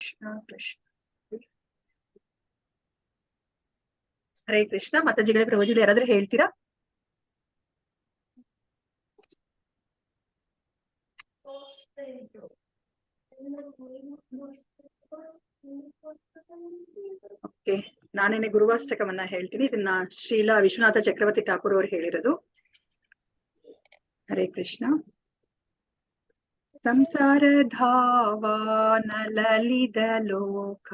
कृष्ण कृष्ण हरे कृष्ण माताजिगळे प्रभुजिಗಳು ಯಾರಾದರೂ ಹೇಳ್ತೀರಾ? ಓಕೆ, ನಾನೇನೆ ಗುರುವಾಷ್ಟಕವನ್ನ ಹೇಳ್ತೀನಿ. ಇದನ್ನ ಶ್ರೀಲ ವಿಶ್ವನಾಥ ಚಕ್ರವರ್ತಿ ಠಾಕೂರ್ ಅವರು ಹೇಳಿರೋದು. ಹರೇ ಕೃಷ್ಣ. ಸಂಸಾರ ಧಾವಾನ ಲಲಿತ ಲೋಕ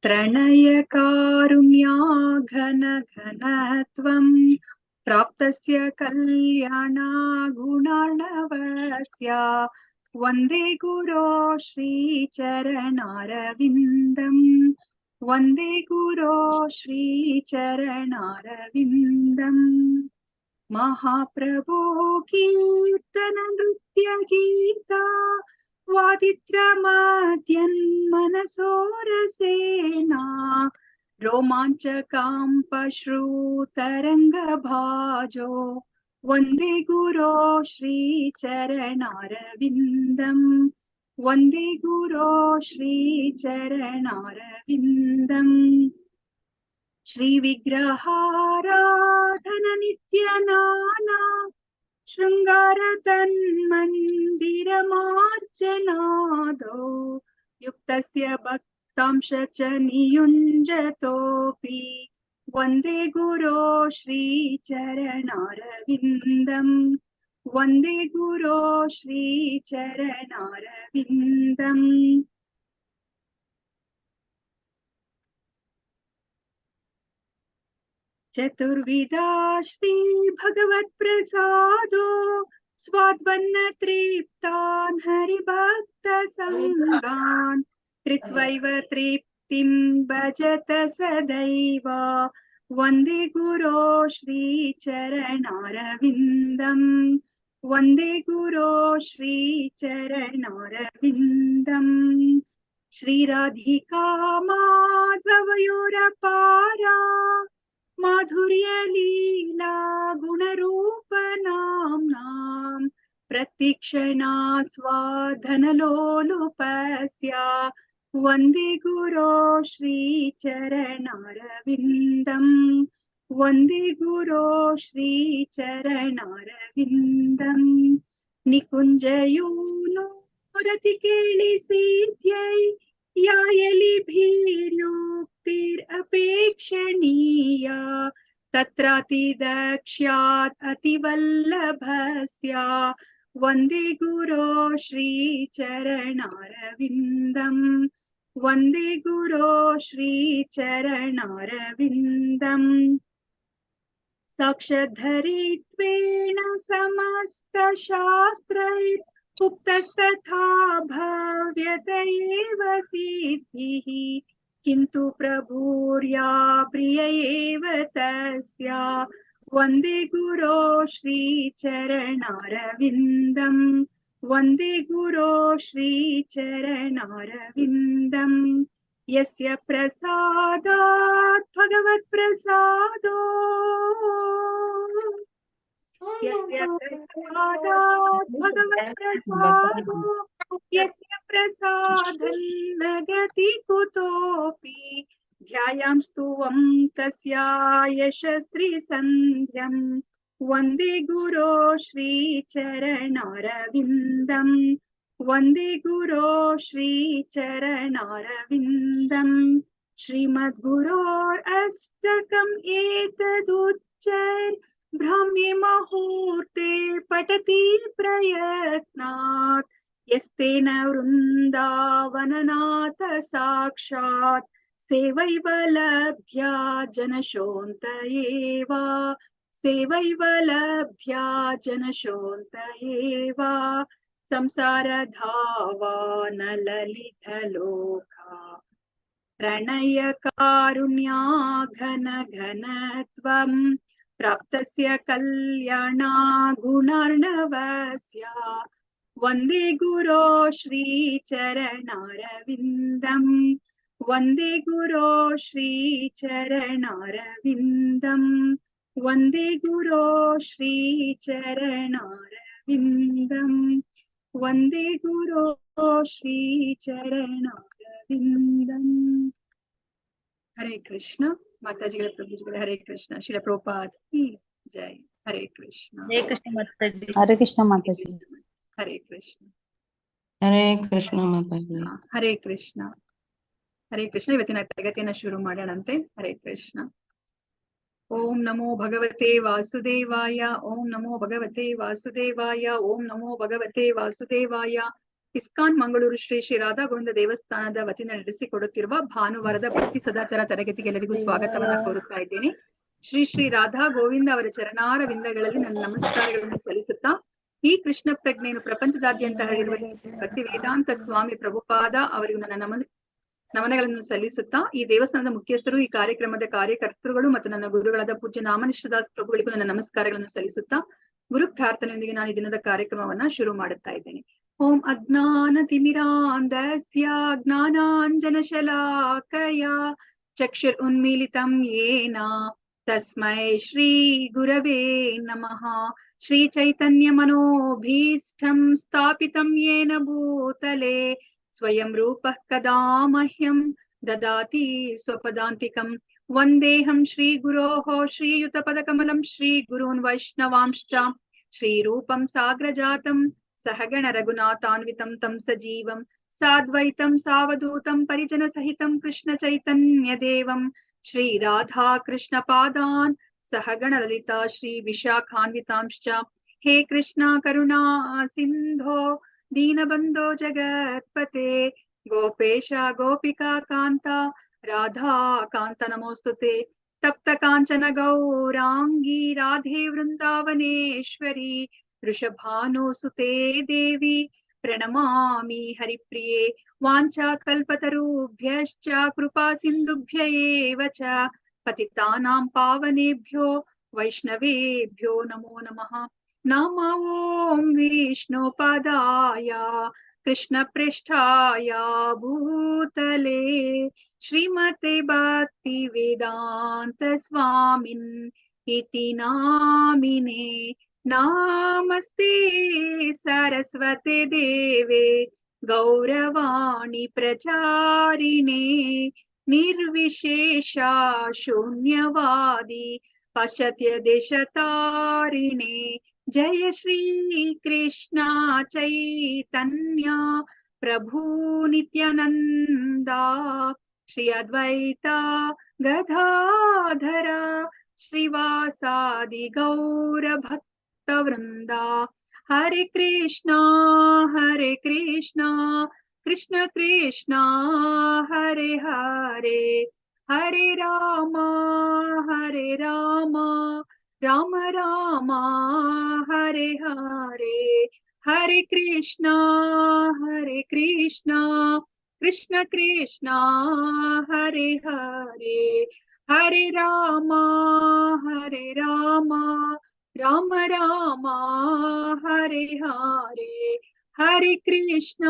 ತ್ರಣಯ ಕಾರುಣ್ಯ ಘನ ಘನತ್ವಂ ಪ್ರಾಪ್ತಸ್ಯ ಕಲ್ಯಾಣ ಗುಣಾರ್ಣವಸ್ಯ ವಂದೇ ಗುರೋ ಶ್ರೀ ಚರಣಾರವಿಂದಂ ವಂದೇ ಗುರೋ ಶ್ರೀ ಚರಣಾರವಿಂದಂ. महाप्रभो कीर्तन नृत्य गीता वादित्रमद्यन्मनसोरसेना रोमाञ्चकाम्पश्रुतरङ्गभाजो वन्दे गुरो श्रीचरणारविन्दम् वन्दे गुरो श्रीचरणारविन्दम्. श्रीविग्रहाराधन नित्यनाना शृंगार तन्मन्दिरमार्चनादो युक्तस्य भक्तांश च नियुञ्जतोऽपि वन्दे गुरो श्रीचरणारविन्दम् वन्दे गुरो श्रीचरणारविन्दम्. चतुर्विधा श्री भगवत् प्रसादो स्वाद्वन्न तृप्तान् हरिभक्त संगान् कृत्वैव तृप्तिं भजत सदैव वन्दे गुरो श्री चरणारविन्दम् वन्दे गुरो श्री चरणारविन्दम्. श्री राधिका माधवयोरपारा माधुर्य लीला गुणरूप नाम्नां प्रतीक्षणा स्वाधनलोलुपस्य वन्दे गुरो श्रीचरणारविन्दम् वन्दे गुरो श्रीचरणारविन्दम्. निकुञ्जयूनो रतिकेलिसीत्यै यायलिभिर्युक्तिरपेक्षणीया तत्रातिदक्ष्यात् अतिवल्लभस्य वन्दे गुरो श्रीचरणारविन्दम् वन्दे गुरो श्रीचरणारविन्दम्. साक्षाद्धरित्वेन समस्तशास्त्रैः उक्तस्तथा भव्यत एव सिद्धिः किन्तु प्रभुर्या प्रिय एव तस्य वन्दे गुरो श्रीचरणारविन्दम् वन्दे गुरो श्रीचरणारविन्दम्. यस्य प्रसादात् भगवत्प्रसादो यस्य प्रसादात् भगवत्प्रसादो यस्य प्रसादं न गति कुतोऽपि ध्यायां स्तुवं तस्य यशस्त्रिसन्ध्यम् वन्दे गुरो श्रीचरणारविन्दम् वन्दे गुरो श्रीचरणारविन्दम्. श्रीमद्गुरोरष्टकम् एतदुच्चैः ब्राह्मी मुहूर्ते पठति प्रयत्नात् यस्तेन वृन्दावननाथ साक्षात् सेवैव लब्ध्या जनशोऽन्त एव सेवैव लब्ध्या जनशोऽन्त एव. संसार धावान ललित लोका प्रणय कारुण्या घन घनत्वं प्राप्तस्य कल्याणा गुणार्णवस्य वन्दे गुरो श्रीचरणारविन्दम् वन्दे गुरो श्रीचरणारविन्दम् वन्दे गुरो श्रीचरणारविन्दम् वन्दे गुरो श्रीचरणारविन्दम्. कृष्ण माताजी प्रभुजी हरे कृष्ण श्रील प्रभुपाद की जय हरे कृष्ण माताजी हरे कृष्ण माताजी हरे कृष्ण माताजी हरे कृष्ण ಇವತ್ತಿನ ತರಗತಿಯನ್ನು ಶುರು ಮಾಡೋಣಂತೆ ಹರೇ ಕೃಷ್ಣ ಓಂ ನಮೋ ಭಗವತೆ ವಾಸುದೇವಾಯ ಓಂ ನಮೋ ಭಗವತೆ ವಾಸುದೇವಾಯ ಓಂ ನಮೋ ಭಗವತೆ ವಾಸುದೇವಾಯ ಇಸ್ಕಾನ್ ಮಂಗಳೂರು ಶ್ರೀ ಶ್ರೀ ರಾಧಾ ಗೋವಿಂದ ದೇವಸ್ಥಾನದ ವತಿಯಿಂದ ನಡೆಸಿಕೊಡುತ್ತಿರುವ ಭಾನುವಾರದ ಭಕ್ತಿ ಸದಾಚಾರ ತರಗತಿಗೆ ಎಲ್ಲರಿಗೂ ಸ್ವಾಗತವನ್ನ ಕೋರುತ್ತಾ ಇದ್ದೇನೆ. ಶ್ರೀ ಶ್ರೀ ರಾಧಾ ಗೋವಿಂದ ಅವರ ಚರಣಾರ ವಿಂದಗಳಲ್ಲಿ ನನ್ನ ನಮಸ್ಕಾರಗಳನ್ನು ಸಲ್ಲಿಸುತ್ತಾ ಈ ಕೃಷ್ಣ ಪ್ರಜ್ಞೆಯನ್ನು ಪ್ರಪಂಚದಾದ್ಯಂತ ಹರಡಿರುವ ಭಕ್ತಿ ವೇದಾಂತ ಸ್ವಾಮಿ ಪ್ರಭುಪಾದ ಅವರಿಗೂ ನನ್ನ ನಮನಗಳನ್ನು ಸಲ್ಲಿಸುತ್ತಾ ಈ ದೇವಸ್ಥಾನದ ಮುಖ್ಯಸ್ಥರು ಈ ಕಾರ್ಯಕ್ರಮದ ಕಾರ್ಯಕರ್ತರುಗಳು ಮತ್ತು ನನ್ನ ಗುರುಗಳಾದ ಪೂಜ್ಯ ನಾಮನಿಷ್ಠದಾಸ್ ಪ್ರಭುಗಳಿಗೂ ನನ್ನ ನಮಸ್ಕಾರಗಳನ್ನು ಸಲ್ಲಿಸುತ್ತಾ ಗುರು ಪ್ರಾರ್ಥನೆಯೊಂದಿಗೆ ನಾನು ಈ ದಿನದ ಕಾರ್ಯಕ್ರಮವನ್ನ ಶುರು ಮಾಡುತ್ತಾ ಇದ್ದೇನೆ. ಓಂ ಅಜ್ಞಾನ ತಿಮಿರಾಂಧಸ್ಯ ಜ್ಞಾನಾಂಜನಶಲಾಕಯ ಚಕ್ಷುರ್ ಉನ್ಮೀಲಿತಂ ಯೇನ ತಸ್ಮೈ ಶ್ರೀ ಗುರವೇ ನಮಃ. ಶ್ರೀ ಚೈತನ್ಯ ಮನೋಭೀಷ್ಟಂ ಸ್ಥಾಪಿತಂ ಯೇನ ಭೂತಲೆ ಸ್ವಯಂ ರೂಪಃ ಕದಾ ಮಹ್ಯಂ ದದಾತಿ ಸ್ವಪದಾಂತಿಕಂ. ವಂದೇಹಂ ಶ್ರೀ ಗುರೋಃ ಶ್ರೀಯುತ ಪದಕಮಲಂ ಶ್ರೀ ಗುರೂನ್ ವೈಷ್ಣವಾಂಶ್ಚ ಶ್ರೀರೂಪಂ ಸಾಗ್ರಜಾತಂ ಸಹಗಣ ರಘುನಾಥಾನ್ವಿತಂ ತಂ ಸಜೀವಂ ಸಾದ್ವೈತಂ ಸಾವಧೂತಂ ಪರಿಜನ ಸಹಿತಂ ಕೃಷ್ಣ ಚೈತನ್ಯ ದೇವಂ ಶ್ರೀ ರಾಧಾ ಕೃಷ್ಣ ಪಾದಾನ್ ಸಹಗಣ ಲಲಿತಾ ಶ್ರೀ ವಿಶಾಖಾನ್ವಿತಾಂಶ್ಚ. ಹೇ ಕೃಷ್ಣ ಕರುಣಾ ಸಿಂಧೋ ದೀನಬಂಧೋ ಜಗತ್ಪತೆ ಗೋಪೇಶ ಗೋಪಿಕಾ ಕಾಂತ ರಾಧಾ ಕಾಂತ ನಮೋಸ್ತುತೆ. ತಪ್ತ ಕಾಂಚನ ಗೌರಾಂಗಿ ರಾಧೆ ವೃಂದಾವನೇಶ್ವರಿ ವೃಷಭಾನುಸುತೆ ದೇವಿ ಪ್ರಣಮಾಮಿ ಹರಿಪ್ರಿಯೆ. ವಾಂಛಾ ಕಲ್ಪತರುಭ್ಯಶ್ಚ ಕೃಪಾ ಸಿಂಧುಭ್ಯ ಏವ ಚ ಪತಿತಾನಾಂ ಪಾವನೇಭ್ಯೋ ವೈಷ್ಣವೇಭ್ಯೋ ನಮೋ ನಮಃ. ನಮ ಓಂ ವಿಷ್ಣುಪಾದಾಯ ಕೃಷ್ಣ ಪೃಷ್ಠಾಯ ಭೂತಲೆ ಶ್ರೀಮತೆ ಭಕ್ತಿ ವೇದಾಂತ ಸ್ವಾಮಿನ್ ಇತಿ ನಾಮಿನೇ. ನಮಸ್ತೆ ಸರಸ್ವತೆ ದೇವೆ ಗೌರವಾಣಿ ಪ್ರಚಾರಿಣೆ ನಿರ್ವಿಶೇಷ ಶೂನ್ಯವಾದಿ ಪಾಶ್ಚಾತ್ಯ ದೇಶತಾರಿಣೆ. ಜಯ ಶ್ರೀ ಕೃಷ್ಣ ಚೈತನ್ಯ ಪ್ರಭು ನಿತ್ಯಾನಂದ ಶ್ರೀ ಅದ್ವೈತ ಗದಾಧರ ಶ್ರೀವಾಸಾದಿ ಗೌರ ಭಕ್ತ ವೃಂದ. ಹರೆ ಕೃಷ್ಣ ಕೃಷ್ಣ ಕೃಷ್ಣ ಹರೆ ಹರೆ ಹರೆ ರಾಮ ರಾಮ ರಾಮ ಹರೆ ಹರೆ. ಹರೆ ಕೃಷ್ಣ ಕೃಷ್ಣ ಕೃಷ್ಣ ಹರೆ ಹರೆ ಹರೆ ರಾಮ ರಾಮ ರಾಮ ಹರೆ ಹರೆ. ಹರೆ ಕೃಷ್ಣ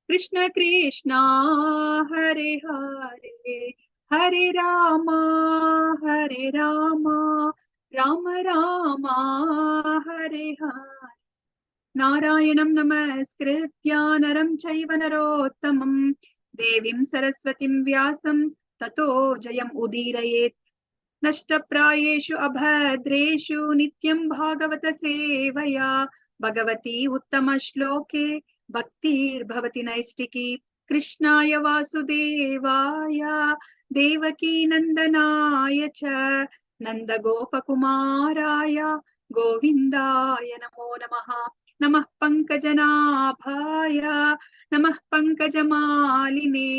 ಕೃಷ್ಣ ಕೃಷ್ಣ ಹರೆ ಹರೆ ಹರೆ ರಾಮ ರಾಮ ರಾಮ ಹರೆ ಹರೆ. ನಾರಾಯಣಂ ನಮಸ್ಕೃತ್ಯ ನರಂ ಚೈವ ನರೋತ್ತಮಂ ದೇವಿಂ ಸರಸ್ವತಿಂ ವ್ಯಾಸಂ ತತೋ ಜಯಂ ಉದೀರಯೇತ್. ನಷ್ಟಪ್ರಾಯೇಷು ಅಭದ್ರೇಷು ನಿತ್ಯಂ ಭಾಗವತ ಸೇವಯಾ ಭಗವತಿ ಉತ್ತಮ ಶ್ಲೋಕೆ ಭಕ್ತಿರ್ಭವತಿ ನೈಷ್ಟಿಕಿ. ಕೃಷ್ಣಾಯ ವಾಸುದೇವಾಯ ದೇವಕೀ ನಂದನಾಯ ಚ ನಂದ ಗೋಪಕುಮಾರಾಯ ಗೋವಿಂದಾಯ ನಮೋ ನಮಃ. ನಮಃ ಪಂಕಜನಾಭಾಯ ನಮಃ ಪಂಕಜಮಾಲಿನೇ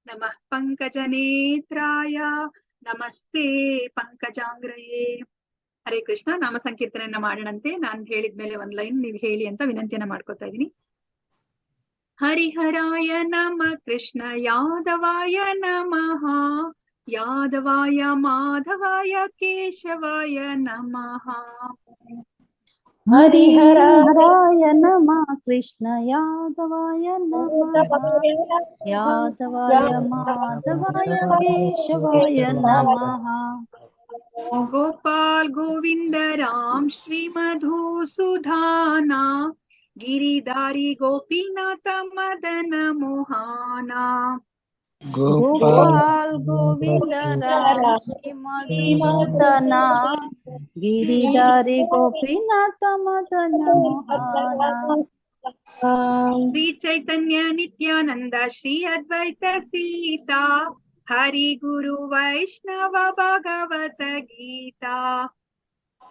ನಮಃ ಪಂಕಜನೇತ್ರಾಯ ನಮಸ್ತೆ ಪಂಕಜಾಂಗ್ರಯೇ. ಹರೇ ಕೃಷ್ಣ. ನಾಮ ಸಂಕೀರ್ತನೆಯನ್ನ ಮಾಡೋಣಂತೆ. ನಾನು ಹೇಳಿದ್ಮೇಲೆ ಒಂದ್ ಲೈನ್ ನೀವು ಹೇಳಿ ಅಂತ ವಿನಂತಿಯನ್ನ ಮಾಡ್ಕೊತಾ ಇದ್ದೀನಿ. ಹರಿಹರಾಯ ನಮ ಕೃಷ್ಣ ಯಾದವಾಯ ನಮಃ ಯಾದವಾಯ ಮಾಧವಾಯ ಕೇಶವಾಯ ನಮಃ. ಹರಿಹರಾಯ ನಮಃ ಕೃಷ್ಣ ಯಾದವಾಯ ನಮಃ ಯಾದವಾಯ ಮಾಧವಾಯ ಕೇಶವಾಯ ನಮಃ. ಗೋಪಾಲ್ ಗೋವಿಂದ ರಾಮ್ ಶ್ರೀ ಮಧುಸೂದನ ಗಿರಿಧಾರಿ ಗೋಪಿನಾಥ ಮದನ ಮೋಹನ. गोपाल गोविंद राम श्री मधुसूदन गिरिधारी गोपीनाथ मदन मोहन श्री चैतन्य नित्यानंद श्री अद्वैत सीता हरि गुरु वैष्णव भगवत गीता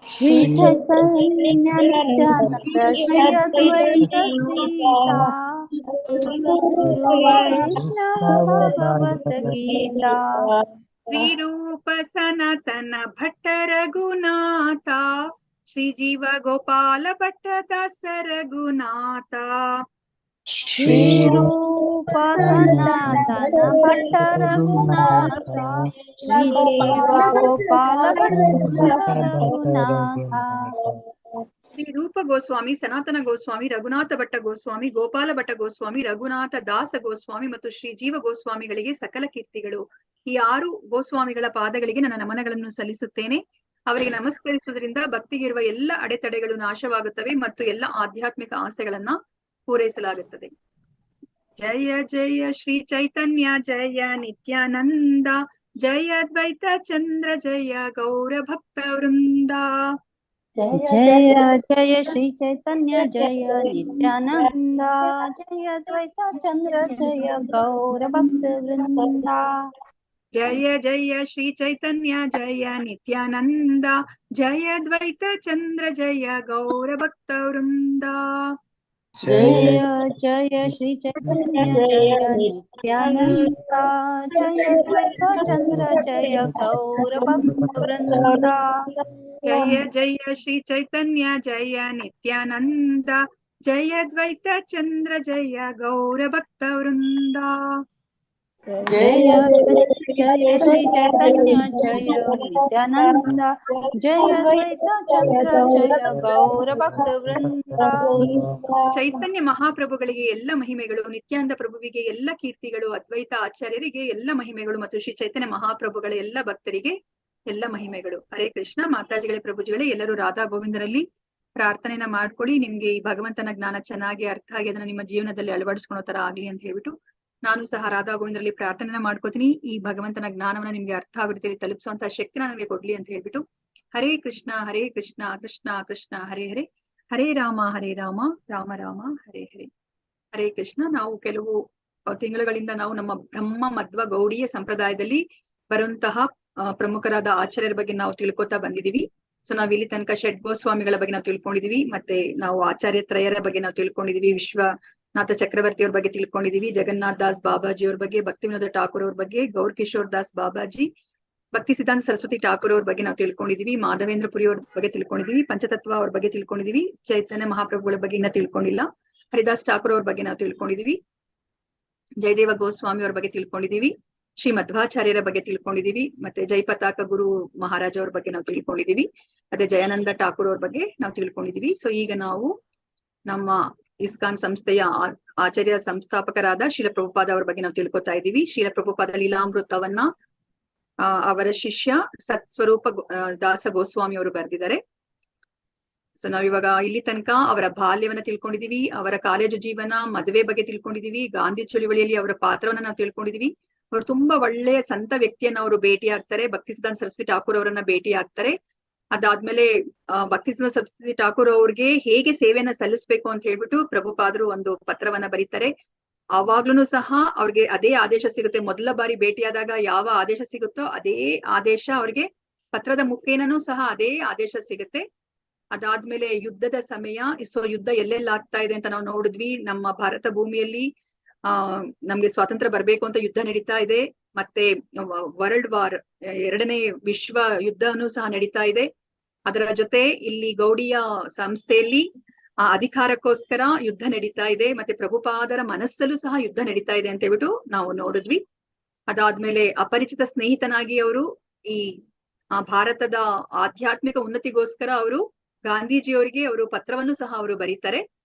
श्री चैतन्य नित्यानंद श्री अद्वैत सीता गुरु वैष्णव भगवत गीता श्री रूप सनातन भट्ट रघुनाथ श्री जीव गोपाल भट्ट दास रघुनाथ श्री रूप सनातन भट्ट रघुनाथ श्री जीव गोपाल भट्ट रघुनाथ ಶ್ರೀ ರೂಪ ಗೋಸ್ವಾಮಿ, ಸನಾತನ ಗೋಸ್ವಾಮಿ, ರಘುನಾಥ ಭಟ್ಟ ಗೋಸ್ವಾಮಿ, ಗೋಪಾಲ ಭಟ್ಟ ಗೋಸ್ವಾಮಿ, ರಘುನಾಥ ದಾಸ ಗೋಸ್ವಾಮಿ ಮತ್ತು ಶ್ರೀ ಜೀವ ಗೋಸ್ವಾಮಿಗಳಿಗೆ ಸಕಲ ಕೀರ್ತಿಗಳು. ಈ 6 ಗೋಸ್ವಾಮಿಗಳ ಪಾದಗಳಿಗೆ ನನ್ನ ನಮನಗಳನ್ನು ಸಲ್ಲಿಸುತ್ತೇನೆ. ಅವರಿಗೆ ನಮಸ್ಕರಿಸುವುದರಿಂದ ಭಕ್ತಿಗಿರುವ ಎಲ್ಲ ಅಡೆತಡೆಗಳು ನಾಶವಾಗುತ್ತವೆ ಮತ್ತು ಎಲ್ಲ ಆಧ್ಯಾತ್ಮಿಕ ಆಸೆಗಳನ್ನ ಪೂರೈಸಲಾಗುತ್ತದೆ. ಜಯ ಜಯ ಶ್ರೀ ಚೈತನ್ಯ ಜಯ ನಿತ್ಯಾನಂದ ಜಯ ಅದ್ವೈತ ಚಂದ್ರ ಜಯ ಗೌರ ಭಕ್ತ ವೃಂದ. जय जय श्री चैतन्य जय नित्यानंद जय द्वैत चंद्र जय गौर भक्त वृंदा. जय जय श्री चैतन्य जय नित्यानंद जय द्वैत चंद्र जय गौर भक्त वृंदा. जय जय श्री चैतन्य जय नित्यानंद जय द्वैत चंद्र जय गौर भक्त वृंदा. जय जय श्री चैतन्य जय नित्यानंद जय द्वैत चंद्र जय गौर भक्त वृंदा. जय जय श्री चैतन्य जय नित्यानंद जय द्वैत चंद्र जय गौर भक्त वृंदा. ಚೈತನ್ಯ ಮಹಾಪ್ರಭುಗಳಿಗೆ ಎಲ್ಲ ಮಹಿಮೆಗಳು, ನಿತ್ಯಾನಂದ ಪ್ರಭುವಿಗೆ ಎಲ್ಲ ಕೀರ್ತಿಗಳು, ಅದ್ವೈತ ಆಚಾರ್ಯರಿಗೆ ಎಲ್ಲ ಮಹಿಮೆಗಳು ಮತ್ತು ಶ್ರೀ ಚೈತನ್ಯ ಮಹಾಪ್ರಭುಗಳ ಎಲ್ಲ ಭಕ್ತರಿಗೆ ಎಲ್ಲ ಮಹಿಮೆಗಳು. ಹರೇ ಕೃಷ್ಣ. ಮಾತಾಜಿಗಳೇ, ಪ್ರಭುಜಿಗಳೇ, ಎಲ್ಲರೂ ರಾಧಾ ಗೋವಿಂದರಲ್ಲಿ ಪ್ರಾರ್ಥನೆನ ಮಾಡ್ಕೊಳ್ಳಿ. ನಿಮ್ಗೆ ಈ ಭಗವಂತನ ಜ್ಞಾನ ಚೆನ್ನಾಗಿ ಅರ್ಥ ಆಗಿ ಅದನ್ನ ನಿಮ್ಮ ಜೀವನದಲ್ಲಿ ಅಳವಡಿಸ್ಕೊಳೋ ತರ ಆಗ್ಲಿ ಅಂತ ಹೇಳ್ಬಿಟ್ಟು ನಾನು ಸಹ ರಾಧಾ ಗೋವಿಂದರಲ್ಲಿ ಪ್ರಾರ್ಥನೆನ ಮಾಡ್ಕೋತೀನಿ. ಈ ಭಗವಂತನ ಜ್ಞಾನವನ್ನ ನಿಮ್ಗೆ ಅರ್ಥ ಆಗೋ ರೀತಿಯಲ್ಲಿ ತಲುಪಿಸುವಂತಹ ಶಕ್ತಿನ ನನಗೆ ಕೊಡ್ಲಿ ಅಂತ ಹೇಳ್ಬಿಟ್ಟು ಹರೇ ಕೃಷ್ಣ ಕೃಷ್ಣ ಕೃಷ್ಣ ಹರೇ ಹರೇ ಹರೇ ರಾಮ ರಾಮ ರಾಮ ಹರೇ ಹರೇ. ಹರೇ ಕೃಷ್ಣ. ನಾವು ಕೆಲವು ತಿಂಗಳುಗಳಿಂದ ನಾವು ನಮ್ಮ ಬ್ರಹ್ಮ ಮಧ್ವ ಗೌಡಿಯ ಸಂಪ್ರದಾಯದಲ್ಲಿ ಬರುವಂತಹ ಪ್ರಮುಖರಾದ ಆಚಾರ್ಯರ ಬಗ್ಗೆ ನಾವು ತಿಳ್ಕೊತಾ ಬಂದಿದೀವಿ. ಸೊ ನಾವ್ ಇಲ್ಲಿ ತನಕ ಷಡ್ ಗೋಸ್ವಾಮಿಗಳ ಬಗ್ಗೆ ನಾವು ತಿಳ್ಕೊಂಡಿದೀವಿ, ಮತ್ತೆ ನಾವು ಆಚಾರ್ಯ ತ್ರಯರ ಬಗ್ಗೆ ನಾವು ತಿಳ್ಕೊಂಡಿದೀವಿ, ವಿಶ್ವನಾಥ ಚಕ್ರವರ್ತಿ ಅವ್ರ ಬಗ್ಗೆ ತಿಳ್ಕೊಂಡಿದೀವಿ, ಜಗನ್ನಾಥ್ ದಾಸ್ ಬಾಬಾಜಿ ಅವ್ರ ಬಗ್ಗೆ, ಭಕ್ತಿ ವಿನೋದ ಠಾಕೂರ್ ಅವ್ರ ಬಗ್ಗೆ, ಗೌರ್ ಕಿಶೋರ್ ದಾಸ್ ಬಾಬಾಜಿ, ಭಕ್ತಿ ಸಿದ್ಧಾಂತ ಸರಸ್ವತಿ ಠಾಕೂರ್ ಅವ್ರ ಬಗ್ಗೆ ನಾವು ತಿಳ್ಕೊಂಡಿದೀವಿ, ಮಾಧವೇಂದ್ರ ಪುರಿ ಅವ್ರ ಬಗ್ಗೆ ತಿಳ್ಕೊಂಡಿದೀವಿ, ಪಂಚತತ್ವ ಅವ್ರ ಬಗ್ಗೆ ತಿಳ್ಕೊಂಡಿದೀವಿ, ಚೈತನ್ಯ ಮಹಾಪ್ರಭುಗಳ ಬಗ್ಗೆ ಇನ್ನ ತಿಳ್ಕೊಂಡಿಲ್ಲ, ಹರಿದಾಸ್ ಠಾಕೂರ್ ಅವ್ರ ಬಗ್ಗೆ ನಾವು ತಿಳ್ಕೊಂಡಿದೀವಿ, ಜಯದೇವ ಗೋಸ್ವಾಮಿ ಅವ್ರ ಬಗ್ಗೆ ತಿಳ್ಕೊಂಡಿದೀವಿ, ಶ್ರೀ ಮಧ್ವಾಚಾರ್ಯರ ಬಗ್ಗೆ ತಿಳ್ಕೊಂಡಿದೀವಿ, ಮತ್ತೆ ಜೈಪತಾಕ ಗುರು ಮಹಾರಾಜ್ ಅವ್ರ ಬಗ್ಗೆ ನಾವು ತಿಳ್ಕೊಂಡಿದೀವಿ, ಮತ್ತೆ ಜಯಾನಂದ ಠಾಕೂರ್ ಅವ್ರ ಬಗ್ಗೆ ನಾವು ತಿಳ್ಕೊಂಡಿದೀವಿ. ಸೊ ಈಗ ನಾವು ನಮ್ಮ ಇಸ್ಕಾನ್ ಸಂಸ್ಥೆಯ ಆಚಾರ್ಯ ಸಂಸ್ಥಾಪಕರಾದ ಶೀಲ ಪ್ರಭುಪಾದ ಅವ್ರ ಬಗ್ಗೆ ನಾವು ತಿಳ್ಕೊತಾ ಇದೀವಿ. ಶೀಲ ಪ್ರಭುಪಾದ ಲೀಲಾಮೃತವನ್ನ ಅವರ ಶಿಷ್ಯ ಸತ್ಸ್ವರೂಪ ದಾಸ ಗೋಸ್ವಾಮಿ ಅವರು ಬರೆದಿದ್ದಾರೆ. ಸೊ ನಾವಿವಾಗ ಇಲ್ಲಿ ತನಕ ಅವರ ಬಾಲ್ಯವನ್ನ ತಿಳ್ಕೊಂಡಿದೀವಿ, ಅವರ ಕಾಲೇಜು ಜೀವನ, ಮದುವೆ ಬಗ್ಗೆ ತಿಳ್ಕೊಂಡಿದೀವಿ, ಗಾಂಧಿ ಚಳುವಳಿಯಲ್ಲಿ ಅವರ ಪಾತ್ರವನ್ನ ನಾವು ತಿಳ್ಕೊಂಡಿದೀವಿ. ಅವರು ತುಂಬಾ ಒಳ್ಳೆಯ ಸಂತ ವ್ಯಕ್ತಿಯನ್ನ ಅವರು ಭೇಟಿ ಆಗ್ತಾರೆ, ಭಕ್ತಿ ಸಿದ್ಧಾಂತ ಸರಸ್ವತಿ ಠಾಕೂರ್ ಅವರನ್ನ ಭೇಟಿ ಆಗ್ತಾರೆ. ಅದಾದ್ಮೇಲೆ ಭಕ್ತಿ ಸಿದ್ಧಾಂತ ಸರಸ್ವತಿ ಠಾಕೂರ್ ಅವ್ರಿಗೆ ಹೇಗೆ ಸೇವೆಯನ್ನ ಸಲ್ಲಿಸ್ಬೇಕು ಅಂತ ಹೇಳ್ಬಿಟ್ಟು ಪ್ರಭುಪಾದರು ಒಂದು ಪತ್ರವನ್ನ ಬರೀತಾರೆ. ಆವಾಗ್ಲೂ ಸಹ ಅವ್ರಿಗೆ ಅದೇ ಆದೇಶ ಸಿಗುತ್ತೆ. ಮೊದಲ ಬಾರಿ ಭೇಟಿಯಾದಾಗ ಯಾವ ಆದೇಶ ಸಿಗುತ್ತೋ ಅದೇ ಆದೇಶ ಅವ್ರಿಗೆ ಪತ್ರದ ಮುಖೇನೂ ಸಹ ಅದೇ ಆದೇಶ ಸಿಗುತ್ತೆ. ಅದಾದ್ಮೇಲೆ ಯುದ್ಧದ ಸಮಯ, ಸೊ ಯುದ್ಧ ಎಲ್ಲೆಲ್ಲ ಆಗ್ತಾ ಇದೆ ಅಂತ ನಾವು ನೋಡಿದ್ವಿ. ನಮ್ಮ ಭಾರತ ಭೂಮಿಯಲ್ಲಿ ನಮ್ಗೆ ಸ್ವಾತಂತ್ರ್ಯ ಬರ್ಬೇಕು ಅಂತ ಯುದ್ಧ ನಡೀತಾ ಇದೆ, ಮತ್ತೆ ವರ್ಲ್ಡ್ ವಾರ್ 2ನೇ ವಿಶ್ವ ಯುದ್ಧನೂ ಸಹ ನಡೀತಾ ಇದೆ. ಅದರ ಜೊತೆ ಇಲ್ಲಿ ಗೌಡಿಯ ಸಂಸ್ಥೆಯಲ್ಲಿ ಅಧಿಕಾರಕ್ಕೋಸ್ಕರ ಯುದ್ಧ ನಡೀತಾ ಇದೆ, ಮತ್ತೆ ಪ್ರಭುಪಾದರ ಮನಸ್ಸಲ್ಲೂ ಸಹ ಯುದ್ಧ ನಡೀತಾ ಇದೆ ಅಂತ ಹೇಳ್ಬಿಟ್ಟು ನಾವು ನೋಡಿದ್ವಿ. ಅದಾದ್ಮೇಲೆ ಅಪರಿಚಿತ ಸ್ನೇಹಿತನಾಗಿ ಅವರು ಈ ಭಾರತದ ಆಧ್ಯಾತ್ಮಿಕ ಉನ್ನತಿಗೋಸ್ಕರ ಅವರು ಗಾಂಧೀಜಿಯವರಿಗೆ ಅವರು ಪತ್ರವನ್ನು ಸಹ ಅವರು ಬರೀತಾರೆ.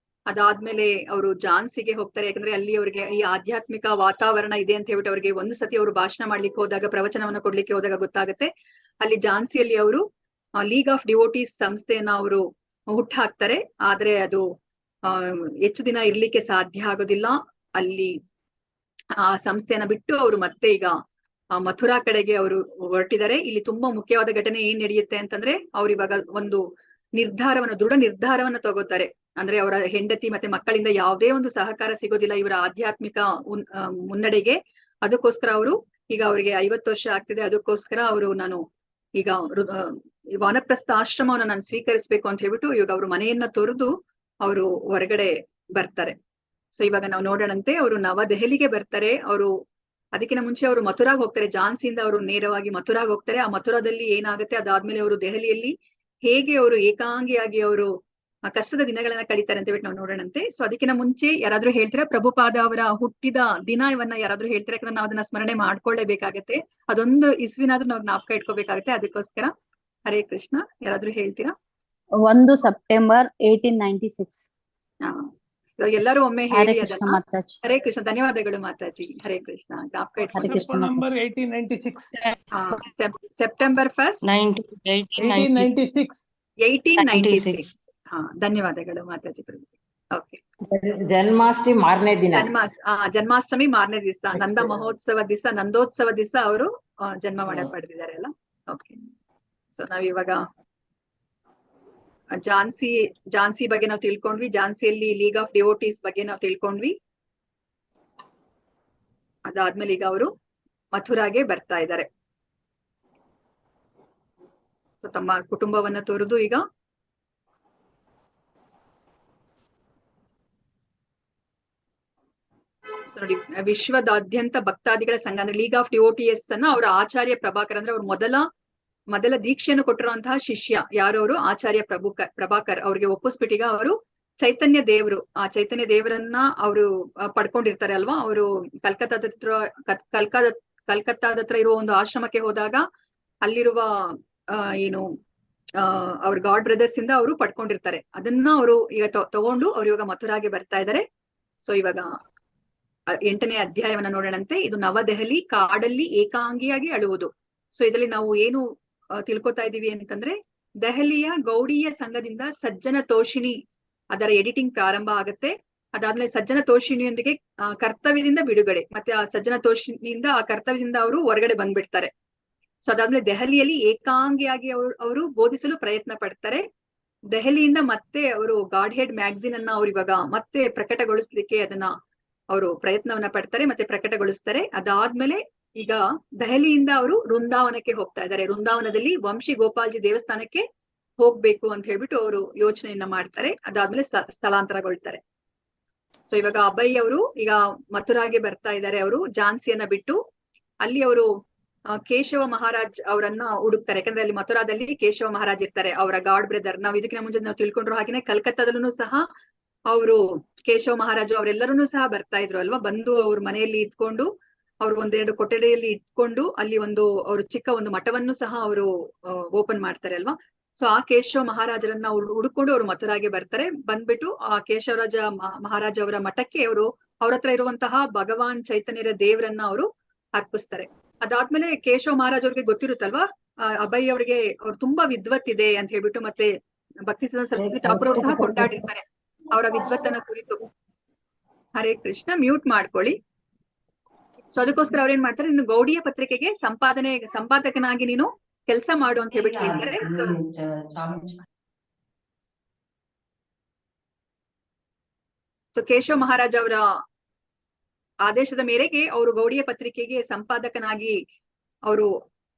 ಅದಾದ್ಮೇಲೆ ಅವರು ಝಾನ್ಸಿಗೆ ಹೋಗ್ತಾರೆ, ಯಾಕಂದ್ರೆ ಅಲ್ಲಿ ಅವ್ರಿಗೆ ಈ ಆಧ್ಯಾತ್ಮಿಕ ವಾತಾವರಣ ಇದೆ ಅಂತ ಹೇಳ್ಬಿಟ್ಟು ಅವ್ರಿಗೆ ಒಂದು ಸತಿ ಅವರು ಭಾಷಣ ಮಾಡ್ಲಿಕ್ಕೆ ಹೋದಾಗ, ಪ್ರವಚನವನ್ನ ಕೊಡ್ಲಿಕ್ಕೆ ಹೋದಾಗ ಗೊತ್ತಾಗುತ್ತೆ. ಅಲ್ಲಿ ಝಾನ್ಸಿಯಲ್ಲಿ ಅವರು ಲೀಗ್ ಆಫ್ ಡಿವೋಟೀಸ್ ಸಂಸ್ಥೆಯನ್ನ ಅವರು ಹುಟ್ಟು ಹಾಕ್ತಾರೆ. ಆದ್ರೆ ಅದು ಹೆಚ್ಚು ದಿನ ಇರ್ಲಿಕ್ಕೆ ಸಾಧ್ಯ ಆಗೋದಿಲ್ಲ. ಅಲ್ಲಿ ಆ ಸಂಸ್ಥೆಯನ್ನ ಬಿಟ್ಟು ಅವರು ಮತ್ತೆ ಈಗ ಮಥುರಾ ಕಡೆಗೆ ಅವರು ಹೊರಟಿದ್ದಾರೆ. ಇಲ್ಲಿ ತುಂಬಾ ಮುಖ್ಯವಾದ ಘಟನೆ ಏನ್ ನಡೆಯುತ್ತೆ ಅಂತಂದ್ರೆ, ಅವ್ರು ಇವಾಗ ಒಂದು ದೃಢ ನಿರ್ಧಾರವನ್ನ ತಗೋತಾರೆ. ಅಂದ್ರೆ ಅವರ ಹೆಂಡತಿ ಮತ್ತೆ ಮಕ್ಕಳಿಂದ ಯಾವುದೇ ಒಂದು ಸಹಕಾರ ಸಿಗೋದಿಲ್ಲ ಇವರ ಆಧ್ಯಾತ್ಮಿಕ ಮುನ್ನಡೆಗೆ. ಅದಕ್ಕೋಸ್ಕರ ಅವರು ಈಗ ಅವರಿಗೆ 50 ವರ್ಷ ಆಗ್ತಿದೆ. ಅದಕ್ಕೋಸ್ಕರ ಅವರು ನಾನು ಈಗ ವಾನಪ್ರಸ್ಥ ಆಶ್ರಮವನ್ನ ನಾನು ಸ್ವೀಕರಿಸ್ಬೇಕು ಅಂತ ಹೇಳ್ಬಿಟ್ಟು ಇವಾಗ ಅವರು ಮನೆಯನ್ನ ತೊರೆದು ಅವರು ಹೊರಗಡೆ ಬರ್ತಾರೆ. ಸೊ ಇವಾಗ ನಾವು ನೋಡೋಣಂತೆ ಅವರು ನವದೆಹಲಿಗೆ ಬರ್ತಾರೆ. ಅವರು ಅದಕ್ಕಿಂತ ಮುಂಚೆ ಅವರು ಮಥುರಾಗ್ ಹೋಗ್ತಾರೆ. ಝಾನ್ಸಿಯಿಂದ ಅವರು ನೇರವಾಗಿ ಮಥುರಾಗ್ ಹೋಗ್ತಾರೆ. ಆ ಮಥುರಾದಲ್ಲಿ ಏನಾಗುತ್ತೆ, ಅದಾದ್ಮೇಲೆ ಅವರು ದೆಹಲಿಯಲ್ಲಿ ಹೇಗೆ ಅವರು ಏಕಾಂಗಿಯಾಗಿ ಅವರು ಕಷ್ಟದ ದಿನಗಳನ್ನ ಕಳೀತಾರೆ ಅಂತ ಹೇಳ್ಬಿಟ್ಟು ನಾವು ನೋಡೋಣಂತೆ. ಸೊ ಅದಕ್ಕಿಂತ ಮುಂಚೆ ಯಾರಾದ್ರೂ ಹೇಳ್ತೀರಾ ಪ್ರಭುಪಾದ ಅವರ ಹುಟ್ಟಿದ ದಿನವನ್ನ ಯಾರಾದ್ರೂ ಹೇಳ್ತೀರಾ? ಯಾಕಂದ್ರೆ ನಾವು ಅದನ್ನ ಸ್ಮರಣೆ ಮಾಡ್ಕೊಳ್ಳೇಬೇಕಾಗತ್ತೆ. ಅದೊಂದು ಇಸ್ವಿನಾದ್ರೂ ನಾವು ಜ್ಞಾಪಕ ಇಟ್ಕೋಬೇಕಾಗತ್ತೆ. ಅದಕ್ಕೋಸ್ಕರ ಹರೇ ಕೃಷ್ಣ, ಯಾರಾದ್ರೂ ಹೇಳ್ತೀರಾ? 1 ಸೆಪ್ಟೆಂಬರ್ 1896. ಎಲ್ಲರೂ ಒಮ್ಮೆ ಹರೇ ಹೇಳಿ ಕೃಷ್ಣ ಅದನ್ನ. ಮಾತಾಜಿ. ಹರೇ ಕೃಷ್ಣ, ಧನ್ಯವಾದಗಳು ಮಾತಾಜಿ. ಹರೇ ಕೃಷ್ಣ, ಜ್ಞಾಪಕ ಹರೇ ಇಟ್ಕೊಂಡು. Krishna November Mataji. 1896. September 1st 1896. 1896. ಧನ್ಯವಾದಗಳು ಮಾತಾಜಿ ಪ್ರಭುಜಿ. ಓಕೆ. ಜನ್ಮಾಷ್ಟಮಿ ಮಾರನೇ ದಿನ, ಜನ್ಮಾಷ್ಟಮಿ ಮಾರನೇ ದಿವಸ, ನಂದ ಮಹೋತ್ಸವ ದಿವಸ, ನಂದೋತ್ಸವ ದಿವಸ ಅವರು ಜನ್ಮ ಮಾಡಕ್ ಪಡೆದಿದ್ದಾರೆ ಅಲ್ಲ. ಓಕೆ. ಸೊ ನಾವಿವಾಗ ಝಾನ್ಸಿ ಬಗ್ಗೆ ನಾವು ತಿಳ್ಕೊಂಡ್ವಿ. ಝಾನ್ಸಿಯಲ್ಲಿ ಲೀಗ್ ಆಫ್ ಡಿವೋಟೀಸ್ ಬಗ್ಗೆ ನಾವು ತಿಳ್ಕೊಂಡ್ವಿ. ಅದಾದ್ಮೇಲೆ ಈಗ ಅವರು ಮಥುರಾಗೆ ಬರ್ತಾ ಇದ್ದಾರೆ. ತಮ್ಮ ಕುಟುಂಬವನ್ನ ತೊರೆದು ಈಗ ನೋಡಿ, ವಿಶ್ವದಾದ್ಯಂತ ಭಕ್ತಾದಿಗಳ ಸಂಘ ಅಂದ್ರೆ ಲೀಗ್ ಆಫ್ ಡಿವೋಟಿಯಸ್ ಅನ್ನ ಅವರ ಆಚಾರ್ಯ ಪ್ರಭಾಕರ್ ಅಂದ್ರೆ ಅವ್ರು ಮೊದಲ ದೀಕ್ಷೆಯನ್ನು ಕೊಟ್ಟಿರುವಂತಹ ಶಿಷ್ಯ ಯಾರು, ಅವರು ಆಚಾರ್ಯ ಪ್ರಭಾಕರ್ ಅವ್ರಿಗೆ ಒಪ್ಪಿಸ್ಬಿಟ್ಟೀಗ ಅವರು ಚೈತನ್ಯ ದೇವರು, ಆ ಚೈತನ್ಯ ದೇವರನ್ನ ಅವರು ಪಡ್ಕೊಂಡಿರ್ತಾರೆ ಅಲ್ವಾ. ಅವರು ಕಲ್ಕತ್ತಾದ ಹತ್ರ ಇರುವ ಒಂದು ಆಶ್ರಮಕ್ಕೆ ಹೋದಾಗ ಅಲ್ಲಿರುವ ಅವ್ರ ಗಾಡ್ ಬ್ರದರ್ಸ್ ಇಂದ ಅವರು ಪಡ್ಕೊಂಡಿರ್ತಾರೆ. ಅದನ್ನ ಅವರು ಈಗ ತಗೊಂಡು ಅವ್ರು ಇವಾಗ ಮಥುರಾಗೆ ಬರ್ತಾ ಇದ್ದಾರೆ. ಸೊ ಇವಾಗ 8ನೇ ಅಧ್ಯಾಯವನ್ನ ನೋಡೋಣಂತೆ. ಇದು ನವದೆಹಲಿ ಕಾಡಲ್ಲಿ ಏಕಾಂಗಿಯಾಗಿ ಅಳುವುದು. ಸೊ ಇದರಲ್ಲಿ ನಾವು ಏನು ತಿಳ್ಕೊತಾ ಇದೀವಿ ಅಂತಂದ್ರೆ, ದೆಹಲಿಯ ಗೌಡಿಯ ಸಂಘದಿಂದ ಸಜ್ಜನ ತೋಷಿಣಿ ಅದರ ಎಡಿಟಿಂಗ್ ಪ್ರಾರಂಭ ಆಗುತ್ತೆ. ಅದಾದ್ಮೇಲೆ ಸಜ್ಜನ ತೋಷಿಣಿಯೊಂದಿಗೆ ಕರ್ತವ್ಯದಿಂದ ಬಿಡುಗಡೆ, ಮತ್ತೆ ಆ ಸಜ್ಜನ ತೋಷಿಣಿಯಿಂದ ಆ ಕರ್ತವ್ಯದಿಂದ ಅವರು ಹೊರಗಡೆ ಬಂದ್ಬಿಡ್ತಾರೆ. ಸೊ ಅದಾದ್ಮೇಲೆ ದೆಹಲಿಯಲ್ಲಿ ಏಕಾಂಗಿಯಾಗಿ ಅವರು ಬೋಧಿಸಲು ಪ್ರಯತ್ನ ಪಡ್ತಾರೆ. ದೆಹಲಿಯಿಂದ ಮತ್ತೆ ಅವರು ಗಾಡ್ ಹೆಡ್ ಮ್ಯಾಗಝಿನ್ ಅನ್ನ ಅವ್ರು ಇವಾಗ ಮತ್ತೆ ಪ್ರಕಟಗೊಳಿಸ್ಲಿಕ್ಕೆ ಅದನ್ನ ಅವರು ಪ್ರಯತ್ನವನ್ನ ಪಡ್ತಾರೆ, ಮತ್ತೆ ಪ್ರಕಟಗೊಳಿಸ್ತಾರೆ. ಅದಾದ್ಮೇಲೆ ಈಗ ದೆಹಲಿಯಿಂದ ಅವರು ವೃಂದಾವನಕ್ಕೆ ಹೋಗ್ತಾ ಇದ್ದಾರೆ. ವೃಂದಾವನದಲ್ಲಿ ವಂಶಿ ಗೋಪಾಲ್ಜಿ ದೇವಸ್ಥಾನಕ್ಕೆ ಹೋಗ್ಬೇಕು ಅಂತ ಹೇಳ್ಬಿಟ್ಟು ಅವರು ಯೋಚನೆಯನ್ನ ಮಾಡ್ತಾರೆ. ಅದಾದ್ಮೇಲೆ ಸ್ಥಳಾಂತರಗೊಳ್ತಾರೆ. ಸೊ ಇವಾಗ ಅಭಯ್ ಅವರು ಈಗ ಮಥುರಾಗೆ ಬರ್ತಾ ಇದ್ದಾರೆ. ಅವರು ಝಾನ್ಸಿಯನ್ನ ಬಿಟ್ಟು ಅಲ್ಲಿ ಅವರು ಕೇಶವ ಮಹಾರಾಜ್ ಅವರನ್ನ ಹುಡುಕ್ತಾರೆ. ಯಾಕಂದ್ರೆ ಅಲ್ಲಿ ಮಥುರಾದಲ್ಲಿ ಕೇಶವ ಮಹಾರಾಜ್ ಇರ್ತಾರೆ, ಅವರ ಗಾಡ್ ಬ್ರದರ್. ನಾವು ಇದಕ್ಕಿಂತ ಮುಂಚೆ ನಾವು ತಿಳ್ಕೊಂಡ್ರು ಹಾಗೇನೆ ಕಲ್ಕತ್ತಾದಲ್ಲೂ ಸಹ ಅವರು ಕೇಶವ ಮಹಾರಾಜು ಅವರೆಲ್ಲರೂ ಸಹ ಬರ್ತಾ ಇದ್ರು ಅಲ್ವಾ. ಬಂದು ಅವ್ರ ಮನೆಯಲ್ಲಿ ಇದ್ಕೊಂಡು ಅವ್ರು ಒಂದೆರಡು ಕೊಠಡಿಯಲ್ಲಿ ಇಟ್ಕೊಂಡು ಅಲ್ಲಿ ಅವರು ಚಿಕ್ಕ ಒಂದು ಮಠವನ್ನು ಸಹ ಅವರು ಓಪನ್ ಮಾಡ್ತಾರೆ ಅಲ್ವಾ. ಸೊ ಆ ಕೇಶವ ಮಹಾರಾಜರನ್ನ ಹುಡುಕೊಂಡು ಅವರು ಮಥುರಾಗೆ ಬರ್ತಾರೆ. ಬಂದ್ಬಿಟ್ಟು ಆ ಕೇಶವರಾಜ ಮಹಾರಾಜ ಅವರ ಮಠಕ್ಕೆ ಅವರು ಅವ್ರ ಹತ್ರ ಇರುವಂತಹ ಭಗವಾನ್ ಚೈತನ್ಯರ ದೇವರನ್ನ ಅವರು ಅರ್ಪಿಸ್ತಾರೆ. ಅದಾದ್ಮೇಲೆ ಕೇಶವ ಮಹಾರಾಜ್ ಅವ್ರಿಗೆ ಗೊತ್ತಿರುತ್ತಲ್ವಾ, ಅಭಯ್ ಅವ್ರಿಗೆ ಅವ್ರು ತುಂಬಾ ವಿದ್ವತ್ ಇದೆ ಅಂತ ಹೇಳ್ಬಿಟ್ಟು, ಮತ್ತೆ ಭಕ್ತಿ ಸರಸ್ವತಿ ಠಾಕೂರ್ ಅವ್ರು ಸಹ ಕೊಂಡಾಡಿರ್ತಾರೆ ಅವರ ವಿದ್ವತ್ತನ ಕುರಿತು. ಹರೇ ಕೃಷ್ಣ, ಮ್ಯೂಟ್ ಮಾಡ್ಕೊಳ್ಳಿ. ಸೊ ಅದಕ್ಕೋಸ್ಕರ ಅವ್ರೇನ್ ಮಾಡ್ತಾರೆ, ಇನ್ನು ಗೌಡಿಯ ಪತ್ರಿಕೆಗೆ ಸಂಪಾದಕನಾಗಿ ನೀನು ಕೆಲಸ ಮಾಡು ಅಂತ ಹೇಳ್ಬಿಟ್ಟು ಹೇಳ್ತಾರೆ. ಸೊ ಕೇಶವ ಮಹಾರಾಜ್ ಅವರ ಆದೇಶದ ಮೇರೆಗೆ ಅವರು ಗೌಡಿಯ ಪತ್ರಿಕೆಗೆ ಸಂಪಾದಕನಾಗಿ ಅವರು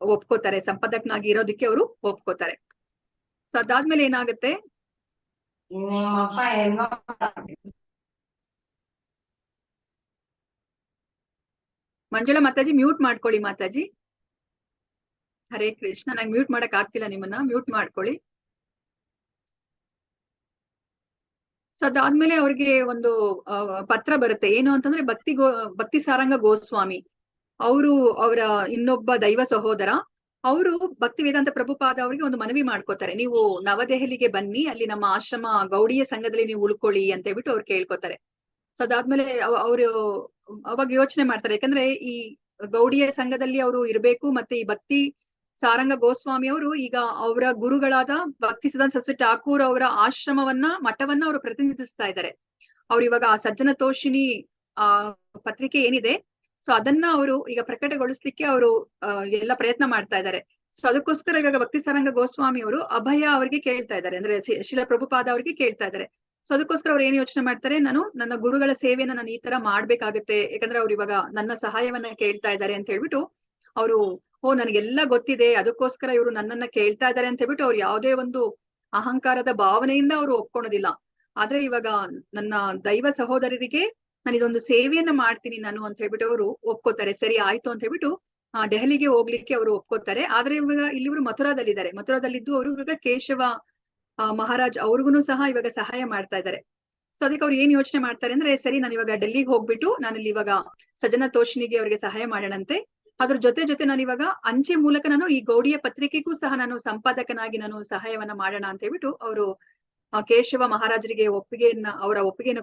ಒಪ್ಕೋತಾರೆ, ಸಂಪಾದಕನಾಗಿ ಇರೋದಕ್ಕೆ ಅವರು ಒಪ್ಕೋತಾರೆ. ಸೊ ಅದಾದ್ಮೇಲೆ ಏನಾಗುತ್ತೆ, ಮಂಜುಳಾ ಮಾತಾಜಿ ಮ್ಯೂಟ್ ಮಾಡ್ಕೊಳ್ಳಿ ಮಾತಾಜಿ. ಹರೇ ಕೃಷ್ಣ, ನಂಗೆ ಮ್ಯೂಟ್ ಮಾಡಕ್ ಆಗ್ತಿಲ್ಲ, ನಿಮ್ಮನ್ನ ಮ್ಯೂಟ್ ಮಾಡ್ಕೊಳ್ಳಿ. ಸೊ ಅದಾದ್ಮೇಲೆ ಅವ್ರಿಗೆ ಒಂದು ಪತ್ರ ಬರುತ್ತೆ. ಏನು ಅಂತಂದ್ರೆ ಭಕ್ತಿ ಸಾರಂಗ ಗೋಸ್ವಾಮಿ ಅವರು ಅವರ ಇನ್ನೊಬ್ಬ ದೈವ ಸಹೋದರ ಅವರು ಭಕ್ತಿ ವೇದಾಂತ ಪ್ರಭುಪಾದ ಅವರಿಗೆ ಒಂದು ಮನವಿ ಮಾಡ್ಕೋತಾರೆ. ನೀವು ನವದೆಹಲಿಗೆ ಬನ್ನಿ, ಅಲ್ಲಿ ನಮ್ಮ ಆಶ್ರಮ ಗೌಡಿಯ ಸಂಘದಲ್ಲಿ ನೀವು ಉಳ್ಕೊಳ್ಳಿ ಅಂತ ಹೇಳ್ಬಿಟ್ಟು ಅವ್ರು ಕೇಳ್ಕೊತಾರೆ. ಸೊ ಅದಾದ್ಮೇಲೆ ಅವರು ಅವಾಗ ಯೋಚನೆ ಮಾಡ್ತಾರೆ, ಯಾಕಂದ್ರೆ ಈ ಗೌಡಿಯ ಸಂಘದಲ್ಲಿ ಅವರು ಇರ್ಬೇಕು, ಮತ್ತೆ ಈ ಭಕ್ತಿ ಸಾರಂಗ ಗೋಸ್ವಾಮಿ ಅವರು ಈಗ ಅವರ ಗುರುಗಳಾದ ಭಕ್ತಿ ಸಿದ್ಧಾಂತ ಸರಸ್ವತಿ ಠಾಕೂರ್ ಅವರ ಮಠವನ್ನ ಅವರು ಪ್ರತಿನಿಧಿಸ್ತಾ ಇದ್ದಾರೆ. ಅವ್ರು ಇವಾಗ ಆ ಸಜ್ಜನ ತೋಷಿಣಿ ಪತ್ರಿಕೆ ಏನಿದೆ ಸೊ ಅದನ್ನ ಅವರು ಈಗ ಪ್ರಕಟಗೊಳಿಸ್ಲಿಕ್ಕೆ ಅವರು ಎಲ್ಲ ಪ್ರಯತ್ನ ಮಾಡ್ತಾ ಇದ್ದಾರೆ. ಸೊ ಅದಕ್ಕೋಸ್ಕರ ಇವಾಗ ಭಕ್ತಿ ಸಾರಂಗ ಗೋಸ್ವಾಮಿ ಅವರು ಅಭಯ ಅವರಿಗೆ ಕೇಳ್ತಾ ಇದ್ದಾರೆ, ಅಂದ್ರೆ ಶಿಲ ಪ್ರಭುಪಾದ ಅವರಿಗೆ ಕೇಳ್ತಾ ಇದ್ದಾರೆ. ಸೊ ಅದಕ್ಕೋಸ್ಕರ ಅವ್ರು ಏನ್ ಯೋಚನೆ ಮಾಡ್ತಾರೆ, ನಾನು ನನ್ನ ಗುರುಗಳ ಸೇವೆಯನ್ನ ನಾನು ಈ ತರ ಮಾಡ್ಬೇಕಾಗತ್ತೆ, ಯಾಕಂದ್ರೆ ಅವ್ರು ಇವಾಗ ನನ್ನ ಸಹಾಯವನ್ನ ಕೇಳ್ತಾ ಇದ್ದಾರೆ ಅಂತ ಹೇಳ್ಬಿಟ್ಟು ಅವರು ನನಗೆಲ್ಲ ಗೊತ್ತಿದೆ, ಅದಕ್ಕೋಸ್ಕರ ಇವರು ನನ್ನನ್ನ ಕೇಳ್ತಾ ಇದ್ದಾರೆ ಅಂತ ಹೇಳ್ಬಿಟ್ಟು ಅವ್ರು ಯಾವುದೇ ಒಂದು ಅಹಂಕಾರದ ಭಾವನೆಯಿಂದ ಅವರು ಒಪ್ಕೊಳೋದಿಲ್ಲ. ಆದ್ರೆ ಇವಾಗ ನನ್ನ ದೈವ ಸಹೋದರರಿಗೆ ನಾನು ಇದೊಂದು ಸೇವೆಯನ್ನ ಮಾಡ್ತೀನಿ ನಾನು ಅಂತ ಹೇಳ್ಬಿಟ್ಟು ಅವರು ಒಪ್ಕೋತಾರೆ. ಸರಿ ಆಯ್ತು ಅಂತ ಹೇಳ್ಬಿಟ್ಟು ದೆಹಲಿಗೆ ಹೋಗ್ಲಿಕ್ಕೆ ಅವರು ಒಪ್ಕೋತಾರೆ. ಆದ್ರೆ ಇವಾಗ ಇಲ್ಲಿ ಇವರು ಮಥುರಾದಲ್ಲಿದ್ದಾರೆ. ಮಥುರಾದಲ್ಲಿದ್ದು ಅವರು ಇವಾಗ ಕೇಶವ ಮಹಾರಾಜ್ ಅವ್ರಿಗೂ ಸಹ ಇವಾಗ ಸಹಾಯ ಮಾಡ್ತಾ ಇದ್ದಾರೆ. ಸೊ ಅದಕ್ಕೆ ಅವ್ರು ಏನ್ ಯೋಚನೆ ಮಾಡ್ತಾರೆ ಅಂದ್ರೆ, ಸರಿ ನಾನು ಇವಾಗ ಡೆಲ್ಲಿಗೆ ಹೋಗ್ಬಿಟ್ಟು ನಾನಿಲ್ಲಿ ಇವಾಗ ಸಜ್ಜನ ತೋಷಿನಿಗೆ ಅವರಿಗೆ ಸಹಾಯ ಮಾಡೋಣಂತೆ, ಅದ್ರ ಜೊತೆ ನಾನು ಇವಾಗ ಅಂಚೆ ಮೂಲಕ ನಾನು ಈ ಗೌಡಿಯ ಪತ್ರಿಕೆಗೂ ಸಹ ನಾನು ಸಂಪಾದಕನಾಗಿ ನಾನು ಸಹಾಯವನ್ನ ಮಾಡೋಣ ಅಂತ ಹೇಳ್ಬಿಟ್ಟು ಅವರು ಕೇಶವ ಮಹಾರಾಜರಿಗೆ ಅವರ ಒಪ್ಪಿಗೆಯನ್ನ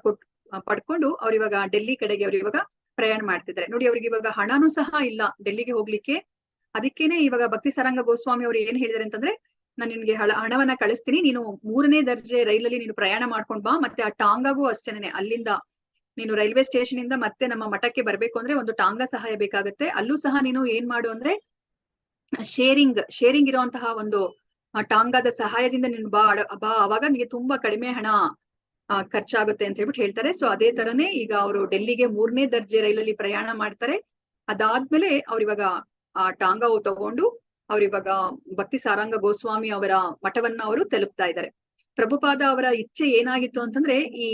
ಪಡ್ಕೊಂಡು ಅವ್ರು ಇವಾಗ ಡೆಲ್ಲಿ ಕಡೆಗೆ ಅವ್ರು ಇವಾಗ ಪ್ರಯಾಣ ಮಾಡ್ತಿದ್ದಾರೆ. ನೋಡಿ, ಅವ್ರಿಗೆ ಇವಾಗ ಹಣನೂ ಸಹ ಇಲ್ಲ ಡೆಲ್ಲಿಗೆ ಹೋಗ್ಲಿಕ್ಕೆ. ಅದಕ್ಕೇನೆ ಇವಾಗ ಭಕ್ತಿ ಸಾರಂಗ ಗೋಸ್ವಾಮಿ ಅವ್ರು ಏನ್ ಹೇಳಿದಾರೆ ಅಂತಂದ್ರೆ, ನಾನು ನಿನ್ಗೆ ಹಣವನ್ನ ಕಳಿಸ್ತೀನಿ, ನೀನು 3ನೇ ದರ್ಜೆ ರೈಲಲ್ಲಿ ನೀನು ಪ್ರಯಾಣ ಮಾಡ್ಕೊಂಡ್ ಬಾ, ಮತ್ತೆ ಆ ಟಾಂಗಾಗೂ ಅಷ್ಟೇನೆ ಅಲ್ಲಿಂದ ನೀನು ರೈಲ್ವೆ ಸ್ಟೇಷನ್ ಇಂದ ಮತ್ತೆ ನಮ್ಮ ಮಠಕ್ಕೆ ಬರ್ಬೇಕು ಅಂದ್ರೆ ಒಂದು ಟಾಂಗಾ ಸಹಾಯ ಬೇಕಾಗುತ್ತೆ. ಅಲ್ಲೂ ಸಹ ನೀನು ಏನ್ ಮಾಡು ಅಂದ್ರೆ ಶೇರಿಂಗ್ ಇರುವಂತಹ ಒಂದು ಟಾಂಗಾದ ಸಹಾಯದಿಂದ ನೀನು ಬಾ ಅವಾಗ ನಿಮಗೆ ತುಂಬಾ ಕಡಿಮೆ ಹಣ ಖರ್ಚಾಗುತ್ತೆ ಅಂತ ಹೇಳ್ಬಿಟ್ಟು ಹೇಳ್ತಾರೆ. ಸೊ ಅದೇ ತರನೇ ಈಗ ಅವರು ಡೆಲ್ಲಿಗೆ 3ನೇ ದರ್ಜೆ ರೈಲಲ್ಲಿ ಪ್ರಯಾಣ ಮಾಡ್ತಾರೆ. ಅದಾದ್ಮೇಲೆ ಅವ್ರಿವಾಗ ಆ ಟಾಂಗಾ ತಗೊಂಡು ಅವ್ರಿವಾಗ ಭಕ್ತಿ ಸಾರಂಗ ಗೋಸ್ವಾಮಿ ಅವರ ಮಠವನ್ನ ಅವರು ತಲುಪ್ತಾ ಇದ್ದಾರೆ. ಪ್ರಭುಪಾದ ಅವರ ಇಚ್ಛೆ ಏನಾಗಿತ್ತು ಅಂತಂದ್ರೆ, ಈ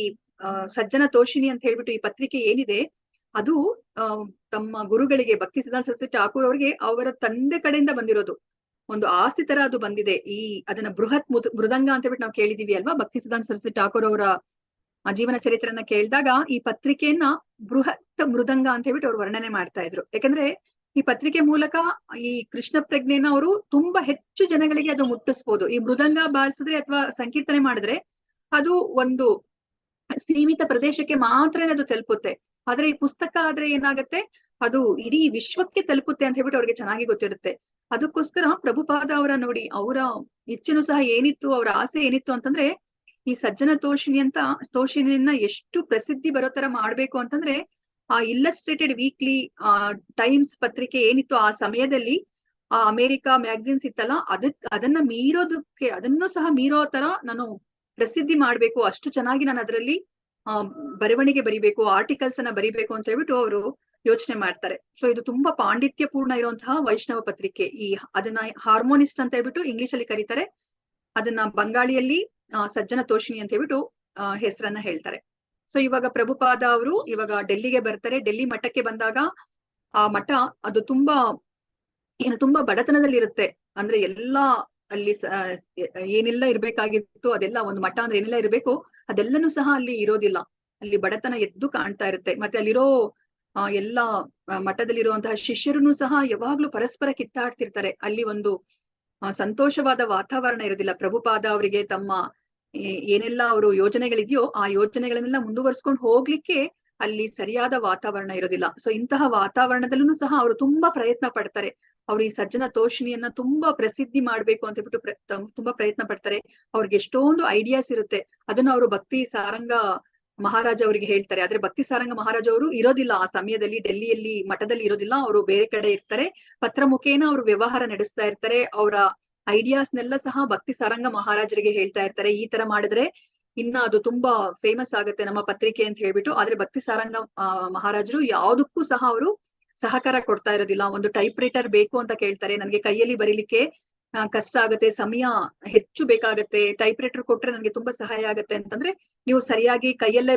ಸಜ್ಜನ ತೋಷಿನಿ ಅಂತ ಹೇಳ್ಬಿಟ್ಟು ಈ ಪತ್ರಿಕೆ ಏನಿದೆ ಅದು ತಮ್ಮ ಗುರುಗಳಿಗೆ ಭಕ್ತಿ ಸಿದ್ಧಾಂತ ಸರಸ್ವತಿ ಠಾಕೂರ್ ಅವರಿಗೆ ಅವರ ತಂದೆ ಕಡೆಯಿಂದ ಬಂದಿರೋದು ಒಂದು ಆಸ್ತಿ ತರ ಅದು ಬಂದಿದೆ. ಅದನ್ನ ಬೃಹತ್ ಮೃದಂಗ ಅಂತ ಹೇಳ್ಬಿಟ್ಟು ನಾವು ಕೇಳಿದೀವಿ ಅಲ್ವಾ, ಭಕ್ತಿ ಸಿದ್ಧಾಂತ ಸರಸ್ವತಿ ಠಾಕೂರ್ ಅವರ ಜೀವನ ಚರಿತ್ರೆಯನ್ನ ಕೇಳಿದಾಗ ಈ ಪತ್ರಿಕೆಯನ್ನ ಬೃಹತ್ ಮೃದಂಗ ಅಂತ ಹೇಳ್ಬಿಟ್ಟು ಅವ್ರು ವರ್ಣನೆ ಮಾಡ್ತಾ ಇದ್ರು. ಯಾಕಂದ್ರೆ ಈ ಪತ್ರಿಕೆ ಮೂಲಕ ಈ ಕೃಷ್ಣ ಪ್ರಜ್ಞೆನ ಅವರು ತುಂಬಾ ಹೆಚ್ಚು ಜನಗಳಿಗೆ ಅದು ಮುಟ್ಟಿಸ್ಬೋದು. ಈ ಮೃದಂಗ ಬಾರಿಸಿದ್ರೆ ಅಥವಾ ಸಂಕೀರ್ತನೆ ಮಾಡಿದ್ರೆ ಅದು ಒಂದು ಸೀಮಿತ ಪ್ರದೇಶಕ್ಕೆ ಮಾತ್ರ ಅದು ತಲುಪುತ್ತೆ. ಆದ್ರೆ ಈ ಪುಸ್ತಕ ಆದ್ರೆ ಏನಾಗುತ್ತೆ, ಅದು ಇಡೀ ವಿಶ್ವಕ್ಕೆ ತಲುಪುತ್ತೆ ಅಂತ ಹೇಳ್ಬಿಟ್ಟು ಅವ್ರಿಗೆ ಚೆನ್ನಾಗಿ ಗೊತ್ತಿರುತ್ತೆ. ಅದಕ್ಕೋಸ್ಕರ ಪ್ರಭುಪಾದ ಅವರ ನೋಡಿ, ಅವರ ಇಚ್ಛೆನೂ ಸಹ ಏನಿತ್ತು, ಅವರ ಆಸೆ ಏನಿತ್ತು ಅಂತಂದ್ರೆ, ಈ ಸಜ್ಜನ ತೋಷಿನಿಯನ್ನ ಎಷ್ಟು ಪ್ರಸಿದ್ಧಿ ಬರೋ ತರ ಮಾಡ್ಬೇಕು ಅಂತಂದ್ರೆ, ಆ ಇಲ್ಲಸ್ಟ್ರೇಟೆಡ್ ವೀಕ್ಲಿ ಟೈಮ್ಸ್ ಪತ್ರಿಕೆ ಏನಿತ್ತು ಆ ಸಮಯದಲ್ಲಿ, ಆ ಅಮೆರಿಕಾ ಮ್ಯಾಗಝಿನ್ಸ್ ಇತ್ತಲ್ಲ, ಅದನ್ನ ಮೀರೋದಕ್ಕೆ, ಅದನ್ನು ಸಹ ಮೀರೋ ತರ ನಾನು ಪ್ರಸಿದ್ಧಿ ಮಾಡ್ಬೇಕು, ಅಷ್ಟು ಚೆನ್ನಾಗಿ ನಾನು ಅದರಲ್ಲಿ ಬರವಣಿಗೆ ಬರಿಬೇಕು, ಆರ್ಟಿಕಲ್ಸ್ ಅನ್ನ ಬರಿಬೇಕು ಅಂತ ಹೇಳ್ಬಿಟ್ಟು ಅವರು ಯೋಚನೆ ಮಾಡ್ತಾರೆ. ಸೊ ಇದು ತುಂಬಾ ಪಾಂಡಿತ್ಯ ಪೂರ್ಣ ಇರುವಂತಹ ವೈಷ್ಣವ ಪತ್ರಿಕೆ. ಅದನ್ನ ಹಾರ್ಮೋನಿಸ್ಟ್ ಅಂತ ಹೇಳ್ಬಿಟ್ಟು ಇಂಗ್ಲಿಷ್ ಅಲ್ಲಿ ಕರೀತಾರೆ, ಅದನ್ನ ಬಂಗಾಳಿಯಲ್ಲಿ ಸಜ್ಜನ ತೋಷಿನಿ ಅಂತ ಹೇಳ್ಬಿಟ್ಟು ಹೆಸರನ್ನ ಹೇಳ್ತಾರೆ. ಸೊ ಇವಾಗ ಪ್ರಭುಪಾದ ಅವರು ಇವಾಗ ಡೆಲ್ಲಿಗೆ ಬರ್ತಾರೆ. ಡೆಲ್ಲಿ ಮಠಕ್ಕೆ ಬಂದಾಗ ಆ ಮಠ ಅದು ತುಂಬಾ ಬಡತನದಲ್ಲಿ ಇರುತ್ತೆ. ಅಂದ್ರೆ ಎಲ್ಲಾ ಅಲ್ಲಿ ಏನೆಲ್ಲ ಇರ್ಬೇಕಾಗಿತ್ತು ಅದೆಲ್ಲ, ಒಂದು ಮಠ ಅಂದ್ರೆ ಏನೆಲ್ಲ ಇರ್ಬೇಕು ಅದೆಲ್ಲನೂ ಸಹ ಅಲ್ಲಿ ಇರೋದಿಲ್ಲ. ಅಲ್ಲಿ ಬಡತನ ಎದ್ದು ಕಾಣ್ತಾ ಇರುತ್ತೆ. ಮತ್ತೆ ಅಲ್ಲಿರೋ ಎಲ್ಲಾ ಮಠದಲ್ಲಿರುವಂತಹ ಶಿಷ್ಯರನ್ನು ಸಹ ಯಾವಾಗ್ಲೂ ಪರಸ್ಪರ ಕಿತ್ತಾಡ್ತಿರ್ತಾರೆ. ಅಲ್ಲಿ ಒಂದು ಸಂತೋಷವಾದ ವಾತಾವರಣ ಇರೋದಿಲ್ಲ. ಪ್ರಭುಪಾದ ಅವರಿಗೆ ತಮ್ಮ ಏನೆಲ್ಲ ಅವರು ಯೋಜನೆಗಳಿದೆಯೋ ಆ ಯೋಜನೆಗಳನ್ನೆಲ್ಲ ಮುಂದುವರ್ಸ್ಕೊಂಡು ಹೋಗ್ಲಿಕ್ಕೆ ಅಲ್ಲಿ ಸರಿಯಾದ ವಾತಾವರಣ ಇರೋದಿಲ್ಲ. ಸೊ ಇಂತಹ ವಾತಾವರಣದಲ್ಲೂ ಸಹ ಅವರು ತುಂಬಾ ಪ್ರಯತ್ನ ಪಡ್ತಾರೆ. ಅವ್ರು ಈ ಸಜ್ಜನ ತೋಷಿನಿಯನ್ನ ತುಂಬಾ ಪ್ರಸಿದ್ಧಿ ಮಾಡ್ಬೇಕು ಅಂತ ಹೇಳ್ಬಿಟ್ಟು ತುಂಬಾ ಪ್ರಯತ್ನ ಪಡ್ತಾರೆ. ಅವ್ರಿಗೆ ಎಷ್ಟೊಂದು ಐಡಿಯಾಸ್ ಇರುತ್ತೆ. ಅದನ್ನ ಅವರು ಭಕ್ತಿ ಸಾರಂಗ ಮಹಾರಾಜ ಅವರಿಗೆ ಹೇಳ್ತಾರೆ. ಆದ್ರೆ ಭಕ್ತಿ ಸಾರಂಗ ಮಹಾರಾಜ ಅವರು ಇರೋದಿಲ್ಲ ಆ ಸಮಯದಲ್ಲಿ, ಡೆಲ್ಲಿಯಲ್ಲಿ ಮಠದಲ್ಲಿ ಇರೋದಿಲ್ಲ, ಅವರು ಬೇರೆ ಕಡೆ ಇರ್ತಾರೆ. ಪತ್ರ ಮುಖೇನ ಅವರು ವ್ಯವಹಾರ ನಡೆಸ್ತಾ ಇರ್ತಾರೆ. ಅವರ ಐಡಿಯಾಸ್ನೆಲ್ಲ ಸಹ ಭಕ್ತಿ ಸಾರಂಗ ಮಹಾರಾಜರಿಗೆ ಹೇಳ್ತಾ ಇರ್ತಾರೆ. ಈ ತರ ಮಾಡಿದ್ರೆ ಇನ್ನ ಅದು ತುಂಬಾ ಫೇಮಸ್ ಆಗುತ್ತೆ ನಮ್ಮ ಪತ್ರಿಕೆ ಅಂತ ಹೇಳ್ಬಿಟ್ಟು. ಆದ್ರೆ ಭಕ್ತಿ ಸಾರಂಗ ಮಹಾರಾಜರು ಯಾವುದಕ್ಕೂ ಸಹ ಅವರು ಸಹಕಾರ ಕೊಡ್ತಾ ಇರೋದಿಲ್ಲ. ಒಂದು ಟೈಪ್ ರೈಟರ್ ಬೇಕು ಅಂತ ಕೇಳ್ತಾರೆ. ನನ್ಗೆ ಕೈಯಲ್ಲಿ ಬರೀಲಿಕ್ಕೆ ಕಷ್ಟ ಆಗುತ್ತೆ, ಸಮಯ ಹೆಚ್ಚು ಬೇಕಾಗತ್ತೆ, ಟೈಪ್ ರೈಟರ್ ಕೊಟ್ರೆ ನನ್ಗೆ ತುಂಬಾ ಸಹಾಯ ಆಗತ್ತೆ ಅಂತಂದ್ರೆ, ನೀವು ಸರಿಯಾಗಿ ಕೈಯಲ್ಲೇ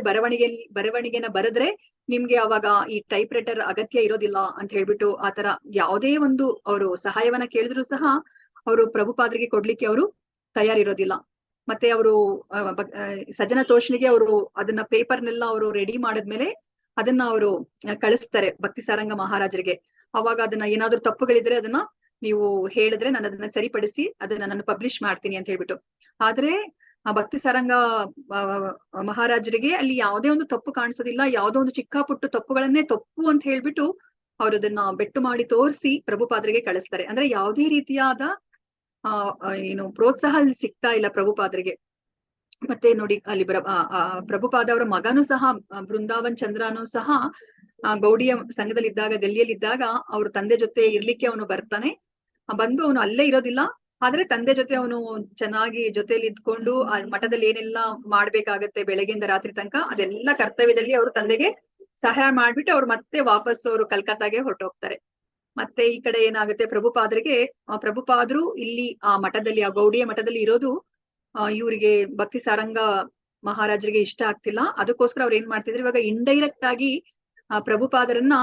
ಬರವಣಿಗೆನ ಬರೆದ್ರೆ ನಿಮ್ಗೆ ಅವಾಗ ಈ ಟೈಪ್ ರೈಟರ್ ಅಗತ್ಯ ಇರೋದಿಲ್ಲ ಅಂತ ಹೇಳ್ಬಿಟ್ಟು ಆತರ ಯಾವುದೇ ಒಂದು ಅವರು ಸಹಾಯವನ್ನ ಕೇಳಿದ್ರು ಸಹ ಅವರು ಪ್ರಭುಪಾದರಿಗೆ ಕೊಡ್ಲಿಕ್ಕೆ ಅವರು ತಯಾರಿರೋದಿಲ್ಲ. ಮತ್ತೆ ಅವರು ಸಜ್ಜನ ತೋಷಣಿಗೆ ಅವರು ಅದನ್ನ ಪೇಪರ್ನೆಲ್ಲ ಅವರು ರೆಡಿ ಮಾಡಿದ್ಮೇಲೆ ಅದನ್ನ ಅವರು ಕಳಿಸ್ತಾರೆ ಭಕ್ತಿ ಸಾರಂಗ ಮಹಾರಾಜರಿಗೆ. ಅವಾಗ ಅದನ್ನ ಏನಾದ್ರು ತಪ್ಪುಗಳಿದ್ರೆ ಅದನ್ನ ನೀವು ಹೇಳಿದ್ರೆ ನಾನು ಅದನ್ನ ಸರಿಪಡಿಸಿ ಅದನ್ನ ನಾನು ಪಬ್ಲಿಷ್ ಮಾಡ್ತೀನಿ ಅಂತ ಹೇಳ್ಬಿಟ್ಟು. ಆದ್ರೆ ಆ ಭಕ್ತಿ ಸಾರಂಗ ಮಹಾರಾಜರಿಗೆ ಅಲ್ಲಿ ಯಾವುದೇ ಒಂದು ತಪ್ಪು ಕಾಣಿಸೋದಿಲ್ಲ. ಯಾವುದೋ ಒಂದು ಚಿಕ್ಕ ಪುಟ್ಟು ತಪ್ಪುಗಳನ್ನೇ ತಪ್ಪು ಅಂತ ಹೇಳ್ಬಿಟ್ಟು ಅವ್ರು ಅದನ್ನ ಬೆಟ್ಟು ಮಾಡಿ ತೋರಿಸಿ ಪ್ರಭುಪಾದರಿಗೆ ಕಳಿಸ್ತಾರೆ. ಅಂದ್ರೆ ಯಾವುದೇ ರೀತಿಯಾದ ಪ್ರೋತ್ಸಾಹ ಅಲ್ಲಿ ಸಿಗ್ತಾ ಇಲ್ಲ ಪ್ರಭುಪಾದರಿಗೆ. ಮತ್ತೆ ನೋಡಿ ಅಲ್ಲಿ ಪ್ರಭುಪಾದ ಅವರ ಮಗನೂ ಸಹ ಬೃಂದಾವನ್ ಚಂದ್ರನೂ ಸಹ ಗೌಡಿಯ ಸಂಘದಲ್ಲಿ ಇದ್ದಾಗ, ದೆಹಲಿಯಲ್ಲಿ ಇದ್ದಾಗ ಅವ್ರ ತಂದೆ ಜೊತೆ ಇರ್ಲಿಕ್ಕೆ ಅವನು ಬರ್ತಾನೆ. ಬಂದು ಅವನು ಅಲ್ಲೇ ಇರೋದಿಲ್ಲ, ಆದ್ರೆ ತಂದೆ ಜೊತೆ ಅವನು ಚೆನ್ನಾಗಿ ಜೊತೆಲಿ ಇದ್ಕೊಂಡು ಆ ಮಠದಲ್ಲಿ ಏನೆಲ್ಲಾ ಮಾಡ್ಬೇಕಾಗತ್ತೆ ಬೆಳಗ್ಗೆಯಿಂದ ರಾತ್ರಿ ತನಕ ಅದೆಲ್ಲ ಕರ್ತವ್ಯದಲ್ಲಿ ಅವರು ತಂದೆಗೆ ಸಹಾಯ ಮಾಡ್ಬಿಟ್ಟು ಅವ್ರು ಮತ್ತೆ ವಾಪಸ್ ಅವರು ಕಲ್ಕತ್ತಾಗೆ ಹೊರಟೋಗ್ತಾರೆ. ಮತ್ತೆ ಈ ಕಡೆ ಏನಾಗುತ್ತೆ, ಪ್ರಭುಪಾದರು ಇಲ್ಲಿ ಆ ಮಠದಲ್ಲಿ, ಆ ಗೌಡಿಯ ಮಠದಲ್ಲಿ ಇರೋದು ಇವರಿಗೆ ಭಕ್ತಿ ಸಾರಂಗ ಮಹಾರಾಜರಿಗೆ ಇಷ್ಟ ಆಗ್ತಿಲ್ಲ. ಅದಕ್ಕೋಸ್ಕರ ಅವ್ರು ಏನ್ ಮಾಡ್ತಿದ್ರು, ಇವಾಗ ಇಂಡೈರೆಕ್ಟ್ ಆಗಿ ಪ್ರಭುಪಾದರನ್ನ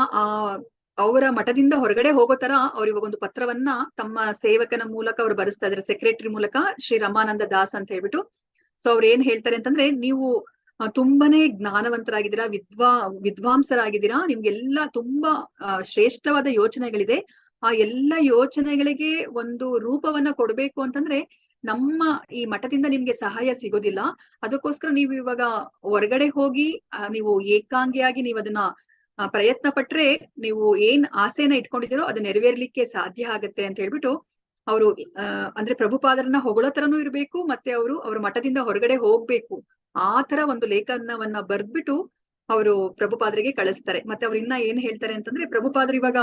ಅವರ ಮಠದಿಂದ ಹೊರಗಡೆ ಹೋಗೋ ತರ ಅವ್ರು ಇವಾಗ ಒಂದು ಪತ್ರವನ್ನ ತಮ್ಮ ಸೇವಕನ ಮೂಲಕ ಅವ್ರು ಬರೆಸ್ತಾ ಇದಾರೆ, ಸೆಕ್ರೆಟರಿ ಮೂಲಕ, ಶ್ರೀ ರಮಾನಂದ ದಾಸ್ ಅಂತ ಹೇಳ್ಬಿಟ್ಟು. ಸೊ ಅವ್ರು ಏನ್ ಹೇಳ್ತಾರೆ ಅಂತಂದ್ರೆ, ನೀವು ತುಂಬಾನೇ ಜ್ಞಾನವಂತರಾಗಿದ್ದೀರಾ, ವಿದ್ವಾಂಸರಾಗಿದ್ದೀರಾ, ನಿಮ್ಗೆಲ್ಲಾ ತುಂಬಾ ಶ್ರೇಷ್ಠವಾದ ಯೋಚನೆಗಳಿದೆ. ಆ ಎಲ್ಲ ಯೋಚನೆಗಳಿಗೆ ಒಂದು ರೂಪವನ್ನ ಕೊಡ್ಬೇಕು ಅಂತಂದ್ರೆ ನಮ್ಮ ಈ ಮಠದಿಂದ ನಿಮ್ಗೆ ಸಹಾಯ ಸಿಗೋದಿಲ್ಲ. ಅದಕ್ಕೋಸ್ಕರ ನೀವು ಇವಾಗ ಹೊರಗಡೆ ಹೋಗಿ ನೀವು ಏಕಾಂಗಿಯಾಗಿ ನೀವು ಅದನ್ನ ಪ್ರಯತ್ನ ಪಟ್ರೆ ನೀವು ಏನ್ ಆಸೆನ ಇಟ್ಕೊಂಡಿದ್ದೀರೋ ಅದು ನೆರವೇರ್ಲಿಕ್ಕೆ ಸಾಧ್ಯ ಆಗತ್ತೆ ಅಂತ ಹೇಳ್ಬಿಟ್ಟು ಅವರು ಅಂದ್ರೆ ಪ್ರಭುಪಾದರನ್ನ ಹೊಗಳೋ ತರನೂ ಇರ್ಬೇಕು, ಮತ್ತೆ ಅವ್ರ ಮಠದಿಂದ ಹೊರಗಡೆ ಹೋಗ್ಬೇಕು, ಆ ತರ ಒಂದು ಲೇಖನವನ್ನ ಬರ್ದ್ಬಿಟ್ಟು ಅವರು ಪ್ರಭುಪಾದರಿಗೆ ಕಳಿಸ್ತಾರೆ. ಮತ್ತೆ ಅವ್ರು ಇನ್ನ ಏನ್ ಹೇಳ್ತಾರೆ ಅಂತಂದ್ರೆ, ಪ್ರಭುಪಾದರು ಇವಾಗ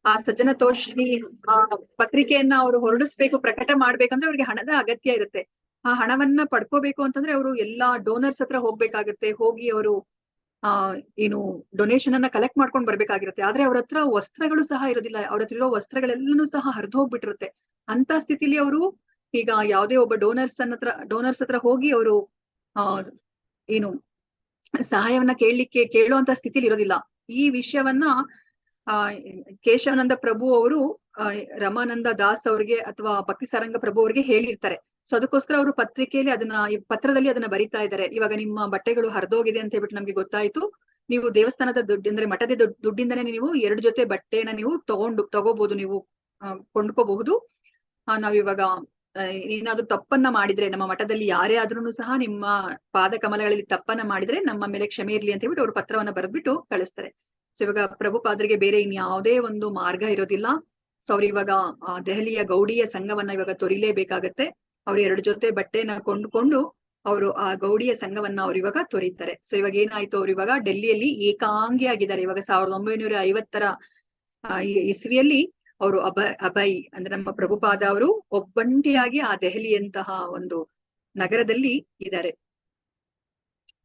ಆ ಸಜ್ಜನ ತೋಷ್ಣಿ ಆ ಪತ್ರಿಕೆಯನ್ನ ಅವರು ಹೊರಡಿಸ್ಬೇಕು, ಪ್ರಕಟ ಮಾಡ್ಬೇಕಂದ್ರೆ ಅವ್ರಿಗೆ ಹಣದ ಅಗತ್ಯ ಇರುತ್ತೆ. ಆ ಹಣವನ್ನ ಪಡ್ಕೋಬೇಕು ಅಂತಂದ್ರೆ ಅವರು ಎಲ್ಲಾ ಡೋನರ್ಸ್ ಹತ್ರ ಹೋಗ್ಬೇಕಾಗತ್ತೆ, ಹೋಗಿ ಅವರು ಏನು ಡೊನೇಷನ್ ಅನ್ನ ಕಲೆಕ್ಟ್ ಮಾಡ್ಕೊಂಡ್ ಬರ್ಬೇಕಾಗಿರುತ್ತೆ. ಆದ್ರೆ ಅವ್ರ ಹತ್ರ ವಸ್ತ್ರಗಳು ಸಹ ಇರೋದಿಲ್ಲ, ಅವ್ರ ಹತ್ರ ಇರೋ ವಸ್ತ್ರಗಳೆಲ್ಲನೂ ಸಹ ಹರಿದು ಹೋಗ್ಬಿಟ್ಟಿರುತ್ತೆ. ಅಂತ ಸ್ಥಿತಿಲಿ ಅವರು ಈಗ ಯಾವುದೇ ಒಬ್ಬ ಡೋನರ್ಸ್ ಹತ್ರ ಹೋಗಿ ಅವರು ಏನು ಸಹಾಯವನ್ನ ಕೇಳುವಂತ ಸ್ಥಿತಿಲಿ ಇರೋದಿಲ್ಲ. ಈ ವಿಷಯವನ್ನ ಕೇಶವಾನಂದ ಪ್ರಭು ಅವರು ರಮಾನಂದ ದಾಸ್ ಅವ್ರಿಗೆ ಅಥವಾ ಭಕ್ತಿ ಸಾರಂಗ ಪ್ರಭು ಅವ್ರಿಗೆ ಹೇಳಿರ್ತಾರೆ. ಸೊ ಅದಕ್ಕೋಸ್ಕರ ಅವರು ಪತ್ರದಲ್ಲಿ ಅದನ್ನ ಬರಿತಾ ಇದ್ದಾರೆ. ಇವಾಗ ನಿಮ್ಮ ಬಟ್ಟೆಗಳು ಹರಿದೋಗಿದೆ ಅಂತ ಹೇಳ್ಬಿಟ್ಟು ನಮ್ಗೆ ಗೊತ್ತಾಯ್ತು, ನೀವು ದೇವಸ್ಥಾನದ ದುಡ್ಡು ಅಂದ್ರೆ ಮಠದ ದುಡ್ಡಿಂದನೇ ನೀವು 2 ಜೊತೆ ಬಟ್ಟೆನ ನೀವು ತಗೋಬಹುದು, ನೀವು ಕೊಂಡ್ಕೋಬಹುದು. ನಾವಿವಾಗ ಏನಾದ್ರೂ ತಪ್ಪನ್ನ ಮಾಡಿದ್ರೆ, ನಮ್ಮ ಮಠದಲ್ಲಿ ಯಾರೇ ಆದ್ರೂ ಸಹ ನಿಮ್ಮ ಪಾದ ಕಮಲಗಳಲ್ಲಿ ತಪ್ಪನ್ನ ಮಾಡಿದ್ರೆ ನಮ್ಮ ಮೇಲೆ ಕ್ಷಮೆ ಇರ್ಲಿ ಅಂತ ಹೇಳ್ಬಿಟ್ಟು ಅವ್ರು ಪತ್ರವನ್ನ ಬರೆದ್ಬಿಟ್ಟು ಕಳಿಸ್ತಾರೆ. ಸೊ ಇವಾಗ ಪ್ರಭುಪಾದರಿಗೆ ಬೇರೆ ಇನ್ಯಾವುದೇ ಒಂದು ಮಾರ್ಗ ಇರೋದಿಲ್ಲ. ಸೊ ಅವ್ರು ಇವಾಗ ದೆಹಲಿಯ ಗೌಡಿಯ ಸಂಘವನ್ನ ಇವಾಗ ತೊರಿಲೇಬೇಕಾಗತ್ತೆ. ಅವ್ರು 2 ಜೊತೆ ಬಟ್ಟೆನ ಕೊಂಡ್ಕೊಂಡು ಅವರು ಆ ಗೌಡಿಯ ಸಂಘವನ್ನ ಅವ್ರು ಇವಾಗ ತೊರೀತಾರೆ. ಸೊ ಇವಾಗ ಏನಾಯ್ತು, ಅವ್ರು ಇವಾಗ ಡೆಲ್ಲಿಯಲ್ಲಿ ಏಕಾಂಗಿ ಆಗಿದ್ದಾರೆ. ಇವಾಗ 1950 ಇಸ್ವಿಯಲ್ಲಿ ಅವರು ಅಭಯ್ ಅಂದ್ರೆ ನಮ್ಮ ಪ್ರಭುಪಾದ ಅವರು ಒಬ್ಬಂಟಿಯಾಗಿ ಆ ದೆಹಲಿಯಂತಹ ಒಂದು ನಗರದಲ್ಲಿ ಇದ್ದಾರೆ.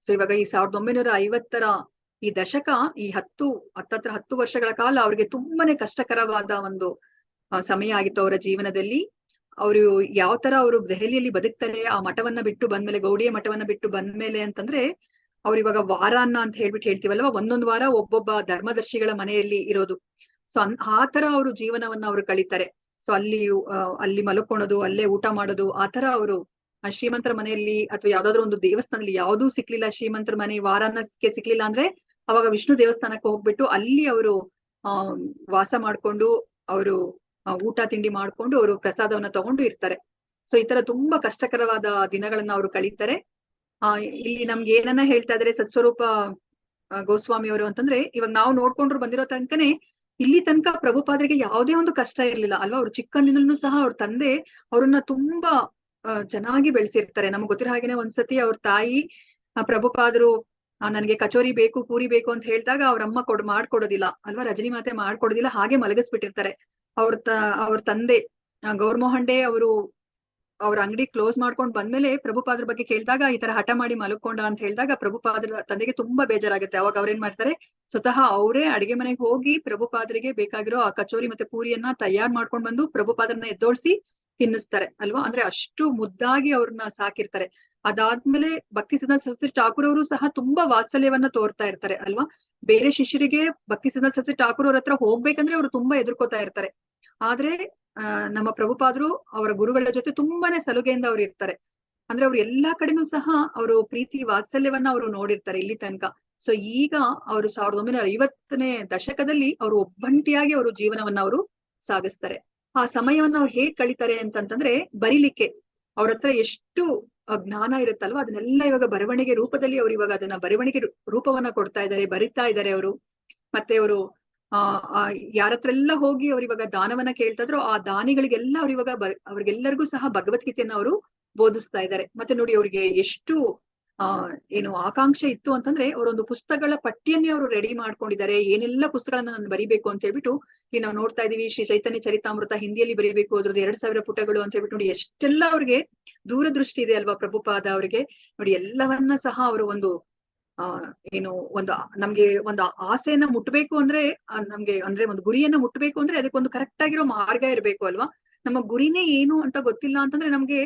ಸೊ ಇವಾಗ ಈ 1950 ಈ ದಶಕ, ಈ 10 ವರ್ಷಗಳ ಕಾಲ ಅವ್ರಿಗೆ ತುಂಬಾನೇ ಕಷ್ಟಕರವಾದ ಒಂದು ಸಮಯ ಆಗಿತ್ತು ಅವರ ಜೀವನದಲ್ಲಿ. ಅವರು ಯಾವ ತರ ಅವರು ದೆಹಲಿಯಲ್ಲಿ ಬದುಕ್ತಾರೆ, ಆ ಮಠವನ್ನ ಬಿಟ್ಟು ಬಂದ್ಮೇಲೆ, ಗೌಡಿಯ ಮಠವನ್ನ ಬಿಟ್ಟು ಬಂದ್ಮೇಲೆ ಅಂತಂದ್ರೆ, ಅವ್ರು ಇವಾಗ ವಾರಾನ್ನ ಅಂತ ಹೇಳ್ತೀವಲ್ವಾ, ಒಂದೊಂದು ವಾರ ಒಬ್ಬೊಬ್ಬ ಧರ್ಮದರ್ಶಿಗಳ ಮನೆಯಲ್ಲಿ ಇರೋದು. ಸೊ ಆ ತರ ಅವರು ಜೀವನವನ್ನ ಅವರು ಕಳೀತಾರೆ. ಸೊ ಅಲ್ಲಿ ಮಲ್ಕೊಳ್ಳೋದು, ಅಲ್ಲೇ ಊಟ ಮಾಡೋದು, ಆ ತರ ಅವರು ಶ್ರೀಮಂತರ ಮನೆಯಲ್ಲಿ ಅಥವಾ ಯಾವ್ದಾದ್ರು ಒಂದು ದೇವಸ್ಥಾನದಲ್ಲಿ ಯಾವ್ದೂ ಸಿಕ್ಲಿಲ್ಲ, ಶ್ರೀಮಂತರ ಮನೆ ವಾರಾನ್ನಕ್ಕೆ ಸಿಕ್ಲಿಲ್ಲ ಅಂದ್ರೆ ಅವಾಗ ವಿಷ್ಣು ದೇವಸ್ಥಾನಕ್ಕೆ ಹೋಗ್ಬಿಟ್ಟು ಅಲ್ಲಿ ಅವರು ವಾಸ ಮಾಡ್ಕೊಂಡು ಅವರು ಊಟ ತಿಂಡಿ ಮಾಡ್ಕೊಂಡು ಅವರು ಪ್ರಸಾದವನ್ನ ತಗೊಂಡು ಇರ್ತಾರೆ. ಸೊ ಈ ತರ ತುಂಬಾ ಕಷ್ಟಕರವಾದ ದಿನಗಳನ್ನ ಅವರು ಕಳೀತಾರೆ. ಇಲ್ಲಿ ನಮ್ಗೆ ಏನನ್ನ ಹೇಳ್ತಾ ಇದಾರೆ ಸತ್ಸ್ವರೂಪ ಗೋಸ್ವಾಮಿ ಅವರು ಅಂತಂದ್ರೆ, ಇವಾಗ ನಾವು ನೋಡ್ಕೊಂಡ್ರು ಬಂದಿರೋ ತನಕನೇ ಇಲ್ಲಿ ತನಕ ಪ್ರಭುಪಾದರಿಗೆ ಯಾವುದೇ ಒಂದು ಕಷ್ಟ ಇರ್ಲಿಲ್ಲ ಅಲ್ವಾ. ಅವ್ರು ಚಿಕ್ಕಂದಿನಲ್ಲೂ ಸಹ ಅವ್ರ ತಂದೆ ಅವ್ರನ್ನ ತುಂಬಾ ಚೆನ್ನಾಗಿ ಬೆಳೆಸಿರ್ತಾರೆ. ನಮ್ಗೆ ಗೊತ್ತಿರೋ ಹಾಗೇನೆ ಒಂದ್ಸತಿ ಅವ್ರ ತಾಯಿ ಪ್ರಭುಪಾದರು ನನ್ಗೆ ಕಚೋರಿ ಬೇಕು, ಪೂರಿ ಬೇಕು ಅಂತ ಹೇಳಿದಾಗ ಅವ್ರಮ್ಮ ಮಾಡ್ಕೊಡೋದಿಲ್ಲ ಅಲ್ವಾ, ರಜನಿ ಮಾತೆ ಮಾಡ್ಕೊಡೋದಿಲ್ಲ, ಹಾಗೆ ಮಲಗಿಸ್ಬಿಟ್ಟಿರ್ತಾರೆ. ಅವ್ರ ತಂದೆ ಗೌರ್ಮೋಹನ್ ಡೇ ಅವರು ಅವ್ರ ಅಂಗಡಿ ಕ್ಲೋಸ್ ಮಾಡ್ಕೊಂಡ್ ಬಂದ್ಮೇಲೆ ಪ್ರಭುಪಾದ್ರ ಬಗ್ಗೆ ಕೇಳಿದಾಗ ಈ ತರ ಹಠ ಮಾಡಿ ಮಲ್ಕೊಂಡ ಅಂತ ಹೇಳಿದಾಗ ಪ್ರಭುಪಾದ್ರ ತಂದೆಗೆ ತುಂಬಾ ಬೇಜಾರಾಗುತ್ತೆ. ಅವಾಗ ಅವ್ರೇನ್ ಮಾಡ್ತಾರೆ, ಸ್ವತಃ ಅವರೇ ಅಡಿಗೆ ಮನೆಗೆ ಹೋಗಿ ಪ್ರಭುಪಾದರಿಗೆ ಬೇಕಾಗಿರೋ ಆ ಕಚೋರಿ ಮತ್ತೆ ಪೂರಿಯನ್ನ ತಯಾರು ಮಾಡ್ಕೊಂಡ್ ಬಂದು ಪ್ರಭುಪಾದರನ್ನ ಎದ್ದೋಳ್ಸಿ ತಿನ್ನಿಸ್ತಾರೆ ಅಲ್ವಾ. ಅಂದ್ರೆ ಅಷ್ಟು ಮುದ್ದಾಗಿ ಅವ್ರನ್ನ ಸಾಕಿರ್ತಾರೆ. ಅದಾದ್ಮೇಲೆ ಭಕ್ತಿ ಸಿದ್ಧಾಂತ ಸರಸ್ವತಿ ಠಾಕೂರ್ ಅವರು ಸಹ ತುಂಬಾ ವಾತ್ಸಲ್ಯವನ್ನ ತೋರ್ತಾ ಇರ್ತಾರೆ ಅಲ್ವಾ. ಬೇರೆ ಶಿಷ್ಯರಿಗೆ ಭಕ್ತಿ ಸಿದ್ಧಾಂತ ಸರಸ್ವತಿ ಠಾಕೂರ್ ಅವ್ರ ಹತ್ರ ಹೋಗ್ಬೇಕಂದ್ರೆ ಅವ್ರು ತುಂಬಾ ಎದುರ್ಕೋತಾ ಇರ್ತಾರೆ. ಆದ್ರೆ ನಮ್ಮ ಪ್ರಭುಪಾದರು ಅವರ ಗುರುಗಳ ಜೊತೆ ತುಂಬಾನೇ ಸಲುಗೆಯಿಂದ ಅವ್ರು ಇರ್ತಾರೆ. ಅಂದ್ರೆ ಅವ್ರು ಎಲ್ಲಾ ಕಡೆನೂ ಸಹ ಅವರು ಪ್ರೀತಿ ವಾತ್ಸಲ್ಯವನ್ನ ಅವರು ನೋಡಿರ್ತಾರೆ ಇಲ್ಲಿ ತನಕ. ಸೊ ಈಗ ಅವರು 1950ನೇ ದಶಕದಲ್ಲಿ ಅವರು ಒಬ್ಬಂಟಿಯಾಗಿ ಅವರು ಜೀವನವನ್ನ ಅವರು ಸಾಗಿಸ್ತಾರೆ. ಆ ಸಮಯವನ್ನ ಅವ್ರು ಹೇಗ್ ಕಳೀತಾರೆ ಅಂತಂತಂದ್ರೆ, ಬರೀಲಿಕ್ಕೆ ಅವ್ರ ಹತ್ರ ಎಷ್ಟು ಜ್ಞಾನ ಇರುತ್ತಲ್ವಾ ಅದನ್ನೆಲ್ಲ ಇವಾಗ ಬರವಣಿಗೆ ರೂಪದಲ್ಲಿ ಅವ್ರು ಇವಾಗ ಅದನ್ನ ಬರವಣಿಗೆ ರೂಪವನ್ನ ಕೊಡ್ತಾ ಇದ್ದಾರೆ, ಬರಿತಾ ಇದ್ದಾರೆ ಅವರು. ಮತ್ತೆ ಅವರು ಯಾರತ್ರ ಎಲ್ಲ ಹೋಗಿ ಅವ್ರು ಇವಾಗ ದಾನವನ್ನ ಕೇಳ್ತಾ ಇದ್ರು, ಆ ದಾನಿಗಳಿಗೆಲ್ಲ ಅವ್ರು ಇವಾಗ ಅವ್ರಿಗೆಲ್ಲರಿಗೂ ಸಹ ಭಗವದ್ಗೀತೆಯನ್ನ ಅವರು ಬೋಧಿಸ್ತಾ ಇದ್ದಾರೆ. ಮತ್ತೆ ನೋಡಿ ಅವ್ರಿಗೆ ಎಷ್ಟು ಏನು ಆಕಾಂಕ್ಷೆ ಇತ್ತು ಅಂತಂದ್ರೆ ಅವರೊಂದು ಪುಸ್ತಕಗಳ ಪಟ್ಟಿಯನ್ನೇ ಅವರು ರೆಡಿ ಮಾಡ್ಕೊಂಡಿದ್ದಾರೆ. ಏನೆಲ್ಲ ಪುಸ್ತಕಗಳನ್ನ ನಾನು ಬರಿಬೇಕು ಅಂತ ಹೇಳ್ಬಿಟ್ಟು ಇಲ್ಲಿ ನಾವು ನೋಡ್ತಾ ಇದೀವಿ. ಶ್ರೀ ಚೈತನ್ಯ ಚರಿತಾಮೃತ ಹಿಂದಿಯಲ್ಲಿ ಬರೀಬೇಕು, ಅದ್ರದ್ದು 2000 ಪುಟಗಳು ಅಂತ ಹೇಳ್ಬಿಟ್ಟು ನೋಡಿ ಎಷ್ಟೆಲ್ಲ ಅವ್ರಿಗೆ ದೂರದೃಷ್ಟಿ ಇದೆ ಅಲ್ವಾ ಪ್ರಭುಪಾದ ಅವರಿಗೆ. ನೋಡಿ ಎಲ್ಲವನ್ನ ಸಹ ಅವರು ಒಂದು ಏನು ನಮ್ಗೆ ಒಂದು ಆಸೆಯನ್ನ ಮುಟ್ಬೇಕು ಅಂದ್ರೆ ನಮ್ಗೆ ಅಂದ್ರೆ ಒಂದು ಗುರಿಯನ್ನ ಮುಟ್ಬೇಕು ಅಂದ್ರೆ ಅದಕ್ಕೊಂದು ಕರೆಕ್ಟ್ ಆಗಿರೋ ಮಾರ್ಗ ಇರ್ಬೇಕು ಅಲ್ವಾ. ನಮ್ಮ ಗುರಿನೇ ಏನು ಅಂತ ಗೊತ್ತಿಲ್ಲ ಅಂತಂದ್ರೆ ನಮ್ಗೆ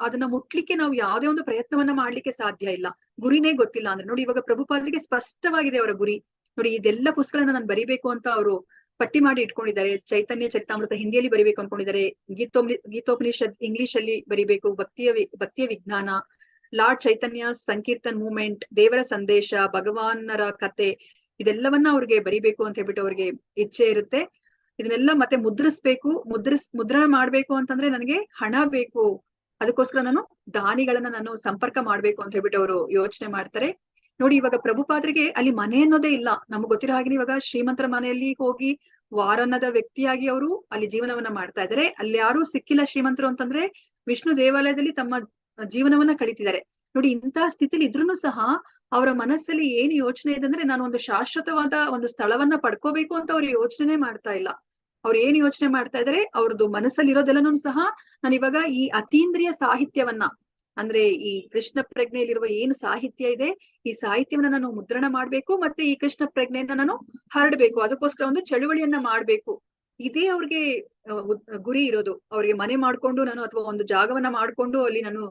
ಅದನ್ನ ಮುಟ್ಲಿಕ್ಕೆ ನಾವು ಯಾವುದೇ ಒಂದು ಪ್ರಯತ್ನವನ್ನ ಮಾಡ್ಲಿಕ್ಕೆ ಸಾಧ್ಯ ಇಲ್ಲ. ಗುರಿನೇ ಗೊತ್ತಿಲ್ಲ ಅಂದ್ರೆ ನೋಡಿ ಇವಾಗ ಪ್ರಭುಪಾದರಿಗೆ ಸ್ಪಷ್ಟವಾಗಿದೆ ಅವರ ಗುರಿ. ನೋಡಿ ಇದೆಲ್ಲ ಪುಸ್ತಕಗಳನ್ನ ನಾನು ಬರಿಬೇಕು ಅಂತ ಅವರು ಪಟ್ಟಿ ಮಾಡಿ ಇಟ್ಕೊಂಡಿದ್ದಾರೆ. ಚೈತನ್ಯ ಚರಿತಾಮೃತ ಹಿಂದಿಯಲ್ಲಿ ಬರಿಬೇಕು ಅನ್ಕೊಂಡಿದ್ದಾರೆ, ಗೀತೋಪನಿಷತ್ ಇಂಗ್ಲಿಷ್ ಅಲ್ಲಿ ಬರಿಬೇಕು, ಭಕ್ತಿಯ ವಿಜ್ಞಾನ, ಲಾರ್ಡ್ ಚೈತನ್ಯ ಸಂಕೀರ್ತನ್ ಮೂವ್ಮೆಂಟ್, ದೇವರ ಸಂದೇಶ, ಭಗವಾನರ ಕತೆ, ಇದೆಲ್ಲವನ್ನ ಅವ್ರಿಗೆ ಬರಿಬೇಕು ಅಂತ ಹೇಳ್ಬಿಟ್ಟು ಅವ್ರಿಗೆ ಇಚ್ಛೆ ಇರುತ್ತೆ. ಇದನ್ನೆಲ್ಲ ಮತ್ತೆ ಮುದ್ರಣ ಮಾಡ್ಬೇಕು ಅಂತಂದ್ರೆ ನನಗೆ ಹಣ ಬೇಕು, ಅದಕ್ಕೋಸ್ಕರ ನಾನು ದಾನಿಗಳನ್ನ ನಾನು ಸಂಪರ್ಕ ಮಾಡ್ಬೇಕು ಅಂತ ಹೇಳ್ಬಿಟ್ಟು ಅವರು ಯೋಚನೆ ಮಾಡ್ತಾರೆ. ನೋಡಿ ಇವಾಗ ಪ್ರಭುಪಾದರಿಗೆ ಅಲ್ಲಿ ಮನೆ ಅನ್ನೋದೇ ಇಲ್ಲ. ನಮ್ಗೆ ಗೊತ್ತಿರೋ ಹಾಗೆ ಇವಾಗ ಶ್ರೀಮಂತರ ಮನೆಯಲ್ಲಿ ಹೋಗಿ ವಾರನ್ನದ ವ್ಯಕ್ತಿಯಾಗಿ ಅವರು ಅಲ್ಲಿ ಜೀವನವನ್ನ ಮಾಡ್ತಾ ಇದ್ದಾರೆ. ಅಲ್ಲಿ ಯಾರು ಸಿಕ್ಕಿಲ್ಲ ಶ್ರೀಮಂತರು ಅಂತಂದ್ರೆ ವಿಷ್ಣು ದೇವಾಲಯದಲ್ಲಿ ತಮ್ಮ ಜೀವನವನ್ನ ಕಳೀತಿದ್ದಾರೆ. ನೋಡಿ ಇಂತಹ ಸ್ಥಿತಿಲಿ ಇದ್ರೂ ಸಹ ಅವರ ಮನಸ್ಸಲ್ಲಿ ಏನ್ ಯೋಚನೆ ಇದೆ ಅಂದ್ರೆ ನಾನು ಒಂದು ಶಾಶ್ವತವಾದ ಒಂದು ಸ್ಥಳವನ್ನ ಪಡ್ಕೋಬೇಕು ಅಂತ ಅವ್ರು ಯೋಚನೆ ಮಾಡ್ತಾ ಇಲ್ಲ. ಅವ್ರು ಏನ್ ಯೋಚನೆ ಮಾಡ್ತಾ ಇದಾರೆ, ಅವ್ರದ್ದು ಮನಸ್ಸಲ್ಲಿ ಇರೋದೆಲ್ಲನೂ ಸಹ ನಾನು ಇವಾಗ ಈ ಅತೀಂದ್ರಿಯ ಸಾಹಿತ್ಯವನ್ನ ಅಂದ್ರೆ ಈ ಕೃಷ್ಣ ಪ್ರಜ್ಞೆಯಲ್ಲಿರುವ ಏನು ಸಾಹಿತ್ಯ ಇದೆ, ಈ ಸಾಹಿತ್ಯವನ್ನ ನಾನು ಮುದ್ರಣ ಮಾಡ್ಬೇಕು, ಮತ್ತೆ ಈ ಕೃಷ್ಣ ಪ್ರಜ್ಞೆಯನ್ನ ನಾನು ಹರಡ್ಬೇಕು, ಅದಕ್ಕೋಸ್ಕರ ಒಂದು ಚಳುವಳಿಯನ್ನ ಮಾಡ್ಬೇಕು. ಇದೇ ಅವ್ರಿಗೆ ಗುರಿ ಇರೋದು. ಅವ್ರಿಗೆ ಮನೆ ಮಾಡ್ಕೊಂಡು ನಾನು ಅಥವಾ ಒಂದು ಜಾಗವನ್ನ ಮಾಡ್ಕೊಂಡು ಅಲ್ಲಿ ನಾನು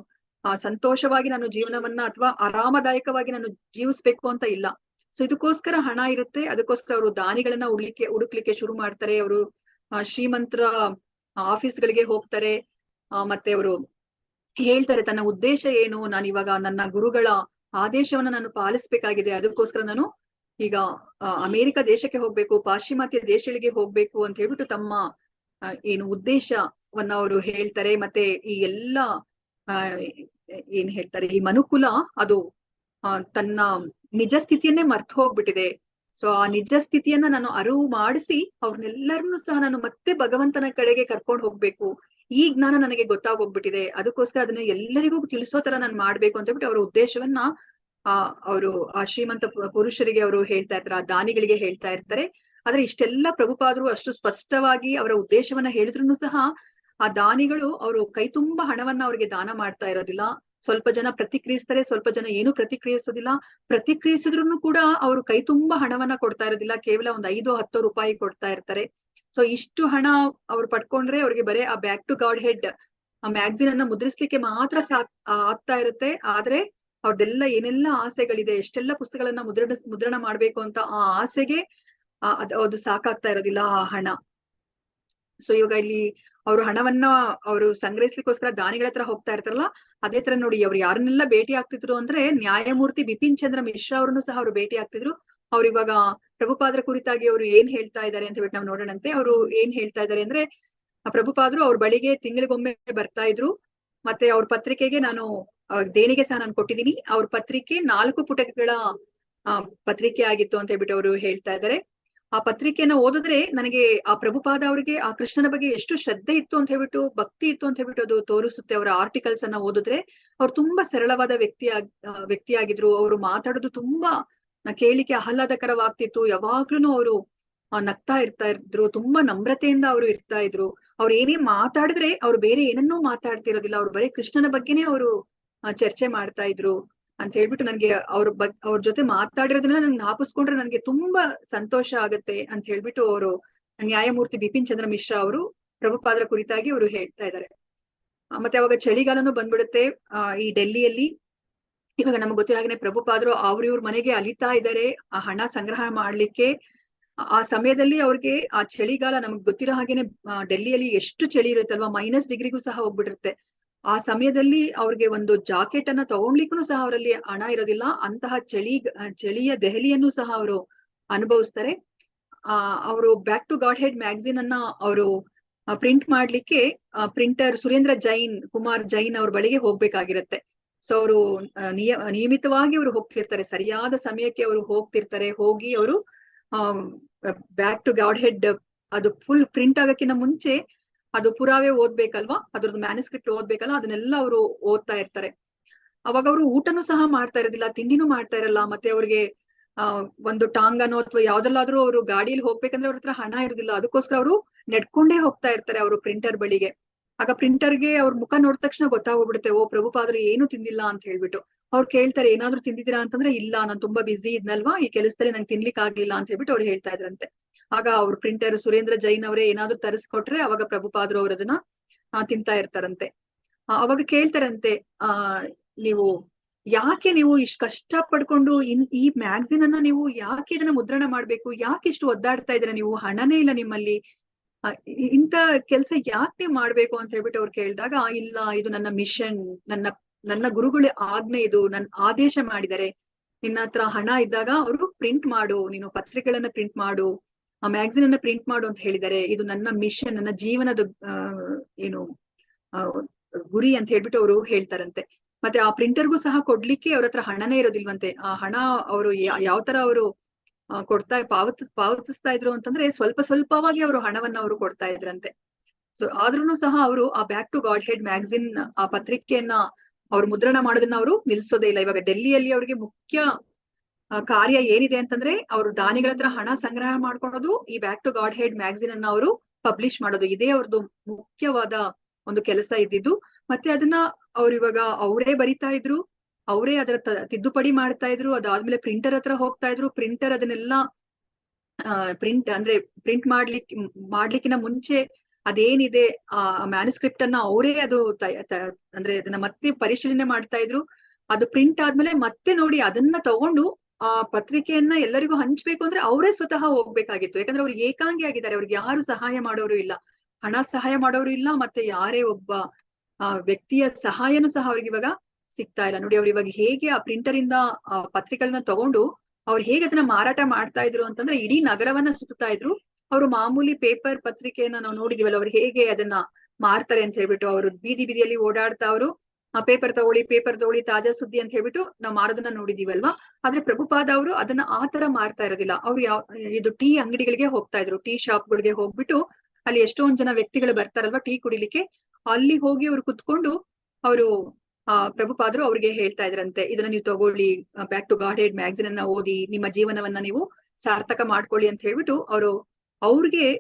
ಸಂತೋಷವಾಗಿ ನಾನು ಜೀವನವನ್ನ ಅಥವಾ ಆರಾಮದಾಯಕವಾಗಿ ನಾನು ಜೀವಿಸ್ಬೇಕು ಅಂತ ಇಲ್ಲ. ಸೊ ಇದಕ್ಕೋಸ್ಕರ ಹಣ ಇರುತ್ತೆ, ಅದಕ್ಕೋಸ್ಕರ ಅವರು ದಾನಿಗಳನ್ನ ಹುಡುಕ್ಲಿಕ್ಕೆ ಶುರು ಮಾಡ್ತಾರೆ. ಅವರು ಶ್ರೀಮಂತರ ಆಫೀಸ್ಗಳಿಗೆ ಹೋಗ್ತಾರೆ, ಮತ್ತೆ ಅವರು ಹೇಳ್ತಾರೆ ತನ್ನ ಉದ್ದೇಶ ಏನು, ನಾನು ಇವಾಗ ನನ್ನ ಗುರುಗಳ ಆದೇಶವನ್ನ ನಾನು ಪಾಲಿಸ್ಬೇಕಾಗಿದೆ, ಅದಕ್ಕೋಸ್ಕರ ನಾನು ಈಗ ಅಮೆರಿಕ ದೇಶಕ್ಕೆ ಹೋಗ್ಬೇಕು, ಪಾಶ್ಚಿಮಾತ್ಯ ದೇಶಗಳಿಗೆ ಹೋಗ್ಬೇಕು ಅಂತ ಹೇಳ್ಬಿಟ್ಟು ತಮ್ಮ ಏನು ಉದ್ದೇಶವನ್ನ ಅವರು ಹೇಳ್ತಾರೆ. ಮತ್ತೆ ಈ ಎಲ್ಲ ಏನ್ ಹೇಳ್ತಾರೆ, ಈ ಮನುಕುಲ ಅದು ತನ್ನ ನಿಜ ಸ್ಥಿತಿಯನ್ನೇ ಮರ್ತು ಹೋಗ್ಬಿಟ್ಟಿದೆ. ಸೊ ಆ ನಿಜ ಸ್ಥಿತಿಯನ್ನ ನಾನು ಅರಿವು ಮಾಡಿಸಿ ಅವ್ರನ್ನೆಲ್ಲರನ್ನೂ ಸಹ ನಾನು ಮತ್ತೆ ಭಗವಂತನ ಕಡೆಗೆ ಕರ್ಕೊಂಡು ಹೋಗ್ಬೇಕು. ಈ ಜ್ಞಾನ ನನಗೆ ಗೊತ್ತಾಗೋಗ್ಬಿಟ್ಟಿದೆ, ಅದಕ್ಕೋಸ್ಕರ ಅದನ್ನ ಎಲ್ಲರಿಗೂ ತಿಳಿಸೋ ತರ ನಾನು ಮಾಡ್ಬೇಕು ಅಂತ ಹೇಳ್ಬಿಟ್ಟು ಅವರ ಉದ್ದೇಶವನ್ನ ಅವರು ಆ ಶ್ರೀಮಂತ ಪುರುಷರಿಗೆ ಅವರು ಹೇಳ್ತಾ ಇರ್ತಾರೆ, ಆ ದಾನಿಗಳಿಗೆ ಹೇಳ್ತಾ ಇರ್ತಾರೆ. ಆದ್ರೆ ಇಷ್ಟೆಲ್ಲ ಪ್ರಭುಪಾದರು ಅಷ್ಟು ಸ್ಪಷ್ಟವಾಗಿ ಅವರ ಉದ್ದೇಶವನ್ನ ಹೇಳಿದ್ರು ಸಹ ಆ ದಾನಿಗಳು ಅವರು ಕೈ ತುಂಬಾ ಹಣವನ್ನ ಅವ್ರಿಗೆ ದಾನ ಮಾಡ್ತಾ ಇರೋದಿಲ್ಲ. ಸ್ವಲ್ಪ ಜನ ಪ್ರತಿಕ್ರಿಯಿಸ್ತಾರೆ, ಸ್ವಲ್ಪ ಜನ ಏನು ಪ್ರತಿಕ್ರಿಯಿಸೋದಿಲ್ಲ. ಪ್ರತಿಕ್ರಿಯಿಸಿದ್ರು ಕೂಡ ಅವರು ಕೈ ತುಂಬಾ ಹಣವನ್ನ ಕೊಡ್ತಾ ಇರೋದಿಲ್ಲ, ಕೇವಲ ಒಂದು 5-10 ರೂಪಾಯಿ ಕೊಡ್ತಾ ಇರ್ತಾರೆ. ಸೊ ಇಷ್ಟು ಹಣ ಅವ್ರು ಪಡ್ಕೊಂಡ್ರೆ ಅವ್ರಿಗೆ ಬರೀ ಆ ಬ್ಯಾಕ್ ಟು ಗಾಡ್ ಹೆಡ್ ಆ ಮ್ಯಾಗ್ಝಿನ್ ಅನ್ನ ಮುದ್ರಿಸ್ಲಿಕ್ಕೆ ಮಾತ್ರ ಆಗ್ತಾ ಇರುತ್ತೆ. ಆದ್ರೆ ಅವ್ರದ್ದೆಲ್ಲ ಏನೆಲ್ಲ ಆಸೆಗಳಿದೆ, ಎಷ್ಟೆಲ್ಲ ಪುಸ್ತಕಗಳನ್ನ ಮುದ್ರಣ ಮಾಡ್ಬೇಕು ಅಂತ ಆ ಆಸೆಗೆ ಅದು ಸಾಕಾಗ್ತಾ ಇರೋದಿಲ್ಲ ಆ ಹಣ. ಸೊ ಇವಾಗ ಇಲ್ಲಿ ಅವರು ಹಣವನ್ನ ಅವರು ಸಂಗ್ರಹಿಸ್ಲಿಕ್ಕೋಸ್ಕರ ದಾನಿಗಳ ಹತ್ರ ಹೋಗ್ತಾ ಇರ್ತಾರಲ್ಲ, ಅದೇ ತರ ನೋಡಿ ಅವ್ರು ಯಾರನ್ನೆಲ್ಲ ಭೇಟಿ ಆಗ್ತಿದ್ರು ಅಂದ್ರೆ ನ್ಯಾಯಮೂರ್ತಿ ಬಿಪಿನ್ ಚಂದ್ರ ಮಿಶ್ರಾ ಅವ್ರನ್ನು ಸಹ ಅವರು ಭೇಟಿ ಆಗ್ತಿದ್ರು. ಅವ್ರು ಇವಾಗ ಪ್ರಭುಪಾದರ ಕುರಿತಾಗಿ ಅವರು ಏನ್ ಹೇಳ್ತಾ ಇದ್ದಾರೆ ಅಂತ ಹೇಳ್ಬಿಟ್ಟು ನಾವು ನೋಡೋಣಂತೆ. ಅವರು ಏನ್ ಹೇಳ್ತಾ ಇದ್ದಾರೆ ಅಂದ್ರೆ, ಪ್ರಭುಪಾದರು ಅವ್ರ ಬಳಿಗೆ ತಿಂಗಳಿಗೊಮ್ಮೆ ಬರ್ತಾ ಇದ್ರು. ಮತ್ತೆ ಅವ್ರ ಪತ್ರಿಕೆಗೆ ನಾನು ದೇಣಿಗೆ ಸಹ ನಾನು ಕೊಟ್ಟಿದ್ದೀನಿ. ಅವ್ರ ಪತ್ರಿಕೆ 4 ಪುಟಗಳ ಪತ್ರಿಕೆ ಆಗಿತ್ತು ಅಂತ ಹೇಳ್ಬಿಟ್ಟು ಅವರು ಹೇಳ್ತಾ ಇದ್ದಾರೆ. ಆ ಪತ್ರಿಕೆಯನ್ನ ಓದಿದ್ರೆ ನನಗೆ ಆ ಪ್ರಭುಪಾದ ಅವರಿಗೆ ಆ ಕೃಷ್ಣನ ಬಗ್ಗೆ ಎಷ್ಟು ಶ್ರದ್ಧೆ ಇತ್ತು ಅಂತ ಹೇಳ್ಬಿಟ್ಟು, ಭಕ್ತಿ ಇತ್ತು ಅಂತ ಹೇಳ್ಬಿಟ್ಟು ಅದು ತೋರಿಸುತ್ತೆ. ಅವರ ಆರ್ಟಿಕಲ್ಸ್ ಅನ್ನ ಓದಿದ್ರೆ ಅವ್ರು ತುಂಬಾ ಸರಳವಾದ ವ್ಯಕ್ತಿಯಾಗಿದ್ರು. ಅವರು ಮಾತಾಡೋದು ತುಂಬಾ ಕೇಳಿಕೆ ಆಹ್ಲಾದಕರವಾಗ್ತಿತ್ತು. ಯಾವಾಗ್ಲೂ ಅವರು ನಗ್ತಾ ಇರ್ತಾ ಇದ್ರು, ತುಂಬಾ ನಮ್ರತೆಯಿಂದ ಅವರು ಇರ್ತಾ ಇದ್ರು. ಅವ್ರು ಏನೇ ಮಾತಾಡಿದ್ರೆ ಅವ್ರು ಬೇರೆ ಏನನ್ನೂ ಮಾತಾಡ್ತಿರೋದಿಲ್ಲ, ಅವ್ರು ಬರೀ ಕೃಷ್ಣನ ಬಗ್ಗೆನೇ ಅವರು ಚರ್ಚೆ ಮಾಡ್ತಾ ಇದ್ರು ಅಂತ ಹೇಳ್ಬಿಟ್ಟು ನನ್ಗೆ ಅವ್ರ ಜೊತೆ ಮಾತಾಡಿರೋದನ್ನ ನನ್ಗೆ ಜ್ಞಾಪಿಸ್ಕೊಂಡ್ರೆ ನನ್ಗೆ ತುಂಬಾ ಸಂತೋಷ ಆಗತ್ತೆ ಅಂತ ಹೇಳ್ಬಿಟ್ಟು ಅವರು ನ್ಯಾಯಮೂರ್ತಿ ಬಿಪಿನ್ ಚಂದ್ರ ಮಿಶ್ರಾ ಅವರು ಪ್ರಭುಪಾದರ ಕುರಿತಾಗಿ ಅವರು ಹೇಳ್ತಾ ಇದ್ದಾರೆ. ಮತ್ತೆ ಅವಾಗ ಚಳಿಗಾಲನೂ ಬಂದ್ಬಿಡುತ್ತೆ ಈ ಡೆಲ್ಲಿಯಲ್ಲಿ. ಇವಾಗ ನಮ್ಗೆ ಗೊತ್ತಿರೋ ಹಾಗೆ ಪ್ರಭುಪಾದರು ಇವ್ರ ಮನೆಗೆ ಅಲಿತಾ ಇದ್ದಾರೆ ಆ ಹಣ ಸಂಗ್ರಹ ಮಾಡ್ಲಿಕ್ಕೆ. ಆ ಸಮಯದಲ್ಲಿ ಅವ್ರಿಗೆ ಆ ಚಳಿಗಾಲ ನಮ್ಗೆ ಗೊತ್ತಿರೋ ಹಾಗೇನೆ ಡೆಲ್ಲಿಯಲ್ಲಿ ಎಷ್ಟು ಚಳಿ ಇರುತ್ತಲ್ವಾ, -ಡಿಗ್ರಿಗೂ ಸಹ ಹೋಗ್ಬಿಟ್ಟಿರುತ್ತೆ. ಆ ಸಮಯದಲ್ಲಿ ಅವ್ರಿಗೆ ಒಂದು ಜಾಕೆಟ್ ಅನ್ನ ತಗೊಂಡ್ಲಿಕ್ಕೂ ಸಹ ಅವರಲ್ಲಿ ಹಣ ಇರೋದಿಲ್ಲ. ಅಂತಹ ಚಳಿಯ ದೆಹಲಿಯನ್ನು ಸಹ ಅವರು ಅನುಭವಿಸ್ತಾರೆ. ಅವರು back to Godhead magazine ಅನ್ನ ಅವರು ಪ್ರಿಂಟ್ ಮಾಡ್ಲಿಕ್ಕೆ ಪ್ರಿಂಟರ್ ಕುಮಾರ್ ಜೈನ್ ಅವ್ರ ಬಳಿಗೆ ಹೋಗ್ಬೇಕಾಗಿರುತ್ತೆ. ಸೊ ಅವರು ನಿಯಮಿತವಾಗಿ ಅವರು ಹೋಗ್ತಿರ್ತಾರೆ, ಸರಿಯಾದ ಸಮಯಕ್ಕೆ ಅವರು ಹೋಗ್ತಿರ್ತಾರೆ. ಹೋಗಿ ಅವರು ಬ್ಯಾಕ್ ಟು ಗಾಡ್ ಹೆಡ್ ಅದು ಫುಲ್ ಪ್ರಿಂಟ್ ಆಗಕ್ಕಿಂತ ಮುಂಚೆ ಅದು ಪುರಾವೆ ಓದ್ಬೇಕಲ್ವಾ, ಅದ್ರದ್ದು ಮ್ಯಾನುಸ್ಕ್ರಿಪ್ಟ್ ಓದ್ಬೇಕಲ್ವಾ, ಅದನ್ನೆಲ್ಲ ಅವರು ಓದ್ತಾ ಇರ್ತಾರೆ. ಅವಾಗ ಅವರು ಊಟನೂ ಸಹ ಮಾಡ್ತಾ ಇರೋದಿಲ್ಲ, ತಿಂಡಿನೂ ಮಾಡ್ತಾ ಇರಲ್ಲ. ಮತ್ತೆ ಅವ್ರಿಗೆ ಒಂದು ಟಾಂಗನೋ ಅಥವಾ ಯಾವ್ದಲ್ಲಾದ್ರೂ ಅವರು ಗಾಡಿಯಲ್ಲಿ ಹೋಗ್ಬೇಕಂದ್ರೆ ಅವ್ರ ಹತ್ರ ಹಣ ಇರೋದಿಲ್ಲ. ಅದಕ್ಕೋಸ್ಕರ ಅವರು ನಡ್ಕೊಂಡೇ ಹೋಗ್ತಾ ಇರ್ತಾರೆ ಅವರು ಪ್ರಿಂಟರ್ ಬಳಿಗೆ. ಆಗ ಪ್ರಿಂಟರ್ಗೆ ಅವ್ರ ಮುಖ ನೋಡಿದ ತಕ್ಷಣ ಗೊತ್ತಾಗೋಗ್ಬಿಡುತ್ತೆ, ಓ ಪ್ರಭುಪಾದರು ಏನು ತಿಂದಿಲ್ಲ ಅಂತ ಹೇಳ್ಬಿಟ್ಟು. ಅವ್ರು ಕೇಳ್ತಾರೆ, ಏನಾದ್ರು ತಿಂದಿದ್ದೀರಾ ಅಂತಂದ್ರೆ, ಇಲ್ಲ ನಾನು ತುಂಬಾ ಬಿಸಿ ಇದ್ನಲ್ವಾ, ಈ ಕೆಲಸದಲ್ಲಿ ನಂಗೆ ತಿನ್ಲಿಕ್ಕೆ ಆಗ್ಲಿಲ್ಲ ಅಂತ ಹೇಳ್ಬಿಟ್ಟು ಅವ್ರು ಹೇಳ್ತಾ ಇದ್ರಂತೆ. ಆಗ ಅವ್ರ ಪ್ರಿಂಟರ್ ಸುರೇಂದ್ರ ಜೈನ್ ಅವರೇ ಏನಾದ್ರು ತರಿಸ್ಕೊಟ್ರೆ ಅವಾಗ ಪ್ರಭುಪಾದರು ಅವ್ರ ಅದನ್ನ ತಿಂತಾ ಇರ್ತಾರಂತೆ. ಅವಾಗ ಕೇಳ್ತಾರಂತೆ, ನೀವು ಯಾಕೆ ನೀವು ಇಷ್ಟು ಕಷ್ಟ ಪಡ್ಕೊಂಡು ಈ ಮ್ಯಾಗಝಿನ್ ಅನ್ನ ನೀವು ಯಾಕೆ ಇದನ್ನ ಮುದ್ರಣ ಮಾಡ್ಬೇಕು, ಯಾಕೆ ಇಷ್ಟು ಒದ್ದಾಡ್ತಾ ಇದ್ದೀರಾ, ನೀವು ಹಣನೇ ಇಲ್ಲ ನಿಮ್ಮಲ್ಲಿ, ಇಂತ ಕೆಲ್ಸ ಯಾಕೆ ನೀವು ಮಾಡ್ಬೇಕು ಅಂತ ಹೇಳ್ಬಿಟ್ಟು ಅವ್ರು ಕೇಳಿದಾಗ, ಇಲ್ಲ ಇದು ನನ್ನ ಮಿಷನ್, ನನ್ನ ಗುರುಗಳ ಆಜ್ಞೆ, ಇದು ನನ್ನ ಆದೇಶ ಮಾಡಿದ್ದಾರೆ. ನಿನ್ನ ಹತ್ರ ಹಣ ಇದ್ದಾಗ ಅವರು ಪ್ರಿಂಟ್ ಮಾಡು, ನೀನು ಪತ್ರಿಕೆಗಳನ್ನ ಪ್ರಿಂಟ್ ಮಾಡು, ಆ ಮ್ಯಾಗಝಿನ್ ಅನ್ನ ಪ್ರಿಂಟ್ ಮಾಡು ಅಂತ ಹೇಳಿದ್ದಾರೆ. ಇದು ನನ್ನ ಮಿಷನ್, ನನ್ನ ಜೀವನದ ಏನು ಗುರಿ ಅಂತ ಹೇಳ್ಬಿಟ್ಟು ಅವರು ಹೇಳ್ತಾರಂತೆ. ಮತ್ತೆ ಆ ಪ್ರಿಂಟರ್ಗೂ ಸಹ ಕೊಡ್ಲಿಕ್ಕೆ ಅವ್ರ ಹತ್ರ ಹಣನೇ ಇರೋದಿಲ್ವಂತೆ. ಆ ಹಣ ಅವರು ಯಾವ ತರ ಅವರು ಪಾವತಿಸ್ತಾ ಇದ್ರು ಅಂತಂದ್ರೆ, ಸ್ವಲ್ಪ ಸ್ವಲ್ಪವಾಗಿ ಅವರು ಹಣವನ್ನ ಅವರು ಕೊಡ್ತಾ ಇದ್ರಂತೆ. ಸೊ ಆದ್ರೂನು ಸಹ ಅವರು ಆ back to Godhead magazine ಆ ಪತ್ರಿಕೆಯನ್ನ ಅವ್ರು ಮುದ್ರಣ ಮಾಡೋದನ್ನ ಅವರು ನಿಲ್ಸೋದೇ ಇಲ್ಲ. ಇವಾಗ ಡೆಲ್ಲಿಯಲ್ಲಿ ಅವ್ರಿಗೆ ಮುಖ್ಯ ಕಾರ್ಯ ಏನಿದೆ ಅಂತಂದ್ರೆ, ಅವರು ದಾನಿಗಳ ಹತ್ರ ಹಣ ಸಂಗ್ರಹ ಮಾಡ್ಕೊಳೋದು, ಈ back to Godhead magazine ಅನ್ನ ಅವರು ಪಬ್ಲಿಷ್ ಮಾಡೋದು, ಇದೇ ಅವ್ರದ್ದು ಮುಖ್ಯವಾದ ಒಂದು ಕೆಲಸ ಇದ್ದಿದ್ದು. ಮತ್ತೆ ಅದನ್ನ ಅವ್ರು ಇವಾಗ ಅವರೇ ಬರಿತಾ ಇದ್ರು, ಅವರೇ ಅದರ ತಿದ್ದುಪಡಿ ಮಾಡ್ತಾ ಇದ್ರು. ಅದಾದ್ಮೇಲೆ ಪ್ರಿಂಟರ್ ಹತ್ರ ಹೋಗ್ತಾ ಇದ್ರು, ಪ್ರಿಂಟರ್ ಅದನ್ನೆಲ್ಲ ಪ್ರಿಂಟ್ ಮಾಡ್ಲಿಕ್ಕಿನ ಮುಂಚೆ ಅದೇನಿದೆ ಆ ಮ್ಯಾನುಸ್ಕ್ರಿಪ್ಟ್ ಅನ್ನ ಅವರೇ ಅಂದ್ರೆ ಅದನ್ನ ಮತ್ತೆ ಪರಿಶೀಲನೆ ಮಾಡ್ತಾ ಇದ್ರು. ಅದು ಪ್ರಿಂಟ್ ಆದ್ಮೇಲೆ ಮತ್ತೆ ನೋಡಿ ಅದನ್ನ ತಗೊಂಡು ಆ ಪತ್ರಿಕೆಯನ್ನ ಎಲ್ಲರಿಗೂ ಹಂಚ್ಬೇಕು ಅಂದ್ರೆ ಅವರೇ ಸ್ವತಃ ಹೋಗ್ಬೇಕಾಗಿತ್ತು. ಯಾಕಂದ್ರೆ ಅವ್ರು ಏಕಾಂಗಿ ಆಗಿದ್ದಾರೆ, ಅವ್ರಿಗೆ ಯಾರು ಸಹಾಯ ಮಾಡೋರು ಇಲ್ಲ, ಹಣ ಸಹಾಯ ಮಾಡೋರು ಇಲ್ಲ, ಮತ್ತೆ ಯಾರೇ ಒಬ್ಬ ವ್ಯಕ್ತಿಯ ಸಹಾಯನೂ ಸಹ ಅವ್ರಿಗೆ ಇವಾಗ ಸಿಗ್ತಾ ಇಲ್ಲ. ನೋಡಿ ಅವ್ರು ಇವಾಗ ಹೇಗೆ ಆ ಪ್ರಿಂಟರ್ ಇಂದ ಪತ್ರಿಕೆಗಳನ್ನ ತಗೊಂಡು ಅವ್ರು ಹೇಗೆ ಅದನ್ನ ಮಾರಾಟ ಮಾಡ್ತಾ ಇದ್ರು ಅಂತಂದ್ರೆ, ಇಡೀ ನಗರವನ್ನ ಸುತ್ತಾ ಇದ್ರು. ಅವರು ಮಾಮೂಲಿ ಪೇಪರ್ ಪತ್ರಿಕೆಯನ್ನ ನಾವು ನೋಡಿದೀವಲ್ಲ, ಅವ್ರು ಹೇಗೆ ಅದನ್ನ ಮಾರ್ತಾರೆ ಅಂತ ಹೇಳ್ಬಿಟ್ಟು, ಅವರು ಬೀದಿ ಬೀದಿಯಲ್ಲಿ ಓಡಾಡ್ತಾ ಅವರು ಪೇಪರ್ ತಗೊಳ್ಳಿ ತಾಜಾ ಸುದ್ದಿ ಅಂತ ಹೇಳ್ಬಿಟ್ಟು ನಾವು ಮಾರೋದನ್ನ ನೋಡಿದೀವಲ್ವಾ. ಆದ್ರೆ ಪ್ರಭುಪಾದ ಅವರು ಅದನ್ನ ಆತರ ಮಾರ್ತಾ ಇರೋದಿಲ್ಲ. ಅವ್ರು ಇದು ಟೀ ಅಂಗಡಿಗಳಿಗೆ ಹೋಗ್ತಾ ಇದ್ರು, ಟೀ ಶಾಪ್ಗಳಿಗೆ ಹೋಗ್ಬಿಟ್ಟು ಅಲ್ಲಿ ಎಷ್ಟೊಂದ್ ಜನ ವ್ಯಕ್ತಿಗಳು ಬರ್ತಾರಲ್ವಾ ಟೀ ಕುಡಿಲಿಕ್ಕೆ, ಅಲ್ಲಿ ಹೋಗಿ ಅವ್ರು ಕುತ್ಕೊಂಡು ಅವರು ಪ್ರಭುಪಾದರು ಅವ್ರಿಗೆ ಹೇಳ್ತಾ ಇದ್ರಂತೆ, ಇದನ್ನ ನೀವು ತಗೊಳ್ಳಿ, back to Godhead magazine ಅನ್ನ ಓದಿ, ನಿಮ್ಮ ಜೀವನವನ್ನ ನೀವು ಸಾರ್ಥಕ ಮಾಡ್ಕೊಳ್ಳಿ ಅಂತ ಹೇಳ್ಬಿಟ್ಟು ಅವ್ರಿಗೆ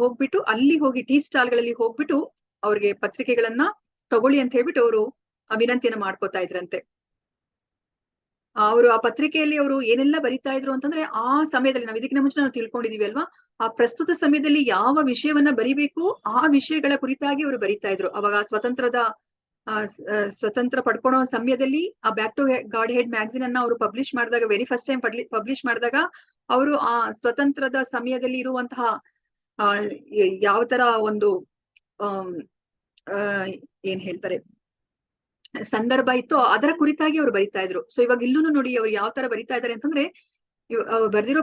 ಹೋಗ್ಬಿಟ್ಟು ಅಲ್ಲಿ ಹೋಗಿ ಟೀ ಸ್ಟಾಲ್ ಗಳಲ್ಲಿ ಹೋಗ್ಬಿಟ್ಟು ಅವ್ರಿಗೆ ಪತ್ರಿಕೆಗಳನ್ನ ತಗೊಳ್ಳಿ ಅಂತ ಹೇಳ್ಬಿಟ್ಟು ಅವರು ವಿನಂತಿಯನ್ನ ಮಾಡ್ಕೋತಾ ಇದ್ರಂತೆ. ಅವರು ಆ ಪತ್ರಿಕೆಯಲ್ಲಿ ಅವರು ಏನೆಲ್ಲ ಬರಿತಾ ಇದ್ರು ಅಂತಂದ್ರೆ, ಆ ಸಮಯದಲ್ಲಿ ನಾವು ಇದಕ್ಕಿಂತ ಮುಂಚೆ ನಾವು ತಿಳ್ಕೊಂಡಿದೀವಿ ಅಲ್ವಾ, ಆ ಪ್ರಸ್ತುತ ಸಮಯದಲ್ಲಿ ಯಾವ ವಿಷಯವನ್ನ ಬರಿಬೇಕು ಆ ವಿಷಯಗಳ ಕುರಿತಾಗಿ ಅವರು ಬರಿತಾ ಇದ್ರು. ಅವಾಗ ಸ್ವತಂತ್ರ ಪಡ್ಕೊಳ್ಳೋ ಸಮಯದಲ್ಲಿ ಆ back to Godhead magazine ಅನ್ನ ಅವರು ಪಬ್ಲಿಷ್ ಮಾಡಿದಾಗ, ವೆರಿ ಫಸ್ಟ್ ಟೈಮ್ ಪಬ್ಲಿಷ್ ಮಾಡಿದಾಗ, ಅವರು ಆ ಸ್ವತಂತ್ರದ ಸಮಯದಲ್ಲಿ ಇರುವಂತಹ ಯಾವ ತರ ಒಂದು ಏನ್ ಹೇಳ್ತಾರೆ ಸಂದರ್ಭ ಇತ್ತು ಅದರ ಕುರಿತಾಗಿ ಅವ್ರು ಬರಿತಾ ಇದ್ರು. ಸೊ ಇವಾಗ ಇಲ್ಲೂ ನೋಡಿ ಅವ್ರು ಯಾವ ತರ ಬರಿತಾ ಇದಾರೆ ಅಂತಂದ್ರೆ, ಬರ್ದಿರೋ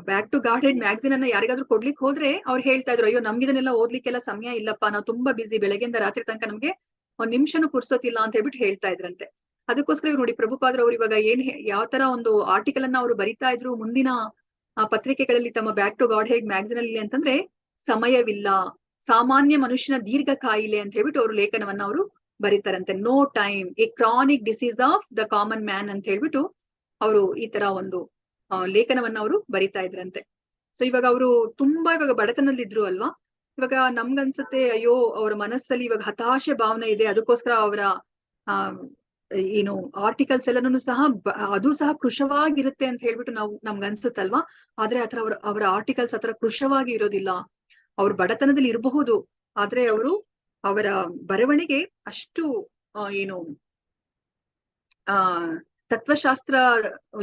Back to Godhead magazine ಅನ್ನ ಯಾರಿಗಾದ್ರೂ ಕೊಡ್ಲಿಕ್ಕೆ ಹೋದ್ರೆ ಅವ್ರು ಹೇಳ್ತಾ ಇದ್ರು, ಅಯ್ಯೋ ನಮ್ಗಿದನ್ನೆಲ್ಲ ಓದ್ಲಿಕ್ಕೆಲ್ಲ ಸಮಯ ಇಲ್ಲಪ್ಪ, ನಾವು ತುಂಬಾ ಬಿಸಿ, ಬೆಳಗ್ಗೆಯಿಂದ ರಾತ್ರಿ ತನಕ ನಮ್ಗೆ ಒಂದ್ ನಿಮಿಷನೂ ಪುರ್ಸೋತಿಲ್ಲ ಅಂತ ಹೇಳ್ಬಿಟ್ಟು ಹೇಳ್ತಾ ಇದ್ರಂತೆ. ಅದಕ್ಕೋಸ್ಕರ ನೋಡಿ ಪ್ರಭುಪಾದ್ರು ಅವ್ರು ಇವಾಗ ಯಾವ ತರ ಒಂದು ಆರ್ಟಿಕಲ್ ಅನ್ನ ಅವ್ರು ಬರಿತಾ ಇದ್ರು ಮುಂದಿನ ಪತ್ರಿಕೆಗಳಲ್ಲಿ ತಮ್ಮ back to Godhead magazine ಅಲ್ಲಿ ಅಂತಂದ್ರೆ, ಸಮಯವಿಲ್ಲ, ಸಾಮಾನ್ಯ ಮನುಷ್ಯನ ದೀರ್ಘ ಕಾಯಿಲೆ ಅಂತ ಹೇಳ್ಬಿಟ್ಟು ಅವರು ಲೇಖನವನ್ನ ಅವರು ಬರೀತಾರಂತೆ. No time, a chronic disease of the common man ಅಂತ ಹೇಳ್ಬಿಟ್ಟು ಅವರು ಈ ತರ ಒಂದು ಲೇಖನವನ್ನ ಅವರು ಬರಿತಾ ಇದ್ರಂತೆ. ಸೊ ಇವಾಗ ಅವರು ತುಂಬಾ ಇವಾಗ ಬಡತನದಲ್ಲಿ ಇದ್ರು ಅಲ್ವಾ. ಇವಾಗ ನಮ್ಗನ್ಸುತ್ತೆ, ಅಯ್ಯೋ ಅವರ ಮನಸ್ಸಲ್ಲಿ ಇವಾಗ ಹತಾಶೆ ಭಾವನೆ ಇದೆ, ಅದಕ್ಕೋಸ್ಕರ ಅವರ ಏನು ಆರ್ಟಿಕಲ್ಸ್ ಎಲ್ಲನೂ ಸಹ ಅದು ಸಹ ಕೃಶವಾಗಿರುತ್ತೆ ಅಂತ ಹೇಳ್ಬಿಟ್ಟು ನಮ್ಗೆ ಅನ್ಸುತ್ತಲ್ವಾ. ಆದ್ರೆ ಆತರ ಅವರ ಆರ್ಟಿಕಲ್ಸ್ ಆತರ ಕೃಶವಾಗಿ ಇರೋದಿಲ್ಲ. ಅವ್ರು ಬಡತನದಲ್ಲಿ ಇರಬಹುದು, ಆದ್ರೆ ಅವರ ಬರವಣಿಗೆ ಅಷ್ಟು ಏನು ತತ್ವಶಾಸ್ತ್ರ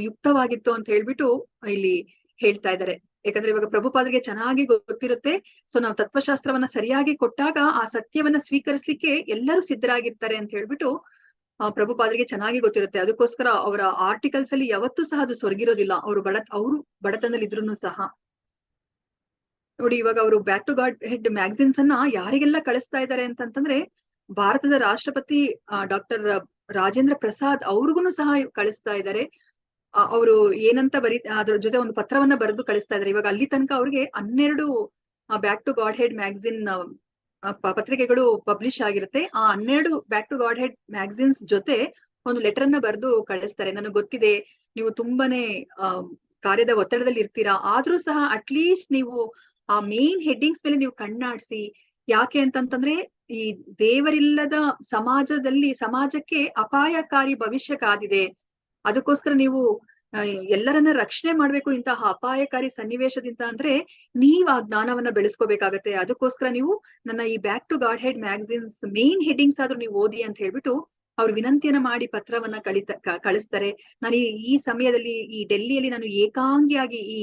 ಯುಕ್ತವಾಗಿತ್ತು ಅಂತ ಹೇಳ್ಬಿಟ್ಟು ಇಲ್ಲಿ ಹೇಳ್ತಾ ಇದ್ದಾರೆ. ಯಾಕಂದ್ರೆ ಇವಾಗ ಪ್ರಭುಪಾದರಿಗೆ ಚೆನ್ನಾಗಿ ಗೊತ್ತಿರುತ್ತೆ. ಸೊ ನಾವು ತತ್ವಶಾಸ್ತ್ರವನ್ನ ಸರಿಯಾಗಿ ಕೊಟ್ಟಾಗ ಆ ಸತ್ಯವನ್ನ ಸ್ವೀಕರಿಸಲಿಕ್ಕೆ ಎಲ್ಲರೂ ಸಿದ್ಧರಾಗಿರ್ತಾರೆ ಅಂತ ಹೇಳ್ಬಿಟ್ಟು ಪ್ರಭುಪಾದರಿಗೆ ಚೆನ್ನಾಗಿ ಗೊತ್ತಿರುತ್ತೆ. ಅದಕ್ಕೋಸ್ಕರ ಅವರ ಆರ್ಟಿಕಲ್ಸ್ ಅಲ್ಲಿ ಯಾವತ್ತೂ ಸಹ ಅದು ಸೊರಗಿರೋದಿಲ್ಲ. ಅವರು ಬಡತನದಲ್ಲಿ ಇದ್ರೂ ಸಹ. ನೋಡಿ ಇವಾಗ ಅವರು back to Godhead magazines ಅನ್ನ ಯಾರಿಗೆಲ್ಲ ಕಳಿಸ್ತಾ ಇದ್ದಾರೆ ಅಂತಂದ್ರೆ, ಭಾರತದ ರಾಷ್ಟ್ರಪತಿ ಡಾಕ್ಟರ್ ರಾಜೇಂದ್ರ ಪ್ರಸಾದ್ ಅವ್ರಿಗೂ ಸಹ ಕಳಿಸ್ತಾ ಇದ್ದಾರೆ. ಅವರು ಏನಂತ ಅದ್ರ ಜೊತೆ ಒಂದು ಪತ್ರವನ್ನ ಬರೆದು ಕಳಿಸ್ತಾ ಇದ್ದಾರೆ. ಇವಾಗ ಅಲ್ಲಿ ತನಕ ಅವ್ರಿಗೆ 12 back to Godhead magazine ಪತ್ರಿಕೆಗಳು ಪಬ್ಲಿಷ್ ಆಗಿರುತ್ತೆ. ಆ 12 back to Godhead magazines ಜೊತೆ ಒಂದು ಲೆಟರ್ ಅನ್ನ ಬರೆದು ಕಳಿಸ್ತಾರೆ. ನನಗೆ ಗೊತ್ತಿದೆ ನೀವು ತುಂಬಾನೇ ಕಾರ್ಯದ ಒತ್ತಡದಲ್ಲಿ ಇರ್ತೀರಾ, ಆದ್ರೂ ಸಹ ಅಟ್ಲೀಸ್ಟ್ ನೀವು ಆ ಮೇನ್ ಹೆಡ್ಡಿಂಗ್ಸ್ ಮೇಲೆ ನೀವು ಕಣ್ಣಾಡ್ಸಿ. ಯಾಕೆ ಅಂತಂತಂದ್ರೆ ಈ ದೇವರಿಲ್ಲದ ಸಮಾಜಕ್ಕೆ ಅಪಾಯಕಾರಿ ಭವಿಷ್ಯ ಕಾದಿದೆ. ಅದಕ್ಕೋಸ್ಕರ ನೀವು ಎಲ್ಲರನ್ನ ರಕ್ಷಣೆ ಮಾಡ್ಬೇಕು ಇಂತಹ ಅಪಾಯಕಾರಿ ಸನ್ನಿವೇಶದಿಂದ. ಅಂದ್ರೆ ನೀವ್ ಆ ಜ್ಞಾನವನ್ನ ಬೆಳೆಸ್ಕೋಬೇಕಾಗತ್ತೆ. ಅದಕ್ಕೋಸ್ಕರ ನೀವು ನನ್ನ ಈ back to Godhead magazines main headings ಆದ್ರೂ ನೀವು ಓದಿ ಅಂತ ಹೇಳ್ಬಿಟ್ಟು ಅವ್ರು ವಿನಂತಿಯನ್ನ ಮಾಡಿ ಪತ್ರವನ್ನ ಕಳಿಸ್ತಾರೆ. ನಾನು ಈ ಸಮಯದಲ್ಲಿ ಈ ಡೆಲ್ಲಿಯಲ್ಲಿ ನಾನು ಏಕಾಂಗಿಯಾಗಿ ಈ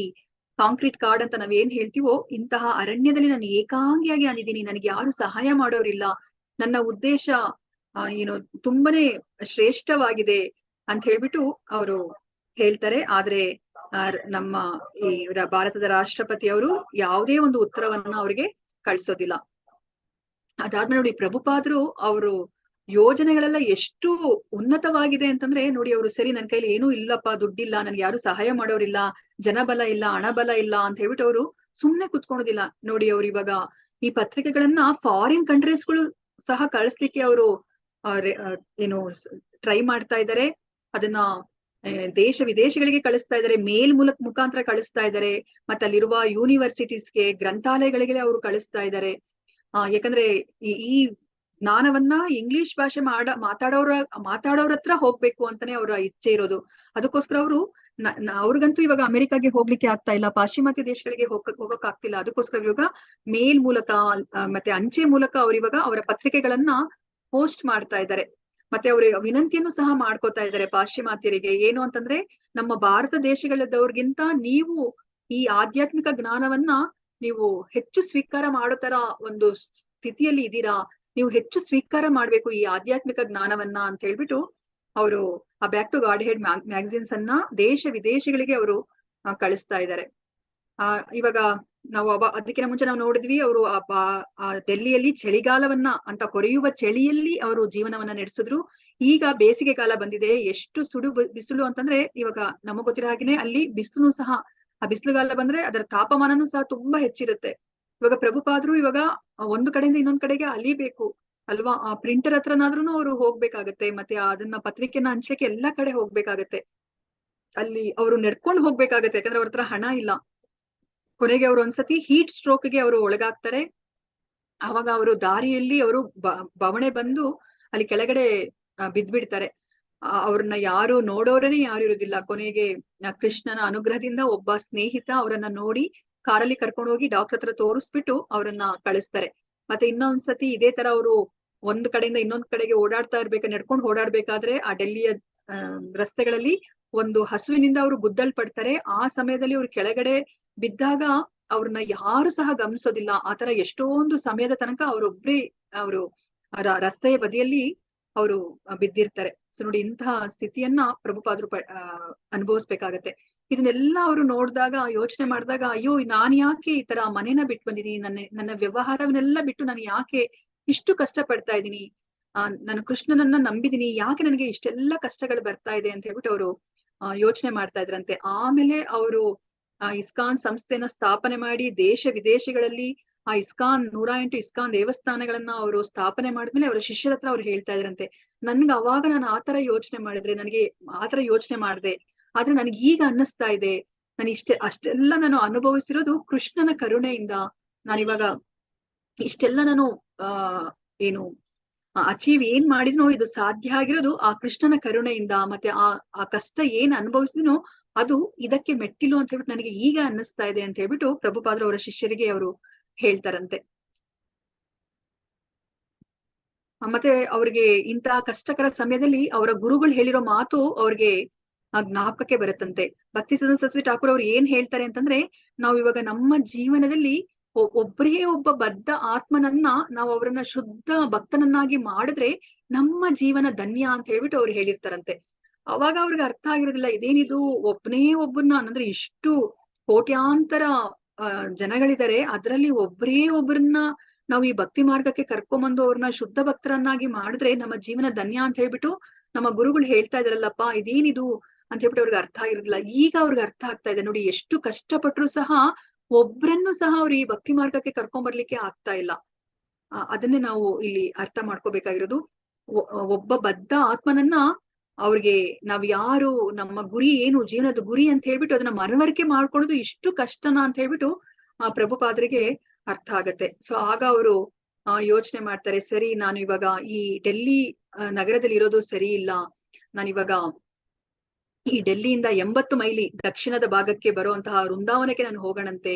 ಕಾಂಕ್ರೀಟ್ ಕಾರ್ಡ್ ಅಂತ ನಾವ್ ಏನ್ ಹೇಳ್ತೀವೋ ಇಂತಹ ಅರಣ್ಯದಲ್ಲಿ ನಾನು ಏಕಾಂಗಿಯಾಗಿ ನಾನಿದ್ದೀನಿ, ನನಗೆ ಯಾರು ಸಹಾಯ ಮಾಡೋರಿಲ್ಲ, ನನ್ನ ಉದ್ದೇಶ ತುಂಬಾನೇ ಶ್ರೇಷ್ಠವಾಗಿದೆ ಅಂತ ಹೇಳ್ಬಿಟ್ಟು ಅವರು ಹೇಳ್ತಾರೆ. ಆದ್ರೆ ನಮ್ಮ ಈ ಭಾರತದ ರಾಷ್ಟ್ರಪತಿಯವರು ಯಾವುದೇ ಒಂದು ಉತ್ತರವನ್ನ ಅವ್ರಿಗೆ ಕಳ್ಸೋದಿಲ್ಲ. ಅದಾದ್ಮೇಲೆ ನೋಡಿ ಪ್ರಭುಪಾದರು ಅವರು ಯೋಜನೆಗಳೆಲ್ಲ ಎಷ್ಟು ಉನ್ನತವಾಗಿದೆ ಅಂತಂದ್ರೆ ನೋಡಿ, ಅವರು ಸರಿ ನನ್ ಕೈಲಿ ಏನೂ ಇಲ್ಲಪ್ಪ, ದುಡ್ಡಿಲ್ಲ, ನನ್ಗೆ ಯಾರು ಸಹಾಯ ಮಾಡೋರಿಲ್ಲ, ಜನಬಲ ಇಲ್ಲ, ಹಣಬಲ ಇಲ್ಲ ಅಂತ ಹೇಳ್ಬಿಟ್ಟು ಅವರು ಸುಮ್ನೆ ಕುತ್ಕೊಳೋದಿಲ್ಲ. ನೋಡಿ ಅವ್ರು ಇವಾಗ ಈ ಪತ್ರಿಕೆಗಳನ್ನ ಫಾರಿನ್ ಕಂಟ್ರೀಸ್ಗಳು ಸಹ ಕಳಿಸ್ಲಿಕ್ಕೆ ಅವರು ಟ್ರೈ ಮಾಡ್ತಾ ಇದ್ದಾರೆ. ಅದನ್ನ ದೇಶ ವಿದೇಶಗಳಿಗೆ ಕಳಿಸ್ತಾ ಇದ್ದಾರೆ, ಮೇಲ್ ಮುಖಾಂತರ ಕಳಿಸ್ತಾ ಇದ್ದಾರೆ, ಮತ್ತೆ ಅಲ್ಲಿರುವ ಯೂನಿವರ್ಸಿಟೀಸ್ಗೆ, ಗ್ರಂಥಾಲಯಗಳಿಗೆ ಅವರು ಕಳಿಸ್ತಾ ಇದ್ದಾರೆ. ಯಾಕಂದ್ರೆ ಈ ಜ್ಞಾನವನ್ನ ಇಂಗ್ಲಿಷ್ ಭಾಷೆ ಮಾತಾಡೋರ ಹತ್ರ ಹೋಗ್ಬೇಕು ಅಂತಾನೆ ಅವರ ಇಚ್ಛೆ ಇರೋದು. ಅದಕ್ಕೋಸ್ಕರ ಅವರು ಅವ್ರಿಗಂತೂ ಇವಾಗ ಅಮೆರಿಕಾಗೆ ಹೋಗ್ಲಿಕ್ಕೆ ಆಗ್ತಾ ಇಲ್ಲ, ಪಾಶ್ಚಿಮಾತ್ಯ ದೇಶಗಳಿಗೆ ಹೋಗಕ್ ಆಗ್ತಿಲ್ಲ. ಅದಕ್ಕೋಸ್ಕರ ಇವಾಗ ಮೇಲ್ ಮೂಲಕ ಮತ್ತೆ ಅಂಚೆ ಮೂಲಕ ಅವ್ರು ಇವಾಗ ಅವರ ಪತ್ರಿಕೆಗಳನ್ನ ಪೋಸ್ಟ್ ಮಾಡ್ತಾ ಇದ್ದಾರೆ. ಮತ್ತೆ ಅವ್ರ ವಿನಂತಿಯನ್ನು ಸಹ ಮಾಡ್ಕೋತಾ ಇದ್ದಾರೆ ಪಾಶ್ಚಿಮಾತ್ಯರಿಗೆ. ಏನು ಅಂತಂದ್ರೆ ನಮ್ಮ ಭಾರತ ದೇಶಗಳದವ್ರಿಗಿಂತ ನೀವು ಈ ಆಧ್ಯಾತ್ಮಿಕ ಜ್ಞಾನವನ್ನ ನೀವು ಹೆಚ್ಚು ಸ್ವೀಕಾರ ಮಾಡೋ ತರ ಒಂದು ಸ್ಥಿತಿಯಲ್ಲಿ ಇದ್ದೀರಾ, ನೀವು ಹೆಚ್ಚು ಸ್ವೀಕಾರ ಮಾಡ್ಬೇಕು ಈ ಆಧ್ಯಾತ್ಮಿಕ ಜ್ಞಾನವನ್ನ ಅಂತ ಹೇಳ್ಬಿಟ್ಟು ಅವರು ಆ back to Godhead magazines ಅನ್ನ ದೇಶ ವಿದೇಶಗಳಿಗೆ ಅವರು ಕಳಿಸ್ತಾ ಇದ್ದಾರೆ. ಇವಾಗ ನಾವು ಅದಕ್ಕಿಂತ ಮುಂಚೆ ನಾವು ನೋಡಿದ್ವಿ, ಅವರು ಆ ಡೆಲ್ಲಿಯಲ್ಲಿ ಚಳಿಗಾಲವನ್ನ ಅಂತ ಕೊರೆಯುವ ಚಳಿಯಲ್ಲಿ ಅವರು ಜೀವನವನ್ನ ನಡೆಸಿದ್ರು. ಈಗ ಬೇಸಿಗೆ ಕಾಲ ಬಂದಿದೆ, ಎಷ್ಟು ಸುಡು ಬಿಸಿಲು ಅಂತಂದ್ರೆ ಇವಾಗ ನಮಗ್ ಗೊತ್ತಿರೋ ಹಾಗೇನೆ ಅಲ್ಲಿ ಬಿಸಿಲು ಸಹ, ಆ ಬಿಸಿಲುಗಾಲ ಬಂದ್ರೆ ಅದರ ತಾಪಮಾನನೂ ಸಹ ತುಂಬಾ ಹೆಚ್ಚಿರುತ್ತೆ. ಇವಾಗ ಪ್ರಭುಪಾದ್ರು ಇವಾಗ ಒಂದು ಕಡೆಯಿಂದ ಇನ್ನೊಂದ್ ಕಡೆಗೆ ಅಲಿಬೇಕು ಅಲ್ವಾ, ಆ ಪ್ರಿಂಟರ್ ಹತ್ರನಾದ್ರೂ ಅವರು ಹೋಗ್ಬೇಕಾಗತ್ತೆ, ಮತ್ತೆ ಅದನ್ನ ಪತ್ರಿಕೆನ ಹಂಚ್ಲಿಕ್ಕೆ ಎಲ್ಲಾ ಕಡೆ ಹೋಗ್ಬೇಕಾಗತ್ತೆ. ಅಲ್ಲಿ ಅವರು ನಡ್ಕೊಂಡು ಹೋಗ್ಬೇಕಾಗತ್ತೆ, ಯಾಕಂದ್ರೆ ಅವ್ರ ಹತ್ರ ಹಣ ಇಲ್ಲ. ಕೊನೆಗೆ ಅವರು ಒಂದ್ಸತಿ ಹೀಟ್ ಸ್ಟ್ರೋಕ್ಗೆ ಅವರು ಒಳಗಾಗ್ತಾರೆ. ಅವಾಗ ಅವರು ದಾರಿಯಲ್ಲಿ ಅವರು ಬವಣೆ ಬಂದು ಅಲ್ಲಿ ಕೆಳಗಡೆ ಬಿದ್ಬಿಡ್ತಾರೆ. ಅವ್ರನ್ನ ಯಾರು ನೋಡೋರೇ ಯಾರು ಇರುದಿಲ್ಲ. ಕೊನೆಗೆ ಕೃಷ್ಣನ ಅನುಗ್ರಹದಿಂದ ಒಬ್ಬ ಸ್ನೇಹಿತ ಅವರನ್ನ ನೋಡಿ ಕಾರಲ್ಲಿ ಕರ್ಕೊಂಡು ಹೋಗಿ ಡಾಕ್ಟರ್ ಹತ್ರ ತೋರಿಸ್ಬಿಟ್ಟು ಅವರನ್ನ ಕಳಿಸ್ತಾರೆ. ಮತ್ತೆ ಇನ್ನೊಂದ್ಸತಿ ಇದೇ ತರ ಅವರು ಒಂದ್ ಕಡೆಯಿಂದ ಇನ್ನೊಂದ್ ಕಡೆಗೆ ನಡ್ಕೊಂಡು ಓಡಾಡ್ಬೇಕಾದ್ರೆ ಆ ಡೆಲ್ಲಿಯ ರಸ್ತೆಗಳಲ್ಲಿ ಒಂದು ಹಸುವಿನಿಂದ ಅವರು ಗುದ್ದಲ್ಪಡ್ತಾರೆ. ಆ ಸಮಯದಲ್ಲಿ ಅವ್ರು ಕೆಳಗಡೆ ಬಿದ್ದಾಗ ಅವ್ರನ್ನ ಯಾರು ಸಹ ಗಮನಿಸೋದಿಲ್ಲ. ಆತರ ಎಷ್ಟೊಂದು ಸಮಯದ ತನಕ ಅವರು ರಸ್ತೆಯ ಬದಿಯಲ್ಲಿ ಅವರು ಬಿದ್ದಿರ್ತಾರೆ. ಸೊ ನೋಡಿ, ಇಂತಹ ಸ್ಥಿತಿಯನ್ನ ಪ್ರಭುಪಾದರು ಅನುಭವಿಸ್ಬೇಕಾಗತ್ತೆ. ಇದನ್ನೆಲ್ಲ ಅವರು ನೋಡಿದಾಗ, ಯೋಚನೆ ಮಾಡಿದಾಗ, ಅಯ್ಯೋ ನಾನ್ ಯಾಕೆ ಈ ತರ ಮನೇನ ಬಿಟ್ಟು ಬಂದಿದೀನಿ, ನನ್ನ ವ್ಯವಹಾರವನ್ನೆಲ್ಲ ಬಿಟ್ಟು ನಾನು ಯಾಕೆ ಇಷ್ಟು ಕಷ್ಟ ಪಡ್ತಾ ಇದ್ದೀನಿ, ನಾನು ಕೃಷ್ಣನನ್ನ ನಂಬಿದೀನಿ, ಯಾಕೆ ನನಗೆ ಇಷ್ಟೆಲ್ಲ ಕಷ್ಟಗಳು ಬರ್ತಾ ಇದೆ ಅಂತ ಹೇಳ್ಬಿಟ್ಟು ಅವರು ಯೋಚನೆ ಮಾಡ್ತಾ ಇದ್ರಂತೆ. ಆಮೇಲೆ ಅವರು ಇಸ್ಕಾನ್ ಸಂಸ್ಥೆನ ಸ್ಥಾಪನೆ ಮಾಡಿ ದೇಶ ವಿದೇಶಗಳಲ್ಲಿ ಆ 108 ಇಸ್ಕಾನ್ ದೇವಸ್ಥಾನಗಳನ್ನ ಅವರು ಸ್ಥಾಪನೆ ಮಾಡಿದ್ಮೇಲೆ ಅವರ ಶಿಷ್ಯರ ಹತ್ರ ಅವ್ರು ಹೇಳ್ತಾ ಇದ್ರಂತೆ, ನನ್ಗೆ ಅವಾಗ ನಾನು ಆತರ ಯೋಚನೆ ಮಾಡಿದೆ, ಆದ್ರೆ ನನಗೆ ಈಗ ಅನ್ನಿಸ್ತಾ ಇದೆ, ನಾನು ಅಷ್ಟೆಲ್ಲ ನಾನು ಅನುಭವಿಸಿರೋದು ಕೃಷ್ಣನ ಕರುಣೆಯಿಂದ. ನಾನಿವಾಗ ಇಷ್ಟೆಲ್ಲ ನಾನು ಅಚೀವ್ ಏನ್ ಮಾಡಿದ್ನೋ ಇದು ಸಾಧ್ಯ ಆಗಿರೋದು ಆ ಕೃಷ್ಣನ ಕರುಣೆಯಿಂದ. ಮತ್ತೆ ಆ ಕಷ್ಟ ಏನ್ ಅನುಭವಿಸಿದ್ನೋ ಅದು ಇದಕ್ಕೆ ಮೆಟ್ಟಿಲು ಅಂತ ಹೇಳ್ಬಿಟ್ಟು ನನಗೆ ಈಗ ಅನ್ನಿಸ್ತಾ ಇದೆ ಅಂತ ಹೇಳ್ಬಿಟ್ಟು ಪ್ರಭುಪಾದರು ಅವರ ಶಿಷ್ಯರಿಗೆ ಅವರು ಹೇಳ್ತಾರಂತೆ. ಮತ್ತೆ ಅವ್ರಿಗೆ ಇಂತಹ ಕಷ್ಟಕರ ಸಮಯದಲ್ಲಿ ಅವರ ಗುರುಗಳು ಹೇಳಿರೋ ಮಾತು ಅವ್ರಿಗೆ ಜ್ಞಾಪಕಕ್ಕೆ ಬರುತ್ತಂತೆ. ಭಕ್ತಿ ಸಿದ್ಧಾಂತ ಸರಸ್ವತಿ ಠಾಕೂರ್ ಅವ್ರು ಏನ್ ಹೇಳ್ತಾರೆ ಅಂತಂದ್ರೆ, ನಾವು ಇವಾಗ ನಮ್ಮ ಜೀವನದಲ್ಲಿ ಒಬ್ಬರೇ ಒಬ್ಬ ಬದ್ಧ ಆತ್ಮನನ್ನ ನಾವು ಅವರನ್ನ ಶುದ್ಧ ಭಕ್ತನನ್ನಾಗಿ ಮಾಡಿದ್ರೆ ನಮ್ಮ ಜೀವನ ಧನ್ಯ ಅಂತ ಹೇಳ್ಬಿಟ್ಟು ಅವ್ರು ಹೇಳಿರ್ತಾರಂತೆ. ಅವಾಗ ಅವ್ರಿಗೆ ಅರ್ಥ ಆಗಿರೋದಿಲ್ಲ, ಇದೇನಿದು ಒಬ್ಬನೇ ಒಬ್ಬರನ್ನ ಅಂದ್ರೆ ಇಷ್ಟು ಕೋಟ್ಯಾಂತರ ಜನಗಳಿದ್ದಾರೆ, ಅದ್ರಲ್ಲಿ ಒಬ್ಬರೇ ಒಬ್ಬರನ್ನ ನಾವು ಈ ಭಕ್ತಿ ಮಾರ್ಗಕ್ಕೆ ಕರ್ಕೊಂಬಂದು ಅವ್ರನ್ನ ಶುದ್ಧ ಭಕ್ತರನ್ನಾಗಿ ಮಾಡಿದ್ರೆ ನಮ್ಮ ಜೀವನ ಧನ್ಯ ಅಂತ ಹೇಳ್ಬಿಟ್ಟು ನಮ್ಮ ಗುರುಗಳು ಹೇಳ್ತಾ ಇದಾರಲ್ಲಪ್ಪ, ಇದೇನಿದು ಅಂತ ಹೇಳ್ಬಿಟ್ಟು ಅವ್ರಿಗೆ ಅರ್ಥ ಆಗಿರೋದಿಲ್ಲ. ಈಗ ಅವ್ರಿಗೆ ಅರ್ಥ ಆಗ್ತಾ ಇದೆ. ನೋಡಿ, ಎಷ್ಟು ಕಷ್ಟಪಟ್ರು ಸಹ ಒಬ್ರನ್ನು ಸಹ ಅವ್ರು ಈ ಭಕ್ತಿ ಮಾರ್ಗಕ್ಕೆ ಕರ್ಕೊಂಡ್ ಬರ್ಲಿಕ್ಕೆ ಆಗ್ತಾ ಇಲ್ಲ. ಅದನ್ನೇ ನಾವು ಇಲ್ಲಿ ಅರ್ಥ ಮಾಡ್ಕೋಬೇಕಾಗಿರೋದು. ಒಬ್ಬ ಬದ್ಧ ಆತ್ಮನನ್ನ ಅವ್ರಿಗೆ ನಾವ್ ಯಾರು, ನಮ್ಮ ಗುರಿ ಏನು, ಜೀವನದ ಗುರಿ ಅಂತ ಹೇಳ್ಬಿಟ್ಟು ಅದನ್ನ ಮನವರಿಕೆ ಮಾಡ್ಕೊಳ್ಳೋದು ಇಷ್ಟು ಕಷ್ಟನಾ ಅಂತ ಹೇಳ್ಬಿಟ್ಟು ಪ್ರಭುಪಾದರಿಗೆ ಅರ್ಥ ಆಗತ್ತೆ. ಸೊ ಆಗ ಅವರು ಯೋಚನೆ ಮಾಡ್ತಾರೆ, ಸರಿ ನಾನು ಇವಾಗ ಈ ಡೆಲ್ಲಿ ನಗರದಲ್ಲಿ ಇರೋದು ಸರಿ ಇಲ್ಲ, ನಾನಿವಾಗ ಈ ಡೆಲ್ಲಿಯಿಂದ 80 ಮೈಲಿ ದಕ್ಷಿಣದ ಭಾಗಕ್ಕೆ ಬರುವಂತಹ ವೃಂದಾವನಕ್ಕೆ ನಾನು ಹೋಗೋಣಂತೆ.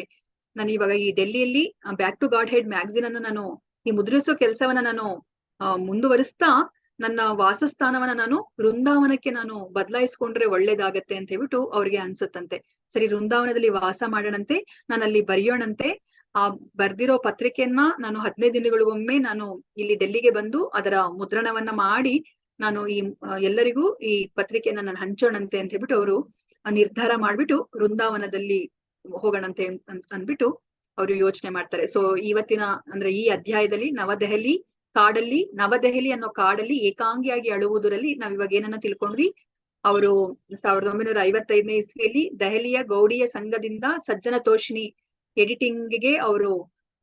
ನಾನು ಇವಾಗ ಈ ಡೆಲ್ಲಿಯಲ್ಲಿ Back to Godhead magazine ಅನ್ನು ನಾನು ಈ ಮುದ್ರಿಸೋ ಕೆಲಸವನ್ನ ನಾನು ಮುಂದುವರಿಸ್ತಾ ನನ್ನ ವಾಸಸ್ಥಾನವನ್ನ ನಾನು ವೃಂದಾವನಕ್ಕೆ ನಾನು ಬದಲಾಯಿಸ್ಕೊಂಡ್ರೆ ಒಳ್ಳೇದಾಗತ್ತೆ ಅಂತ ಹೇಳ್ಬಿಟ್ಟು ಅವ್ರಿಗೆ ಅನ್ಸುತ್ತಂತೆ. ಸರಿ, ವೃಂದಾವನದಲ್ಲಿ ವಾಸ ಮಾಡೋಣಂತೆ, ನಾನು ಅಲ್ಲಿ ಬರೆಯೋಣಂತೆ. ಆ ಬರ್ದಿರೋ ಪತ್ರಿಕೆಯನ್ನ ನಾನು 15 ದಿನಗಳಿಗೊಮ್ಮೆ ನಾನು ಇಲ್ಲಿ ಡೆಲ್ಲಿಗೆ ಬಂದು ಅದರ ಮುದ್ರಣವನ್ನ ಮಾಡಿ ನಾನು ಈ ಎಲ್ಲರಿಗೂ ಈ ಪತ್ರಿಕೆಯನ್ನ ನಾನು ಹಂಚೋಣಂತೆ ಅಂತ ಹೇಳ್ಬಿಟ್ಟು ಅವರು ನಿರ್ಧಾರ ಮಾಡ್ಬಿಟ್ಟು ವೃಂದಾವನದಲ್ಲಿ ಹೋಗೋಣಂತೆ ಅಂದ್ಬಿಟ್ಟು ಅವರು ಯೋಚನೆ ಮಾಡ್ತಾರೆ. ಸೊ ಇವತ್ತಿನ ಅಂದ್ರೆ ಈ ಅಧ್ಯಾಯದಲ್ಲಿ ನವದೆಹಲಿ ಅನ್ನೋ ಕಾಡಲ್ಲಿ ಏಕಾಂಗಿಯಾಗಿ ಅಳುವುದರಲ್ಲಿ ನಾವ್ ಇವಾಗ ಏನನ್ನ ತಿಳ್ಕೊಂಡ್ವಿ. ಅವರು 1955ನೇ ಇಸ್ವಿಯಲ್ಲಿ ದೆಹಲಿಯ ಗೌಡಿಯ ಸಂಘದಿಂದ ಸಜ್ಜನ ತೋಷಿಣಿ ಎಡಿಟಿಂಗ್ಗೆ ಅವರು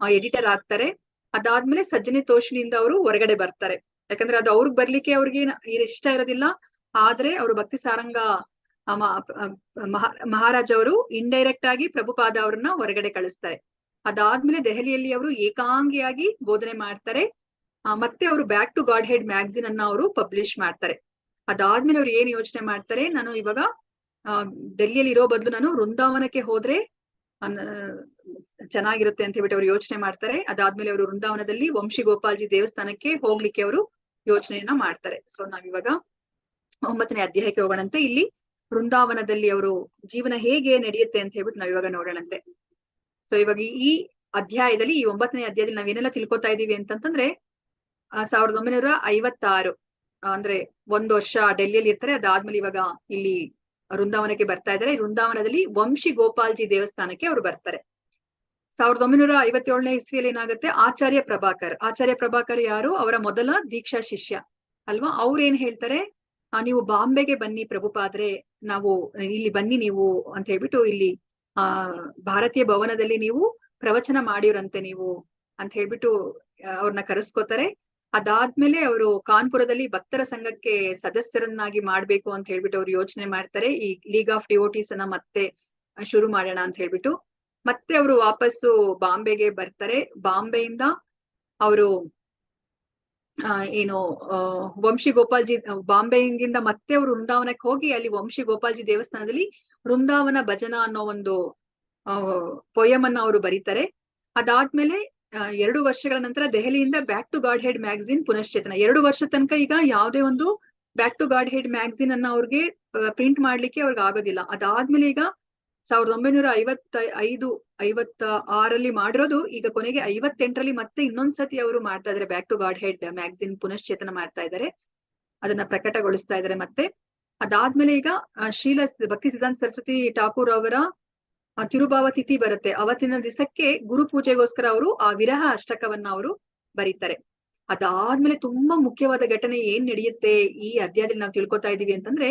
ಎಡಿಟರ್ ಆಗ್ತಾರೆ. ಅದಾದ್ಮೇಲೆ ಸಜ್ಜನೆ ತೋಷಿಣಿಯಿಂದ ಅವರು ಹೊರಗಡೆ ಬರ್ತಾರೆ. ಯಾಕಂದ್ರೆ ಅದು ಅವ್ರಿಗೆ ಬರ್ಲಿಕ್ಕೆ ಅವ್ರಿಗೆ ಇಷ್ಟ ಇರೋದಿಲ್ಲ. ಆದ್ರೆ ಅವರು ಭಕ್ತಿ ಸಾರಂಗ ಮಹಾರಾಜ್ ಅವರು ಇಂಡೈರೆಕ್ಟ್ ಆಗಿ ಪ್ರಭುಪಾದ ಅವ್ರನ್ನ ಹೊರಗಡೆ ಕಳಿಸ್ತಾರೆ. ಅದಾದ್ಮೇಲೆ ದೆಹಲಿಯಲ್ಲಿ ಅವರು ಏಕಾಂಗಿಯಾಗಿ ಬೋಧನೆ ಮಾಡ್ತಾರೆ. ಮತ್ತೆ ಅವರು back to Godhead magazine ಅನ್ನ ಅವರು ಪಬ್ಲಿಷ್ ಮಾಡ್ತಾರೆ. ಅದಾದ್ಮೇಲೆ ಅವ್ರು ಏನ್ ಯೋಚನೆ ಮಾಡ್ತಾರೆ, ನಾನು ಇವಾಗ ಡೆಲ್ಲಿಯಲ್ಲಿ ಇರೋ ಬದಲು ನಾನು ವೃಂದಾವನಕ್ಕೆ ಹೋದ್ರೆ ಚೆನ್ನಾಗಿರುತ್ತೆ ಅಂತ ಹೇಳ್ಬಿಟ್ಟು ಅವ್ರು ಯೋಚನೆ ಮಾಡ್ತಾರೆ. ಅದಾದ್ಮೇಲೆ ಅವರು ವೃಂದಾವನದಲ್ಲಿ ವಂಶಿ ಗೋಪಾಲ್ಜಿ ದೇವಸ್ಥಾನಕ್ಕೆ ಹೋಗ್ಲಿಕ್ಕೆ ಅವರು ಯೋಚನೆಯನ್ನ ಮಾಡ್ತಾರೆ. ಸೊ ನಾವಿವಾಗ 9ನೇ ಅಧ್ಯಾಯಕ್ಕೆ ಹೋಗೋಣಂತೆ. ಇಲ್ಲಿ ವೃಂದಾವನದಲ್ಲಿ ಅವರು ಜೀವನ ಹೇಗೆ ನಡೆಯುತ್ತೆ ಅಂತ ಹೇಳ್ಬಿಟ್ಟು ನಾವಿವಾಗ ನೋಡೋಣಂತೆ. ಸೊ ಇವಾಗ ಈ ಅಧ್ಯಾಯದಲ್ಲಿ, ಈ 9ನೇ ಅಧ್ಯಾಯದಲ್ಲಿ ನಾವೇನೆಲ್ಲ ತಿಳ್ಕೊತಾ ಇದೀವಿ ಅಂತಂದ್ರೆ 1956 ಅಂದ್ರೆ 1 ವರ್ಷ ಡೆಲ್ಲಿಯಲ್ಲಿ ಇರ್ತಾರೆ. ಅದಾದ್ಮೇಲೆ ಇವಾಗ ಇಲ್ಲಿ ವೃಂದಾವನಕ್ಕೆ ಬರ್ತಾ ಇದ್ದಾರೆ. ವೃಂದಾವನದಲ್ಲಿ ವಂಶಿ ಗೋಪಾಲ್ಜಿ ದೇವಸ್ಥಾನಕ್ಕೆ ಅವರು ಬರ್ತಾರೆ. 1957ನೇ ಇಸ್ವಿಯಲ್ಲಿ ಏನಾಗುತ್ತೆ, ಆಚಾರ್ಯ ಪ್ರಭಾಕರ್ ಯಾರು, ಅವರ ಮೊದಲ ದೀಕ್ಷಾ ಶಿಷ್ಯ ಅಲ್ವಾ. ಅವ್ರು ಏನ್ ಹೇಳ್ತಾರೆ, ನೀವು ಬಾಂಬೆಗೆ ಬನ್ನಿ ಪ್ರಭುಪಾದ್ರೆ, ನಾವು ಇಲ್ಲಿ ಬನ್ನಿ ನೀವು ಅಂತ ಹೇಳ್ಬಿಟ್ಟು ಇಲ್ಲಿ ಭಾರತೀಯ ಭವನದಲ್ಲಿ ನೀವು ಪ್ರವಚನ ಮಾಡಿವ್ರಂತೆ ನೀವು ಅಂತ ಹೇಳ್ಬಿಟ್ಟು ಅವ್ರನ್ನ ಕರೆಸ್ಕೋತಾರೆ. ಅದಾದ್ಮೇಲೆ ಅವರು ಕಾನ್ಪುರದಲ್ಲಿ ಭಕ್ತರ ಸಂಘಕ್ಕೆ ಸದಸ್ಯರನ್ನಾಗಿ ಮಾಡ್ಬೇಕು ಅಂತ ಹೇಳ್ಬಿಟ್ಟು ಅವ್ರು ಯೋಚನೆ ಮಾಡ್ತಾರೆ. ಈ ಲೀಗ್ ಆಫ್ ಡಿವೋಟೀಸ್ ಅನ್ನ ಮತ್ತೆ ಶುರು ಮಾಡೋಣ ಅಂತ ಹೇಳ್ಬಿಟ್ಟು ಮತ್ತೆ ಅವರು ವಾಪಸ್ಸು ಬಾಂಬೆಗೆ ಬರ್ತಾರೆ. ಬಾಂಬೆಯಿಂದ ಅವರು ಏನು ವಂಶಿ ಗೋಪಾಲ್ಜಿ ಬಾಂಬೆಯಿಂದ ಮತ್ತೆ ಅವರು ವೃಂದಾವನಕ್ಕೆ ಹೋಗಿ ಅಲ್ಲಿ ವಂಶಿ ಗೋಪಾಲ್ಜಿ ದೇವಸ್ಥಾನದಲ್ಲಿ ವೃಂದಾವನ ಭಜನ ಅನ್ನೋ ಒಂದು ಪೊಯಮ್ ಅನ್ನ ಅವರು ಬರೀತಾರೆ. ಅದಾದ್ಮೇಲೆ 2 ವರ್ಷಗಳ ನಂತರ ದೆಹಲಿಯಿಂದ back to Godhead magazine ಪುನಶ್ಚೇತನ. 2 ವರ್ಷ ತನಕ ಈಗ ಯಾವುದೇ ಒಂದು back to Godhead magazine ಅನ್ನ ಅವ್ರಿಗೆ ಪ್ರಿಂಟ್ ಮಾಡ್ಲಿಕ್ಕೆ ಅವ್ರಿಗೆ ಆಗೋದಿಲ್ಲ. ಅದಾದ್ಮೇಲೆ ಈಗ 1956 ಮಾಡಿರೋದು ಈಗ ಕೊನೆಗೆ 58ರಲ್ಲಿ ಮತ್ತೆ ಇನ್ನೊಂದ್ಸತಿ ಅವರು ಮಾಡ್ತಾ ಇದಾರೆ. Back to Godhead magazine ಪುನಶ್ಚೇತನ ಮಾಡ್ತಾ ಇದ್ದಾರೆ, ಅದನ್ನ ಪ್ರಕಟಗೊಳಿಸ್ತಾ ಇದ್ದಾರೆ. ಮತ್ತೆ ಅದಾದ್ಮೇಲೆ ಈಗ ಶ್ರೀಲ ಭಕ್ತಿ ಸಿದ್ಧಾಂತ ಸರಸ್ವತಿ ಠಾಕೂರ್ ಅವರ ತಿರುಭಾವ ತಿಥಿ ಬರುತ್ತೆ. ಅವತ್ತಿನ ದಿವಸಕ್ಕೆ ಗುರು ಪೂಜೆಗೋಸ್ಕರ ಅವರು ಆ ವಿರಹ ಅಷ್ಟಕವನ್ನ ಅವರು ಬರೀತಾರೆ. ಅದಾದ್ಮೇಲೆ ತುಂಬಾ ಮುಖ್ಯವಾದ ಘಟನೆ ಏನ್ ನಡೆಯುತ್ತೆ ಈ ಅಧ್ಯಾಯದಲ್ಲಿ ನಾವು ತಿಳ್ಕೊತಾ ಇದೀವಿ ಅಂತಂದ್ರೆ,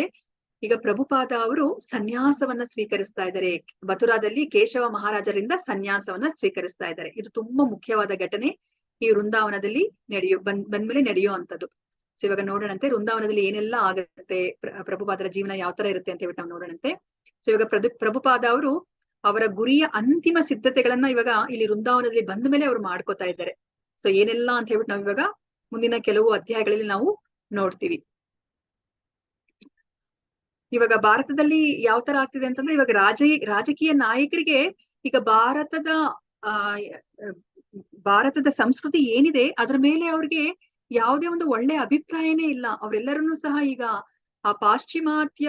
ಈಗ ಪ್ರಭುಪಾದ ಅವರು ಸನ್ಯಾಸವನ್ನ ಸ್ವೀಕರಿಸ್ತಾ ಇದ್ದಾರೆ. ಮಥುರಾದಲ್ಲಿ ಕೇಶವ ಮಹಾರಾಜರಿಂದ ಸನ್ಯಾಸವನ್ನ ಸ್ವೀಕರಿಸ್ತಾ ಇದ್ದಾರೆ. ಇದು ತುಂಬಾ ಮುಖ್ಯವಾದ ಘಟನೆ ಈ ವೃಂದಾವನದಲ್ಲಿ ಬಂದ್ಮೇಲೆ ನಡೆಯೋ ಅಂತದ್ದು. ಸೊ ಇವಾಗ ನೋಡೋಣಂತೆ ವೃಂದಾವನದಲ್ಲಿ ಏನೆಲ್ಲ ಆಗುತ್ತೆ, ಪ್ರಭುಪಾದರ ಜೀವನ ಯಾವ ತರ ಇರುತ್ತೆ ಅಂತ ಹೇಳ್ಬಿಟ್ಟು ನಾವು ನೋಡೋಣಂತೆ. ಸೊ ಇವಾಗ ಪ್ರಭುಪಾದ ಅವರು ಅವರ ಗುರಿಯ ಅಂತಿಮ ಸಿದ್ಧತೆಗಳನ್ನ ಇವಾಗ ಇಲ್ಲಿ ವೃಂದಾವನದಲ್ಲಿ ಬಂದ ಮೇಲೆ ಅವ್ರು ಮಾಡ್ಕೋತಾ ಇದ್ದಾರೆ. ಸೊ ಏನೆಲ್ಲ ಅಂತ ಹೇಳ್ಬಿಟ್ಟು ನಾವ್ ಇವಾಗ ಮುಂದಿನ ಕೆಲವು ಅಧ್ಯಾಯಗಳಲ್ಲಿ ನಾವು ನೋಡ್ತೀವಿ. ಇವಾಗ ಭಾರತದಲ್ಲಿ ಯಾವ ತರ ಆಗ್ತಿದೆ ಅಂತಂದ್ರೆ, ಇವಾಗ ರಾಜಕೀಯ ನಾಯಕರಿಗೆ ಈಗ ಭಾರತದ ಸಂಸ್ಕೃತಿ ಏನಿದೆ ಅದ್ರ ಮೇಲೆ ಅವ್ರಿಗೆ ಯಾವುದೇ ಒಂದು ಒಳ್ಳೆ ಅಭಿಪ್ರಾಯನೇ ಇಲ್ಲ. ಅವರೆಲ್ಲರನ್ನೂ ಸಹ ಈಗ ಆ ಪಾಶ್ಚಿಮಾತ್ಯ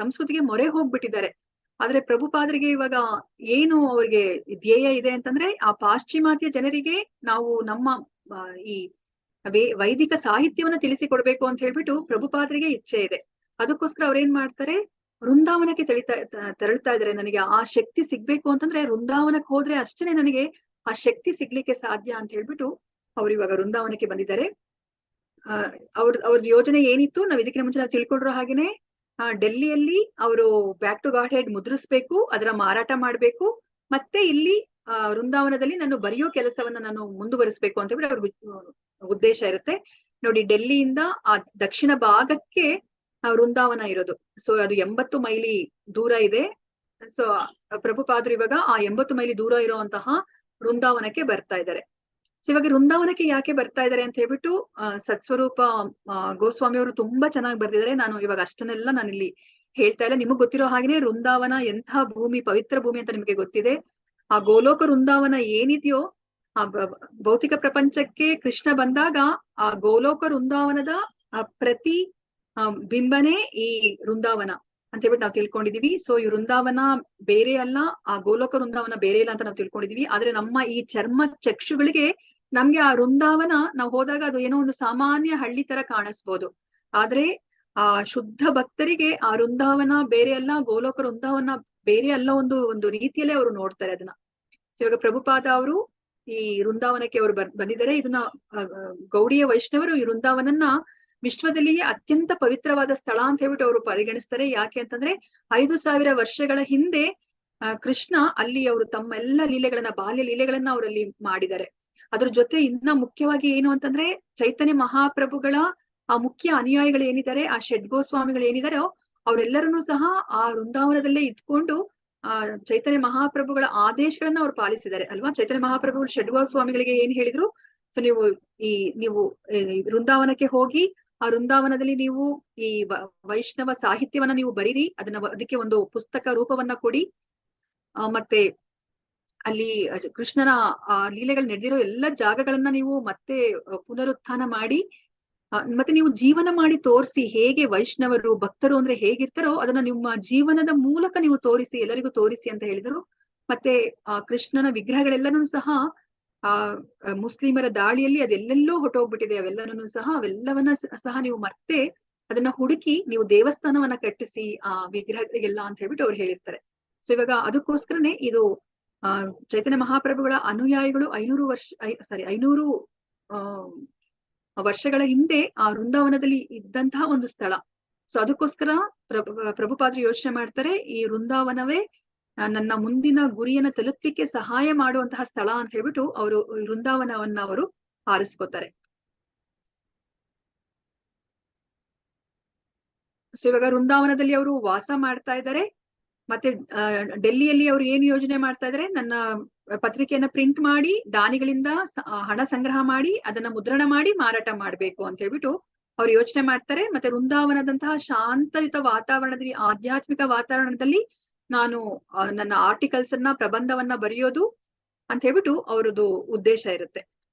ಸಂಸ್ಕೃತಿಗೆ ಮೊರೆ ಹೋಗ್ಬಿಟ್ಟಿದ್ದಾರೆ. ಆದ್ರೆ ಪ್ರಭುಪಾದರಿಗೆ ಇವಾಗ ಏನು ಅವ್ರಿಗೆ ಧ್ಯೇಯ ಇದೆ ಅಂತಂದ್ರೆ, ಆ ಪಾಶ್ಚಿಮಾತ್ಯ ಜನರಿಗೆ ನಾವು ನಮ್ಮ ಈ ವೈದಿಕ ಸಾಹಿತ್ಯವನ್ನ ತಿಳಿಸಿಕೊಡ್ಬೇಕು ಅಂತ ಹೇಳ್ಬಿಟ್ಟು ಪ್ರಭುಪಾದರಿಗೆ ಇಚ್ಛೆ ಇದೆ. ಅದಕ್ಕೋಸ್ಕರ ಅವ್ರೇನ್ ಮಾಡ್ತಾರೆ, ವೃಂದಾವನಕ್ಕೆ ತೆರಳ್ತಾ ಇದಾರೆ. ನನಗೆ ಆ ಶಕ್ತಿ ಸಿಗ್ಬೇಕು ಅಂತಂದ್ರೆ ವೃಂದಾವನಕ್ಕೆ ಹೋದ್ರೆ ಅಷ್ಟೇನೆ ನನಗೆ ಆ ಶಕ್ತಿ ಸಿಗ್ಲಿಕ್ಕೆ ಸಾಧ್ಯ ಅಂತ ಹೇಳ್ಬಿಟ್ಟು ಅವ್ರು ಇವಾಗ ವೃಂದಾವನಕ್ಕೆ ಬಂದಿದ್ದಾರೆ. ಅವ್ರ ಯೋಜನೆ ಏನಿತ್ತು ನಾವ್ ಇದಕ್ಕಿಂತ ಮುಂಚೆ ನಾವು ತಿಳ್ಕೊಂಡ್ರೋ ಹಾಗೇನೆ, ಡೆಲ್ಲಿಯಲ್ಲಿ ಅವರು ಬ್ಯಾಕ್ ಟು ಗಾಡ್ ಹೆಡ್ ಮುದ್ರಿಸ್ಬೇಕು, ಅದರ ಮಾರಾಟ ಮಾಡ್ಬೇಕು, ಮತ್ತೆ ಇಲ್ಲಿ ವೃಂದಾವನದಲ್ಲಿ ನಾನು ಬರೆಯೋ ಕೆಲಸವನ್ನ ನಾನು ಮುಂದುವರಿಸಬೇಕು ಅಂತ ಹೇಳಿ ಅವ್ರಿಗೆ ಉದ್ದೇಶ ಇರುತ್ತೆ. ನೋಡಿ, ಡೆಲ್ಲಿಯಿಂದ ಆ ದಕ್ಷಿಣ ಭಾಗಕ್ಕೆ ವೃಂದಾವನ ಇರೋದು. ಸೊ ಅದು 80 ಮೈಲಿ ದೂರ ಇದೆ. ಸೊ ಪ್ರಭುಪಾದರು ಇವಾಗ ಆ 80 ಮೈಲಿ ದೂರ ಇರುವಂತಹ ವೃಂದಾವನಕ್ಕೆ ಬರ್ತಾ ಇದ್ದಾರೆ. ಸೊ ಇವಾಗ ವೃಂದಾವನಕ್ಕೆ ಯಾಕೆ ಬರ್ತಾ ಇದ್ದಾರೆ ಅಂತ ಹೇಳ್ಬಿಟ್ಟು ಸತ್ಸ್ವರೂಪ ಗೋಸ್ವಾಮಿ ಅವರು ತುಂಬಾ ಚೆನ್ನಾಗಿ ಬರ್ದಿದ್ದಾರೆ. ನಾನು ಇವಾಗ ಅಷ್ಟನ್ನೆಲ್ಲ ನಾನು ಇಲ್ಲಿ ಹೇಳ್ತಾ ಇಲ್ಲ. ನಿಮಗ್ ಗೊತ್ತಿರೋ ಹಾಗೇನೆ ವೃಂದಾವನ ಎಂಥ ಭೂಮಿ, ಪವಿತ್ರ ಭೂಮಿ ಅಂತ ನಿಮಗೆ ಗೊತ್ತಿದೆ. ಆ ಗೋಲೋಕ ವೃಂದಾವನ ಏನಿದೆಯೋ, ಆ ಭೌತಿಕ ಪ್ರಪಂಚಕ್ಕೆ ಕೃಷ್ಣ ಬಂದಾಗ ಆ ಗೋಲೋಕ ವೃಂದಾವನದ ಪ್ರತಿ ಬಿಂಬನೆ ಈ ವೃಂದಾವನ ಅಂತ ಹೇಳ್ಬಿಟ್ಟು ನಾವು ತಿಳ್ಕೊಂಡಿದೀವಿ. ಸೊ ಈ ವೃಂದಾವನ ಬೇರೆ ಅಲ್ಲ, ಆ ಗೋಲೋಕ ವೃಂದಾವನ ಬೇರೆ ಇಲ್ಲ ಅಂತ ನಾವು ತಿಳ್ಕೊಂಡಿದೀವಿ. ಆದ್ರೆ ನಮ್ಮ ಈ ಚರ್ಮ ಚಕ್ಷುಗಳಿಗೆ ನಮ್ಗೆ ಆ ವೃಂದಾವನ ನಾವು ಹೋದಾಗ ಅದು ಏನೋ ಒಂದು ಸಾಮಾನ್ಯ ಹಳ್ಳಿ ತರ ಕಾಣಿಸ್ಬೋದು. ಆದ್ರೆ ಆ ಶುದ್ಧ ಭಕ್ತರಿಗೆ ಆ ವೃಂದಾವನ ಬೇರೆ ಅಲ್ಲ, ಗೋಲೋಕ ವೃಂದಾವನ ಬೇರೆ ಅಲ್ಲ, ಒಂದು ರೀತಿಯಲ್ಲೇ ಅವರು ನೋಡ್ತಾರೆ ಅದನ್ನ. ಇವಾಗ ಪ್ರಭುಪಾದ ಅವರು ಈ ವೃಂದಾವನಕ್ಕೆ ಅವರು ಬಂದಿದ್ದಾರೆ. ಇದನ್ನ ಗೌಡಿಯ ವೈಷ್ಣವರು ಈ ವೃಂದಾವನನ್ನ ವಿಶ್ವದಲ್ಲಿಯೇ ಅತ್ಯಂತ ಪವಿತ್ರವಾದ ಸ್ಥಳ ಅಂತ ಹೇಳ್ಬಿಟ್ಟು ಅವರು ಪರಿಗಣಿಸ್ತಾರೆ. ಯಾಕೆ ಅಂತಂದ್ರೆ 5000 ವರ್ಷಗಳ ಹಿಂದೆ ಕೃಷ್ಣ ಅಲ್ಲಿ ಅವರು ತಮ್ಮ ಎಲ್ಲ ಲೀಲೆಗಳನ್ನ, ಬಾಲ್ಯ ಲೀಲೆಗಳನ್ನ ಅವರಲ್ಲಿ ಮಾಡಿದ್ದಾರೆ. ಅದ್ರ ಜೊತೆ ಇನ್ನ ಮುಖ್ಯವಾಗಿ ಏನು ಅಂತಂದ್ರೆ ಚೈತನ್ಯ ಮಹಾಪ್ರಭುಗಳ ಆ ಮುಖ್ಯ ಅನುಯಾಯಿಗಳು ಏನಿದ್ದಾರೆ, ಆ ಷಡ್ಗೋಸ್ವಾಮಿಗಳು ಏನಿದಾರೋ ಅವರೆಲ್ಲರನ್ನೂ ಸಹ ಆ ವೃಂದಾವನದಲ್ಲೇ ಇದ್ಕೊಂಡು ಚೈತನ್ಯ ಮಹಾಪ್ರಭುಗಳ ಆದೇಶಗಳನ್ನ ಅವ್ರು ಪಾಲಿಸಿದ್ದಾರೆ ಅಲ್ವಾ. ಚೈತನ್ಯ ಮಹಾಪ್ರಭುಗಳು ಷಡ್ಗೋಸ್ವಾಮಿಗಳಿಗೆ ಏನ್ ಹೇಳಿದ್ರು, ಸೊ ನೀವು ವೃಂದಾವನಕ್ಕೆ ಹೋಗಿ ಆ ವೃಂದಾವನದಲ್ಲಿ ನೀವು ಈ ವೈಷ್ಣವ ಸಾಹಿತ್ಯವನ್ನ ನೀವು ಬರೀರಿ, ಅದಕ್ಕೆ ಒಂದು ಪುಸ್ತಕ ರೂಪವನ್ನ ಕೊಡಿ, ಮತ್ತೆ ಅಲ್ಲಿ ಕೃಷ್ಣನ ಲೀಲೆಗಳು ನಡೆದಿರೋ ಎಲ್ಲ ಜಾಗಗಳನ್ನ ನೀವು ಮತ್ತೆ ಪುನರುತ್ಥಾನ ಮಾಡಿ, ಮತ್ತೆ ನೀವು ಜೀವನ ಮಾಡಿ ತೋರಿಸಿ, ಹೇಗೆ ವೈಷ್ಣವರು ಭಕ್ತರು ಅಂದ್ರೆ ಹೇಗಿರ್ತಾರೋ ಅದನ್ನ ನಿಮ್ಮ ಜೀವನದ ಮೂಲಕ ನೀವು ತೋರಿಸಿ, ಎಲ್ಲರಿಗೂ ತೋರಿಸಿ ಅಂತ ಹೇಳಿದ್ರು. ಮತ್ತೆ ಆ ಕೃಷ್ಣನ ವಿಗ್ರಹಗಳೆಲ್ಲನೂ ಸಹ ಆ ಮುಸ್ಲಿಮರ ದಾಳಿಯಲ್ಲಿ ಅದೆಲ್ಲೆಲ್ಲೋ ಹೊಟ್ಟೋಗ್ಬಿಟ್ಟಿದೆ. ಅವೆಲ್ಲವನ್ನ ಸಹ ನೀವು ಮತ್ತೆ ಅದನ್ನ ಹುಡುಕಿ ನೀವು ದೇವಸ್ಥಾನವನ್ನ ಕಟ್ಟಿಸಿ ಆ ವಿಗ್ರಹಗಳಿಗೆಲ್ಲ ಅಂತ ಹೇಳ್ಬಿಟ್ಟು ಅವ್ರು ಹೇಳಿರ್ತಾರೆ. ಸೊ ಇವಾಗ ಅದಕ್ಕೋಸ್ಕರನೇ ಇದು ಚೈತನ್ಯ ಮಹಾಪ್ರಭುಗಳ ಅನುಯಾಯಿಗಳು 500 ವರ್ಷಗಳ ಹಿಂದೆ ಆ ವೃಂದಾವನದಲ್ಲಿ ಇದ್ದಂತಹ ಒಂದು ಸ್ಥಳ. ಸೊ ಅದಕ್ಕೋಸ್ಕರ ಪ್ರಭುಪಾದರು ಯೋಚನೆ ಮಾಡ್ತಾರೆ, ಈ ವೃಂದಾವನವೇ ನನ್ನ ಮುಂದಿನ ಗುರಿಯನ್ನ ತಲುಪಲಿಕ್ಕೆ ಸಹಾಯ ಮಾಡುವಂತಹ ಸ್ಥಳ ಅಂತ ಹೇಳ್ಬಿಟ್ಟು ಅವರು ವೃಂದಾವನವನ್ನ ಅವರು ಆರಿಸ್ಕೋತಾರೆ. ಸೊ ಇವಾಗ ವೃಂದಾವನದಲ್ಲಿ ಅವರು ವಾಸ ಮಾಡ್ತಾ ಇದ್ದಾರೆ. ಮತ್ತೆ ಡೆಲ್ಲಿಯಲ್ಲಿ ಅವರು ಏನ್ ಯೋಜನೆ ಮಾಡ್ತಾ ಇದ್ದಾರೆ, ನನ್ನ ಪತ್ರಿಕೆಯನ್ನ ಪ್ರಿಂಟ್ ಮಾಡಿ ದಾನಿಗಳಿಂದ ಹಣ ಸಂಗ್ರಹ ಮಾಡಿ ಅದನ್ನ ಮುದ್ರಣ ಮಾಡಿ ಮಾರಾಟ ಮಾಡ್ಬೇಕು ಅಂತ ಹೇಳ್ಬಿಟ್ಟು ಅವ್ರು ಯೋಚನೆ ಮಾಡ್ತಾರೆ. ಮತ್ತೆ ವೃಂದಾವನದಂತಹ ಶಾಂತಯುತ ವಾತಾವರಣದಲ್ಲಿ, ಆಧ್ಯಾತ್ಮಿಕ ವಾತಾವರಣದಲ್ಲಿ ನಾನು ನನ್ನ ಆರ್ಟಿಕಲ್ಸ್ ಅನ್ನ, ಪ್ರಬಂಧವನ್ನ ಬರೆಯೋದು ಅಂತ ಹೇಳ್ಬಿಟ್ಟು ಅವ್ರದ್ದು ಉದ್ದೇಶ ಇರುತ್ತೆ.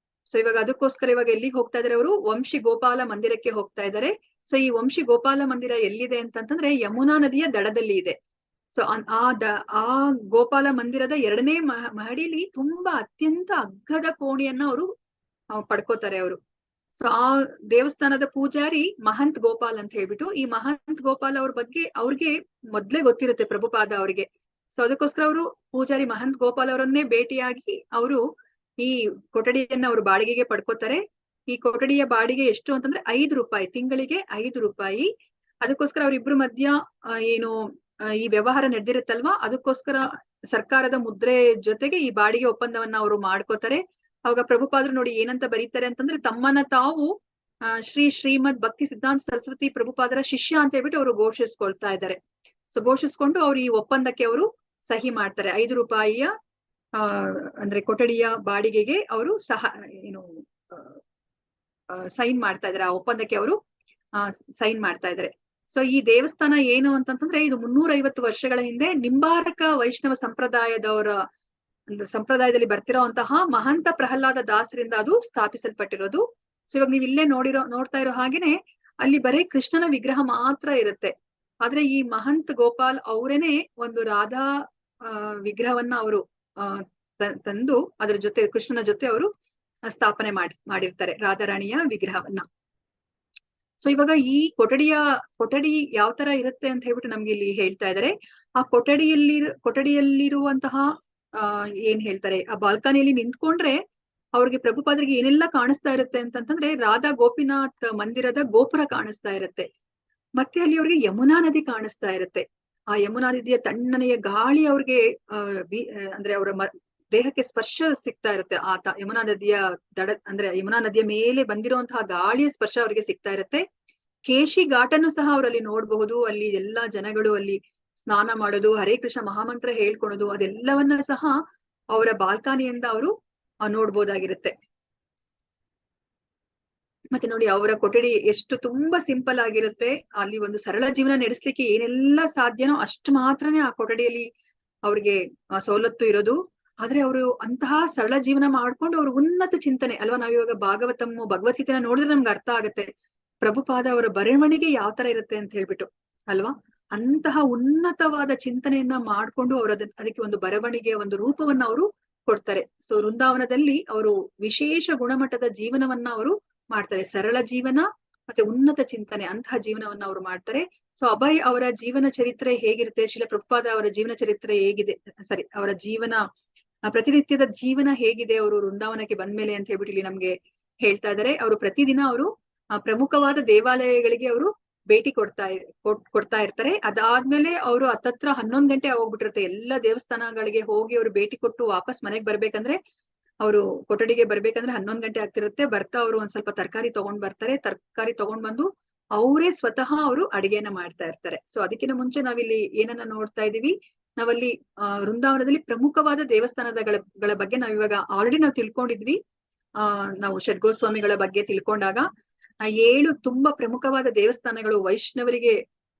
ಸೊ ಇವಾಗ ಅದಕ್ಕೋಸ್ಕರ ಇವಾಗ ಎಲ್ಲಿಗೆ ಹೋಗ್ತಾ ಇದಾರೆ, ಅವರು ವಂಶಿ ಗೋಪಾಲ ಮಂದಿರಕ್ಕೆ ಹೋಗ್ತಾ ಇದ್ದಾರೆ. ಸೊ ಈ ವಂಶಿ ಗೋಪಾಲ ಮಂದಿರ ಎಲ್ಲಿದೆ ಅಂತಂದ್ರೆ ಯಮುನಾ ನದಿಯ ದಡದಲ್ಲಿ ಇದೆ. ಸೊ ಆ ಗೋಪಾಲ ಮಂದಿರದ 2ನೇ ಮಹಡಿಲಿ ತುಂಬಾ ಅತ್ಯಂತ ಅಗ್ಗದ ಕೋಣೆಯನ್ನ ಅವರು ಪಡ್ಕೋತಾರೆ ಅವರು. ಸೊ ಆ ದೇವಸ್ಥಾನದ ಪೂಜಾರಿ ಮಹಂತ್ ಗೋಪಾಲ್ ಅಂತ ಹೇಳ್ಬಿಟ್ಟು, ಈ ಮಹಂತ್ ಗೋಪಾಲ್ ಅವ್ರ ಬಗ್ಗೆ ಅವ್ರಿಗೆ ಮೊದ್ಲೇ ಗೊತ್ತಿರುತ್ತೆ ಪ್ರಭುಪಾದ ಅವರಿಗೆ. ಸೊ ಅದಕ್ಕೋಸ್ಕರ ಅವರು ಪೂಜಾರಿ ಮಹಂತ್ ಗೋಪಾಲ್ ಅವರನ್ನೇ ಭೇಟಿಯಾಗಿ ಅವರು ಈ ಕೊಠಡಿಯನ್ನ ಅವರು ಬಾಡಿಗೆಗೆ ಪಡ್ಕೋತಾರೆ. ಈ ಕೊಠಡಿಯ ಬಾಡಿಗೆ ಎಷ್ಟು ಅಂತಂದ್ರೆ 5 ರೂಪಾಯಿ, ತಿಂಗಳಿಗೆ 5 ರೂಪಾಯಿ. ಅದಕ್ಕೋಸ್ಕರ ಅವ್ರಿಬ್ರು ಮಧ್ಯ ಏನು ಈ ವ್ಯವಹಾರ ನಡೆದಿರುತ್ತಲ್ವಾ, ಅದಕ್ಕೋಸ್ಕರ ಸರ್ಕಾರದ ಮುದ್ರೆ ಜೊತೆಗೆ ಈ ಬಾಡಿಗೆ ಒಪ್ಪಂದವನ್ನ ಅವರು ಮಾಡ್ಕೋತಾರೆ. ಅವಾಗ ಪ್ರಭುಪಾದರು ನೋಡಿ ಏನಂತ ಬರೀತಾರೆ ಅಂತಂದ್ರೆ, ತಮ್ಮನ್ನ ತಾವು ಶ್ರೀಮದ್ ಭಕ್ತಿ ಸಿದ್ಧಾಂತ ಸರಸ್ವತಿ ಪ್ರಭುಪಾದರ ಶಿಷ್ಯ ಅಂತ ಹೇಳ್ಬಿಟ್ಟು ಅವರು ಘೋಷಿಸ್ಕೊಳ್ತಾ ಇದ್ದಾರೆ. ಸೊ ಘೋಷಿಸ್ಕೊಂಡು ಅವ್ರು ಈ ಒಪ್ಪಂದಕ್ಕೆ ಅವರು ಸಹಿ ಮಾಡ್ತಾರೆ. 5 ರೂಪಾಯಿಯ ಅಂದ್ರೆ ಕೊಠಡಿಯ ಬಾಡಿಗೆಗೆ ಅವರು ಸೈನ್ ಮಾಡ್ತಾ ಇದ್ದಾರೆ. ಆ ಒಪ್ಪಂದಕ್ಕೆ ಅವರು ಸೈನ್ ಮಾಡ್ತಾ ಇದ್ದಾರೆ. ಸೊ ಈ ದೇವಸ್ಥಾನ ಏನು ಅಂತಂದ್ರೆ, ಇದು 350 ವರ್ಷಗಳ ಹಿಂದೆ ನಿಂಬಾರಕ ವೈಷ್ಣವ ಸಂಪ್ರದಾಯದಲ್ಲಿ ಬರ್ತಿರೋಂತಹ ಮಹಂತ ಪ್ರಹ್ಲಾದ ದಾಸರಿಂದ ಅದು ಸ್ಥಾಪಿಸಲ್ಪಟ್ಟಿರೋದು. ಸೊ ಇವಾಗ ನೀವು ಇಲ್ಲೇ ನೋಡ್ತಾ ಇರೋ ಹಾಗೇನೆ ಅಲ್ಲಿ ಬರೀ ಕೃಷ್ಣನ ವಿಗ್ರಹ ಮಾತ್ರ ಇರುತ್ತೆ. ಆದ್ರೆ ಈ ಮಹಂತ್ ಗೋಪಾಲ್ ಅವರೇನೆ ಒಂದು ರಾಧಾ ವಿಗ್ರಹವನ್ನ ಅವರು ತಂದು ಅದ್ರ ಜೊತೆ ಕೃಷ್ಣನ ಜೊತೆ ಅವರು ಸ್ಥಾಪನೆ ಮಾಡಿರ್ತಾರೆ, ರಾಧಾರಾಣಿಯ ವಿಗ್ರಹವನ್ನ. ಸೊ ಇವಾಗ ಈ ಕೊಠಡಿ ಯಾವ ತರ ಇರುತ್ತೆ ಅಂತ ಹೇಳ್ಬಿಟ್ಟು ನಮ್ಗೆ ಇಲ್ಲಿ ಹೇಳ್ತಾ ಇದ್ದಾರೆ. ಆ ಕೊಠಡಿಯಲ್ಲಿರುವಂತಹ ಏನ್ ಹೇಳ್ತಾರೆ, ಆ ಬಾಲ್ಕನಿಯಲ್ಲಿ ನಿಂತ್ಕೊಂಡ್ರೆ ಅವ್ರಿಗೆ ಪ್ರಭುಪಾದರಿಗೆ ಏನೆಲ್ಲ ಕಾಣಿಸ್ತಾ ಇರುತ್ತೆ ಅಂತಂದ್ರೆ, ರಾಧಾ ಗೋಪಿನಾಥ್ ಮಂದಿರದ ಗೋಪುರ ಕಾಣಿಸ್ತಾ ಇರುತ್ತೆ. ಮತ್ತೆ ಅಲ್ಲಿ ಅವ್ರಿಗೆ ಯಮುನಾ ನದಿ ಕಾಣಿಸ್ತಾ ಇರುತ್ತೆ. ಆ ಯಮುನಾ ನದಿಯ ತಣ್ಣನೆಯ ಗಾಳಿ ಅವ್ರಿಗೆ ಅಂದ್ರೆ ಅವರ ದೇಹಕ್ಕೆ ಸ್ಪರ್ಶ ಸಿಗ್ತಾ ಇರುತ್ತೆ. ಯಮುನಾ ನದಿಯ ಅಂದ್ರೆ ಯಮುನಾ ನದಿಯ ಮೇಲೆ ಬಂದಿರುವಂತಹ ಗಾಳಿಯ ಸ್ಪರ್ಶ ಅವರಿಗೆ ಸಿಗ್ತಾ ಇರುತ್ತೆ. ಕೇಶಿ ಘಾಟನ್ನು ಸಹ ಅವರಲ್ಲಿ ನೋಡಬಹುದು. ಅಲ್ಲಿ ಎಲ್ಲಾ ಜನಗಳು ಅಲ್ಲಿ ಸ್ನಾನ ಮಾಡೋದು, ಹರೇ ಕೃಷ್ಣ ಮಹಾಮಂತ್ರ ಹೇಳ್ಕೊಳೋದು, ಅದೆಲ್ಲವನ್ನ ಸಹ ಅವರ ಬಾಲ್ಕನಿಯಿಂದ ಅವರು ನೋಡ್ಬೋದಾಗಿರುತ್ತೆ. ಮತ್ತೆ ನೋಡಿ ಅವರ ಕೊಠಡಿ ಎಷ್ಟು ತುಂಬಾ ಸಿಂಪಲ್ ಆಗಿರುತ್ತೆ. ಅಲ್ಲಿ ಒಂದು ಸರಳ ಜೀವನ ನಡೆಸ್ಲಿಕ್ಕೆ ಏನೆಲ್ಲ ಸಾಧ್ಯನೋ ಅಷ್ಟು ಮಾತ್ರನೇ ಆ ಕೊಠಡಿಯಲ್ಲಿ ಅವ್ರಿಗೆ ಸವಲತ್ತು ಇರೋದು. ಆದ್ರೆ ಅವರು ಅಂತಹ ಸರಳ ಜೀವನ ಮಾಡ್ಕೊಂಡು ಅವರು ಉನ್ನತ ಚಿಂತನೆ ಅಲ್ವಾ. ನಾವಿವಾಗ ಭಗವದ್ಗೀತೆನ ನೋಡಿದ್ರೆ ನಮ್ಗೆ ಅರ್ಥ ಆಗುತ್ತೆ ಪ್ರಭುಪಾದ ಅವರ ಬರವಣಿಗೆ ಯಾವ ತರ ಇರುತ್ತೆ ಅಂತ ಹೇಳ್ಬಿಟ್ಟು ಅಲ್ವಾ. ಅಂತಹ ಉನ್ನತವಾದ ಚಿಂತನೆಯನ್ನ ಮಾಡ್ಕೊಂಡು ಅವರು ಅದಕ್ಕೆ ಒಂದು ಬರವಣಿಗೆ ಒಂದು ರೂಪವನ್ನ ಅವರು ಕೊಡ್ತಾರೆ. ಸೊ ವೃಂದಾವನದಲ್ಲಿ ಅವರು ವಿಶೇಷ ಗುಣಮಟ್ಟದ ಜೀವನವನ್ನ ಅವರು ಮಾಡ್ತಾರೆ. ಸರಳ ಜೀವನ ಮತ್ತೆ ಉನ್ನತ ಚಿಂತನೆ ಅಂತಹ ಜೀವನವನ್ನ ಅವರು ಮಾಡ್ತಾರೆ. ಸೊ ಅಭಯ್ ಅವರ ಜೀವನ ಚರಿತ್ರೆ ಹೇಗಿರುತ್ತೆ, ಶಿಲ ಪ್ರಭುಪಾದ ಅವರ ಜೀವನ ಚರಿತ್ರೆ ಹೇಗಿದೆ, ಅವರ ಜೀವನ ಪ್ರತಿನಿತ್ಯದ ಜೀವನ ಹೇಗಿದೆ ಅವರು ವೃಂದಾವನಕ್ಕೆ ಬಂದ್ಮೇಲೆ ಅಂತ ಹೇಳ್ಬಿಟ್ಟು ಇಲ್ಲಿ ನಮ್ಗೆ ಹೇಳ್ತಾ ಇದ್ದಾರೆ. ಅವರು ಪ್ರತಿದಿನ ಅವರು ಪ್ರಮುಖವಾದ ದೇವಾಲಯಗಳಿಗೆ ಅವರು ಭೇಟಿ ಕೊಡ್ತಾ ಇರ್ತಾರೆ. ಅದಾದ್ಮೇಲೆ ಅವರು ಹತ್ತತ್ರ 11 ಗಂಟೆ ಆಗೋಗ್ಬಿಟ್ಟಿರುತ್ತೆ. ಎಲ್ಲ ದೇವಸ್ಥಾನಗಳಿಗೆ ಹೋಗಿ ಅವರು ಭೇಟಿ ಕೊಟ್ಟು ವಾಪಸ್ ಮನೆಗೆ ಬರ್ಬೇಕಂದ್ರೆ, ಅವರು ಕೊಠಡಿಗೆ ಬರ್ಬೇಕಂದ್ರೆ 11 ಗಂಟೆ ಆಗ್ತಿರುತ್ತೆ. ಬರ್ತಾ ಅವರು ಒಂದ್ ಸ್ವಲ್ಪ ತರಕಾರಿ ತಗೊಂಡ್ ಬರ್ತಾರೆ. ತರಕಾರಿ ತಗೊಂಡ್ ಬಂದು ಅವರೇ ಸ್ವತಃ ಅವರು ಅಡಿಗೆಯನ್ನ ಮಾಡ್ತಾ ಇರ್ತಾರೆ. ಸೊ ಅದಕ್ಕಿಂತ ಮುಂಚೆ ನಾವಿಲ್ಲಿ ಏನನ್ನ ನೋಡ್ತಾ ಇದೀವಿ, ನಾವಲ್ಲಿ ವೃಂದಾವನದಲ್ಲಿ ಪ್ರಮುಖವಾದ ದೇವಸ್ಥಾನಗಳ ಬಗ್ಗೆ ನಾವಿವಾಗ ಆಲ್ರೆಡಿ ನಾವು ತಿಳ್ಕೊಂಡಿದ್ವಿ. ನಾವು ಷಡ್ಗೋಸ್ವಾಮಿಗಳ ಬಗ್ಗೆ ತಿಳ್ಕೊಂಡಾಗ 7 ತುಂಬಾ ಪ್ರಮುಖವಾದ ದೇವಸ್ಥಾನಗಳು ವೈಷ್ಣವರಿಗೆ,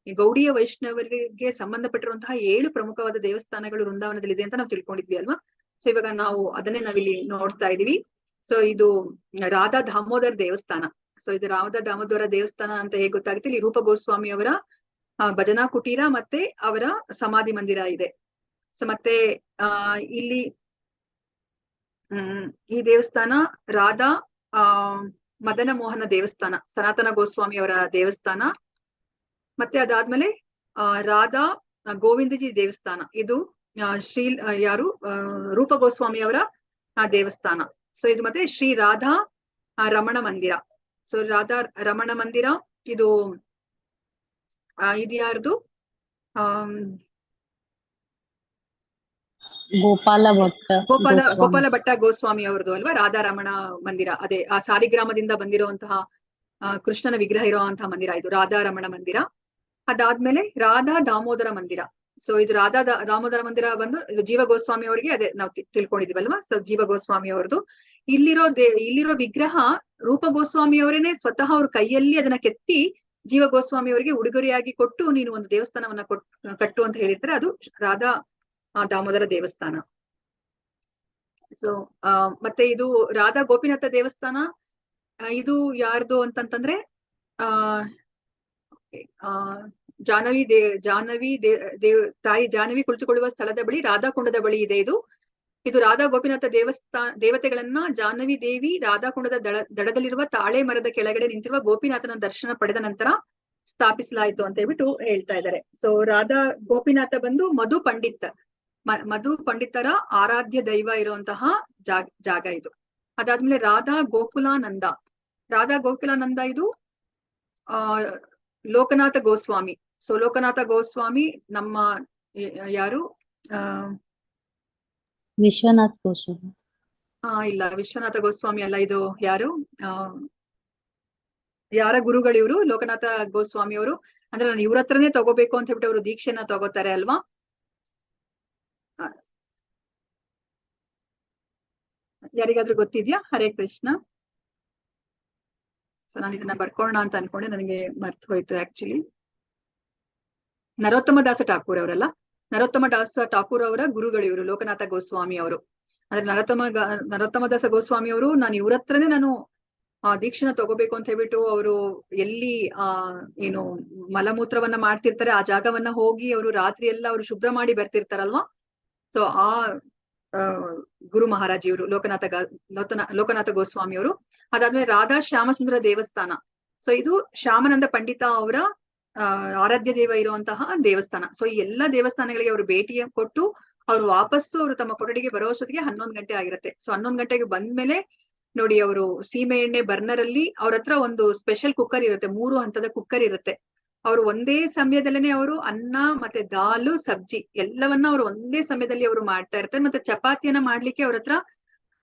ಗೌಡಿಯ ವೈಷ್ಣವರಿಗೆ ಸಂಬಂಧಪಟ್ಟಿರುವಂತಹ 7 ಪ್ರಮುಖವಾದ ದೇವಸ್ಥಾನಗಳು ವೃಂದಾವನದಲ್ಲಿ ಇದೆ ಅಂತ ನಾವು ತಿಳ್ಕೊಂಡಿದ್ವಿ ಅಲ್ವಾ. ಸೊ ಇವಾಗ ನಾವು ಅದನ್ನೇ ನಾವಿಲ್ಲಿ ನೋಡ್ತಾ ಇದೀವಿ. ಸೊ ಇದು ರಾಧಾ ದಾಮೋದರ್ ದೇವಸ್ಥಾನ. ಸೊ ಇದು ರಾಧಾ ದಾಮೋದರ ದೇವಸ್ಥಾನ ಅಂತ ಹೇಗೆ ಗೊತ್ತಾಗುತ್ತೆ, ಇಲ್ಲಿ ರೂಪ ಗೋಸ್ವಾಮಿ ಅವರ ಭಜನಾ ಕುಟೀರ ಮತ್ತೆ ಅವರ ಸಮಾಧಿ ಮಂದಿರ ಇದೆ. ಸೊ ಮತ್ತೆ ಇಲ್ಲಿ ಈ ದೇವಸ್ಥಾನ ರಾಧಾ ಮದನ ಮೋಹನ ದೇವಸ್ಥಾನ, ಸನಾತನ ಗೋಸ್ವಾಮಿ ಅವರ ದೇವಸ್ಥಾನ. ಮತ್ತೆ ಅದಾದ್ಮೇಲೆ ರಾಧಾ ಗೋವಿಂದಜಿ ದೇವಸ್ಥಾನ, ಇದು ರೂಪ ಗೋಸ್ವಾಮಿ ಅವರ ದೇವಸ್ಥಾನ. ಸೊ ಇದು ಮತ್ತೆ ಶ್ರೀ ರಾಧಾ ರಮಣ ಮಂದಿರ. ಸೊ ರಾಧಾ ರಮಣ ಮಂದಿರ ಇದು ಯಾರ್ದು? ಗೋಪಾಲ ಭಟ್ಟ ಗೋಸ್ವಾಮಿ ಅವ್ರದ್ದು ಅಲ್ವಾ ರಾಧಾ ರಮಣ ಮಂದಿರ. ಅದೇ ಆ ಸಾಲಿಗ್ರಾಮದಿಂದ ಬಂದಿರುವಂತಹ ಕೃಷ್ಣನ ವಿಗ್ರಹ ಇರುವಂತಹ ಮಂದಿರ ಇದು ರಾಧಾ ರಮಣ ಮಂದಿರ. ಅದಾದ್ಮೇಲೆ ರಾಧಾ ದಾಮೋದರ ಮಂದಿರ. ಸೊ ಇದು ರಾಧಾ ದಾಮೋದರ ಮಂದಿರ ಬಂದು ಇದು ಜೀವ ಗೋಸ್ವಾಮಿ ಅವರಿಗೆ ಅದೇ ನಾವು ತಿಳ್ಕೊಂಡಿದೀವಲ್ವಾ. ಸೊ ಜೀವ ಗೋಸ್ವಾಮಿ ಅವ್ರದ್ದು ಇಲ್ಲಿರೋ ವಿಗ್ರಹ ರೂಪ ಗೋಸ್ವಾಮಿ ಅವರೇನೆ ಸ್ವತಃ ಅವ್ರ ಕೈಯಲ್ಲಿ ಅದನ್ನ ಕೆತ್ತಿ ಜೀವ ಗೋಸ್ವಾಮಿ ಅವರಿಗೆ ಉಡುಗೊರೆಯಾಗಿ ಕೊಟ್ಟು ನೀನು ಒಂದು ದೇವಸ್ಥಾನವನ್ನ ಕಟ್ಟು ಅಂತ ಹೇಳಿರ್ತಾರೆ. ಅದು ರಾಧಾ ದಾಮೋದರ ದೇವಸ್ಥಾನ. ಸೊ ಮತ್ತೆ ಇದು ರಾಧಾ ಗೋಪಿನಾಥ ದೇವಸ್ಥಾನ. ಇದು ಯಾರ್ದು ಅಂತಂತಂದ್ರೆ ತಾಯಿ ಜಾಹ್ನವಿ ಕುಳಿತುಕೊಳ್ಳುವ ಸ್ಥಳದ ಬಳಿ ರಾಧಾ ಕುಂಡದ ಬಳಿ ಇದೆ ಇದು ರಾಧಾ ಗೋಪಿನಾಥ ದೇವತೆಗಳನ್ನ ಜಾಹ್ನವಿ ದೇವಿ ರಾಧಾ ಕುಂಡದ ದಡದಲ್ಲಿರುವ ತಾಳೆ ಮರದ ಕೆಳಗಡೆ ನಿಂತಿರುವ ಗೋಪಿನಾಥನ ದರ್ಶನ ಪಡೆದ ನಂತರ ಸ್ಥಾಪಿಸಲಾಯಿತು ಅಂತ ಹೇಳ್ಬಿಟ್ಟು ಹೇಳ್ತಾ ಇದ್ದಾರೆ. ಸೊ ರಾಧಾ ಗೋಪಿನಾಥ ಬಂದು ಮಧು ಪಂಡಿತರ ಆರಾಧ್ಯ ದೈವ ಇರುವಂತಹ ಜಾಗ ಇದು. ಅದಾದ್ಮೇಲೆ ರಾಧಾ ಗೋಕುಲಾನಂದ ಇದು ಲೋಕನಾಥ ಗೋಸ್ವಾಮಿ. ಸೊ ಲೋಕನಾಥ ಗೋಸ್ವಾಮಿ ನಮ್ಮ ಯಾರು ವಿಶ್ವನಾಥ್ ಗೋಸ್ವಾಮಿ ಇಲ್ಲ ವಿಶ್ವನಾಥ ಗೋಸ್ವಾಮಿ ಅಲ್ಲ. ಇದು ಯಾರು ಯಾರ ಗುರುಗಳು ಇವರು? ಲೋಕನಾಥ ಗೋಸ್ವಾಮಿ ಅವರು. ಅಂದ್ರೆ ನಾನು ಇವ್ರ ಹತ್ರನೇ ತಗೋಬೇಕು ಅಂತ ಹೇಳ್ಬಿಟ್ಟು ಅವರು ದೀಕ್ಷೆನ ತಗೋತಾರೆ ಅಲ್ವಾ. ಯಾರಿಗಾದ್ರೂ ಗೊತ್ತಿದ್ಯಾ? ಹರೇ ಕೃಷ್ಣ. ಸೊ ನಾನು ಇದನ್ನ ಬರ್ಕೊಳ್ಳೋಣ ಅಂತ ಅನ್ಕೊಂಡೆ, ನನಗೆ ಮರ್ತು ಹೋಯ್ತು ಆಕ್ಚುಲಿ. ನರೋತ್ತಮ ದಾಸ ಠಾಕೂರ್ ಅವರಲ್ಲ, ನರೋತ್ತಮ ದಾಸ ಠಾಕೂರ್ ಅವರ ಗುರುಗಳು ಇವರು ಲೋಕನಾಥ ಗೋಸ್ವಾಮಿ ಅವರು. ಅಂದ್ರೆ ನರೋತ್ತಮ ದಾಸ ಗೋಸ್ವಾಮಿ ಅವರು ನಾನು ಇವ್ರ ಹತ್ರನೇ ನಾನು ದೀಕ್ಷೆನ ತಗೋಬೇಕು ಅಂತ ಹೇಳ್ಬಿಟ್ಟು ಅವರು ಎಲ್ಲಿ ಏನು ಮಲಮೂತ್ರವನ್ನ ಮಾಡ್ತಿರ್ತಾರೆ ಆ ಜಾಗವನ್ನ ಹೋಗಿ ಅವರು ರಾತ್ರಿ ಎಲ್ಲ ಅವರು ಶುಭ್ರ ಮಾಡಿ ಬರ್ತಿರ್ತಾರಲ್ವಾ. ಸೊ ಆ ಗುರು ಮಹಾರಾಜ್ ಇವರು ಲೋಕನಾಥ ಗೋಸ್ವಾಮಿ ಅವರು. ಅದಾದ್ಮೇಲೆ ರಾಧಾ ಶ್ಯಾಮಸುಂದರ ದೇವಸ್ಥಾನ. ಸೊ ಇದು ಶ್ಯಾಮಾನಂದ ಪಂಡಿತ ಅವರ ಆರಾಧ್ಯ ದೇವ ಇರುವಂತಹ ದೇವಸ್ಥಾನ. ಸೊ ಈ ಎಲ್ಲಾ ದೇವಸ್ಥಾನಗಳಿಗೆ ಅವರು ಭೇಟಿಯ ಕೊಟ್ಟು ಅವ್ರು ವಾಪಸ್ಸು ಅವರು ತಮ್ಮ ಕೊಠಡಿಗೆ ಬರೋ ಅಷ್ಟೊತ್ತಿಗೆ 11 ಗಂಟೆ ಆಗಿರುತ್ತೆ. ಸೊ 11 ಗಂಟೆಗೆ ಬಂದ್ಮೇಲೆ ನೋಡಿ ಅವರು ಸೀಮೆ ಎಣ್ಣೆ ಬರ್ನರ್ ಅಲ್ಲಿ ಅವ್ರ ಹತ್ರ ಒಂದು ಸ್ಪೆಷಲ್ ಕುಕ್ಕರ್ ಇರುತ್ತೆ, 3 ಹಂತದ ಕುಕ್ಕರ್ ಇರುತ್ತೆ. ಅವರು ಒಂದೇ ಸಮಯದಲ್ಲೇನೆ ಅವರು ಅನ್ನ ಮತ್ತೆ ದಾಲು ಸಬ್ಜಿ ಎಲ್ಲವನ್ನ ಅವರು ಒಂದೇ ಸಮಯದಲ್ಲಿ ಅವರು ಮಾಡ್ತಾ ಇರ್ತಾರೆ. ಮತ್ತೆ ಚಪಾತಿಯನ್ನ ಮಾಡ್ಲಿಕ್ಕೆ ಅವ್ರ ಹತ್ರ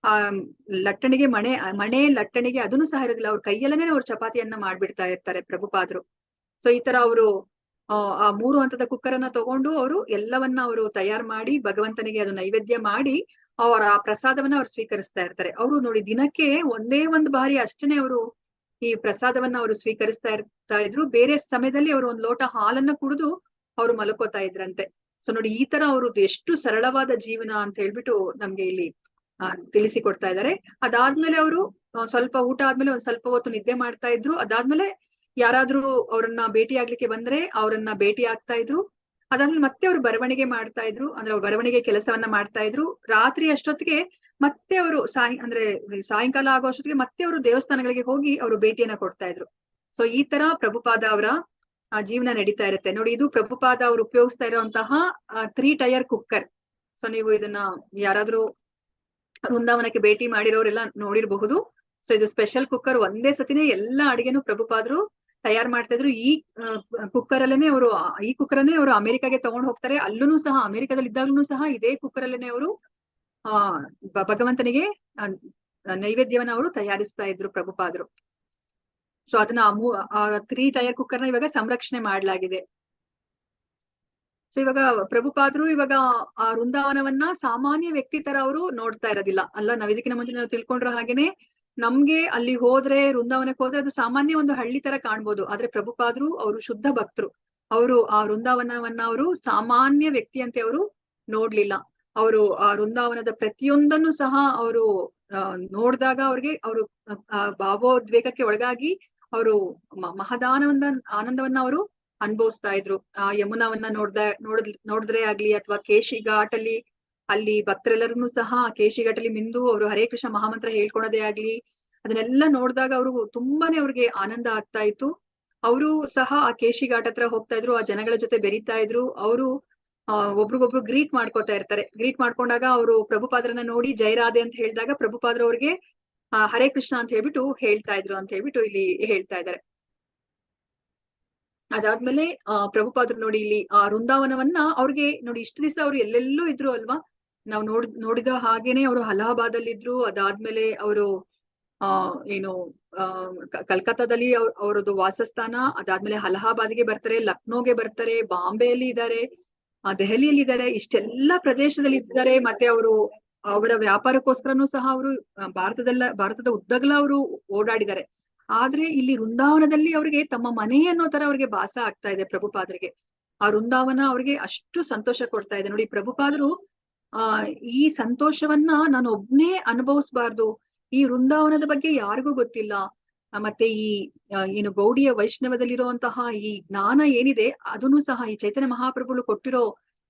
ಆ ಲಟ್ಟಣಿಗೆ ಮಣೆ ಲಟ್ಟಣಿಗೆ ಅದನ್ನು ಸಹ ಇರೋದಿಲ್ಲ. ಅವ್ರ ಕೈಯಲ್ಲೇನೆ ಅವ್ರು ಚಪಾತಿಯನ್ನ ಮಾಡ್ಬಿಡ್ತಾ ಇರ್ತಾರೆ ಪ್ರಭುಪಾದ್ರು. ಸೊ ಈ ತರ ಅವರು ಆ 3 ಹಂತದ ಕುಕ್ಕರ್ ಅನ್ನ ತಗೊಂಡು ಅವರು ಎಲ್ಲವನ್ನ ಅವರು ತಯಾರು ಮಾಡಿ ಭಗವಂತನಿಗೆ ಅದು ನೈವೇದ್ಯ ಮಾಡಿ ಅವರ ಆ ಪ್ರಸಾದವನ್ನ ಅವ್ರು ಸ್ವೀಕರಿಸ್ತಾ ಇರ್ತಾರೆ. ಅವರು ನೋಡಿ ದಿನಕ್ಕೆ ಒಂದೇ ಒಂದು ಬಾರಿ ಅಷ್ಟೇನೆ ಅವರು ಈ ಪ್ರಸಾದವನ್ನ ಅವರು ಸ್ವೀಕರಿಸ್ತಾ ಇದ್ರು. ಬೇರೆ ಸಮಯದಲ್ಲಿ ಅವರು ಒಂದ್ ಲೋಟ ಹಾಲನ್ನ ಕುಡಿದು ಅವರು ಮಲ್ಕೋತಾ ಇದ್ರಂತೆ. ಸೊ ನೋಡಿ ಈ ತರ ಅವ್ರದ್ದು ಎಷ್ಟು ಸರಳವಾದ ಜೀವನ ಅಂತ ಹೇಳ್ಬಿಟ್ಟು ನಮ್ಗೆ ಇಲ್ಲಿ ತಿಳಿಸಿಕೊಡ್ತಾ ಇದ್ದಾರೆ. ಅದಾದ್ಮೇಲೆ ಅವರು ಸ್ವಲ್ಪ ಊಟ ಆದ್ಮೇಲೆ ಒಂದ್ ಸ್ವಲ್ಪ ಹೊತ್ತು ನಿದ್ದೆ ಮಾಡ್ತಾ ಇದ್ರು. ಅದಾದ್ಮೇಲೆ ಯಾರಾದ್ರೂ ಅವ್ರನ್ನ ಭೇಟಿ ಆಗ್ಲಿಕ್ಕೆ ಬಂದ್ರೆ ಅವ್ರನ್ನ ಭೇಟಿ ಆಗ್ತಾ ಇದ್ರು. ಅದಾದ್ಮೇಲೆ ಮತ್ತೆ ಅವ್ರು ಬರವಣಿಗೆ ಮಾಡ್ತಾ ಇದ್ರು, ಅಂದ್ರೆ ಅವ್ರು ಬರವಣಿಗೆ ಕೆಲಸವನ್ನ ಮಾಡ್ತಾ ಇದ್ರು. ರಾತ್ರಿ ಅಷ್ಟೊತ್ತಿಗೆ ಮತ್ತೆ ಅವರು ಸಾಯಂಕಾಲ ಆಗೋ ಅಷ್ಟೊತ್ತಿಗೆ ಮತ್ತೆ ಅವರು ದೇವಸ್ಥಾನಗಳಿಗೆ ಹೋಗಿ ಅವರು ಭೇಟಿಯನ್ನ ಕೊಡ್ತಾ ಇದ್ರು. ಸೊ ಈ ತರ ಪ್ರಭುಪಾದ ಅವರ ಜೀವನ ನಡೀತಾ ಇರುತ್ತೆ. ನೋಡಿ ಇದು ಪ್ರಭುಪಾದ ಅವರು ಉಪಯೋಗಿಸ್ತಾ ಇರುವಂತಹ 3 ಟೈರ್ ಕುಕ್ಕರ್. ಸೊ ನೀವು ಇದನ್ನ ಯಾರಾದ್ರೂ ವೃಂದಾವನಕ್ಕೆ ಭೇಟಿ ಮಾಡಿರೋರೆಲ್ಲ ನೋಡಿರಬಹುದು. ಸೊ ಇದು ಸ್ಪೆಷಲ್ ಕುಕ್ಕರ್. ಒಂದೇ ಸತಿನೇ ಎಲ್ಲಾ ಅಡಿಗೆನು ಪ್ರಭುಪಾದ್ರು ತಯಾರು ಮಾಡ್ತಾ ಇದ್ರು. ಈ ಕುಕ್ಕರ್ ಅಲ್ಲೇನೆ ಈ ಕುಕ್ಕರ್ ಅನ್ನೇ ಅವರು ಅಮೆರಿಕಾಗೆ ತಗೊಂಡು ಹೋಗ್ತಾರೆ. ಅಲ್ಲೂ ಸಹ ಅಮೆರಿಕದಲ್ಲಿ ಇದ್ದಾಗ್ಲೂ ಸಹ ಇದೇ ಕುಕ್ಕರ್ ಅಲ್ಲೇನೆ ಅವರು ಭಗವಂತನಿಗೆ ನೈವೇದ್ಯವನ್ನ ಅವರು ತಯಾರಿಸ್ತಾ ಇದ್ರು ಪ್ರಭುಪಾದ್ರು. ಸೊ ಅದನ್ನ 3 ಟೈರ್ ಕುಕ್ಕರ್ನ ಇವಾಗ ಸಂರಕ್ಷಣೆ ಮಾಡ್ಲಾಗಿದೆ. ಸೊ ಇವಾಗ ಪ್ರಭುಪಾದ್ರು ಇವಾಗ ಆ ವೃಂದಾವನವನ್ನ ಸಾಮಾನ್ಯ ವ್ಯಕ್ತಿ ತರ ಅವರು ನೋಡ್ತಾ ಇರೋದಿಲ್ಲ ಅಲ್ಲ. ನಾವ್ ಇದಕ್ಕಿಂತ ಮುಂಚೆ ನಾವು ತಿಳ್ಕೊಂಡ್ರ ಹಾಗೇನೆ ನಮ್ಗೆ ಅಲ್ಲಿ ಹೋದ್ರೆ ವೃಂದಾವನಕ್ಕೆ ಹೋದ್ರೆ ಅದು ಸಾಮಾನ್ಯ ಒಂದು ಹಳ್ಳಿ ತರ ಕಾಣ್ಬೋದು. ಆದ್ರೆ ಪ್ರಭುಪಾದ್ರು ಅವರು ಶುದ್ಧ ಭಕ್ತರು. ಅವರು ಆ ವೃಂದಾವನವನ್ನ ಅವರು ಸಾಮಾನ್ಯ ವ್ಯಕ್ತಿಯಂತೆ ಅವರು ನೋಡ್ಲಿಲ್ಲ. ಅವರು ಆ ವೃಂದಾವನದ ಪ್ರತಿಯೊಂದನ್ನು ಸಹ ಅವರು ನೋಡಿದಾಗ ಅವ್ರಿಗೆ ಅವರು ಭಾವೋದ್ವೇಗಕ್ಕೆ ಒಳಗಾಗಿ ಅವರು ಆನಂದವನ್ನ ಅವರು ಅನುಭವಿಸ್ತಾ ಇದ್ರು. ಆ ಯಮುನಾವನ್ನ ನೋಡಿದ್ರೆ ಆಗ್ಲಿ ಅಥವಾ ಕೇಶಿ ಘಾಟ್ ಅಲ್ಲಿ ಭಕ್ತರೆಲ್ಲರೂ ಸಹ ಕೇಶಿ ಘಾಟಲ್ಲಿ ಮಿಂದು ಅವರು ಹರೇ ಕೃಷ್ಣ ಮಹಾಮಂತ್ರ ಹೇಳ್ಕೊಳೋದೇ ಆಗ್ಲಿ ಅದನ್ನೆಲ್ಲ ನೋಡಿದಾಗ ತುಂಬಾನೇ ಅವ್ರಿಗೆ ಆನಂದ ಆಗ್ತಾ ಇತ್ತು. ಅವರು ಸಹ ಆ ಕೇಶಿ ಘಾಟ್ ಹತ್ರ ಹೋಗ್ತಾ ಇದ್ರು, ಆ ಜನಗಳ ಜೊತೆ ಬೆರೀತಾ ಇದ್ರು. ಅವರು ಒಬ್ರಿಗೊಬ್ರು ಗ್ರೀಟ್ ಮಾಡ್ಕೋತಾ ಇರ್ತಾರೆ. ಗ್ರೀಟ್ ಮಾಡ್ಕೊಂಡಾಗ ಅವರು ಪ್ರಭುಪಾದ್ರನ್ನ ನೋಡಿ ಜೈರಾಧೆ ಅಂತ ಹೇಳಿದಾಗ ಪ್ರಭುಪಾದ್ರು ಅವ್ರಿಗೆ ಹರೇ ಕೃಷ್ಣ ಅಂತ ಹೇಳ್ಬಿಟ್ಟು ಹೇಳ್ತಾ ಇದ್ರು ಅಂತ ಹೇಳ್ಬಿಟ್ಟು ಇಲ್ಲಿ ಹೇಳ್ತಾ ಇದ್ದಾರೆ. ಅದಾದ್ಮೇಲೆ ಪ್ರಭುಪಾದ್ರು ನೋಡಿ ಇಲ್ಲಿ ಆ ವೃಂದಾವನವನ್ನ ಅವ್ರಿಗೆ ನೋಡಿ ಇಷ್ಟು ದಿವಸ ಅವ್ರು ಎಲ್ಲೆಲ್ಲೂ ಇದ್ರು ಅಲ್ವಾ. ನಾವು ನೋಡಿದ ಹಾಗೇನೆ ಅವರು ಅಲಹಾಬಾದಲ್ಲಿ ಇದ್ರು. ಅದಾದ್ಮೇಲೆ ಅವರು ಕಲ್ಕತ್ತಾದಲ್ಲಿ ಅವರದ್ದು ವಾಸಸ್ಥಾನ. ಅದಾದ್ಮೇಲೆ ಅಲಹಾಬಾದ್ಗೆ ಬರ್ತಾರೆ, ಲಕ್ನೋಗೆ ಬರ್ತಾರೆ, ಬಾಂಬೆಯಲ್ಲಿ ಇದ್ದಾರೆ, ದೆಹಲಿಯಲ್ಲಿ ಇದ್ದಾರೆ. ಇಷ್ಟೆಲ್ಲ ಪ್ರದೇಶದಲ್ಲಿ ಇದ್ದಾರೆ. ಮತ್ತೆ ಅವರ ವ್ಯಾಪಾರಕ್ಕೋಸ್ಕರನೂ ಸಹ ಅವರು ಭಾರತದ ಉದ್ದಗಲ ಅವರು ಓಡಾಡಿದ್ದಾರೆ. ಆದ್ರೆ ಇಲ್ಲಿ ವೃಂದಾವನದಲ್ಲಿ ಅವ್ರಿಗೆ ತಮ್ಮ ಮನೆ ಅನ್ನೋ ತರ ಅವ್ರಿಗೆ ಭಾಸ ಆಗ್ತಾ ಇದೆ ಪ್ರಭುಪಾದ್ರಿಗೆ. ಆ ವೃಂದಾವನ ಅವ್ರಿಗೆ ಅಷ್ಟು ಸಂತೋಷ ಕೊಡ್ತಾ ಇದೆ. ನೋಡಿ ಪ್ರಭುಪಾದ್ರು ಈ ಸಂತೋಷವನ್ನ ನಾನು ಒಬ್ನೇ ಅನುಭವಿಸ್ಬಾರ್ದು, ಈ ವೃಂದಾವನದ ಬಗ್ಗೆ ಯಾರಿಗೂ ಗೊತ್ತಿಲ್ಲ. ಮತ್ತೆ ಏನು ಗೌಡಿಯ ವೈಷ್ಣವದಲ್ಲಿರುವಂತಹ ಈ ಜ್ಞಾನ ಏನಿದೆ ಅದನ್ನು ಸಹ ಈ ಚೈತನ್ಯ ಮಹಾಪ್ರಭುಗಳು ಕೊಟ್ಟಿರೋ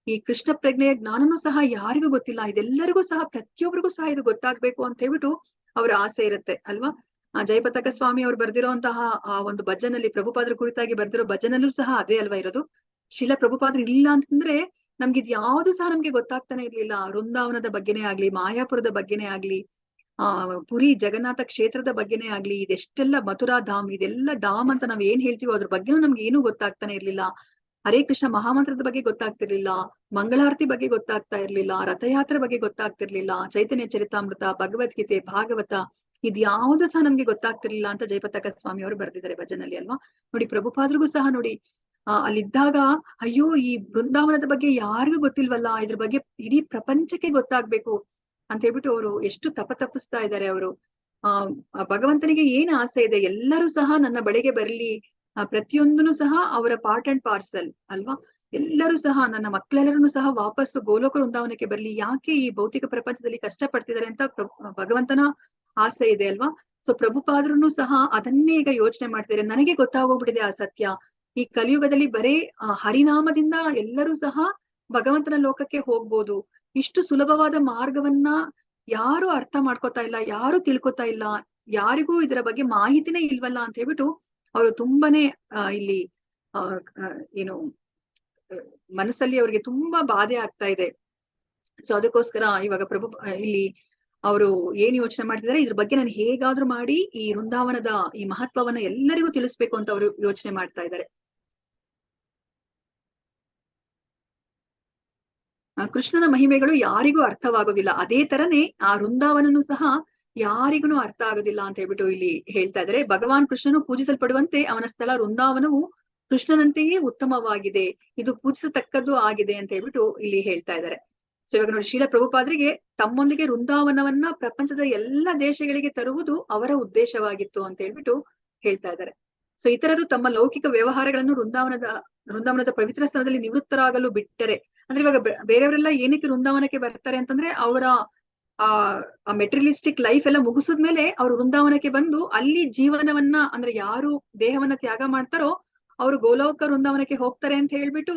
ಈ ಕೃಷ್ಣ ಪ್ರಜ್ಞೆಯ ಜ್ಞಾನನೂ ಸಹ ಯಾರಿಗೂ ಗೊತ್ತಿಲ್ಲ. ಇದೆಲ್ಲರಿಗೂ ಸಹ ಪ್ರತಿಯೊಬ್ಬರಿಗೂ ಸಹ ಇದು ಗೊತ್ತಾಗ್ಬೇಕು ಅಂತ ಹೇಳ್ಬಿಟ್ಟು ಅವ್ರ ಆಸೆ ಇರುತ್ತೆ ಅಲ್ವಾ. ಜಯಪತಾಕ ಸ್ವಾಮಿ ಅವ್ರು ಬರ್ದಿರೋಂತಹ ಒಂದು ಭಜನಲ್ಲಿ ಪ್ರಭುಪಾದ್ರ ಕುರಿತಾಗಿ ಬರ್ದಿರೋ ಭಜನಲ್ಲೂ ಸಹ ಅದೇ ಅಲ್ವಾ ಇರೋದು. ಶಿಲ ಪ್ರಭುಪಾದ್ರ ಇಲ್ಲ ಅಂತಂದ್ರೆ ನಮ್ಗೆ ಇದು ಯಾವ್ದು ಸಹ ನಮ್ಗೆ ಗೊತ್ತಾಗ್ತಾನೆ ಇರ್ಲಿಲ್ಲ. ವೃಂದಾವನದ ಬಗ್ಗೆನೇ ಆಗ್ಲಿ, ಮಾಯಾಪುರದ ಬಗ್ಗೆನೇ ಆಗ್ಲಿ, ಪುರಿ ಜಗನ್ನಾಥ ಕ್ಷೇತ್ರದ ಬಗ್ಗೆನೇ ಆಗ್ಲಿ, ಇದೆಷ್ಟೆಲ್ಲ ಮಥುರಾ ಧಾಮ್, ಇದೆಲ್ಲ ಧಾಮ್ ಅಂತ ನಾವ್ ಏನ್ ಹೇಳ್ತೀವೋ ಅದ್ರ ಬಗ್ಗೆನೂ ನಮ್ಗೆ ಏನು ಗೊತ್ತಾಗ್ತಾನೆ ಇರ್ಲಿಲ್ಲ. ಹರೇ ಕೃಷ್ಣ ಮಹಾಮಂತ್ರದ ಬಗ್ಗೆ ಗೊತ್ತಾಗ್ತಿರ್ಲಿಲ್ಲ, ಮಂಗಳಾರತಿ ಬಗ್ಗೆ ಗೊತ್ತಾಗ್ತಾ ಇರ್ಲಿಲ್ಲ, ರಥಯಾತ್ರೆ ಬಗ್ಗೆ ಗೊತ್ತಾಗ್ತಿರ್ಲಿಲ್ಲ, ಚೈತನ್ಯ ಚರಿತಾಮೃತ, ಭಗವದ್ಗೀತೆ, ಭಾಗವತ ಇದ್ಯಾವುದು ಸಹ ನಮ್ಗೆ ಗೊತ್ತಾಗ್ತಿರ್ಲಿಲ್ಲ ಅಂತ ಜಯಪತಾಕ ಸ್ವಾಮಿ ಅವರು ಬರ್ದಿದ್ದಾರೆ ಭಜನಲ್ಲಿ ಅಲ್ವಾ. ನೋಡಿ ಪ್ರಭುಪಾದ್ರಿಗೂ ಸಹ ನೋಡಿ ಅಲ್ಲಿದ್ದಾಗ ಅಯ್ಯೋ ಈ ಬೃಂದಾವನದ ಬಗ್ಗೆ ಯಾರಿಗೂ ಗೊತ್ತಿಲ್ವಲ್ಲ, ಇದ್ರ ಬಗ್ಗೆ ಇಡೀ ಪ್ರಪಂಚಕ್ಕೆ ಗೊತ್ತಾಗ್ಬೇಕು ಅಂತ ಹೇಳ್ಬಿಟ್ಟು ಅವರು ಎಷ್ಟು ತಪಸ್ತಾ ಇದ್ದಾರೆ. ಅವರು ಭಗವಂತನಿಗೆ ಏನ್ ಆಸೆ ಇದೆ, ಎಲ್ಲರೂ ಸಹ ನನ್ನ ಬಳಿಗೆ ಬರ್ಲಿ, ಪ್ರತಿಯೊಂದನು ಸಹ ಅವರ ಪಾರ್ಟ್ ಅಂಡ್ ಪಾರ್ಸಲ್ ಅಲ್ವಾ. ಎಲ್ಲರೂ ಸಹ ನನ್ನ ಮಕ್ಕಳೆಲ್ಲರೂ ಸಹ ವಾಪಸ್ಸು ಗೋಲೋಕ ವೃಂದಾವನಕ್ಕೆ ಬರ್ಲಿ, ಯಾಕೆ ಈ ಭೌತಿಕ ಪ್ರಪಂಚದಲ್ಲಿ ಕಷ್ಟ ಪಡ್ತಿದ್ದಾರೆ ಅಂತ ಭಗವಂತನ ಆಸೆ ಇದೆ ಅಲ್ವಾ. ಸೊ ಪ್ರಭುಪಾದ್ರೂ ಸಹ ಅದನ್ನೇ ಈಗ ಯೋಚನೆ ಮಾಡ್ತಿದ್ದಾರೆ. ನನಗೆ ಗೊತ್ತಾಗೋಗ್ಬಿಟ್ಟಿದೆ ಆ ಸತ್ಯ. ಈ ಕಲಿಯುಗದಲ್ಲಿ ಬರೇ ಹರಿನಾಮದಿಂದ ಎಲ್ಲರೂ ಸಹ ಭಗವಂತನ ಲೋಕಕ್ಕೆ ಹೋಗ್ಬೋದು. ಇಷ್ಟು ಸುಲಭವಾದ ಮಾರ್ಗವನ್ನ ಯಾರು ಅರ್ಥ ಮಾಡ್ಕೋತಾ ಇಲ್ಲ, ಯಾರು ತಿಳ್ಕೊತಾ ಇಲ್ಲ, ಯಾರಿಗೂ ಇದರ ಬಗ್ಗೆ ಮಾಹಿತಿನೇ ಇಲ್ವಲ್ಲ ಅಂತ ಹೇಳ್ಬಿಟ್ಟು ಅವರು ತುಂಬಾನೇ ಇಲ್ಲಿ ಏನು ಮನಸ್ಸಲ್ಲಿ ಅವ್ರಿಗೆ ತುಂಬಾ ಬಾಧೆ ಆಗ್ತಾ ಇದೆ. ಸೊ ಅದಕ್ಕೋಸ್ಕರ ಇವಾಗ ಇಲ್ಲಿ ಅವರು ಏನ್ ಯೋಚನೆ ಮಾಡ್ತಿದ್ದಾರೆ, ಇದ್ರ ಬಗ್ಗೆ ನಾನು ಹೇಗಾದ್ರೂ ಮಾಡಿ ಈ ವೃಂದಾವನದ ಈ ಮಹತ್ವವನ್ನ ಎಲ್ಲರಿಗೂ ತಿಳಿಸ್ಬೇಕು ಅಂತ ಅವರು ಯೋಚನೆ ಮಾಡ್ತಾ ಇದ್ದಾರೆ. ಕೃಷ್ಣನ ಮಹಿಮೆಗಳು ಯಾರಿಗೂ ಅರ್ಥವಾಗೋದಿಲ್ಲ. ಅದೇ ತರನೇ ಆ ವೃಂದಾವನನು ಸಹ ಯಾರಿಗೂ ಅರ್ಥ ಆಗೋದಿಲ್ಲ ಅಂತ ಹೇಳ್ಬಿಟ್ಟು ಇಲ್ಲಿ ಹೇಳ್ತಾ ಇದ್ದಾರೆ. ಭಗವಾನ್ ಕೃಷ್ಣನು ಪೂಜಿಸಲ್ಪಡುವಂತೆ ಅವನ ಸ್ಥಳ ವೃಂದಾವನವು ಕೃಷ್ಣನಂತೆಯೇ ಉತ್ತಮವಾಗಿದೆ, ಇದು ಪೂಜಿಸತಕ್ಕದ್ದು ಆಗಿದೆ ಅಂತ ಹೇಳ್ಬಿಟ್ಟು ಇಲ್ಲಿ ಹೇಳ್ತಾ ಇದ್ದಾರೆ. ಸೊ ಇವಾಗ ನೋಡಿ, ಶೀಲ ಪ್ರಭುಪಾದರಿಗೆ ತಮ್ಮೊಂದಿಗೆ ವೃಂದಾವನವನ್ನ ಪ್ರಪಂಚದ ಎಲ್ಲ ದೇಶಗಳಿಗೆ ತರುವುದು ಅವರ ಉದ್ದೇಶವಾಗಿತ್ತು ಅಂತ ಹೇಳ್ಬಿಟ್ಟು ಹೇಳ್ತಾ ಇದ್ದಾರೆ. ಸೊ ಇತರರು ತಮ್ಮ ಲೌಕಿಕ ವ್ಯವಹಾರಗಳನ್ನು ವೃಂದಾವನದ ಪವಿತ್ರ ಸ್ಥಳದಲ್ಲಿ ನಿವೃತ್ತರಾಗಲು ಬಿಟ್ಟರೆ, ಅಂದ್ರೆ ಇವಾಗ ಬೇರೆಯವರೆಲ್ಲ ಏನಕ್ಕೆ ವೃಂದಾವನಕ್ಕೆ ಬರ್ತಾರೆ ಅಂತಂದ್ರೆ ಅವರ ಆ ಮೆಟೀರಿಯಲಿಸ್ಟಿಕ್ ಲೈಫ್ ಎಲ್ಲ ಮುಗಿಸಿದ್ಮೇಲೆ ಅವ್ರು ವೃಂದಾವನಕ್ಕೆ ಬಂದು ಅಲ್ಲಿ ಜೀವನವನ್ನ, ಅಂದ್ರೆ ಯಾರು ದೇಹವನ್ನ ತ್ಯಾಗ ಮಾಡ್ತಾರೋ ಅವ್ರು ಗೋಲೋಕ ವೃಂದಾವನಕ್ಕೆ ಹೋಗ್ತಾರೆ ಅಂತ ಹೇಳ್ಬಿಟ್ಟು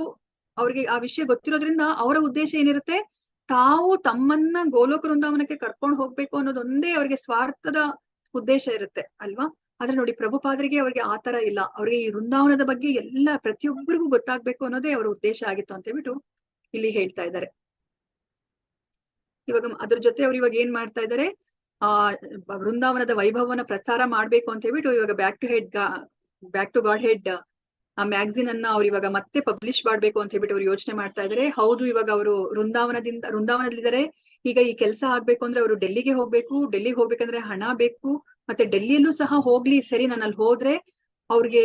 ಅವ್ರಿಗೆ ಆ ವಿಷಯ ಗೊತ್ತಿರೋದ್ರಿಂದ ಅವರ ಉದ್ದೇಶ ಏನಿರುತ್ತೆ, ತಾವು ತಮ್ಮನ್ನ ಗೋಲೋಕ ವೃಂದಾವನಕ್ಕೆ ಕರ್ಕೊಂಡು ಹೋಗ್ಬೇಕು ಅನ್ನೋದೊಂದೇ ಅವ್ರಿಗೆ ಸ್ವಾರ್ಥದ ಉದ್ದೇಶ ಇರುತ್ತೆ ಅಲ್ವಾ. ಆದ್ರೆ ನೋಡಿ, ಪ್ರಭುಪಾದರಿಗೆ ಅವ್ರಿಗೆ ಆತರ ಇಲ್ಲ. ಅವ್ರಿಗೆ ಈ ವೃಂದಾವನದ ಬಗ್ಗೆ ಎಲ್ಲ ಪ್ರತಿಯೊಬ್ಬರಿಗೂ ಗೊತ್ತಾಗ್ಬೇಕು ಅನ್ನೋದೇ ಅವರ ಉದ್ದೇಶ ಆಗಿತ್ತು ಅಂತ ಹೇಳ್ಬಿಟ್ಟು ಇಲ್ಲಿ ಹೇಳ್ತಾ ಇದ್ದಾರೆ. ಇವಾಗ ಅದ್ರ ಜೊತೆ ಅವ್ರು ಇವಾಗ ಏನ್ ಮಾಡ್ತಾ ಇದ್ದಾರೆ, ವೃಂದಾವನದ ವೈಭವನ ಪ್ರಚಾರ ಮಾಡ್ಬೇಕು ಅಂತ ಹೇಳ್ಬಿಟ್ಟು ಇವಾಗ ಬ್ಯಾಕ್ ಟು ಗಾಡ್ ಹೆಡ್ ಆ ಮ್ಯಾಗಝಿನ್ ಅನ್ನ ಅವ್ರು ಇವಾಗ ಮತ್ತೆ ಪಬ್ಲಿಷ್ ಮಾಡ್ಬೇಕು ಅಂತ ಹೇಳ್ಬಿಟ್ಟು ಅವ್ರು ಯೋಚನೆ ಮಾಡ್ತಾ ಇದ್ದಾರೆ. ಹೌದು, ಇವಾಗ ಅವರು ವೃಂದಾವನದಲ್ಲಿದ್ದಾರೆ. ಈಗ ಈ ಕೆಲಸ ಆಗ್ಬೇಕು ಅಂದ್ರೆ ಅವರು ಡೆಲ್ಲಿಗೆ ಹೋಗ್ಬೇಕಂದ್ರೆ ಹಣ ಬೇಕು. ಮತ್ತೆ ಡೆಲ್ಲಿಯಲ್ಲೂ ಸಹ ಹೋಗ್ಲಿ, ಸರಿ ನಾನು ಅಲ್ಲಿ ಹೋದ್ರೆ ಅವ್ರಿಗೆ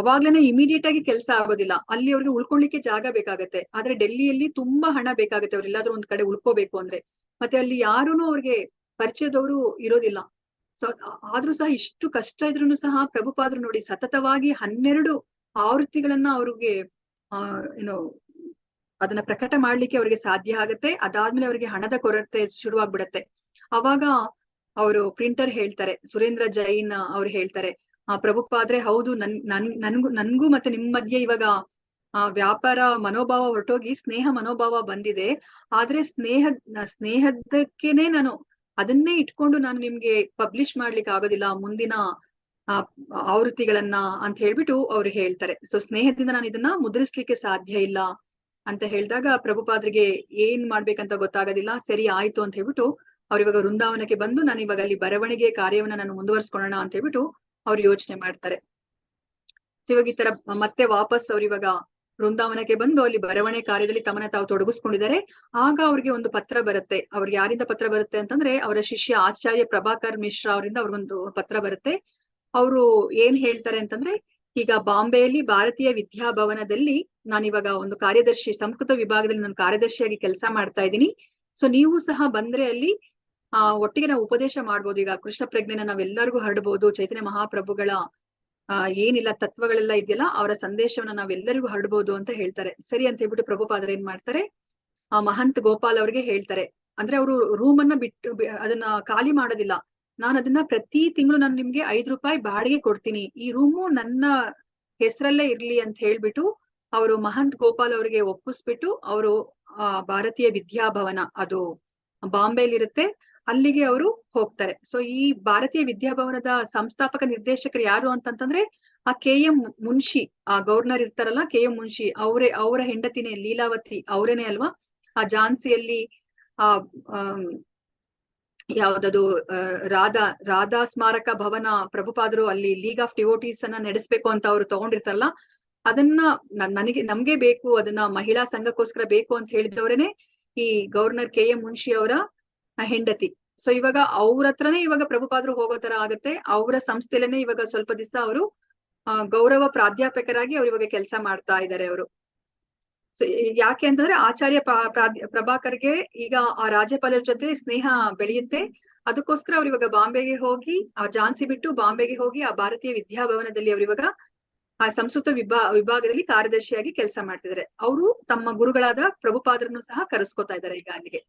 ಅವಾಗ್ಲೇನೆ ಇಮಿಡಿಯೇಟ್ ಆಗಿ ಕೆಲಸ ಆಗೋದಿಲ್ಲ, ಅಲ್ಲಿ ಅವ್ರಿಗೆ ಉಳ್ಕೊಳ್ಲಿಕ್ಕೆ ಜಾಗ ಬೇಕಾಗತ್ತೆ. ಆದ್ರೆ ಡೆಲ್ಲಿಯಲ್ಲಿ ತುಂಬಾ ಹಣ ಬೇಕಾಗತ್ತೆ ಅವ್ರು ಎಲ್ಲಾದ್ರೂ ಒಂದ್ ಕಡೆ ಉಳ್ಕೋಬೇಕು ಅಂದ್ರೆ. ಮತ್ತೆ ಅಲ್ಲಿ ಯಾರೂನು ಅವ್ರಿಗೆ ಪರಿಚಯದವರು ಇರೋದಿಲ್ಲ. ಸೊ ಆದ್ರೂ ಸಹ ಇಷ್ಟು ಕಷ್ಟ ಇದ್ರೂ ಸಹ ಪ್ರಭುಪಾದ್ರು ನೋಡಿ ಸತತವಾಗಿ 12 ಆವೃತ್ತಿಗಳನ್ನ ಅವ್ರಿಗೆ ಏನೋ ಅದನ್ನ ಪ್ರಕಟ ಮಾಡ್ಲಿಕ್ಕೆ ಅವ್ರಿಗೆ ಸಾಧ್ಯ ಆಗತ್ತೆ. ಅದಾದ್ಮೇಲೆ ಅವ್ರಿಗೆ ಹಣದ ಕೊರತೆ ಶುರುವಾಗ್ಬಿಡತ್ತೆ. ಅವಾಗ ಅವರು ಪ್ರಿಂಟರ್ ಹೇಳ್ತಾರೆ, ಸುರೇಂದ್ರ ಜೈನ್ ಅವ್ರು ಹೇಳ್ತಾರೆ, ಪ್ರಭುಪಾದ್ರೆ ಹೌದು, ನನ್ಗೂ ಮತ್ತೆ ನಿಮ್ ಮಧ್ಯೆ ಇವಾಗ ವ್ಯಾಪಾರ ಮನೋಭಾವ ಹೊರಟೋಗಿ ಸ್ನೇಹ ಮನೋಭಾವ ಬಂದಿದೆ. ಆದ್ರೆ ಸ್ನೇಹದಕ್ಕೇನೆ ನಾನು ಅದನ್ನೇ ಇಟ್ಕೊಂಡು ನಾನು ನಿಮ್ಗೆ ಪಬ್ಲಿಷ್ ಮಾಡ್ಲಿಕ್ಕೆ ಆಗೋದಿಲ್ಲ ಮುಂದಿನ ಆವೃತ್ತಿಗಳನ್ನ ಅಂತ ಹೇಳ್ಬಿಟ್ಟು ಅವ್ರು ಹೇಳ್ತಾರೆ. ಸೊ ಸ್ನೇಹದಿಂದ ನಾನು ಇದನ್ನ ಮುದ್ರಿಸ್ಲಿಕ್ಕೆ ಸಾಧ್ಯ ಇಲ್ಲ ಅಂತ ಹೇಳಿದಾಗ ಪ್ರಭುಪಾದ್ರಿಗೆ ಏನ್ ಮಾಡ್ಬೇಕಂತ ಗೊತ್ತಾಗೋದಿಲ್ಲ. ಸರಿ ಆಯ್ತು ಅಂತ ಹೇಳ್ಬಿಟ್ಟು ಅವ್ರು ಇವಾಗ ವೃಂದಾವನಕ್ಕೆ ಬಂದು ನಾನು ಇವಾಗ ಅಲ್ಲಿ ಬರವಣಿಗೆ ಕಾರ್ಯವನ್ನ ನಾನು ಮುಂದುವರ್ಸ್ಕೊಳ್ಳೋಣ ಅಂತ ಹೇಳ್ಬಿಟ್ಟು ಅವ್ರು ಯೋಚನೆ ಮಾಡ್ತಾರೆ. ಇವಾಗ ಈ ತರ ಮತ್ತೆ ವಾಪಸ್ ಅವ್ರು ಇವಾಗ ವೃಂದಾವನಕ್ಕೆ ಬಂದು ಅಲ್ಲಿ ಬರವಣಿಗೆ ಕಾರ್ಯದಲ್ಲಿ ತಮ್ಮನ್ನ ತಾವು ತೊಡಗಿಸ್ಕೊಂಡಿದ್ದಾರೆ. ಆಗ ಅವ್ರಿಗೆ ಒಂದು ಪತ್ರ ಬರುತ್ತೆ. ಅವ್ರಿಗೆ ಯಾರಿಂದ ಪತ್ರ ಬರುತ್ತೆ ಅಂತಂದ್ರೆ ಅವರ ಶಿಷ್ಯ ಆಚಾರ್ಯ ಪ್ರಭಾಕರ್ ಮಿಶ್ರಾ ಅವರಿಂದ ಅವ್ರಿಗೊಂದು ಪತ್ರ ಬರುತ್ತೆ. ಅವರು ಏನ್ ಹೇಳ್ತಾರೆ ಅಂತಂದ್ರೆ, ಈಗ ಬಾಂಬೆಯಲ್ಲಿ ಭಾರತೀಯ ವಿದ್ಯಾಭವನದಲ್ಲಿ ನಾನಿವಾಗ ಒಂದು ಕಾರ್ಯದರ್ಶಿ, ಸಂಸ್ಕೃತ ವಿಭಾಗದಲ್ಲಿ ನಾನು ಕಾರ್ಯದರ್ಶಿಯಾಗಿ ಕೆಲಸ ಮಾಡ್ತಾ ಇದ್ದೀನಿ. ಸೊ ನೀವು ಸಹ ಬಂದ್ರೆ ಅಲ್ಲಿ ಒಟ್ಟಿಗೆ ನಾವು ಉಪದೇಶ ಮಾಡ್ಬೋದು. ಈಗ ಕೃಷ್ಣ ಪ್ರಜ್ಞೆನ ನಾವೆಲ್ಲರಿಗೂ ಹರಡ್ಬೋದು. ಚೈತನ್ಯ ಮಹಾಪ್ರಭುಗಳ ಏನಿಲ್ಲ ತತ್ವಗಳೆಲ್ಲ ಇದೆಯಲ್ಲ ಅವರ ಸಂದೇಶವನ್ನ ನಾವೆಲ್ಲರಿಗೂ ಹರಡ್ಬೋದು ಅಂತ ಹೇಳ್ತಾರೆ. ಸರಿ ಅಂತ ಹೇಳ್ಬಿಟ್ಟು ಪ್ರಭುಪಾದರು ಏನ್ ಮಾಡ್ತಾರೆ, ಮಹಂತ್ ಗೋಪಾಲ್ ಅವ್ರಿಗೆ ಹೇಳ್ತಾರೆ. ಅಂದ್ರೆ ಅವರು ರೂಮ್ ಅನ್ನ ಬಿಟ್ಟು ಅದನ್ನ ಖಾಲಿ ಮಾಡೋದಿಲ್ಲ. ನಾನು ಅದನ್ನ ಪ್ರತಿ ತಿಂಗಳು ನಾನು ನಿಮ್ಗೆ 5 ರೂಪಾಯಿ ಬಾಡಿಗೆ ಕೊಡ್ತೀನಿ, ಈ ರೂಮು ನನ್ನ ಹೆಸರಲ್ಲೇ ಇರ್ಲಿ ಅಂತ ಹೇಳ್ಬಿಟ್ಟು ಅವರು ಮಹಂತ್ ಗೋಪಾಲ್ ಅವರಿಗೆ ಒಪ್ಪಿಸ್ಬಿಟ್ಟು ಅವರು ಭಾರತೀಯ ವಿದ್ಯಾಭವನ, ಅದು ಬಾಂಬೆಲಿರುತ್ತೆ, ಅಲ್ಲಿಗೆ ಅವರು ಹೋಗ್ತಾರೆ. ಸೊ ಈ ಭಾರತೀಯ ವಿದ್ಯಾಭವನದ ಸಂಸ್ಥಾಪಕ ನಿರ್ದೇಶಕರು ಯಾರು ಅಂತಂತಂದ್ರೆ ಆ KM ಮುನ್ಷಿ, ಆ ಗವರ್ನರ್ ಇರ್ತಾರಲ್ಲ KM ಮುನ್ಷಿ, ಅವರ ಹೆಂಡತಿನೇ ಲೀಲಾವತಿ ಅವರೇನೆ ಅಲ್ವಾ. ಆ ಝಾನ್ಸಿಯಲ್ಲಿ ಯಾವ್ದದು ರಾಧಾ ಸ್ಮಾರಕ ಭವನ ಪ್ರಭುಪಾದರು ಅಲ್ಲಿ ಲೀಗ್ ಆಫ್ ಡಿವೋಟೀಸ್ ಅನ್ನ ನಡೆಸ್ಬೇಕು ಅಂತ ಅವ್ರು ತಗೊಂಡಿರ್ತಾರಲ್ಲ, ಅದನ್ನ ನಮ್ಗೆ ಬೇಕು, ಅದನ್ನ ಮಹಿಳಾ ಸಂಘಕ್ಕೋಸ್ಕರ ಬೇಕು ಅಂತ ಹೇಳಿದವರೇನೆ ಈ ಗವರ್ನರ್ KM ಮುನ್ಷಿ ಅವರ ಹೆಂಡತಿ. ಸೊ ಇವಾಗ ಅವ್ರ ಹತ್ರನೇ ಇವಾಗ ಪ್ರಭುಪಾದರು ಹೋಗೋ ತರ ಆಗತ್ತೆ. ಅವರ ಸಂಸ್ಥೆಲೇನೆ ಇವಾಗ ಸ್ವಲ್ಪ ದಿವಸ ಅವರು ಗೌರವ ಪ್ರಾಧ್ಯಾಪಕರಾಗಿ ಅವ್ರು ಇವಾಗ ಕೆಲಸ ಮಾಡ್ತಾ ಇದ್ದಾರೆ ಅವರು. ಸೊ ಯಾಕೆ ಅಂತಂದ್ರೆ ಆಚಾರ್ಯ ಪ್ರಭಾಕರ್ಗೆ ಈಗ ಆ ರಾಜ್ಯಪಾಲರ ಜೊತೆ ಸ್ನೇಹ ಬೆಳೆಯುತ್ತೆ. ಅದಕ್ಕೋಸ್ಕರ ಅವ್ರು ಇವಾಗ ಬಾಂಬೆಗೆ ಹೋಗಿ, ಆ ಝಾನ್ಸಿ ಬಿಟ್ಟು ಬಾಂಬೆಗೆ ಹೋಗಿ ಆ ಭಾರತೀಯ ವಿದ್ಯಾಭವನದಲ್ಲಿ ಅವ್ರು ಇವಾಗ ಆ ಸಂಸ್ಕೃತ ವಿಭಾಗದಲ್ಲಿ ಕಾರ್ಯದರ್ಶಿಯಾಗಿ ಕೆಲಸ ಮಾಡ್ತಿದ್ದಾರೆ. ಅವರು ತಮ್ಮ ಗುರುಗಳಾದ ಪ್ರಭುಪಾದರನ್ನು ಸಹ ಕರೆಸ್ಕೊತಾ ಇದ್ದಾರೆ ಈಗ ಅಲ್ಲಿಗೆ.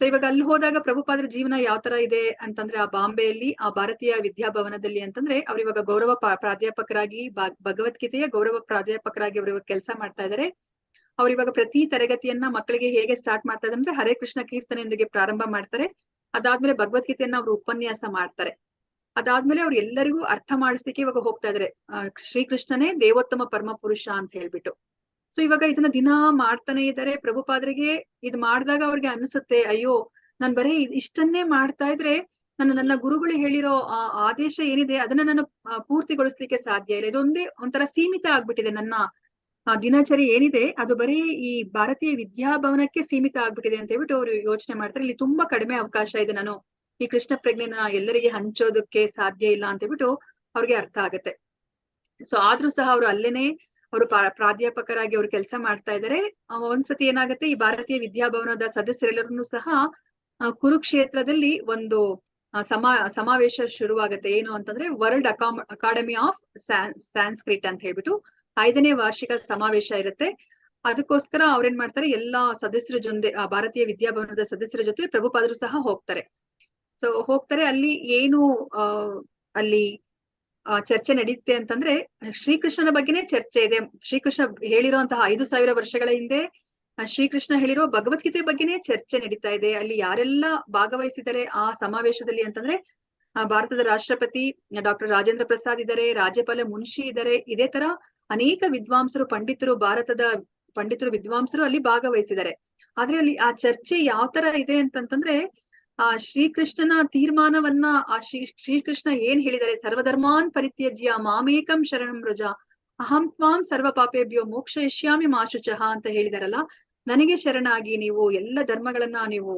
ಸೊ ಇವಾಗ ಅಲ್ಲಿ ಹೋದಾಗ ಪ್ರಭುಪಾದರ ಜೀವನ ಯಾವ ತರ ಇದೆ ಅಂತಂದ್ರೆ, ಆ ಬಾಂಬೆಯಲ್ಲಿ ಆ ಭಾರತೀಯ ವಿದ್ಯಾಭವನದಲ್ಲಿ ಅಂತಂದ್ರೆ ಅವ್ರು ಇವಾಗ ಗೌರವ ಪ್ರಾಧ್ಯಾಪಕರಾಗಿ, ಭಗವದ್ಗೀತೆಯ ಗೌರವ ಪ್ರಾಧ್ಯಾಪಕರಾಗಿ ಅವ್ರು ಇವಾಗ ಕೆಲಸ ಮಾಡ್ತಾ ಇದ್ದಾರೆ. ಅವ್ರು ಇವಾಗ ಪ್ರತಿ ತರಗತಿಯನ್ನ ಮಕ್ಕಳಿಗೆ ಹೇಗೆ ಸ್ಟಾರ್ಟ್ ಮಾಡ್ತಾ ಇದ್ದಾರೆ ಅಂದ್ರೆ ಹರೇ ಕೃಷ್ಣ ಕೀರ್ತನೆಯೊಂದಿಗೆ ಪ್ರಾರಂಭ ಮಾಡ್ತಾರೆ. ಅದಾದ್ಮೇಲೆ ಭಗವದ್ಗೀತೆಯನ್ನ ಅವ್ರು ಉಪನ್ಯಾಸ ಮಾಡ್ತಾರೆ. ಅದಾದ್ಮೇಲೆ ಅವ್ರು ಎಲ್ಲರಿಗೂ ಅರ್ಥ ಮಾಡಿಸ್ಲಿಕ್ಕೆ ಇವಾಗ ಹೋಗ್ತಾ ಇದಾರೆ, ಶ್ರೀಕೃಷ್ಣನೇ ದೇವೋತ್ತಮ ಪರಮ ಪುರುಷ ಅಂತ ಹೇಳ್ಬಿಟ್ಟು. ಸೊ ಇವಾಗ ಇದನ್ನ ದಿನಾ ಮಾಡ್ತಾನೆ ಇದ್ದಾರೆ. ಪ್ರಭುಪಾದರಿಗೆ ಇದು ಮಾಡಿದಾಗ ಅವ್ರಿಗೆ ಅನ್ಸುತ್ತೆ, ಅಯ್ಯೋ ನಾನ್ ಬರೀ ಇಷ್ಟನ್ನೇ ಮಾಡ್ತಾ ಇದ್ರೆ ನನ್ನ ಗುರುಗಳು ಹೇಳಿರೋ ಆ ಆದೇಶ ಏನಿದೆ ಅದನ್ನ ನಾನು ಪೂರ್ತಿಗೊಳಿಸ್ಲಿಕ್ಕೆ ಸಾಧ್ಯ ಇಲ್ಲ. ಇದೊಂದೇ ಒಂಥರ ಸೀಮಿತ ಆಗ್ಬಿಟ್ಟಿದೆ ನನ್ನ ಆ ದಿನಚರಿ ಏನಿದೆ ಅದು ಬರೀ ಈ ಭಾರತೀಯ ವಿದ್ಯಾಭವನಕ್ಕೆ ಸೀಮಿತ ಆಗ್ಬಿಟ್ಟಿದೆ ಅಂತ ಹೇಳ್ಬಿಟ್ಟು ಅವರು ಯೋಚನೆ ಮಾಡ್ತಾರೆ. ಇಲ್ಲಿ ತುಂಬಾ ಕಡಿಮೆ ಅವಕಾಶ ಇದೆ, ನಾನು ಈ ಕೃಷ್ಣ ಪ್ರಜ್ಞೆನ ಎಲ್ಲರಿಗೆ ಹಂಚೋದಕ್ಕೆ ಸಾಧ್ಯ ಇಲ್ಲ ಅಂತ ಹೇಳ್ಬಿಟ್ಟು ಅವ್ರಿಗೆ ಅರ್ಥ ಆಗುತ್ತೆ. ಸೊ ಆದ್ರೂ ಸಹ ಅವರು ಅಲ್ಲೇನೆ ಅವರು ಪ್ರಾಧ್ಯಾಪಕರಾಗಿ ಅವ್ರು ಕೆಲಸ ಮಾಡ್ತಾ ಇದ್ದಾರೆ. ಒಂದ್ಸತಿ ಏನಾಗುತ್ತೆ, ಈ ಭಾರತೀಯ ವಿದ್ಯಾಭವನದ ಸದಸ್ಯರೆಲ್ಲರನ್ನೂ ಸಹ ಕುರುಕ್ಷೇತ್ರದಲ್ಲಿ ಒಂದು ಸಮಾವೇಶ ಶುರುವಾಗುತ್ತೆ. ಏನು ಅಂತಂದ್ರೆ ವರ್ಲ್ಡ್ ಅಕಾಡೆಮಿ ಆಫ್ ಸ್ಯಾನ್ಸ್ಕ್ರಿಟ್ ಅಂತ ಹೇಳ್ಬಿಟ್ಟು 5ನೇ ವಾರ್ಷಿಕ ಸಮಾವೇಶ ಇರುತ್ತೆ. ಅದಕ್ಕೋಸ್ಕರ ಅವ್ರೇನ್ ಮಾಡ್ತಾರೆ, ಎಲ್ಲಾ ಸದಸ್ಯರ ಜೊತೆ, ಭಾರತೀಯ ವಿದ್ಯಾಭವನದ ಸದಸ್ಯರ ಜೊತೆ ಪ್ರಭುಪಾದರು ಸಹ ಹೋಗ್ತಾರೆ. ಸೊ ಹೋಗ್ತಾರೆ. ಅಲ್ಲಿ ಏನು ಅಲ್ಲಿ ಚರ್ಚೆ ನಡೆಯುತ್ತೆ ಅಂತಂದ್ರೆ ಶ್ರೀಕೃಷ್ಣನ ಬಗ್ಗೆನೇ ಚರ್ಚೆ ಇದೆ. ಶ್ರೀಕೃಷ್ಣ ಹೇಳಿರುವಂತಹ 5,000 ವರ್ಷಗಳ ಹಿಂದೆ ಶ್ರೀಕೃಷ್ಣ ಹೇಳಿರೋ ಭಗವದ್ಗೀತೆ ಬಗ್ಗೆನೇ ಚರ್ಚೆ ನಡೀತಾ ಇದೆ. ಅಲ್ಲಿ ಯಾರೆಲ್ಲ ಭಾಗವಹಿಸಿದ್ದಾರೆ ಆ ಸಮಾವೇಶದಲ್ಲಿ ಅಂತಂದ್ರೆ ಭಾರತದ ರಾಷ್ಟ್ರಪತಿ ಡಾಕ್ಟರ್ ರಾಜೇಂದ್ರ ಪ್ರಸಾದ್ ಇದ್ದಾರೆ, ರಾಜ್ಯಪಾಲ ಮುನ್ಷಿ ಇದ್ದಾರೆ, ಇದೇ ತರ ಅನೇಕ ವಿದ್ವಾಂಸರು, ಪಂಡಿತರು, ಭಾರತದ ಪಂಡಿತರು, ವಿದ್ವಾಂಸರು ಅಲ್ಲಿ ಭಾಗವಹಿಸಿದ್ದಾರೆ. ಆದ್ರೆ ಅಲ್ಲಿ ಆ ಚರ್ಚೆ ಯಾವ ತರ ಇದೆ ಅಂತಂತಂದ್ರೆ ಆ ಶ್ರೀಕೃಷ್ಣನ ತೀರ್ಮಾನವನ್ನ ಶ್ರೀಕೃಷ್ಣ ಏನ್ ಹೇಳಿದ್ದಾರೆ, ಸರ್ವಧರ್ಮಾನ್ ಪರಿತ್ಯಜ್ಯ ಮಾಮೇಕಂ ಶರಣಂ ವ್ರಜ ಅಹಂ ತ್ವಾಂ ಸರ್ವ ಪಾಪೇಭ್ಯೋ ಮೋಕ್ಷಯಿಷ್ಯಾಮಿ ಮಾ ಶುಚಃ ಅಂತ ಹೇಳಿದಾರಲ್ಲ, ನನಗೆ ಶರಣಾಗಿ ನೀವು ಎಲ್ಲ ಧರ್ಮಗಳನ್ನ ನೀವು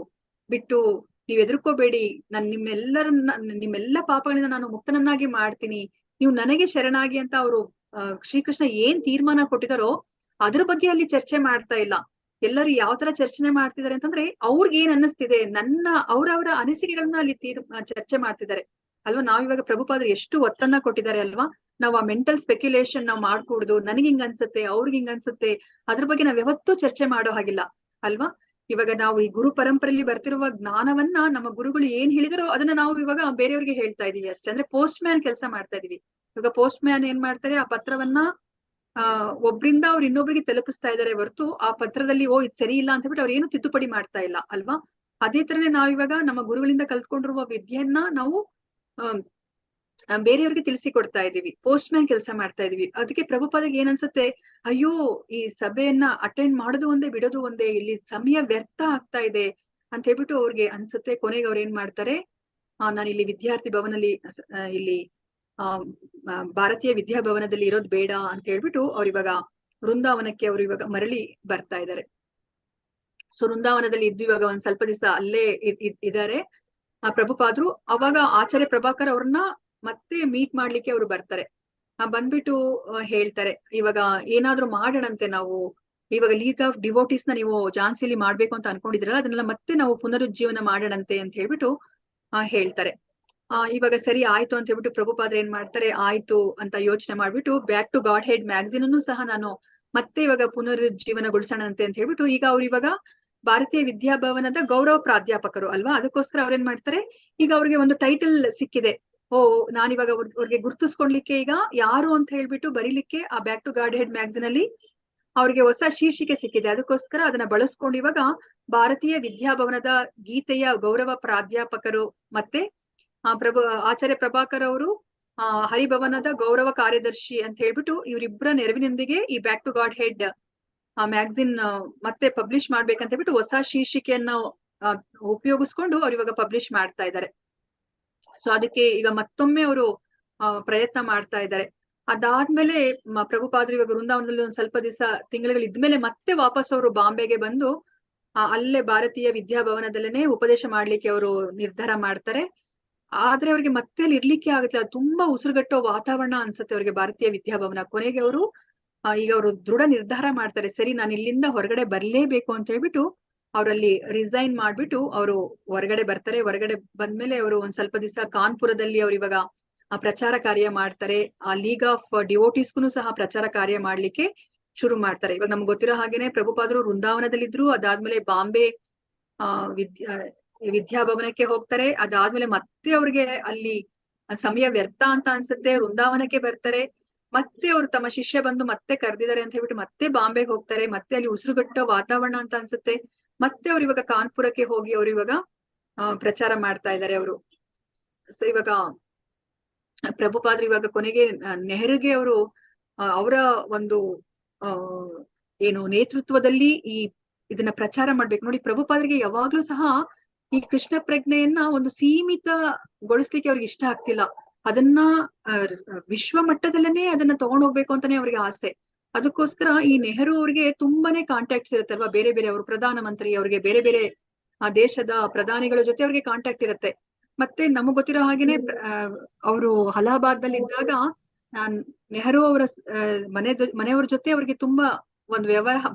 ಬಿಟ್ಟು ನೀವ್ ಎದುರ್ಕೋಬೇಡಿ, ನಿಮ್ಮೆಲ್ಲ ಪಾಪಗಳಿಂದ ನಾನು ಮುಕ್ತನನ್ನಾಗಿ ಮಾಡ್ತೀನಿ, ನೀವು ನನಗೆ ಶರಣಾಗಿ ಅಂತ ಅವರು ಶ್ರೀಕೃಷ್ಣ ಏನ್ ತೀರ್ಮಾನ ಕೊಟ್ಟಿದಾರೋ ಅದ್ರ ಬಗ್ಗೆ ಅಲ್ಲಿ ಚರ್ಚೆ ಮಾಡ್ತಾ ಇಲ್ಲ. ಎಲ್ಲರೂ ಯಾವ ತರ ಚರ್ಚೆ ಮಾಡ್ತಿದ್ದಾರೆ ಅಂತಂದ್ರೆ ಅವ್ರಿಗೆ ಏನ್ ಅನ್ನಿಸ್ತಿದೆ, ಅವರವರ ಅನಿಸಿಕೆಗಳನ್ನ ಅಲ್ಲಿ ಚರ್ಚೆ ಮಾಡ್ತಿದ್ದಾರೆ ಅಲ್ವಾ. ನಾವಿವಾಗ ಪ್ರಭುಪಾದರು ಎಷ್ಟು ಒತ್ತನ್ನ ಕೊಟ್ಟಿದ್ದಾರೆ ಅಲ್ವಾ, ನಾವು ಆ ಮೆಂಟಲ್ ಸ್ಪೆಕ್ಯುಲೇಷನ್ ನಾವು ಮಾಡ್ಕೂಡುದು, ನನಗೆ ಹಿಂಗ್ ಅನ್ಸುತ್ತೆ, ಅವ್ರಿಗೆ ಹಿಂಗ್ ಅನ್ಸುತ್ತೆ, ಅದ್ರ ಬಗ್ಗೆ ನಾವ್ ಯಾವತ್ತೂ ಚರ್ಚೆ ಮಾಡೋ ಹಾಗಿಲ್ಲ ಅಲ್ವಾ. ಇವಾಗ ನಾವು ಈ ಗುರು ಪರಂಪರೆಯಲ್ಲಿ ಬರ್ತಿರುವ ಜ್ಞಾನವನ್ನ ನಮ್ಮ ಗುರುಗಳು ಏನ್ ಹೇಳಿದಾರೋ ಅದನ್ನ ನಾವು ಇವಾಗ ಬೇರೆಯವ್ರಿಗೆ ಹೇಳ್ತಾ ಇದೀವಿ ಅಷ್ಟೇ. ಅಂದ್ರೆ ಪೋಸ್ಟ್ ಮ್ಯಾನ್ ಕೆಲಸ ಮಾಡ್ತಾ ಇದೀವಿ. ಇವಾಗ ಪೋಸ್ಟ್ ಮ್ಯಾನ್ ಏನ್ ಮಾಡ್ತಾರೆ, ಆ ಪತ್ರವನ್ನ ಒಬ್ರಿಂದ ಅವ್ರು ಇನ್ನೊಬ್ರಿಗೆ ತಲುಪಿಸ್ತಾ ಇದಾರೆ ಹೊರತು ಆ ಪತ್ರದಲ್ಲಿ ಇದು ಸರಿ ಇಲ್ಲ ಅಂತ ಹೇಳ್ಬಿಟ್ಟು ಅವ್ರು ಏನು ತಿದ್ದುಪಡಿ ಮಾಡ್ತಾ ಇಲ್ಲ ಅಲ್ವಾ. ಅದೇ ತರನೇ ನಾವಿವಾಗ ನಮ್ಮ ಗುರುಗಳಿಂದ ಕಲ್ತ್ಕೊಂಡಿರುವ ವಿದ್ಯೆಯನ್ನ ನಾವು ಬೇರೆಯವ್ರಿಗೆ ತಿಳಿಸಿಕೊಡ್ತಾ ಇದೀವಿ, ಪೋಸ್ಟ್ ಮ್ಯಾನ್ ಕೆಲಸ ಮಾಡ್ತಾ ಇದೀವಿ. ಅದಕ್ಕೆ ಪ್ರಭುಪಾದಗೆ ಏನ್ ಅನ್ಸುತ್ತೆ, ಅಯ್ಯೋ ಈ ಸಭೆಯನ್ನ ಅಟೆಂಡ್ ಮಾಡೋದು ಒಂದೇ ಬಿಡೋದು ಒಂದೇ, ಇಲ್ಲಿ ಸಮಯ ವ್ಯರ್ಥ ಆಗ್ತಾ ಇದೆ ಅಂತ ಹೇಳ್ಬಿಟ್ಟು ಅವ್ರಿಗೆ ಅನ್ಸುತ್ತೆ. ಕೊನೆಗೆ ಅವ್ರು ಏನ್ ಮಾಡ್ತಾರೆ, ನಾನು ಇಲ್ಲಿ ವಿದ್ಯಾರ್ಥಿ ಭವನಲ್ಲಿ ಇಲ್ಲಿ ಭಾರತೀಯ ವಿದ್ಯಾಭವನದಲ್ಲಿ ಇರೋದು ಬೇಡ ಅಂತ ಹೇಳ್ಬಿಟ್ಟು ಅವ್ರು ಇವಾಗ ವೃಂದಾವನಕ್ಕೆ ಅವ್ರು ಇವಾಗ ಮರಳಿ ಬರ್ತಾ ಇದ್ದಾರೆ. ಸೊ ವೃಂದಾವನದಲ್ಲಿ ಇದ್ದು ಇವಾಗ ಒಂದ್ ಸ್ವಲ್ಪ ದಿವಸ ಅಲ್ಲೇ ಇದ್ದಾರೆ ಆ ಪ್ರಭುಪಾದ್ರು. ಅವಾಗ ಆಚಾರ್ಯ ಪ್ರಭಾಕರ್ ಅವ್ರನ್ನ ಮತ್ತೆ ಮೀಟ್ ಮಾಡ್ಲಿಕ್ಕೆ ಅವ್ರು ಬರ್ತಾರೆ. ಬಂದ್ಬಿಟ್ಟು ಹೇಳ್ತಾರೆ, ಇವಾಗ ಏನಾದ್ರು ಮಾಡೋಣಂತೆ, ನಾವು ಇವಾಗ ಲೀಗ್ ಆಫ್ ಡಿವೋಟೀಸ್ ನ ನೀವು ಝಾನ್ಸಿಲಿ ಮಾಡ್ಬೇಕು ಅಂತ ಅನ್ಕೊಂಡಿದ್ರಲ್ಲ, ಅದನ್ನೆಲ್ಲ ಮತ್ತೆ ನಾವು ಪುನರುಜ್ಜೀವನ ಮಾಡೋಣಂತೆ ಅಂತ ಹೇಳ್ಬಿಟ್ಟು ಹೇಳ್ತಾರೆ. ಇವಾಗ ಸರಿ ಆಯ್ತು ಅಂತ ಹೇಳ್ಬಿಟ್ಟು ಪ್ರಭುಪಾದ್ರ ಏನ್ ಮಾಡ್ತಾರೆ, ಆಯ್ತು ಅಂತ ಯೋಚನೆ ಮಾಡ್ಬಿಟ್ಟು back to Godhead magazine ಅನ್ನು ಸಹ ನಾನು ಮತ್ತೆ ಇವಾಗ ಪುನರುಜ್ಜೀವನಗೊಳಿಸೋಣಂತೆ ಅಂತ ಹೇಳ್ಬಿಟ್ಟು ಈಗ ಅವ್ರು ಇವಾಗ ಭಾರತೀಯ ವಿದ್ಯಾಭವನದ ಗೌರವ ಪ್ರಾಧ್ಯಾಪಕರು ಅಲ್ವಾ. ಅದಕ್ಕೋಸ್ಕರ ಅವ್ರೇನ್ ಮಾಡ್ತಾರೆ, ಈಗ ಅವ್ರಿಗೆ ಒಂದು ಟೈಟಲ್ ಸಿಕ್ಕಿದೆ. ನಾನಿವಾಗ ಅವ್ರಿಗೆ ಗುರ್ತಿಸ್ಕೊಳ್ಲಿಕ್ಕೆ ಈಗ ಯಾರು ಅಂತ ಹೇಳ್ಬಿಟ್ಟು ಬರೀಲಿಕ್ಕೆ ಆ back to Godhead magazine ಅಲ್ಲಿ ಅವ್ರಿಗೆ ಹೊಸ ಶೀರ್ಷಿಕೆ ಸಿಕ್ಕಿದೆ. ಅದಕ್ಕೋಸ್ಕರ ಅದನ್ನ ಬಳಸ್ಕೊಂಡು ಇವಾಗ ಭಾರತೀಯ ವಿದ್ಯಾಭವನದ ಗೀತೆಯ ಗೌರವ ಪ್ರಾಧ್ಯಾಪಕರು ಮತ್ತೆ ಆಚಾರ್ಯ ಪ್ರಭಾಕರ್ ಅವರು ಹರಿಭವನದ ಗೌರವ ಕಾರ್ಯದರ್ಶಿ ಅಂತ ಹೇಳ್ಬಿಟ್ಟು ಇವರಿಬ್ಬರ ನೆರವಿನೊಂದಿಗೆ ಈ back to Godhead magazine ಮತ್ತೆ ಪಬ್ಲಿಷ್ ಮಾಡ್ಬೇಕಂತ ಹೇಳ್ಬಿಟ್ಟು ಹೊಸ ಶೀರ್ಷಿಕೆಯನ್ನ ಉಪಯೋಗಿಸ್ಕೊಂಡು ಅವ್ರು ಇವಾಗ ಪಬ್ಲಿಷ್ ಮಾಡ್ತಾ ಇದ್ದಾರೆ. ಸೊ ಅದಕ್ಕೆ ಈಗ ಮತ್ತೊಮ್ಮೆ ಅವರು ಪ್ರಯತ್ನ ಮಾಡ್ತಾ ಇದ್ದಾರೆ. ಅದಾದ್ಮೇಲೆ ಪ್ರಭುಪಾದರು ಇವಾಗ ವೃಂದಾವನದಲ್ಲಿ ಒಂದ್ ಸ್ವಲ್ಪ ದಿವಸ ತಿಂಗಳು ಇದ್ಮೇಲೆ ಮತ್ತೆ ವಾಪಸ್ ಅವರು ಬಾಂಬೆಗೆ ಬಂದು ಅಲ್ಲೇ ಭಾರತೀಯ ವಿದ್ಯಾಭವನದಲ್ಲೇನೆ ಉಪದೇಶ ಮಾಡ್ಲಿಕ್ಕೆ ಅವರು ನಿರ್ಧಾರ ಮಾಡ್ತಾರೆ. ಆದ್ರೆ ಅವ್ರಿಗೆ ಮತ್ತೆ ಅಲ್ಲಿ ಇರ್ಲಿಕ್ಕೆ ಆಗುತ್ತಿಲ್ಲ, ತುಂಬಾ ಉಸಿರುಗಟ್ಟೋ ವಾತಾವರಣ ಅನ್ಸುತ್ತೆ ಅವ್ರಿಗೆ ಭಾರತೀಯ ವಿದ್ಯಾಭವನ. ಕೊನೆಗೆ ಅವರು ಈಗ ಅವರು ದೃಢ ನಿರ್ಧಾರ ಮಾಡ್ತಾರೆ, ಸರಿ ನಾನು ಇಲ್ಲಿಂದ ಹೊರಗಡೆ ಬರ್ಲೇಬೇಕು ಅಂತ ಹೇಳ್ಬಿಟ್ಟು ಅವರಲ್ಲಿ ರಿಸೈನ್ ಮಾಡ್ಬಿಟ್ಟು ಅವರು ಹೊರಗಡೆ ಬರ್ತಾರೆ. ಹೊರಗಡೆ ಬಂದ್ಮೇಲೆ ಅವರು ಒಂದ್ ಸ್ವಲ್ಪ ದಿವಸ ಕಾನ್ಪುರದಲ್ಲಿ ಅವ್ರು ಇವಾಗ ಪ್ರಚಾರ ಕಾರ್ಯ ಮಾಡ್ತಾರೆ. ಆ ಲೀಗ್ ಆಫ್ ಡಿವೋಟೀಸ್ಗೂ ಸಹ ಪ್ರಚಾರ ಕಾರ್ಯ ಮಾಡ್ಲಿಕ್ಕೆ ಶುರು ಮಾಡ್ತಾರೆ. ಇವಾಗ ನಮ್ಗೆ ಗೊತ್ತಿರೋ ಹಾಗೇನೆ ಪ್ರಭುಪಾದರು ವೃಂದಾವನದಲ್ಲಿದ್ರು, ಅದಾದ್ಮೇಲೆ ಬಾಂಬೆ ವಿದ್ಯಾಭವನಕ್ಕೆ ಹೋಗ್ತಾರೆ. ಅದಾದ್ಮೇಲೆ ಮತ್ತೆ ಅವ್ರಿಗೆ ಅಲ್ಲಿ ಸಮಯ ವ್ಯರ್ಥ ಅಂತ ಅನ್ಸುತ್ತೆ, ವೃಂದಾವನಕ್ಕೆ ಬರ್ತಾರೆ. ಮತ್ತೆ ಅವ್ರು ತಮ್ಮ ಶಿಷ್ಯ ಬಂದು ಮತ್ತೆ ಕರೆದಿದ್ದಾರೆ ಅಂತ ಹೇಳ್ಬಿಟ್ಟು ಮತ್ತೆ ಬಾಂಬೆಗೆ ಹೋಗ್ತಾರೆ. ಮತ್ತೆ ಅಲ್ಲಿ ಉಸಿರುಗಟ್ಟೋ ವಾತಾವರಣ ಅಂತ ಅನ್ಸುತ್ತೆ. ಮತ್ತೆ ಅವ್ರು ಇವಾಗ ಕಾನ್ಪುರಕ್ಕೆ ಹೋಗಿ ಅವ್ರು ಇವಾಗ ಪ್ರಚಾರ ಮಾಡ್ತಾ ಇದ್ದಾರೆ ಅವರು. ಸೊ ಇವಾಗ ಪ್ರಭುಪಾದ್ರು ಇವಾಗ ಕೊನೆಗೆ ನೆಹರುಗೆ ಅವರು ಅವರ ಒಂದು ಏನು ನೇತೃತ್ವದಲ್ಲಿ ಇದನ್ನ ಪ್ರಚಾರ ಮಾಡ್ಬೇಕು. ನೋಡಿ, ಪ್ರಭುಪಾದರಿಗೆ ಯಾವಾಗ್ಲೂ ಸಹ ಈ ಕೃಷ್ಣ ಪ್ರಜ್ಞೆಯನ್ನ ಒಂದು ಸೀಮಿತಗೊಳಿಸ್ಲಿಕ್ಕೆ ಅವ್ರಿಗೆ ಇಷ್ಟ ಆಗ್ತಿಲ್ಲ. ಅದನ್ನ ವಿಶ್ವ ಮಟ್ಟದಲ್ಲೇನೆ ಅದನ್ನ ತಗೊಂಡ್ ಹೋಗ್ಬೇಕು ಅಂತಾನೆ ಅವ್ರಿಗೆ ಆಸೆ. ಅದಕ್ಕೋಸ್ಕರ ಈ ನೆಹರು ಅವ್ರಿಗೆ ತುಂಬಾನೇ ಕಾಂಟ್ಯಾಕ್ಟ್ಸ್ ಇರುತ್ತೆ ಅಲ್ವಾ, ಬೇರೆ ಬೇರೆ ಅವರು ಪ್ರಧಾನಮಂತ್ರಿ ಅವ್ರಿಗೆ ಬೇರೆ ಬೇರೆ ಆ ದೇಶದ ಪ್ರಧಾನಿಗಳ ಜೊತೆ ಅವ್ರಿಗೆ ಕಾಂಟ್ಯಾಕ್ಟ್ ಇರುತ್ತೆ. ಮತ್ತೆ ನಮಗ್ ಗೊತ್ತಿರೋ ಹಾಗೇನೆ ಅವರು ಅಲಹಾಬಾದ್ ನಲ್ಲಿ ಇದ್ದಾಗ ನೆಹರು ಅವರ ಮನೆಯವ್ರ ಜೊತೆ ಅವ್ರಿಗೆ ತುಂಬಾ ಒಂದು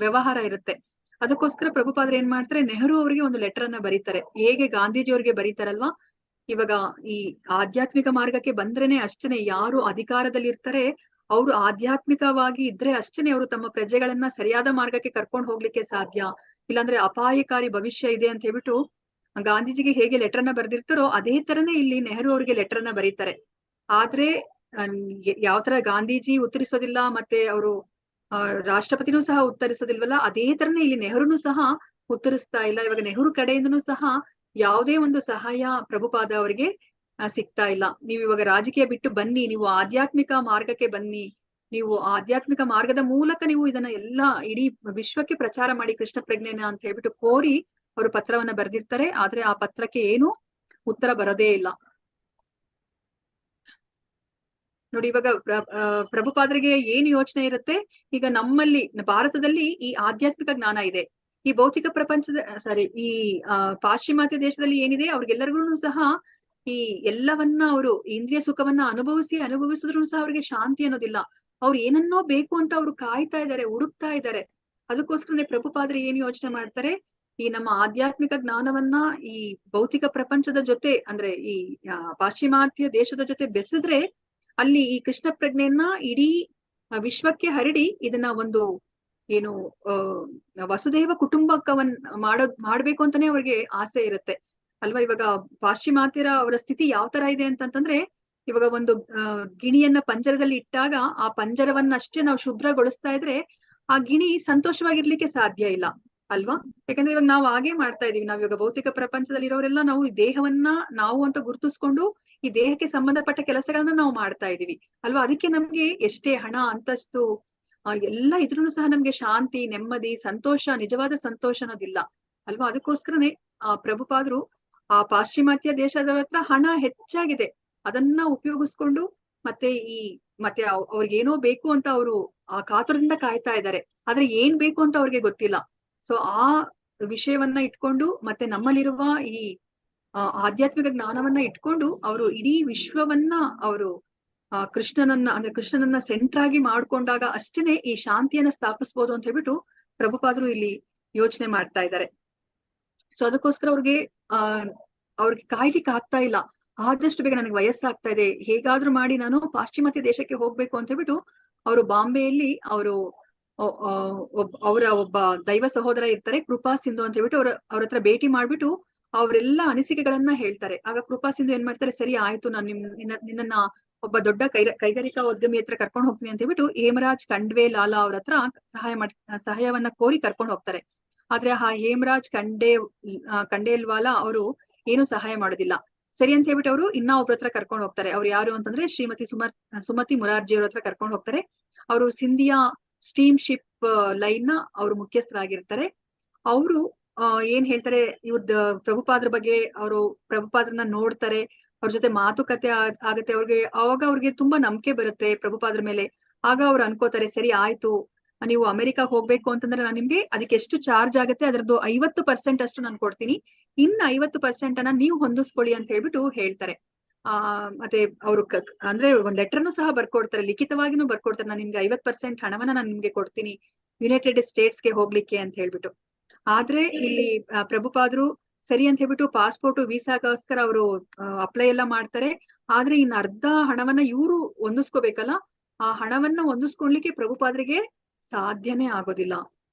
ವ್ಯವಹಾರ ಇರುತ್ತೆ. ಅದಕ್ಕೋಸ್ಕರ ಪ್ರಭುಪಾದ್ರು ಏನ್ ಮಾಡ್ತಾರೆ, ನೆಹರು ಅವರಿಗೆ ಒಂದು ಲೆಟರ್ ಅನ್ನ ಬರೀತಾರೆ, ಹೇಗೆ ಗಾಂಧೀಜಿ ಅವ್ರಿಗೆ ಬರೀತಾರಲ್ವಾ. ಇವಾಗ ಈ ಆಧ್ಯಾತ್ಮಿಕ ಮಾರ್ಗಕ್ಕೆ ಬಂದ್ರೇನೆ ಅಷ್ಟೇನೆ, ಯಾರು ಅಧಿಕಾರದಲ್ಲಿ ಇರ್ತಾರೆ ಅವರು ಆಧ್ಯಾತ್ಮಿಕವಾಗಿ ಇದ್ರೆ ಅಷ್ಟೇನೆ ಅವರು ತಮ್ಮ ಪ್ರಜೆಗಳನ್ನ ಸರಿಯಾದ ಮಾರ್ಗಕ್ಕೆ ಕರ್ಕೊಂಡು ಹೋಗ್ಲಿಕ್ಕೆ ಸಾಧ್ಯ. ಇಲ್ಲಾಂದ್ರೆ ಅಪಾಯಕಾರಿ ಭವಿಷ್ಯ ಇದೆ ಅಂತ ಹೇಳ್ಬಿಟ್ಟು ಗಾಂಧೀಜಿಗೆ ಹೇಗೆ ಲೆಟರ್ ಅನ್ನ ಬರ್ದಿರ್ತಾರೋ ಅದೇ ತರನೇ ಇಲ್ಲಿ ನೆಹರು ಅವ್ರಿಗೆ ಲೆಟರ್ ಅನ್ನ ಬರೀತಾರೆ. ಆದ್ರೆ ಯಾವ ತರ ಗಾಂಧೀಜಿ ಉತ್ತರಿಸೋದಿಲ್ಲ, ಮತ್ತೆ ಅವರು ರಾಷ್ಟ್ರಪತಿನೂ ಸಹ ಉತ್ತರಿಸೋದಿಲ್ವಲ್ಲ, ಅದೇ ತರನೇ ಇಲ್ಲಿ ನೆಹರುನು ಸಹ ಉತ್ತರಿಸ್ತಾ ಇಲ್ಲ. ಇವಾಗ ನೆಹರು ಕಡೆಯಿಂದನೂ ಸಹ ಯಾವುದೇ ಒಂದು ಸಹಾಯ ಪ್ರಭುಪಾದ ಅವರಿಗೆ ಸಿಗ್ತಾ ಇಲ್ಲ. ನೀವು ಇವಾಗ ರಾಜಕೀಯ ಬಿಟ್ಟು ಬನ್ನಿ, ನೀವು ಆಧ್ಯಾತ್ಮಿಕ ಮಾರ್ಗಕ್ಕೆ ಬನ್ನಿ, ನೀವು ಆಧ್ಯಾತ್ಮಿಕ ಮಾರ್ಗದ ಮೂಲಕ ನೀವು ಇದನ್ನ ಎಲ್ಲಾ ಇಡೀ ವಿಶ್ವಕ್ಕೆ ಪ್ರಚಾರ ಮಾಡಿ ಕೃಷ್ಣ ಪ್ರಜ್ಞೆನ ಅಂತ ಹೇಳ್ಬಿಟ್ಟು ಕೋರಿ ಅವರು ಪತ್ರವನ್ನ ಬರೆದಿರ್ತಾರೆ. ಆದ್ರೆ ಆ ಪತ್ರಕ್ಕೆ ಏನು ಉತ್ತರ ಬರೋದೇ ಇಲ್ಲ. ನೋಡಿ, ಇವಾಗ ಪ್ರಭುಪಾದರಿಗೆ ಏನು ಯೋಚನೆ ಇರುತ್ತೆ, ಈಗ ನಮ್ಮಲ್ಲಿ ಭಾರತದಲ್ಲಿ ಈ ಆಧ್ಯಾತ್ಮಿಕ ಜ್ಞಾನ ಇದೆ, ಈ ಭೌತಿಕ ಪ್ರಪಂಚದ ಈ ಪಾಶ್ಚಿಮಾತ್ಯ ದೇಶದಲ್ಲಿ ಏನಿದೆ ಅವ್ರಿಗೆಲ್ಲರಿಗೂ ಸಹ ಈ ಎಲ್ಲವನ್ನ ಅವರು ಇಂದ್ರಿಯ ಸುಖವನ್ನ ಅನುಭವಿಸಿದ್ರು ಸಹ ಅವ್ರಿಗೆ ಶಾಂತಿ ಅನ್ನೋದಿಲ್ಲ. ಅವ್ರು ಏನನ್ನೋ ಬೇಕು ಅಂತ ಅವ್ರು ಕಾಯ್ತಾ ಇದ್ದಾರೆ, ಹುಡುಕ್ತಾ ಇದ್ದಾರೆ. ಅದಕ್ಕೋಸ್ಕರನೇ ಪ್ರಭುಪಾದರು ಏನ್ ಯೋಚನೆ ಮಾಡ್ತಾರೆ, ಈ ನಮ್ಮ ಆಧ್ಯಾತ್ಮಿಕ ಜ್ಞಾನವನ್ನ ಈ ಭೌತಿಕ ಪ್ರಪಂಚದ ಜೊತೆ ಅಂದ್ರೆ ಈ ಪಾಶ್ಚಿಮಾತ್ಯ ದೇಶದ ಜೊತೆ ಬೆಸೆದ್ರೆ ಅಲ್ಲಿ ಈ ಕೃಷ್ಣ ಪ್ರಜ್ಞೆಯನ್ನ ಇಡೀ ವಿಶ್ವಕ್ಕೆ ಹರಡಿ ಇದನ್ನ ಒಂದು ಏನು ವಸುದೈವ ಕುಟುಂಬಕವನ್ ಮಾಡ್ಬೇಕು ಅಂತಾನೆ ಅವ್ರಿಗೆ ಆಸೆ ಇರುತ್ತೆ ಅಲ್ವಾ. ಇವಾಗ ಪಾಶ್ಚಿಮಾತ್ಯರ ಅವರ ಸ್ಥಿತಿ ಯಾವ ತರ ಇದೆ ಅಂತಂದ್ರೆ, ಇವಾಗ ಒಂದು ಗಿಣಿಯನ್ನ ಪಂಜರದಲ್ಲಿ ಇಟ್ಟಾಗ ಆ ಪಂಜರವನ್ನಷ್ಟೇ ನಾವು ಶುಭ್ರಗೊಳಿಸ್ತಾ ಇದ್ರೆ ಆ ಗಿಣಿ ಸಂತೋಷವಾಗಿರ್ಲಿಕ್ಕೆ ಸಾಧ್ಯ ಇಲ್ಲ ಅಲ್ವಾ. ಯಾಕಂದ್ರೆ ಇವಾಗ ನಾವು ಹಾಗೆ ಮಾಡ್ತಾ ಇದೀವಿ. ನಾವ್ ಇವಾಗ ಭೌತಿಕ ಪ್ರಪಂಚದಲ್ಲಿ ಇರೋರೆಲ್ಲ ನಾವು ಈ ದೇಹವನ್ನ ನಾವು ಅಂತ ಗುರುತಿಸ್ಕೊಂಡು ಈ ದೇಹಕ್ಕೆ ಸಂಬಂಧಪಟ್ಟ ಕೆಲಸಗಳನ್ನ ನಾವು ಮಾಡ್ತಾ ಇದೀವಿ ಅಲ್ವಾ. ಅದಕ್ಕೆ ನಮ್ಗೆ ಎಷ್ಟೇ ಹಣ ಅಂತಸ್ತು ಎಲ್ಲ ಇದ್ರೂ ಸಹ ನಮ್ಗೆ ಶಾಂತಿ, ನೆಮ್ಮದಿ, ಸಂತೋಷ, ನಿಜವಾದ ಸಂತೋಷ ಅನ್ನೋದಿಲ್ಲ ಅಲ್ವಾ. ಅದಕ್ಕೋಸ್ಕರನೇ ಆ ಪ್ರಭುಪಾದ್ರು ಆ ಪಾಶ್ಚಿಮಾತ್ಯ ದೇಶದವ್ರ ಹತ್ರ ಹಣ ಹೆಚ್ಚಾಗಿದೆ, ಅದನ್ನ ಉಪಯೋಗಿಸ್ಕೊಂಡು ಮತ್ತೆ ಅವ್ರಿಗೇನೋ ಬೇಕು ಅಂತ ಅವರು ಆ ಕಾತುರದಿಂದ ಕಾಯ್ತಾ ಇದ್ದಾರೆ. ಆದ್ರೆ ಏನ್ ಬೇಕು ಅಂತ ಅವ್ರಿಗೆ ಗೊತ್ತಿಲ್ಲ. ಸೊ ಆ ವಿಷಯವನ್ನ ಇಟ್ಕೊಂಡು ಮತ್ತೆ ನಮ್ಮಲ್ಲಿರುವ ಈ ಆಧ್ಯಾತ್ಮಿಕ ಜ್ಞಾನವನ್ನ ಇಟ್ಕೊಂಡು ಅವರು ಇಡೀ ವಿಶ್ವವನ್ನ ಅವರು ಕೃಷ್ಣನನ್ನ ಸೆಂಟ್ರ್ ಆಗಿ ಮಾಡ್ಕೊಂಡಾಗ ಅಷ್ಟೇನೆ ಈ ಶಾಂತಿಯನ್ನ ಸ್ಥಾಪಿಸ್ಬೋದು ಅಂತ ಹೇಳ್ಬಿಟ್ಟು ಪ್ರಭುಪಾದರು ಇಲ್ಲಿ ಯೋಚನೆ ಮಾಡ್ತಾ ಇದ್ದಾರೆ. ಸೊ ಅದಕ್ಕೋಸ್ಕರ ಅವ್ರಿಗೆ ಕಾಯ್ಲಿಕ್ಕೆ ಆಗ್ತಾ ಇಲ್ಲ. ಆದಷ್ಟು ಬೇಗ ನನಗೆ ವಯಸ್ಸಾಗ್ತಾ ಇದೆ, ಹೇಗಾದ್ರೂ ಮಾಡಿ ನಾನು ಪಾಶ್ಚಿಮಾತ್ಯ ದೇಶಕ್ಕೆ ಹೋಗ್ಬೇಕು ಅಂತ ಹೇಳ್ಬಿಟ್ಟು ಅವರು ಬಾಂಬೆಯಲ್ಲಿ ಅವರ ಒಬ್ಬ ದೈವ ಸಹೋದರ ಇರ್ತಾರೆ, ಕೃಪಾ ಸಿಂಧು ಅಂತ ಹೇಳ್ಬಿಟ್ಟು ಅವ್ರ ಹತ್ರ ಭೇಟಿ ಮಾಡ್ಬಿಟ್ಟು ಅವರೆಲ್ಲ ಅನಿಸಿಕೆಗಳನ್ನ ಹೇಳ್ತಾರೆ. ಆಗ ಕೃಪಾ ಸಿಂಧು ಏನ್ ಮಾಡ್ತಾರೆ, ಸರಿ ಆಯ್ತು, ನಾನು ನಿನ್ನನ್ನ ಒಬ್ಬ ದೊಡ್ಡ ಕೈಗಾರಿಕಾ ಉದ್ಯಮಿ ಹತ್ರ ಕರ್ಕೊಂಡು ಹೋಗ್ತೀನಿ ಅಂತ ಹೇಳ್ಬಿಟ್ಟು ಹೇಮರಾಜ್ ಖಂಡ್ವೆ ಲಾಲಾ ಅವ್ರ ಹತ್ರ ಸಹಾಯವನ್ನ ಕೋರಿ ಕರ್ಕೊಂಡು ಹೋಗ್ತಾರೆ. ಆದ್ರೆ ಆ ಹೇಮರಾಜ್ ಖಂಡೇಲ್ವಾಲಾ ಅವರು ಏನು ಸಹಾಯ ಮಾಡೋದಿಲ್ಲ. ಸರಿ ಅಂತ ಹೇಳ್ಬಿಟ್ಟು ಅವರು ಒಬ್ರ ಹತ್ರ ಕರ್ಕೊಂಡು ಹೋಗ್ತಾರೆ. ಅವ್ರು ಯಾರು ಅಂತಂದ್ರೆ ಶ್ರೀಮತಿ ಸುಮತಿ ಮುರಾರ್ಜಿ ಅವ್ರ ಹತ್ರ ಕರ್ಕೊಂಡು ಹೋಗ್ತಾರೆ. ಅವರು ಸಿಂಧಿಯಾ ಸ್ಟೀಮ್ ಶಿಪ್ ಲೈನ್ ನ ಅವರು ಮುಖ್ಯಸ್ಥರಾಗಿರ್ತಾರೆ. ಅವರು ಏನ್ ಹೇಳ್ತಾರೆ, ಇವ್ರದ್ ಪ್ರಭುಪಾದ್ರ ಬಗ್ಗೆ ಅವರು ಪ್ರಭುಪಾದ್ರನ್ನ ನೋಡ್ತಾರೆ, ಅವ್ರ ಜೊತೆ ಮಾತುಕತೆ ಆಗತ್ತೆ. ಅವಾಗ ಅವ್ರಿಗೆ ತುಂಬಾ ನಂಬಿಕೆ ಬರುತ್ತೆ ಪ್ರಭುಪಾದ್ರ ಮೇಲೆ. ಆಗ ಅವ್ರು ಅನ್ಕೋತಾರೆ, ಸರಿ ಆಯ್ತು, ನೀವು ಅಮೆರಿಕ ಹೋಗ್ಬೇಕು ಅಂತಂದ್ರೆ ನಾನು ನಿಮ್ಗೆ ಅದಕ್ಕೆ ಎಷ್ಟು ಚಾರ್ಜ್ ಆಗುತ್ತೆ ಅದರದ್ದು 50% ಅಷ್ಟು ನಾನು ಕೊಡ್ತೀನಿ, ಇನ್ನು 50% ಅನ್ನ ನೀವು ಹೊಂದಿಸ್ಕೊಳ್ಳಿ ಅಂತ ಹೇಳ್ಬಿಟ್ಟು ಹೇಳ್ತಾರೆ. ಮತ್ತೆ ಅವ್ರು ಅಂದ್ರೆ ಒಂದ್ ಲೆಟರ್ನು ಸಹ ಬರ್ಕೊಡ್ತಾರೆ, ಲಿಖಿತವಾಗಿನೂ ಬರ್ಕೊಡ್ತಾರೆ, ನಾನು ನಿಮ್ಗೆ 50% ಹಣವನ್ನ ನಾನು ನಿಮ್ಗೆ ಕೊಡ್ತೀನಿ ಯುನೈಟೆಡ್ ಸ್ಟೇಟ್ಸ್ಗೆ ಹೋಗ್ಲಿಕ್ಕೆ ಅಂತ ಹೇಳ್ಬಿಟ್ಟು. ಆದ್ರೆ ಇಲ್ಲಿ ಪ್ರಭುಪಾದ್ರು ಸರಿ ಅಂತ ಹೇಳ್ಬಿಟ್ಟು ಪಾಸ್ಪೋರ್ಟ್ ವೀಸಾಗೋಸ್ಕರ ಅವರು ಅಪ್ಲೈ ಎಲ್ಲ ಮಾಡ್ತಾರೆ. ಆದ್ರೆ ಇನ್ನು ಅರ್ಧ ಹಣವನ್ನ ಇವ್ರು ಹೊಂದಿಸ್ಕೋಬೇಕಲ್ಲ, ಆ ಹಣವನ್ನ ಹೊಂದಿಸ್ಕೊಳ್ಲಿಕ್ಕೆ ಪ್ರಭುಪಾದ್ರಿಗೆ ಸಾಧ್ಯನೇ ಆಗೋದಿಲ್ಲ.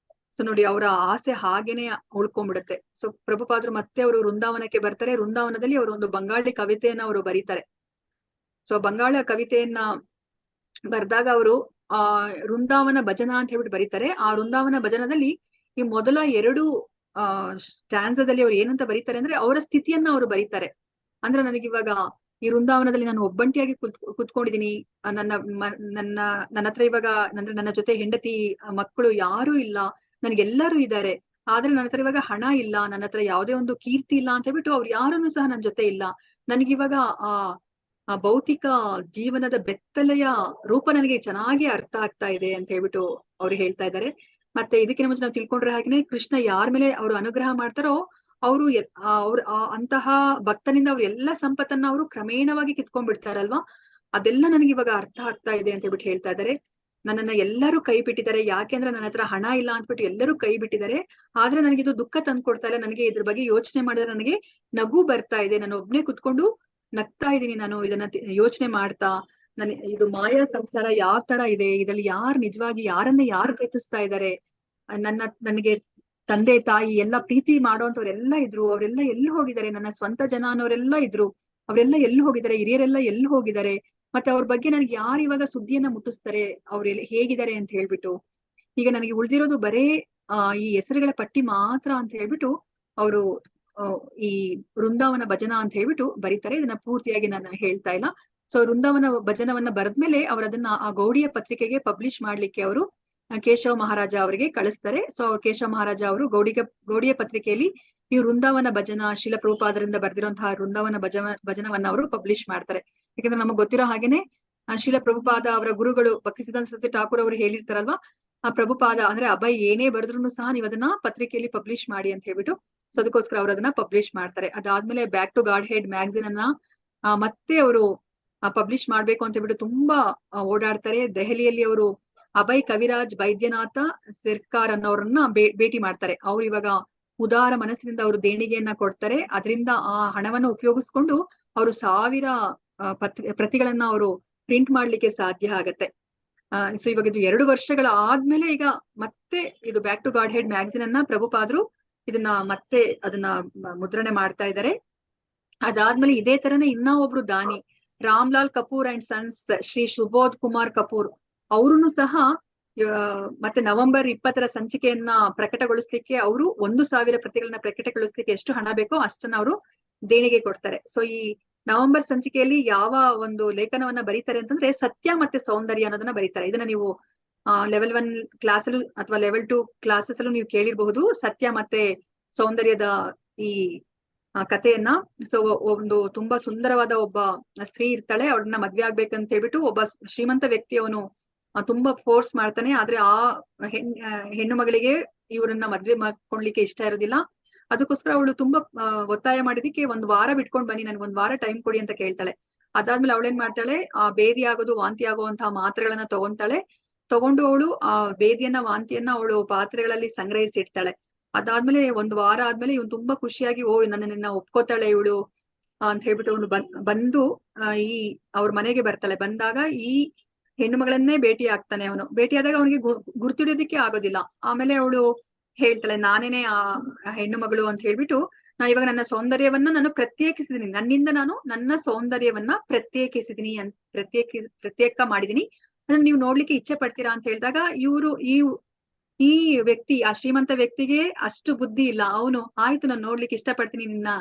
ಸೊ ನೋಡಿ, ಅವರ ಆಸೆ ಹಾಗೇನೆ ಉಳ್ಕೊಂಡ್ಬಿಡುತ್ತೆ. ಸೊ ಪ್ರಭುಪಾದ್ರು ಮತ್ತೆ ಅವರು ವೃಂದಾವನಕ್ಕೆ ಬರ್ತಾರೆ. ವೃಂದಾವನದಲ್ಲಿ ಅವರು ಒಂದು ಬಂಗಾಳಿ ಕವಿತೆಯನ್ನ ಅವರು ಬರೀತಾರೆ. ಸೊ ಬಂಗಾಳ ಕವಿತೆಯನ್ನ ಬರ್ದಾಗ ಅವರು ವೃಂದಾವನ ಭಜನ ಅಂತ ಹೇಳ್ಬಿಟ್ಟು ಬರೀತಾರೆ. ಆ ವೃಂದಾವನ ಭಜನದಲ್ಲಿ ಈ ಮೊದಲ 2 ಸ್ಟ್ಯಾನ್ಸದಲ್ಲಿ ಅವ್ರು ಏನಂತ ಬರೀತಾರೆ ಅಂದ್ರೆ ಅವರ ಸ್ಥಿತಿಯನ್ನ ಅವರು ಬರೀತಾರೆ. ಅಂದ್ರೆ ನನಗಿವಾಗ ಈ ವೃಂದಾವನದಲ್ಲಿ ನಾನು ಒಬ್ಬಂಟಿಯಾಗಿ ಕುತ್ಕೊಂಡಿದೀನಿ, ನನ್ನ ಹತ್ರ ಇವಾಗ ನನ್ನ ಜೊತೆ ಹೆಂಡತಿ ಮಕ್ಕಳು ಯಾರು ಇಲ್ಲ, ನನ್ಗೆಲ್ಲರೂ ಇದ್ದಾರೆ, ಆದ್ರೆ ನನ್ನ ಹತ್ರ ಇವಾಗ ಹಣ ಇಲ್ಲ, ನನ್ನ ಹತ್ರ ಯಾವುದೇ ಒಂದು ಕೀರ್ತಿ ಇಲ್ಲ ಅಂತ ಹೇಳ್ಬಿಟ್ಟು ಅವ್ರು ಯಾರನ್ನು ಸಹ ನನ್ನ ಜೊತೆ ಇಲ್ಲ. ನನಗಿವಾಗ ಆ ಭೌತಿಕ ಜೀವನದ ಬೆತ್ತಲೆಯ ರೂಪ ನನಗೆ ಚೆನ್ನಾಗಿ ಅರ್ಥ ಆಗ್ತಾ ಇದೆ ಅಂತ ಹೇಳ್ಬಿಟ್ಟು ಅವ್ರು ಹೇಳ್ತಾ ಇದ್ದಾರೆ. ಮತ್ತೆ ಇದಕ್ಕಿಂತ ಮುಂಚೆ ನಾವು ತಿಳ್ಕೊಂಡ್ರೆ ಹಾಗೇನೆ ಕೃಷ್ಣ ಯಾರ ಮೇಲೆ ಅವರು ಅನುಗ್ರಹ ಮಾಡ್ತಾರೋ ಅವರು ಅವ್ರ ಅಂತಹ ಭಕ್ತನಿಂದ ಅವ್ರು ಎಲ್ಲ ಸಂಪತ್ತನ್ನ ಅವರು ಕ್ರಮೇಣವಾಗಿ ಕಿತ್ಕೊಂಡ್ಬಿಡ್ತಾರಲ್ವಾ, ಅದೆಲ್ಲ ನನಗೆ ಇವಾಗ ಅರ್ಥ ಆಗ್ತಾ ಇದೆ ಅಂತ ಹೇಳ್ಬಿಟ್ಟು ಹೇಳ್ತಾ ಇದ್ದಾರೆ. ನನ್ನನ್ನ ಎಲ್ಲರೂ ಕೈ ಬಿಟ್ಟಿದ್ದಾರೆ, ಯಾಕೆಂದ್ರೆ ನನ್ನ ಹತ್ರ ಹಣ ಇಲ್ಲ ಅಂದ್ಬಿಟ್ಟು ಎಲ್ಲರೂ ಕೈ ಬಿಟ್ಟಿದ್ದಾರೆ. ಆದ್ರೆ ನನಗಿದು ದುಃಖ ತಂದ್ಕೊಡ್ತಾ ಇಲ್ಲ. ನನಗೆ ಇದ್ರ ಬಗ್ಗೆ ಯೋಚನೆ ಮಾಡಿದ್ರೆ ನನಗೆ ನಗು ಬರ್ತಾ ಇದೆ. ನಾನು ಒಬ್ನೇ ಕುತ್ಕೊಂಡು ನಗ್ತಾ ಇದ್ದೀನಿ. ನಾನು ಇದನ್ನ ಯೋಚನೆ ಮಾಡ್ತಾ ಇದು ಮಾಯಾ ಸಂಸಾರ ಯಾವ ತರ ಇದೆ, ಇದ್ರಲ್ಲಿ ಯಾರು ನಿಜವಾಗಿ ಯಾರು ಪ್ರೀತಿಸ್ತಾ ಇದ್ದಾರೆ, ನನಗೆ ತಂದೆ ತಾಯಿ ಎಲ್ಲ ಪ್ರೀತಿ ಮಾಡೋಂಥವ್ರೆಲ್ಲ ಇದ್ರು, ಅವರೆಲ್ಲ ಎಲ್ಲಿ ಹೋಗಿದ್ದಾರೆ, ನನ್ನ ಸ್ವಂತ ಜನ ಅನ್ನೋರೆಲ್ಲ ಇದ್ರು, ಅವರೆಲ್ಲ ಎಲ್ಲಿ ಹೋಗಿದ್ದಾರೆ, ಹಿರಿಯರೆಲ್ಲ ಎಲ್ಲಿ ಹೋಗಿದ್ದಾರೆ, ಮತ್ತೆ ಅವ್ರ ಬಗ್ಗೆ ನನಗೆ ಯಾರು ಇವಾಗ ಸುದ್ದಿಯನ್ನ ಮುಟ್ಟಿಸ್ತಾರೆ, ಅವ್ರೆಲ್ಲ ಹೇಗಿದ್ದಾರೆ ಅಂತ ಹೇಳ್ಬಿಟ್ಟು. ಈಗ ನನಗೆ ಉಳ್ದಿರೋದು ಬರೇ ಈ ಹೆಸರುಗಳ ಪಟ್ಟಿ ಮಾತ್ರ ಅಂತ ಹೇಳ್ಬಿಟ್ಟು ಅವರು ಈ ವೃಂದಾವನ ಭಜನ ಅಂತ ಹೇಳ್ಬಿಟ್ಟು ಬರೀತಾರೆ. ಇದನ್ನ ಪೂರ್ತಿಯಾಗಿ ನಾನು ಹೇಳ್ತಾ ಇಲ್ಲ. ಸೊ ವೃಂದಾವನ ಭಜನವನ್ನ ಬರೆದ್ಮೇಲೆ ಅವ್ರು ಅದನ್ನ ಆ ಗೌಡಿಯ ಪತ್ರಿಕೆಗೆ ಪಬ್ಲಿಷ್ ಮಾಡ್ಲಿಕ್ಕೆ ಅವರು ಕೇಶವ ಮಹಾರಾಜ ಅವರಿಗೆ ಕಳಿಸ್ತಾರೆ. ಸೊ ಕೇಶವ ಮಹಾರಾಜ ಅವರು ಗೌಡಿಯ ಪತ್ರಿಕೆಯಲ್ಲಿ ಈ ವೃಂದಾವನ ಭಜನ ಶಿಲ ಪ್ರಭುಪಾದರಿಂದ ಬರೆದಿರುವಂತಹ ವೃಂದಾವನ ಭಜನವನ್ನ ಅವರು ಪಬ್ಲಿಷ್ ಮಾಡ್ತಾರೆ. ಯಾಕಂದ್ರೆ ನಮಗ್ ಗೊತ್ತಿರೋ ಹಾಗೇನೆ ಶಿಲ ಪ್ರಭುಪಾದ ಅವರ ಗುರುಗಳು ಭಕ್ತಿಸಿದ್ಧಾಂತ ಸರಸ್ವತಿ ಠಾಕೂರ್ ಅವರು ಹೇಳಿರ್ತಾರಲ್ವಾ, ಆ ಪ್ರಭುಪಾದ ಅಂದ್ರೆ ಅಭಯ್ ಏನೇ ಬರೆದ್ರು ಸಹ ನೀವು ಅದನ್ನ ಪತ್ರಿಕೆಯಲ್ಲಿ ಪಬ್ಲಿಷ್ ಮಾಡಿ ಅಂತ ಹೇಳ್ಬಿಟ್ಟು. ಸೊ ಅದಕ್ಕೋಸ್ಕರ ಅವ್ರು ಅದನ್ನ ಪಬ್ಲಿಷ್ ಮಾಡ್ತಾರೆ. ಅದಾದ್ಮೇಲೆ back to Godhead magazine ಅನ್ನ ಮತ್ತೆ ಅವರು ಪಬ್ಲಿಷ್ ಮಾಡ್ಬೇಕು ಅಂತ ಹೇಳ್ಬಿಟ್ಟು ತುಂಬಾ ಓಡಾಡ್ತಾರೆ. ದೆಹಲಿಯಲ್ಲಿ ಅವರು ಅಭಯ್ ಕವಿರಾಜ್ ಬೈದ್ಯನಾಥ ಸಿರ್ಕಾರ್ ಅನ್ನೋರನ್ನ ಭೇಟಿ ಮಾಡ್ತಾರೆ. ಅವ್ರು ಇವಾಗ ಉದಾರ ಮನಸ್ಸಿನಿಂದ ಅವರು ದೇಣಿಗೆಯನ್ನ ಕೊಡ್ತಾರೆ. ಅದರಿಂದ ಆ ಹಣವನ್ನು ಉಪಯೋಗಿಸ್ಕೊಂಡು ಅವರು 1000 ಪ್ರತಿಗಳನ್ನ ಅವರು ಪ್ರಿಂಟ್ ಮಾಡ್ಲಿಕ್ಕೆ ಸಾಧ್ಯ ಆಗತ್ತೆ. ಸೊ ಇವಾಗ ಇದು 2 ವರ್ಷಗಳ ಆದ್ಮೇಲೆ ಈಗ ಮತ್ತೆ ಇದು back to Godhead magazine ಅನ್ನ ಪ್ರಭುಪಾದ್ರು ಇದನ್ನ ಮತ್ತೆ ಅದನ್ನ ಮುದ್ರಣೆ ಮಾಡ್ತಾ ಇದ್ದಾರೆ. ಅದಾದ್ಮೇಲೆ ಇದೇ ತರನೇ ಇನ್ನ ಒಬ್ರು ದಾನಿ ರಾಮ್ಲಾಲ್ ಕಪೂರ್ ಅಂಡ್ ಸನ್ಸ್ ಶ್ರೀ ಸುಬೋಧ್ ಕುಮಾರ್ ಕಪೂರ್ ಅವ್ರುನು ಸಹ ಮತ್ತೆ ನವೆಂಬರ್ 20ರ ಸಂಚಿಕೆಯನ್ನ ಪ್ರಕಟಗೊಳಿಸ್ಲಿಕ್ಕೆ ಅವರು 1000 ಪ್ರತಿಗಳನ್ನ ಪ್ರಕಟಗೊಳಿಸ್ಲಿಕ್ಕೆ ಎಷ್ಟು ಹಣ ಬೇಕೋ ಅಷ್ಟನ್ನ ಅವರು ದೇಣಿಗೆ ಕೊಡ್ತಾರೆ. ಸೊ ಈ ನವೆಂಬರ್ ಸಂಚಿಕೆಯಲ್ಲಿ ಯಾವ ಒಂದು ಲೇಖನವನ್ನ ಬರೀತಾರೆ ಅಂತಂದ್ರೆ ಸತ್ಯ ಮತ್ತೆ ಸೌಂದರ್ಯ ಅನ್ನೋದನ್ನ ಬರೀತಾರೆ. ಇದನ್ನ ನೀವು ಲೆವೆಲ್ 1 ಕ್ಲಾಸ್ ಅಲ್ಲೂ ಅಥವಾ ಲೆವೆಲ್ 2 ಕ್ಲಾಸಸ್ ಅಲ್ಲೂ ನೀವು ಕೇಳಿರಬಹುದು, ಸತ್ಯ ಮತ್ತೆ ಸೌಂದರ್ಯದ ಈ ಕಥೆಯನ್ನ. ಸೊ ಒಂದು ತುಂಬಾ ಸುಂದರವಾದ ಒಬ್ಬ ಸ್ತ್ರೀ ಇರ್ತಾಳೆ, ಅವ್ರನ್ನ ಮದ್ವೆ ಆಗ್ಬೇಕಂತ ಹೇಳ್ಬಿಟ್ಟು ಒಬ್ಬ ಶ್ರೀಮಂತ ವ್ಯಕ್ತಿ ಅವನು ತುಂಬಾ ಫೋರ್ಸ್ ಮಾಡ್ತಾನೆ. ಆದ್ರೆ ಆ ಹೆಣ್ಣು ಮಗಳಿಗೆ ಇವರನ್ನ ಮದ್ವೆ ಮಾಡ್ಕೊಳ್ಲಿಕ್ಕೆ ಇಷ್ಟ ಇರೋದಿಲ್ಲ. ಅದಕ್ಕೋಸ್ಕರ ಅವಳು ತುಂಬಾ ಒತ್ತಾಯ ಮಾಡಿದಕ್ಕೆ 1 ವಾರ ಬಿಟ್ಕೊಂಡ್ ಬನ್ನಿ, ನನ್ಗೆ 1 ವಾರ ಟೈಮ್ ಕೊಡಿ ಅಂತ ಕೇಳ್ತಾಳೆ. ಅದಾದ್ಮೇಲೆ ಅವಳೇನ್ ಮಾಡ್ತಾಳೆ, ಆ ಬೇದಿ ಆಗೋದು ವಾಂತಿ ಆಗುವಂತಹ ಮಾತ್ರೆಗಳನ್ನ ತಗೊಂಡು ಅವಳು ಆ ಬೇದಿಯನ್ನ ವಾಂತಿಯನ್ನ ಅವಳು ಪಾತ್ರೆಗಳಲ್ಲಿ ಸಂಗ್ರಹಿಸಿಡ್ತಾಳೆ. ಅದಾದ್ಮೇಲೆ 1 ವಾರ ಆದ್ಮೇಲೆ ಇವನು ತುಂಬಾ ಖುಷಿಯಾಗಿ ನನ್ನನ್ನ ಒಪ್ಕೋತಾಳೆ ಇವಳು ಅಂತ ಹೇಳ್ಬಿಟ್ಟು ಅವನು ಬಂದು ಈ ಅವ್ರ ಮನೆಗೆ ಬರ್ತಾಳೆ. ಬಂದಾಗ ಈ ಹೆಣ್ಣು ಮಗಳನ್ನೇ ಭೇಟಿ ಆಗ್ತಾನೆ ಅವನು. ಭೇಟಿಯಾದಾಗ ಅವನಿಗೆ ಗುರ್ತಿಡೋದಿಕ್ಕೆ ಆಗೋದಿಲ್ಲ. ಆಮೇಲೆ ಅವಳು ಹೇಳ್ತಾಳೆ, ನಾನೇನೆ ಆ ಹೆಣ್ಣು ಮಗಳು ಅಂತ ಹೇಳ್ಬಿಟ್ಟು, ನಾ ಇವಾಗ ನನ್ನ ಸೌಂದರ್ಯವನ್ನ ನಾನು ಪ್ರತ್ಯೇಕಿಸಿದೀನಿ, ನನ್ನಿಂದ ನಾನು ನನ್ನ ಸೌಂದರ್ಯವನ್ನ ಪ್ರತ್ಯೇಕಿಸಿದೀನಿ ಪ್ರತ್ಯೇಕ ಮಾಡಿದೀನಿ, ಅದನ್ನ ನೀವು ನೋಡ್ಲಿಕ್ಕೆ ಇಚ್ಛೆ ಪಡ್ತೀರಾ ಅಂತ ಹೇಳಿದಾಗ ಈ ವ್ಯಕ್ತಿ ಆ ಶ್ರೀಮಂತ ವ್ಯಕ್ತಿಗೆ ಅಷ್ಟು ಬುದ್ಧಿ ಇಲ್ಲ. ಅವನು ಆಯ್ತು ನಾನು ನೋಡ್ಲಿಕ್ಕೆ ಇಷ್ಟಪಡ್ತೀನಿ ನಿನ್ನ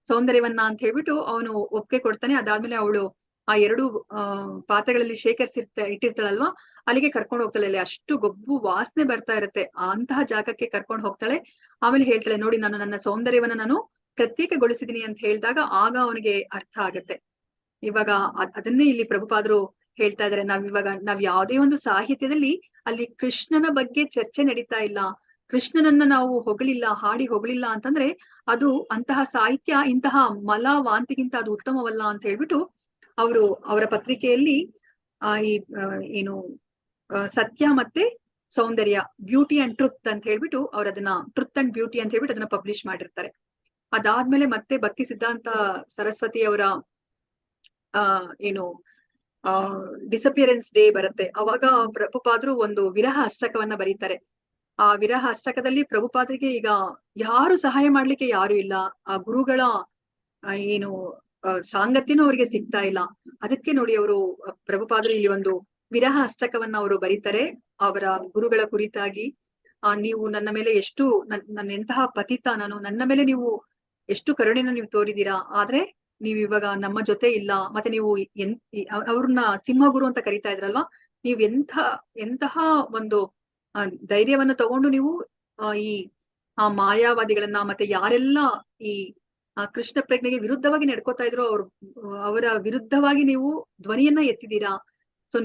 ಸೌಂದರ್ಯವನ್ನ ಅಂತ ಹೇಳ್ಬಿಟ್ಟು ಅವನು ಒಪ್ಪಿಗೆ ಕೊಡ್ತಾನೆ. ಅದಾದ್ಮೇಲೆ ಅವಳು ಆ 2 ಪಾತ್ರೆಗಳಲ್ಲಿ ಇಟ್ಟಿರ್ತಾಳಲ್ವಾ, ಅಲ್ಲಿಗೆ ಕರ್ಕೊಂಡು ಹೋಗ್ತಾಳೆ. ಅಲ್ಲಿ ಅಷ್ಟು ಗೊಬ್ಬು ವಾಸನೆ ಬರ್ತಾ ಇರುತ್ತೆ. ಅಂತಹ ಜಾಗಕ್ಕೆ ಕರ್ಕೊಂಡು ಹೋಗ್ತಾಳೆ. ಆಮೇಲೆ ಹೇಳ್ತಾಳೆ, ನೋಡಿ ನಾನು ನನ್ನ ಸೌಂದರ್ಯವನ್ನ ನಾನು ಪ್ರತ್ಯೇಕಗೊಳಿಸಿದೀನಿ ಅಂತ ಹೇಳಿದಾಗ ಆಗ ಅವನಿಗೆ ಅರ್ಥ ಆಗತ್ತೆ. ಇವಾಗ ಅದನ್ನೇ ಇಲ್ಲಿ ಪ್ರಭುಪಾದರು ಹೇಳ್ತಾ ಇದಾರೆ. ನಾವ್ ಯಾವುದೇ ಒಂದು ಸಾಹಿತ್ಯದಲ್ಲಿ ಅಲ್ಲಿ ಕೃಷ್ಣನ ಬಗ್ಗೆ ಚರ್ಚೆ ನಡೀತಾ ಇಲ್ಲ, ಕೃಷ್ಣನನ್ನ ನಾವು ಹಾಡಿ ಹೊಗಳಿಲ್ಲ ಅಂತಂದ್ರೆ ಅದು ಅಂತಹ ಸಾಹಿತ್ಯ ಇಂತಹ ಮಲ ವಾಂತಿಗಿಂತ ಅದು ಉತ್ತಮವಲ್ಲ ಅಂತ ಹೇಳ್ಬಿಟ್ಟು ಅವರ ಪತ್ರಿಕೆಯಲ್ಲಿ ಏನು ಸತ್ಯ ಮತ್ತೆ ಸೌಂದರ್ಯ, ಬ್ಯೂಟಿ ಅಂಡ್ ಟ್ರುತ್ ಅಂತ ಹೇಳ್ಬಿಟ್ಟು ಅವ್ರ ಅದನ್ನ ಟ್ರುತ್ ಅಂಡ್ ಬ್ಯೂಟಿ ಅಂತ ಹೇಳ್ಬಿಟ್ಟು ಅದನ್ನ ಪಬ್ಲಿಷ್ ಮಾಡಿರ್ತಾರೆ. ಅದಾದ್ಮೇಲೆ ಮತ್ತೆ ಭಕ್ತಿ ಸಿದ್ಧಾಂತ ಸರಸ್ವತಿ ಅವರ ಏನು ಡಿಸಪಿಯರೆನ್ಸ್ ಡೇ ಬರುತ್ತೆ. ಅವಾಗ ಪ್ರಭುಪಾದರು ಒಂದು ವಿರಹ ಅಷ್ಟಕವನ್ನ ಬರೀತಾರೆ. ಆ ವಿರಹ ಅಷ್ಟಕದಲ್ಲಿ ಪ್ರಭುಪಾದರಿಗೆ ಈಗ ಯಾರು ಸಹಾಯ ಮಾಡ್ಲಿಕ್ಕೆ ಯಾರು ಇಲ್ಲ, ಆ ಗುರುಗಳ ಏನು ಸಾಂಗತ್ಯನೂ ಅವ್ರಿಗೆ ಸಿಗ್ತಾ ಇಲ್ಲ. ಅದಕ್ಕೆ ನೋಡಿ ಅವರು ಪ್ರಭುಪಾದರು ಇಲ್ಲಿ ಒಂದು ವಿರಹ ಅಷ್ಟಕವನ್ನ ಅವರು ಬರೀತಾರೆ ಅವರ ಗುರುಗಳ ಕುರಿತಾಗಿ. ನೀವು ನನ್ನ ಮೇಲೆ ಎಷ್ಟು ಎಂತಹ ಪತಿತ ನಾನು, ನನ್ನ ಮೇಲೆ ನೀವು ಎಷ್ಟು ಕರುಣೆನ ನೀವು ತೋರಿದೀರಾ, ಆದ್ರೆ ನೀವು ಇವಾಗ ನಮ್ಮ ಜೊತೆ ಇಲ್ಲ. ಮತ್ತೆ ನೀವು ಅವ್ರನ್ನ ಸಿಂಹಗುರು ಅಂತ ಕರಿತಾ ಇದ್ರಲ್ವಾ, ನೀವ್ ಎಂತಹ ಒಂದು ಧೈರ್ಯವನ್ನ ತಗೊಂಡು ನೀವು ಈ ಮಾಯಾವಾದಿಗಳನ್ನ ಮತ್ತೆ ಯಾರೆಲ್ಲ ಈ ಕೃಷ್ಣ ಪ್ರಜ್ಞೆಗೆ ವಿರುದ್ಧವಾಗಿ ನಡ್ಕೋತಾ ಇದ್ರು, ಅವರ ವಿರುದ್ಧವಾಗಿ ನೀವು ಧ್ವನಿಯನ್ನ ಎತ್ತಿದ್ದೀರಾ. ಸೊ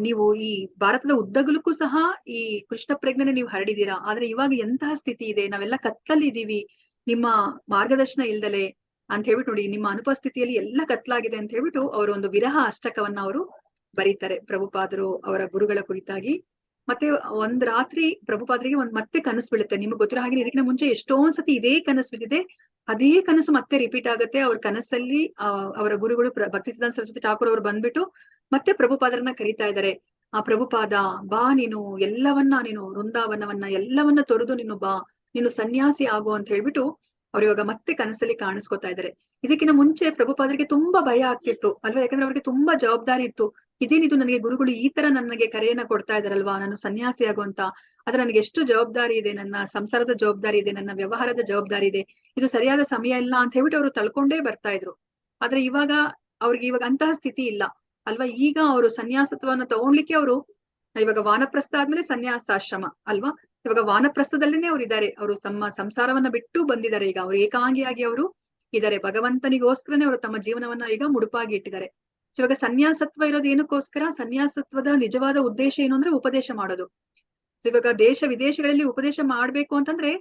ನೀವು ಈ ಭಾರತದ ಉದ್ದಗಲಕ್ಕೂ ಸಹ ಈ ಕೃಷ್ಣ ಪ್ರಜ್ಞೆನ ನೀವು ಹರಡಿದೀರಾ. ಆದ್ರೆ ಇವಾಗ ಎಂತಹ ಸ್ಥಿತಿ ಇದೆ, ನಾವೆಲ್ಲ ಕತ್ತಲ್ಲಿ ಇದೀವಿ ನಿಮ್ಮ ಮಾರ್ಗದರ್ಶನ ಇಲ್ದಲೆ ಅಂತ ಹೇಳ್ಬಿಟ್ಟು ನೋಡಿ, ನಿಮ್ಮ ಅನುಪಸ್ಥಿತಿಯಲ್ಲಿ ಎಲ್ಲ ಕತ್ಲಾಗಿದೆ ಅಂತ ಹೇಳ್ಬಿಟ್ಟು ಅವರು ಒಂದು ವಿರಹ ಅಷ್ಟಕವನ್ನ ಅವರು ಬರೀತಾರೆ ಪ್ರಭುಪಾದರು ಅವರ ಗುರುಗಳ ಕುರಿತಾಗಿ. ಮತ್ತೆ ಒಂದ್ ರಾತ್ರಿ ಪ್ರಭುಪಾದರಿಗೆ ಮತ್ತೆ ಕನಸು ಬೀಳುತ್ತೆ. ನಿಮ್ಗೆ ಗೊತ್ತಿರೋ ಹಾಗೆ ಇದಕ್ಕಿಂತ ಮುಂಚೆ ಎಷ್ಟೊಂದ್ಸತಿ ಇದೇ ಕನಸು ಬಿದ್ದಿದೆ, ಅದೇ ಕನಸು ಮತ್ತೆ ರಿಪೀಟ್ ಆಗುತ್ತೆ. ಅವ್ರ ಕನಸಲ್ಲಿ ಅವರ ಗುರುಗಳು ಭಕ್ತಿಸಿದ್ಧಾಂತ ಸರಸ್ವತಿ ಠಾಕೂರ್ ಅವರು ಬಂದ್ಬಿಟ್ಟು ಮತ್ತೆ ಪ್ರಭುಪಾದರನ್ನ ಕರೀತಾ ಇದ್ದಾರೆ. ಆ ಪ್ರಭುಪಾದ ಬಾ, ನೀನು ವೃಂದಾವನವನ್ನ ಎಲ್ಲವನ್ನ ತೊರೆದು ನೀನು ಬಾ, ನೀನು ಸನ್ಯಾಸಿ ಆಗು ಅಂತ ಹೇಳ್ಬಿಟ್ಟು ಅವ್ರು ಇವಾಗ ಮತ್ತೆ ಕನಸಲ್ಲಿ ಕಾಣಿಸ್ಕೊತಾ ಇದ್ದಾರೆ. ಇದಕ್ಕಿಂತ ಮುಂಚೆ ಪ್ರಭುಪಾದರಿಗೆ ತುಂಬಾ ಭಯ ಆಗ್ತಿತ್ತು ಅಲ್ವಾ, ಯಾಕಂದ್ರೆ ಅವ್ರಿಗೆ ತುಂಬಾ ಜವಾಬ್ದಾರಿ ಇತ್ತು. ಇದೇನಿದು, ನನಗೆ ಗುರುಗಳು ಈ ತರ ನನಗೆ ಕರೆಯನ್ನ ಕೊಡ್ತಾ ಇದಾರಲ್ವಾ, ನಾನು ಸನ್ಯಾಸಿ ಆಗುವಂತ, ಆದ್ರೆ ನನಗೆ ಎಷ್ಟು ಜವಾಬ್ದಾರಿ ಇದೆ, ನನ್ನ ಸಂಸಾರದ ಜವಾಬ್ದಾರಿ ಇದೆ, ನನ್ನ ವ್ಯವಹಾರದ ಜವಾಬ್ದಾರಿ ಇದೆ, ಇದು ಸರಿಯಾದ ಸಮಯ ಇಲ್ಲ ಅಂತ ಹೇಳ್ಬಿಟ್ಟು ಅವರು ತಳ್ಕೊಂಡೇ ಬರ್ತಾ ಇದ್ರು. ಆದ್ರೆ ಇವಾಗ ಅಂತಹ ಸ್ಥಿತಿ ಇಲ್ಲ ಅಲ್ವಾ. ಈಗ ಅವರು ಸನ್ಯಾಸತ್ವವನ್ನು ತಗೊಳ್ಲಿಕ್ಕೆ ಅವರು ಇವಾಗ ವಾನಪ್ರಸ್ಥ ಆದ್ಮೇಲೆ ಸನ್ಯಾಸಾಶ್ರಮ ಅಲ್ವಾ, ಇವಾಗ ವಾನಪ್ರಸ್ಥದಲ್ಲೇನೆ ಅವ್ರು ಇದ್ದಾರೆ. ಅವರು ತಮ್ಮ ಸಂಸಾರವನ್ನ ಬಿಟ್ಟು ಬಂದಿದ್ದಾರೆ. ಈಗ ಅವ್ರು ಏಕಾಂಗಿಯಾಗಿ ಅವರು ಇದ್ದಾರೆ. ಭಗವಂತನಿಗೋಸ್ಕರನೇ ಅವರು ತಮ್ಮ ಜೀವನವನ್ನ ಈಗ ಮುಡುಪಾಗಿ ಇಟ್ಟಿದ್ದಾರೆ. ಇವಾಗ ಸನ್ಯಾಸತ್ವ ಇರೋದು ಏನಕ್ಕೋಸ್ಕರ, ಸನ್ಯಾಸತ್ವದ ನಿಜವಾದ ಉದ್ದೇಶ ಏನು ಅಂದ್ರೆ ಉಪದೇಶ ಮಾಡೋದು. ಇವಾಗ ದೇಶ ವಿದೇಶಗಳಲ್ಲಿ ಉಪದೇಶ ಮಾಡ್ಬೇಕು ಅಂತಂದ್ರೆ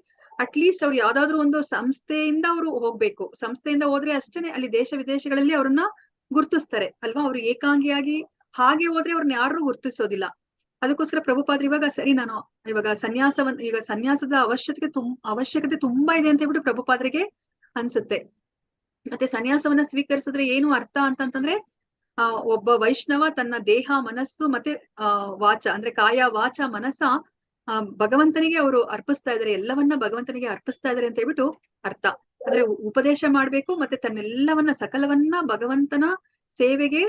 ಅಟ್ಲೀಸ್ಟ್ ಅವ್ರು ಯಾವ್ದಾದ್ರು ಒಂದು ಸಂಸ್ಥೆಯಿಂದ ಅವರು ಹೋಗ್ಬೇಕು. ಸಂಸ್ಥೆಯಿಂದ ಹೋದ್ರೆ ಅಷ್ಟೇನೆ ಅಲ್ಲಿ ದೇಶ ವಿದೇಶಗಳಲ್ಲಿ ಅವ್ರನ್ನ ಗುರ್ತಿಸ್ತಾರೆ ಅಲ್ವಾ. ಅವ್ರು ಏಕಾಂಗಿಯಾಗಿ ಹಾಗೆ ಹೋದ್ರೆ ಅವ್ರನ್ನ ಯಾರು ಗುರ್ತಿಸೋದಿಲ್ಲ. ಅದಕ್ಕೋಸ್ಕರ ಪ್ರಭುಪಾದ್ರು ಇವಾಗ ಸರಿ, ನಾನು ಇವಾಗ ಸನ್ಯಾಸದ ಅವಶ್ಯಕತೆ ತುಂಬಾ ಇದೆ ಅಂತ ಹೇಳ್ಬಿಟ್ಟು ಪ್ರಭುಪಾದ್ರಿಗೆ ಅನ್ಸುತ್ತೆ. ಮತ್ತೆ ಸನ್ಯಾಸವನ್ನ ಸ್ವೀಕರಿಸಿದ್ರೆ ಏನು ಅರ್ಥ ಅಂತಂದ್ರೆ ಒಬ್ಬ ವೈಷ್ಣವ ತನ್ನ ದೇಹ ಮನಸ್ಸು ಮತ್ತೆ ವಾಚ ಅಂದ್ರೆ ಕಾಯ ವಾಚ ಮನಸ್ಸ ಭಗವಂತನಿಗೆ ಅವರು ಅರ್ಪಿಸ್ತಾ ಇದಾರೆ, ಎಲ್ಲವನ್ನ ಭಗವಂತನಿಗೆ ಅರ್ಪಿಸ್ತಾ ಇದಾರೆ ಅಂತ ಹೇಳ್ಬಿಟ್ಟು ಅರ್ಥ. ಅಂದ್ರೆ ಉಪದೇಶ ಮಾಡ್ಬೇಕು ಮತ್ತೆ ತನ್ನೆಲ್ಲವನ್ನ ಸಕಲವನ್ನ ಭಗವಂತನ ಸೇವೆಗೆ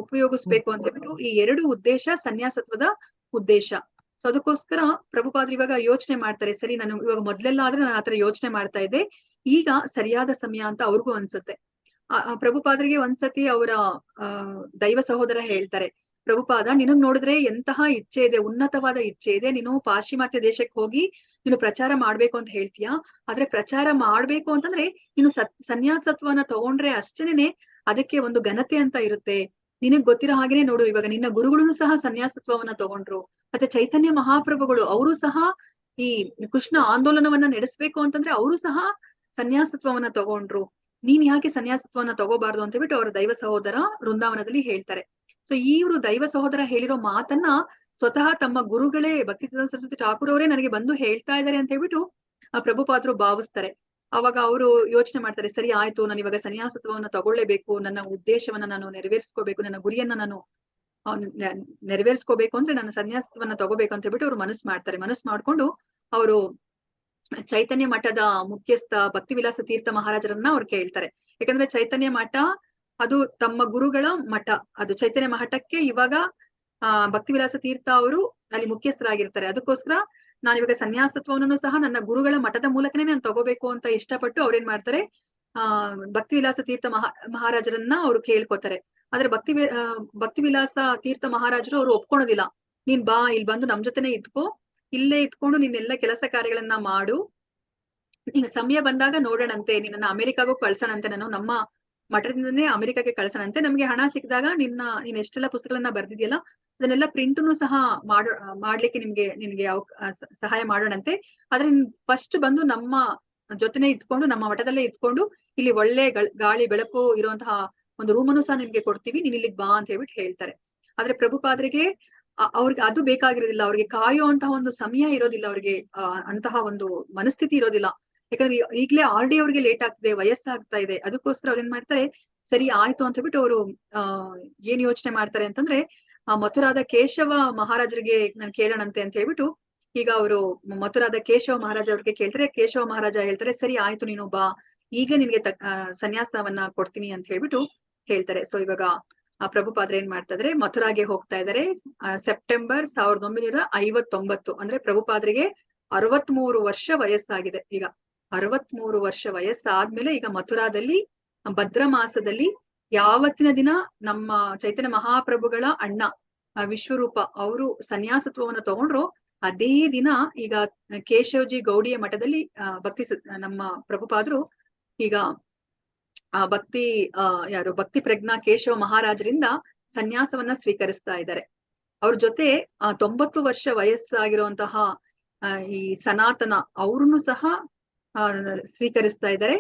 ಉಪಯೋಗಿಸ್ಬೇಕು ಅಂತ ಹೇಳ್ಬಿಟ್ಟು ಈ ಎರಡು ಉದ್ದೇಶ ಸನ್ಯಾಸತ್ವದ ಉದ್ದೇಶ. ಸೊ ಅದಕ್ಕೋಸ್ಕರ ಪ್ರಭುಪಾದ್ರು ಇವಾಗ ಯೋಚನೆ ಮಾಡ್ತಾರೆ, ಸರಿ ನಾನು ಇವಾಗ ಮೊದ್ಲೆಲ್ಲ ಆದ್ರೆ ನಾನು ಆತರ ಯೋಚನೆ ಮಾಡ್ತಾ ಇದ್ದೆ, ಈಗ ಸರಿಯಾದ ಸಮಯ ಅಂತ ಅವ್ರಿಗೂ ಅನ್ಸುತ್ತೆ. ಪ್ರಭುಪಾದರಿಗೆ ಒಂದ್ಸತಿ ಅವರ ದೈವ ಸಹೋದರ ಹೇಳ್ತಾರೆ, ಪ್ರಭುಪಾದ ನಿನಗ್ ನೋಡಿದ್ರೆ ಎಂತಹ ಇಚ್ಛೆ ಇದೆ, ಉನ್ನತವಾದ ಇಚ್ಛೆ ಇದೆ, ನೀನು ಪಾಶ್ಚಿಮಾತ್ಯ ದೇಶಕ್ಕೆ ಹೋಗಿ ನೀನು ಪ್ರಚಾರ ಮಾಡ್ಬೇಕು ಅಂತ ಹೇಳ್ತೀಯಾ. ಆದ್ರೆ ಪ್ರಚಾರ ಮಾಡ್ಬೇಕು ಅಂತಂದ್ರೆ ನೀನು ಸನ್ಯಾಸತ್ವನ ತಗೊಂಡ್ರೆ ಅಷ್ಟೇನೆ ಅದಕ್ಕೆ ಒಂದು ಘನತೆ ಅಂತ ಇರುತ್ತೆ. ನಿನಗ್ ಗೊತ್ತಿರೋ ಹಾಗೇನೆ ನೋಡು, ಇವಾಗ ನಿನ್ನ ಗುರುಗಳು ಸಹ ಸನ್ಯಾಸತ್ವವನ್ನ ತಗೊಂಡ್ರು. ಮತ್ತೆ ಚೈತನ್ಯ ಮಹಾಪ್ರಭುಗಳು ಅವರು ಸಹ ಈ ಕೃಷ್ಣ ಆಂದೋಲನವನ್ನ ನಡೆಸ್ಬೇಕು ಅಂತಂದ್ರೆ ಅವರು ಸಹ ಸನ್ಯಾಸತ್ವವನ್ನ ತಗೊಂಡ್ರು. ನೀನ್ ಯಾಕೆ ಸನ್ಯಾಸತ್ವವನ್ನ ತಗೋಬಾರ್ದು ಅಂತ ಹೇಳ್ಬಿಟ್ಟು ಅವರ ದೈವ ಸಹೋದರ ವೃಂದಾವನದಲ್ಲಿ ಹೇಳ್ತಾರೆ. ಸೊ ಇವರು ದೈವ ಸಹೋದರ ಹೇಳಿರೋ ಮಾತನ್ನ ಸ್ವತಃ ತಮ್ಮ ಗುರುಗಳೇ ಭಕ್ತಿಸಿದ್ಧಾಂತ ಸರಸ್ವತಿ ಠಾಕೂರ್ ಅವರೇ ನನಗೆ ಬಂದು ಹೇಳ್ತಾ ಇದ್ದಾರೆ ಅಂತ ಹೇಳ್ಬಿಟ್ಟು ಪ್ರಭುಪಾದ್ರು ಭಾವಿಸ್ತಾರೆ. ಅವಾಗ ಅವರು ಯೋಚನೆ ಮಾಡ್ತಾರೆ, ಸರಿ ಆಯ್ತು, ನಾನು ಇವಾಗ ಸನ್ಯಾಸತ್ವವನ್ನ ತಗೊಳ್ಳೇಬೇಕು, ನನ್ನ ಉದ್ದೇಶವನ್ನ ನಾನು ನೆರವೇರಿಸ್ಕೋಬೇಕು, ನನ್ನ ಗುರಿಯನ್ನ ನಾನು ನೆರವೇರಿಸ್ಕೋಬೇಕು ಅಂದ್ರೆ ನಾನು ಸನ್ಯಾಸತ್ವನ್ನ ತಗೋಬೇಕು ಅಂತ ಹೇಳ್ಬಿಟ್ಟು ಅವ್ರು ಮನಸ್ಸು ಮಾಡ್ಕೊಂಡು ಅವರು ಚೈತನ್ಯ ಮಠದ ಮುಖ್ಯಸ್ಥ ಭಕ್ತಿವಿಲಾಸ ತೀರ್ಥ ಮಹಾರಾಜರನ್ನ ಅವ್ರು ಕೇಳ್ತಾರೆ. ಯಾಕಂದ್ರೆ ಚೈತನ್ಯ ಮಠ ಅದು ತಮ್ಮ ಗುರುಗಳ ಮಠ, ಅದು ಚೈತನ್ಯ ಮಠಕ್ಕೆ ಇವಾಗ ಭಕ್ತಿವಿಲಾಸ ತೀರ್ಥ ಅವರು ಅಲ್ಲಿ ಮುಖ್ಯಸ್ಥರಾಗಿರ್ತಾರೆ. ಅದಕ್ಕೋಸ್ಕರ ನಾನು ಇವಾಗ ಸನ್ಯಾಸತ್ವವನ್ನು ಸಹ ನನ್ನ ಗುರುಗಳ ಮಠದ ಮೂಲಕನೇ ನಾನು ತಗೋಬೇಕು ಅಂತ ಇಷ್ಟಪಟ್ಟು ಅವ್ರೇನ್ ಮಾಡ್ತಾರೆ, ಭಕ್ತಿವಿಲಾಸ ತೀರ್ಥ ಮಹಾರಾಜರನ್ನ ಅವ್ರು ಕೇಳ್ಕೊತಾರೆ. ಆದ್ರೆ ಭಕ್ತಿವಿಲಾಸ ತೀರ್ಥ ಮಹಾರಾಜರು ಅವ್ರು ಒಪ್ಕೊಳೋದಿಲ್ಲ. ನೀನ್ ಬಾ, ಇಲ್ಲಿ ಬಂದು ನಮ್ ಜೊತೆನೆ ಇದ್ಕೋ, ಇಲ್ಲೇ ಇದ್ಕೊಂಡು ನಿನ್ನೆಲ್ಲ ಕೆಲಸ ಕಾರ್ಯಗಳನ್ನ ಮಾಡು, ನಿನ್ನ ಸಮಯ ಬಂದಾಗ ನೋಡೋಣಂತೆ, ನಿನ್ನ ಅಮೆರಿಕಾಗೂ ಕಳ್ಸೋಣಂತೆ, ನಾನು ನಮ್ಮ ಮಠದಿಂದನೇ ಅಮೆರಿಕಾಗೆ ಕಳ್ಸೋಣಂತೆ, ನಮ್ಗೆ ಹಣ ಸಿಕ್ಕಿದಾಗ ನೀನ್ ಎಷ್ಟೆಲ್ಲ ಪುಸ್ತಕಗಳನ್ನ ಬರ್ದಿದ್ಯಲ್ಲ ಅದನ್ನೆಲ್ಲ ಪ್ರಿಂಟ್ನು ಸಹ ಮಾಡ್ಲಿಕ್ಕೆ ನಿನ್ಗೆ ಸಹಾಯ ಮಾಡೋಣಂತೆ. ಆದ್ರೆ ಫಸ್ಟ್ ಬಂದು ನಮ್ಮ ಜೊತೆನೆ ಇದ್ಕೊಂಡು ನಮ್ಮ ಮಠದಲ್ಲೇ ಇದ್ಕೊಂಡು ಇಲ್ಲಿ ಒಳ್ಳೆ ಗಾಳಿ ಬೆಳಕು ಇರುವಂತಹ ಒಂದು ರೂಮನ್ನು ಸಹ ನಿಮ್ಗೆ ಕೊಡ್ತೀವಿ, ನೀನ್ ಇಲ್ಲಿಗೆ ಬಾ ಅಂತ ಹೇಳ್ಬಿಟ್ಟು ಹೇಳ್ತಾರೆ. ಆದ್ರೆ ಪ್ರಭುಪಾದರಿಗೆ ಅವ್ರಿಗೆ ಅದು ಬೇಕಾಗಿರೋದಿಲ್ಲ, ಅವ್ರಿಗೆ ಕಾಯುವಂತಹ ಒಂದು ಸಮಯ ಇರೋದಿಲ್ಲ, ಅವ್ರಿಗೆ ಅಂತಹ ಒಂದು ಮನಸ್ಥಿತಿ ಇರೋದಿಲ್ಲ. ಯಾಕಂದ್ರೆ ಈಗ್ಲೇ ಆಲ್ರೆಡಿ ಅವ್ರಿಗೆ ಲೇಟ್ ಆಗ್ತಿದೆ, ವಯಸ್ಸಾಗ್ತಾ ಇದೆ. ಅದಕ್ಕೋಸ್ಕರ ಅವ್ರು ಏನ್ ಮಾಡ್ತಾರೆ, ಸರಿ ಆಯ್ತು ಅಂತ ಹೇಳ್ಬಿಟ್ಟು ಅವರು ಏನ್ ಯೋಚನೆ ಮಾಡ್ತಾರೆ ಅಂತಂದ್ರೆ ಮಥುರಾದ ಕೇಶವ ಮಹಾರಾಜರಿಗೆ ನಾನು ಕೇಳೋಣಂತೆ ಅಂತ ಹೇಳ್ಬಿಟ್ಟು ಈಗ ಅವರು ಮಥುರಾದ ಕೇಶವ ಮಹಾರಾಜ ಅವ್ರಿಗೆ ಕೇಳ್ತಾರೆ. ಕೇಶವ ಮಹಾರಾಜ ಹೇಳ್ತಾರೆ, ಸರಿ ಆಯ್ತು, ನೀನು ಬಾ, ಈಗ ನಿನ್ಗೆ ಸನ್ಯಾಸವನ್ನ ಕೊಡ್ತೀನಿ ಅಂತ ಹೇಳ್ಬಿಟ್ಟು ಹೇಳ್ತಾರೆ. ಸೊ ಇವಾಗ ಪ್ರಭುಪಾದ್ರ ಏನ್ ಮಾಡ್ತಾ ಇದಾರೆ, ಮಥುರಾಗೆ ಹೋಗ್ತಾ ಇದಾರೆ. ಸೆಪ್ಟೆಂಬರ್ 1959 ಅಂದ್ರೆ ಪ್ರಭುಪಾದ್ರಿಗೆ 63 ವರ್ಷ ವಯಸ್ಸಾಗಿದೆ. ಈಗ 63 ವರ್ಷ ವಯಸ್ಸಾದ್ಮೇಲೆ ಈಗ ಮಥುರಾದಲ್ಲಿ ಭದ್ರ ಮಾಸದಲ್ಲಿ ಯಾವತ್ತಿನ ದಿನ ನಮ್ಮ ಚೈತನ್ಯ ಮಹಾಪ್ರಭುಗಳ ಅಣ್ಣ ವಿಶ್ವರೂಪ ಅವರು ಸನ್ಯಾಸತ್ವವನ್ನು ತಗೊಂಡ್ರು, ಅದೇ ದಿನ ಈಗ ಕೇಶವಜಿ ಗೌಡಿಯ ಮಠದಲ್ಲಿ ನಮ್ಮ ಪ್ರಭುಪಾದರು ಈಗ ಭಕ್ತಿ ಪ್ರಜ್ಞಾ ಕೇಶವ ಮಹಾರಾಜರಿಂದ ಸನ್ಯಾಸವನ್ನ ಸ್ವೀಕರಿಸ್ತಾ ಇದ್ದಾರೆ. ಅವ್ರ ಜೊತೆ 90 ವರ್ಷ ವಯಸ್ಸಾಗಿರುವಂತಹ ಈ ಸನಾತನ ಅವ್ರನ್ನು ಸಹ ಸ್ವೀಕರಿಸ್ತಾ ಇದ್ದಾರೆ.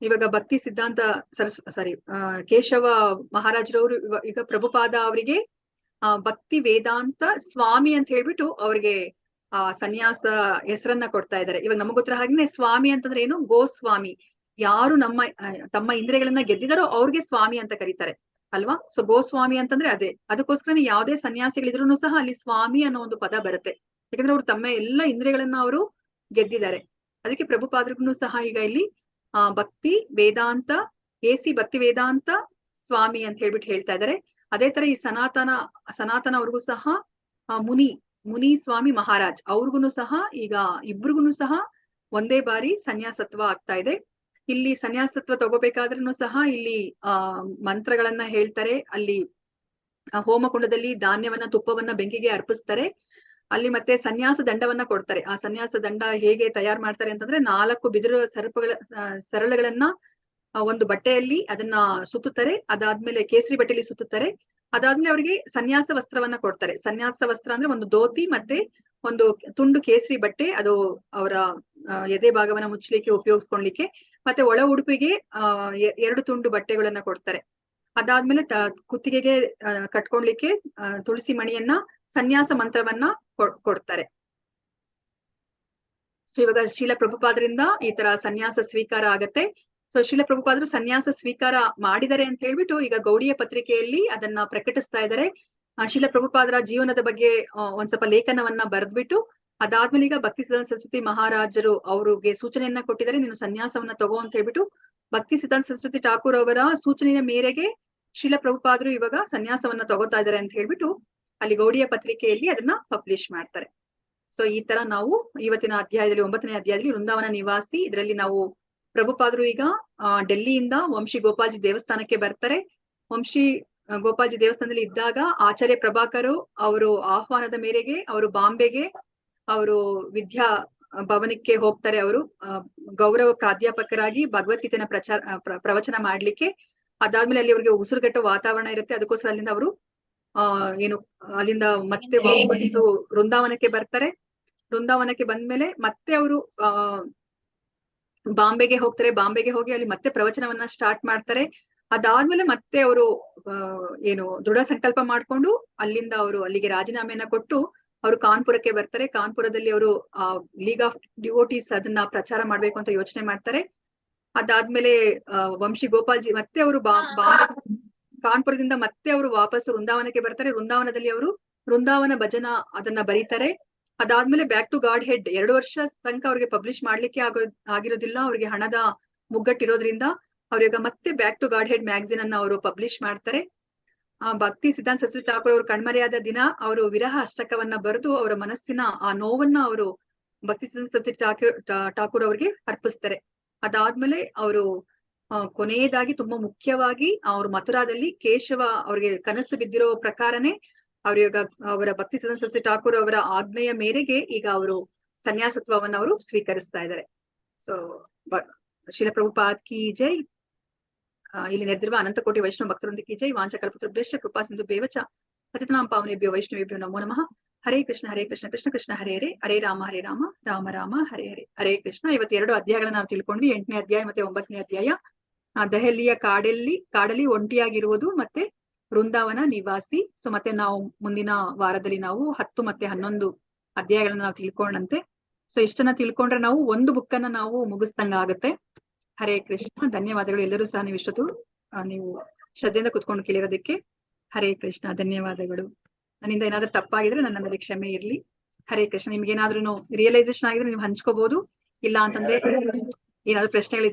ಇವಾಗ ಭಕ್ತಿ ಸಿದ್ಧಾಂತ ಕೇಶವ ಮಹಾರಾಜರವರು ಈಗ ಪ್ರಭುಪಾದ ಅವರಿಗೆ ಭಕ್ತಿ ವೇದಾಂತ ಸ್ವಾಮಿ ಅಂತ ಹೇಳ್ಬಿಟ್ಟು ಅವ್ರಿಗೆ ಸನ್ಯಾಸ ಹೆಸರನ್ನ ಕೊಡ್ತಾ ಇದ್ದಾರೆ. ಇವಾಗ ನಮಗ್ ಗೊತ್ತಿರೋ ಹಾಗೆ ಸ್ವಾಮಿ ಅಂತಂದ್ರೆ ಏನು, ಗೋಸ್ವಾಮಿ. ಯಾರು ತಮ್ಮ ಇಂದ್ರಿಯಗಳನ್ನ ಗೆದ್ದಿದಾರೋ ಅವ್ರಿಗೆ ಸ್ವಾಮಿ ಅಂತ ಕರೀತಾರೆ ಅಲ್ವಾ. ಸೊ ಗೋಸ್ವಾಮಿ ಅಂತಂದ್ರೆ ಅದೇ. ಅದಕ್ಕೋಸ್ಕರ ಯಾವುದೇ ಸನ್ಯಾಸಿಗಳಿದ್ರು ಸಹ ಅಲ್ಲಿ ಸ್ವಾಮಿ ಅನ್ನೋ ಒಂದು ಪದ ಬರುತ್ತೆ. ಯಾಕಂದ್ರೆ ಅವ್ರು ತಮ್ಮ ಎಲ್ಲ ಇಂದ್ರಿಯಗಳನ್ನ ಅವರು ಗೆದ್ದಿದ್ದಾರೆ. ಅದಕ್ಕೆ ಪ್ರಭುಪಾದ್ರಿಗೂ ಸಹ ಈಗ ಇಲ್ಲಿ ಭಕ್ತಿ ವೇದಾಂತ ಭಕ್ತಿ ವೇದಾಂತ ಸ್ವಾಮಿ ಅಂತ ಹೇಳ್ಬಿಟ್ಟು ಹೇಳ್ತಾ ಇದ್ದಾರೆ. ಅದೇ ತರ ಈ ಸನಾತನ ಅವ್ರಿಗೂ ಸಹ ಮುನಿ ಸ್ವಾಮಿ ಮಹಾರಾಜ್ ಅವ್ರಿಗೂ ಸಹ ಈಗ ಇಬ್ರಿಗೂ ಸಹ ಒಂದೇ ಬಾರಿ ಸನ್ಯಾಸತ್ವ ಆಗ್ತಾ ಇದೆ. ಇಲ್ಲಿ ಸನ್ಯಾಸತ್ವ ತಗೋಬೇಕಾದ್ರೂ ಸಹ ಇಲ್ಲಿ ಮಂತ್ರಗಳನ್ನ ಹೇಳ್ತಾರೆ. ಅಲ್ಲಿ ಹೋಮಕುಂಡದಲ್ಲಿ ಧಾನ್ಯವನ್ನ ತುಪ್ಪವನ್ನ ಬೆಂಕಿಗೆ ಅರ್ಪಿಸ್ತಾರೆ. ಅಲ್ಲಿ ಮತ್ತೆ ಸನ್ಯಾಸ ದಂಡವನ್ನ ಕೊಡ್ತಾರೆ. ಆ ಸನ್ಯಾಸ ದಂಡ ಹೇಗೆ ತಯಾರು ಮಾಡ್ತಾರೆ ಅಂತಂದ್ರೆ 4 ಬಿದಿರು ಸರಳುಗಳನ್ನ ಒಂದು ಬಟ್ಟೆಯಲ್ಲಿ ಅದನ್ನ ಸುತ್ತುತ್ತಾರೆ. ಅದಾದ್ಮೇಲೆ ಕೇಸರಿ ಬಟ್ಟೆಯಲ್ಲಿ ಸುತ್ತುತ್ತಾರೆ. ಅದಾದ್ಮೇಲೆ ಅವ್ರಿಗೆ ಸನ್ಯಾಸ ವಸ್ತ್ರವನ್ನ ಕೊಡ್ತಾರೆ. ಸನ್ಯಾಸ ವಸ್ತ್ರ ಅಂದ್ರೆ ಒಂದು ಧೋತಿ ಮತ್ತೆ ಒಂದು ತುಂಡು ಕೇಸರಿ ಬಟ್ಟೆ, ಅದು ಅವರ ಎದೆ ಭಾಗವನ್ನ ಮುಚ್ಚಲಿಕ್ಕೆ ಉಪಯೋಗಿಸ್ಕೊಳ್ಲಿಕ್ಕೆ, ಮತ್ತೆ ಒಳ ಉಡುಪಿಗೆ 2 ತುಂಡು ಬಟ್ಟೆಗಳನ್ನ ಕೊಡ್ತಾರೆ. ಅದಾದ್ಮೇಲೆ ಕುತ್ತಿಗೆಗೆ ಕಟ್ಕೊಳ್ಲಿಕ್ಕೆ ತುಳಸಿ ಮಣಿಯನ್ನ, ಸನ್ಯಾಸ ಮಂತ್ರವನ್ನ ಕೊಡ್ತಾರೆ. ಇವಾಗ ಶೀಲ ಪ್ರಭುಪಾದರಿಂದ ಈ ತರ ಸನ್ಯಾಸ ಸ್ವೀಕಾರ ಆಗತ್ತೆ. ಸೊ ಶೀಲ ಪ್ರಭುಪಾದರು ಸನ್ಯಾಸ ಸ್ವೀಕಾರ ಮಾಡಿದ್ದಾರೆ ಅಂತ ಹೇಳ್ಬಿಟ್ಟು ಈಗ ಗೌಡಿಯ ಪತ್ರಿಕೆಯಲ್ಲಿ ಅದನ್ನ ಪ್ರಕಟಿಸ್ತಾ ಇದ್ದಾರೆ. ಶೀಲ ಪ್ರಭುಪಾದರ ಜೀವನದ ಬಗ್ಗೆ ಒಂದ್ ಸ್ವಲ್ಪ ಲೇಖನವನ್ನ ಬರೆದ್ಬಿಟ್ಟು ಅದಾದ್ಮೇಲೆ ಈಗ ಭಕ್ತಿ ಸಿದ್ಧಾಂತ ಸರಸ್ವತಿ ಮಹಾರಾಜರು ಅವ್ರಿಗೆ ಸೂಚನೆಯನ್ನ ಕೊಟ್ಟಿದ್ದಾರೆ, ನೀನು ಸನ್ಯಾಸವನ್ನ ತಗೋ ಅಂತ ಹೇಳ್ಬಿಟ್ಟು. ಭಕ್ತಿ ಸಿದ್ಧಾಂತ ಸರಸ್ವತಿ ಠಾಕೂರ್ ಅವರ ಸೂಚನೆಯ ಮೇರೆಗೆ ಶೀಲ ಪ್ರಭುಪಾದರು ಇವಾಗ ಸನ್ಯಾಸವನ್ನ ತಗೋತಾ ಇದ್ದಾರೆ ಅಂತ ಹೇಳ್ಬಿಟ್ಟು ಅಲ್ಲಿ ಗೌಡಿಯ ಪತ್ರಿಕೆಯಲ್ಲಿ ಅದನ್ನ ಪಬ್ಲಿಷ್ ಮಾಡ್ತಾರೆ. ಸೊ ಈ ತರ ನಾವು ಇವತ್ತಿನ ಅಧ್ಯಾಯದಲ್ಲಿ 9ನೇ ಅಧ್ಯಾಯದಲ್ಲಿ ವೃಂದಾವನ ನಿವಾಸಿ ಇದರಲ್ಲಿ ನಾವು ಪ್ರಭುಪಾದರು ಈಗ ಡೆಲ್ಲಿಯಿಂದ ವಂಶಿ ಗೋಪಾಲ್ಜಿ ದೇವಸ್ಥಾನಕ್ಕೆ ಬರ್ತಾರೆ. ವಂಶಿ ಗೋಪಾಲ್ಜಿ ದೇವಸ್ಥಾನದಲ್ಲಿ ಇದ್ದಾಗ ಆಚಾರ್ಯ ಪ್ರಭಾಕರು ಅವರು ಆಹ್ವಾನದ ಮೇರೆಗೆ ಅವರು ಬಾಂಬೆಗೆ ಅವರು ವಿದ್ಯಾ ಭವನಕ್ಕೆ ಹೋಗ್ತಾರೆ. ಅವರು ಗೌರವ ಪ್ರಾಧ್ಯಾಪಕರಾಗಿ ಭಗವದ್ಗೀತೆನ ಪ್ರವಚನ ಮಾಡ್ಲಿಕ್ಕೆ. ಅದಾದ್ಮೇಲೆ ಅಲ್ಲಿ ಅವ್ರಿಗೆ ಉಸಿರುಗಟ್ಟೋ ವಾತಾವರಣ ಇರುತ್ತೆ. ಅದಕ್ಕೋಸ್ಕರ ಅಲ್ಲಿಂದ ಅವರು ಅಲ್ಲಿಂದ ಮತ್ತೆ ವಾಪಸ್ಸು ವೃಂದಾವನಕ್ಕೆ ಬರ್ತಾರೆ. ವೃಂದಾವನಕ್ಕೆ ಬಂದ್ಮೇಲೆ ಮತ್ತೆ ಅವರು ಬಾಂಬೆಗೆ ಹೋಗ್ತಾರೆ. ಬಾಂಬೆಗೆ ಹೋಗಿ ಅಲ್ಲಿ ಮತ್ತೆ ಪ್ರವಚನವನ್ನ ಸ್ಟಾರ್ಟ್ ಮಾಡ್ತಾರೆ. ಅದಾದ್ಮೇಲೆ ಮತ್ತೆ ಅವರು ದೃಢ ಸಂಕಲ್ಪ ಮಾಡ್ಕೊಂಡು ಅಲ್ಲಿಂದ ಅವರು ಅಲ್ಲಿಗೆ ರಾಜೀನಾಮೆಯನ್ನ ಕೊಟ್ಟು ಅವರು ಕಾನ್ಪುರಕ್ಕೆ ಬರ್ತಾರೆ. ಕಾನ್ಪುರದಲ್ಲಿ ಅವರು ಲೀಗ್ ಆಫ್ ಡಿವೋಟೀಸ್ ಅದನ್ನ ಪ್ರಚಾರ ಮಾಡ್ಬೇಕು ಅಂತ ಯೋಚನೆ ಮಾಡ್ತಾರೆ. ಅದಾದ್ಮೇಲೆ ವಂಶಿ ಗೋಪಾಲ್ಜಿ ಮತ್ತೆ ಅವರು ಕಾನ್ಪುರದಿಂದ ಮತ್ತೆ ಅವರು ವಾಪಸ್ ವೃಂದಾವನಕ್ಕೆ ಬರ್ತಾರೆ. ವೃಂದಾವನದಲ್ಲಿ ಅವರು ವೃಂದಾವನ ಭಜನ ಅದನ್ನ ಬರೀತಾರೆ. ಅದಾದ್ಮೇಲೆ ಬ್ಯಾಕ್ ಟು ಗಾಡ್ ಹೆಡ್ 2 ವರ್ಷ ತನಕ ಅವ್ರಿಗೆ ಪಬ್ಲಿಷ್ ಮಾಡ್ಲಿಕ್ಕೆ ಆಗಿರೋದಿಲ್ಲ. ಅವ್ರಿಗೆ ಹಣದ ಮುಗ್ಗಟ್ಟಿರೋದ್ರಿಂದ ಅವ್ರೀಗ ಮತ್ತೆ back to Godhead magazine ಅನ್ನ ಅವರು ಪಬ್ಲಿಷ್ ಮಾಡ್ತಾರೆ. ಭಕ್ತಿ ಸಿದ್ಧಾಂತ ಸರಸ್ವತಿ ಠಾಕೂರ್ ಅವರು ಕಣ್ಮರೆಯಾದ ದಿನ ಅವರು ವಿರಹ ಅಷ್ಟಕವನ್ನ ಬರೆದು ಅವರ ಮನಸ್ಸಿನ ಆ ನೋವನ್ನ ಅವರು ಭಕ್ತಿ ಸಿದ್ಧಾಂತ ಸರಸ್ವತಿ ಠಾಕೂರ್ ಅವ್ರಿಗೆ ಅರ್ಪಿಸ್ತಾರೆ. ಅದಾದ್ಮೇಲೆ ಅವರು ಕೊನೆಯದಾಗಿ ತುಂಬಾ ಮುಖ್ಯವಾಗಿ ಅವರು ಮಥುರಾದಲ್ಲಿ ಕೇಶವ ಅವ್ರಿಗೆ ಕನಸು ಬಿದ್ದಿರೋ ಪ್ರಕಾರನೇ ಅವರ ಭಕ್ತಿ ಸಿದ್ಧಾಂತ ಸರಸ್ವತಿ ಠಾಕೂರ್ ಅವರ ಆಜ್ಞೆಯ ಮೇರೆಗೆ ಈಗ ಅವರು ಸನ್ಯಾಸತ್ವವನ್ನು ಅವರು ಸ್ವೀಕರಿಸ್ತಾ ಇದ್ದಾರೆ. ಸೊ ಶೀಲ ಪ್ರಭುಪಾದ್ ಕಿ ಜೈ. ಇಲ್ಲಿ ನೆರೆದಿರುವ ಅನಂತ ಕೋಟಿ ವೈಷ್ಣವ ಭಕ್ತರೊಂದಿಗೆ ಕಿ ಜೈ. ವಾಂಚಕಲ್ಪತರುಭ್ಯಶ್ಚ ಕೃಪಾ ಸಿಂಧು ಬೇವಚ ಪತಿತಾನಾಂ ಪಾವನೇಭ್ಯೋ ವೈಷ್ಣವೇಭ್ಯೋ ನಮೋ ನಮಃ. ಹರೇ ಕೃಷ್ಣ ಕೃಷ್ಣ ಕೃಷ್ಣ ಹರೇ ಹರೇ, ಹರೇ ರಾಮ ರಾಮ ರಾಮ ಹರೇ ಹರೇ. ಹರೇ ಕೃಷ್ಣ. ಇವತ್ತು 2 ಅಧ್ಯಾಯಗಳನ್ನ ನಾವು ತಿಳ್ಕೊಂಡ್ವಿ, 8ನೇ ಅಧ್ಯಾಯ ಮತ್ತೆ 9ನೇ ಅಧ್ಯಾಯ. ದೆಹಲಿಯ ಕಾಡಲ್ಲಿ ಒಂಟಿಯಾಗಿರುವುದು ಮತ್ತೆ ವೃಂದಾವನ ನಿವಾಸಿ. ಸೊ ಮತ್ತೆ ನಾವು ಮುಂದಿನ ವಾರದಲ್ಲಿ ನಾವು 10 ಮತ್ತೆ 11 ಅಧ್ಯಾಯಗಳನ್ನ ನಾವು ತಿಳ್ಕೊಂಡಂತೆ. ಸೊ ಇಷ್ಟನ್ನ ತಿಳ್ಕೊಂಡ್ರೆ ನಾವು ಒಂದು ಬುಕ್ ಅನ್ನ ನಾವು ಮುಗಿಸ್ದಂಗ ಆಗುತ್ತೆ. ಹರೇ ಕೃಷ್ಣ. ಧನ್ಯವಾದಗಳು ಎಲ್ಲರೂ ಸಹ ನೀವು ಇಷ್ಟೊತ್ತು ನೀವು ಶ್ರದ್ಧೆಯಿಂದ ಕುತ್ಕೊಂಡು ಕೇಳಿರೋದಕ್ಕೆ. ಹರೇ ಕೃಷ್ಣ. ಧನ್ಯವಾದಗಳು. ನನ್ನಿಂದ ಏನಾದ್ರೂ ತಪ್ಪಾಗಿದ್ರೆ ನನ್ನ ಮೇಲೆ ಕ್ಷಮೆ ಇರ್ಲಿ. ಹರೇ ಕೃಷ್ಣ. ನಿಮ್ಗೆ ಏನಾದ್ರೂ ರಿಯಲೈಸೇಷನ್ ಆಗಿದ್ರೆ ನೀವು ಹಂಚ್ಕೋಬಹುದು. ಇಲ್ಲ ಅಂತಂದ್ರೆ ಏನಾದ್ರು ಪ್ರಶ್ನೆಗಳಿದ್ರೆ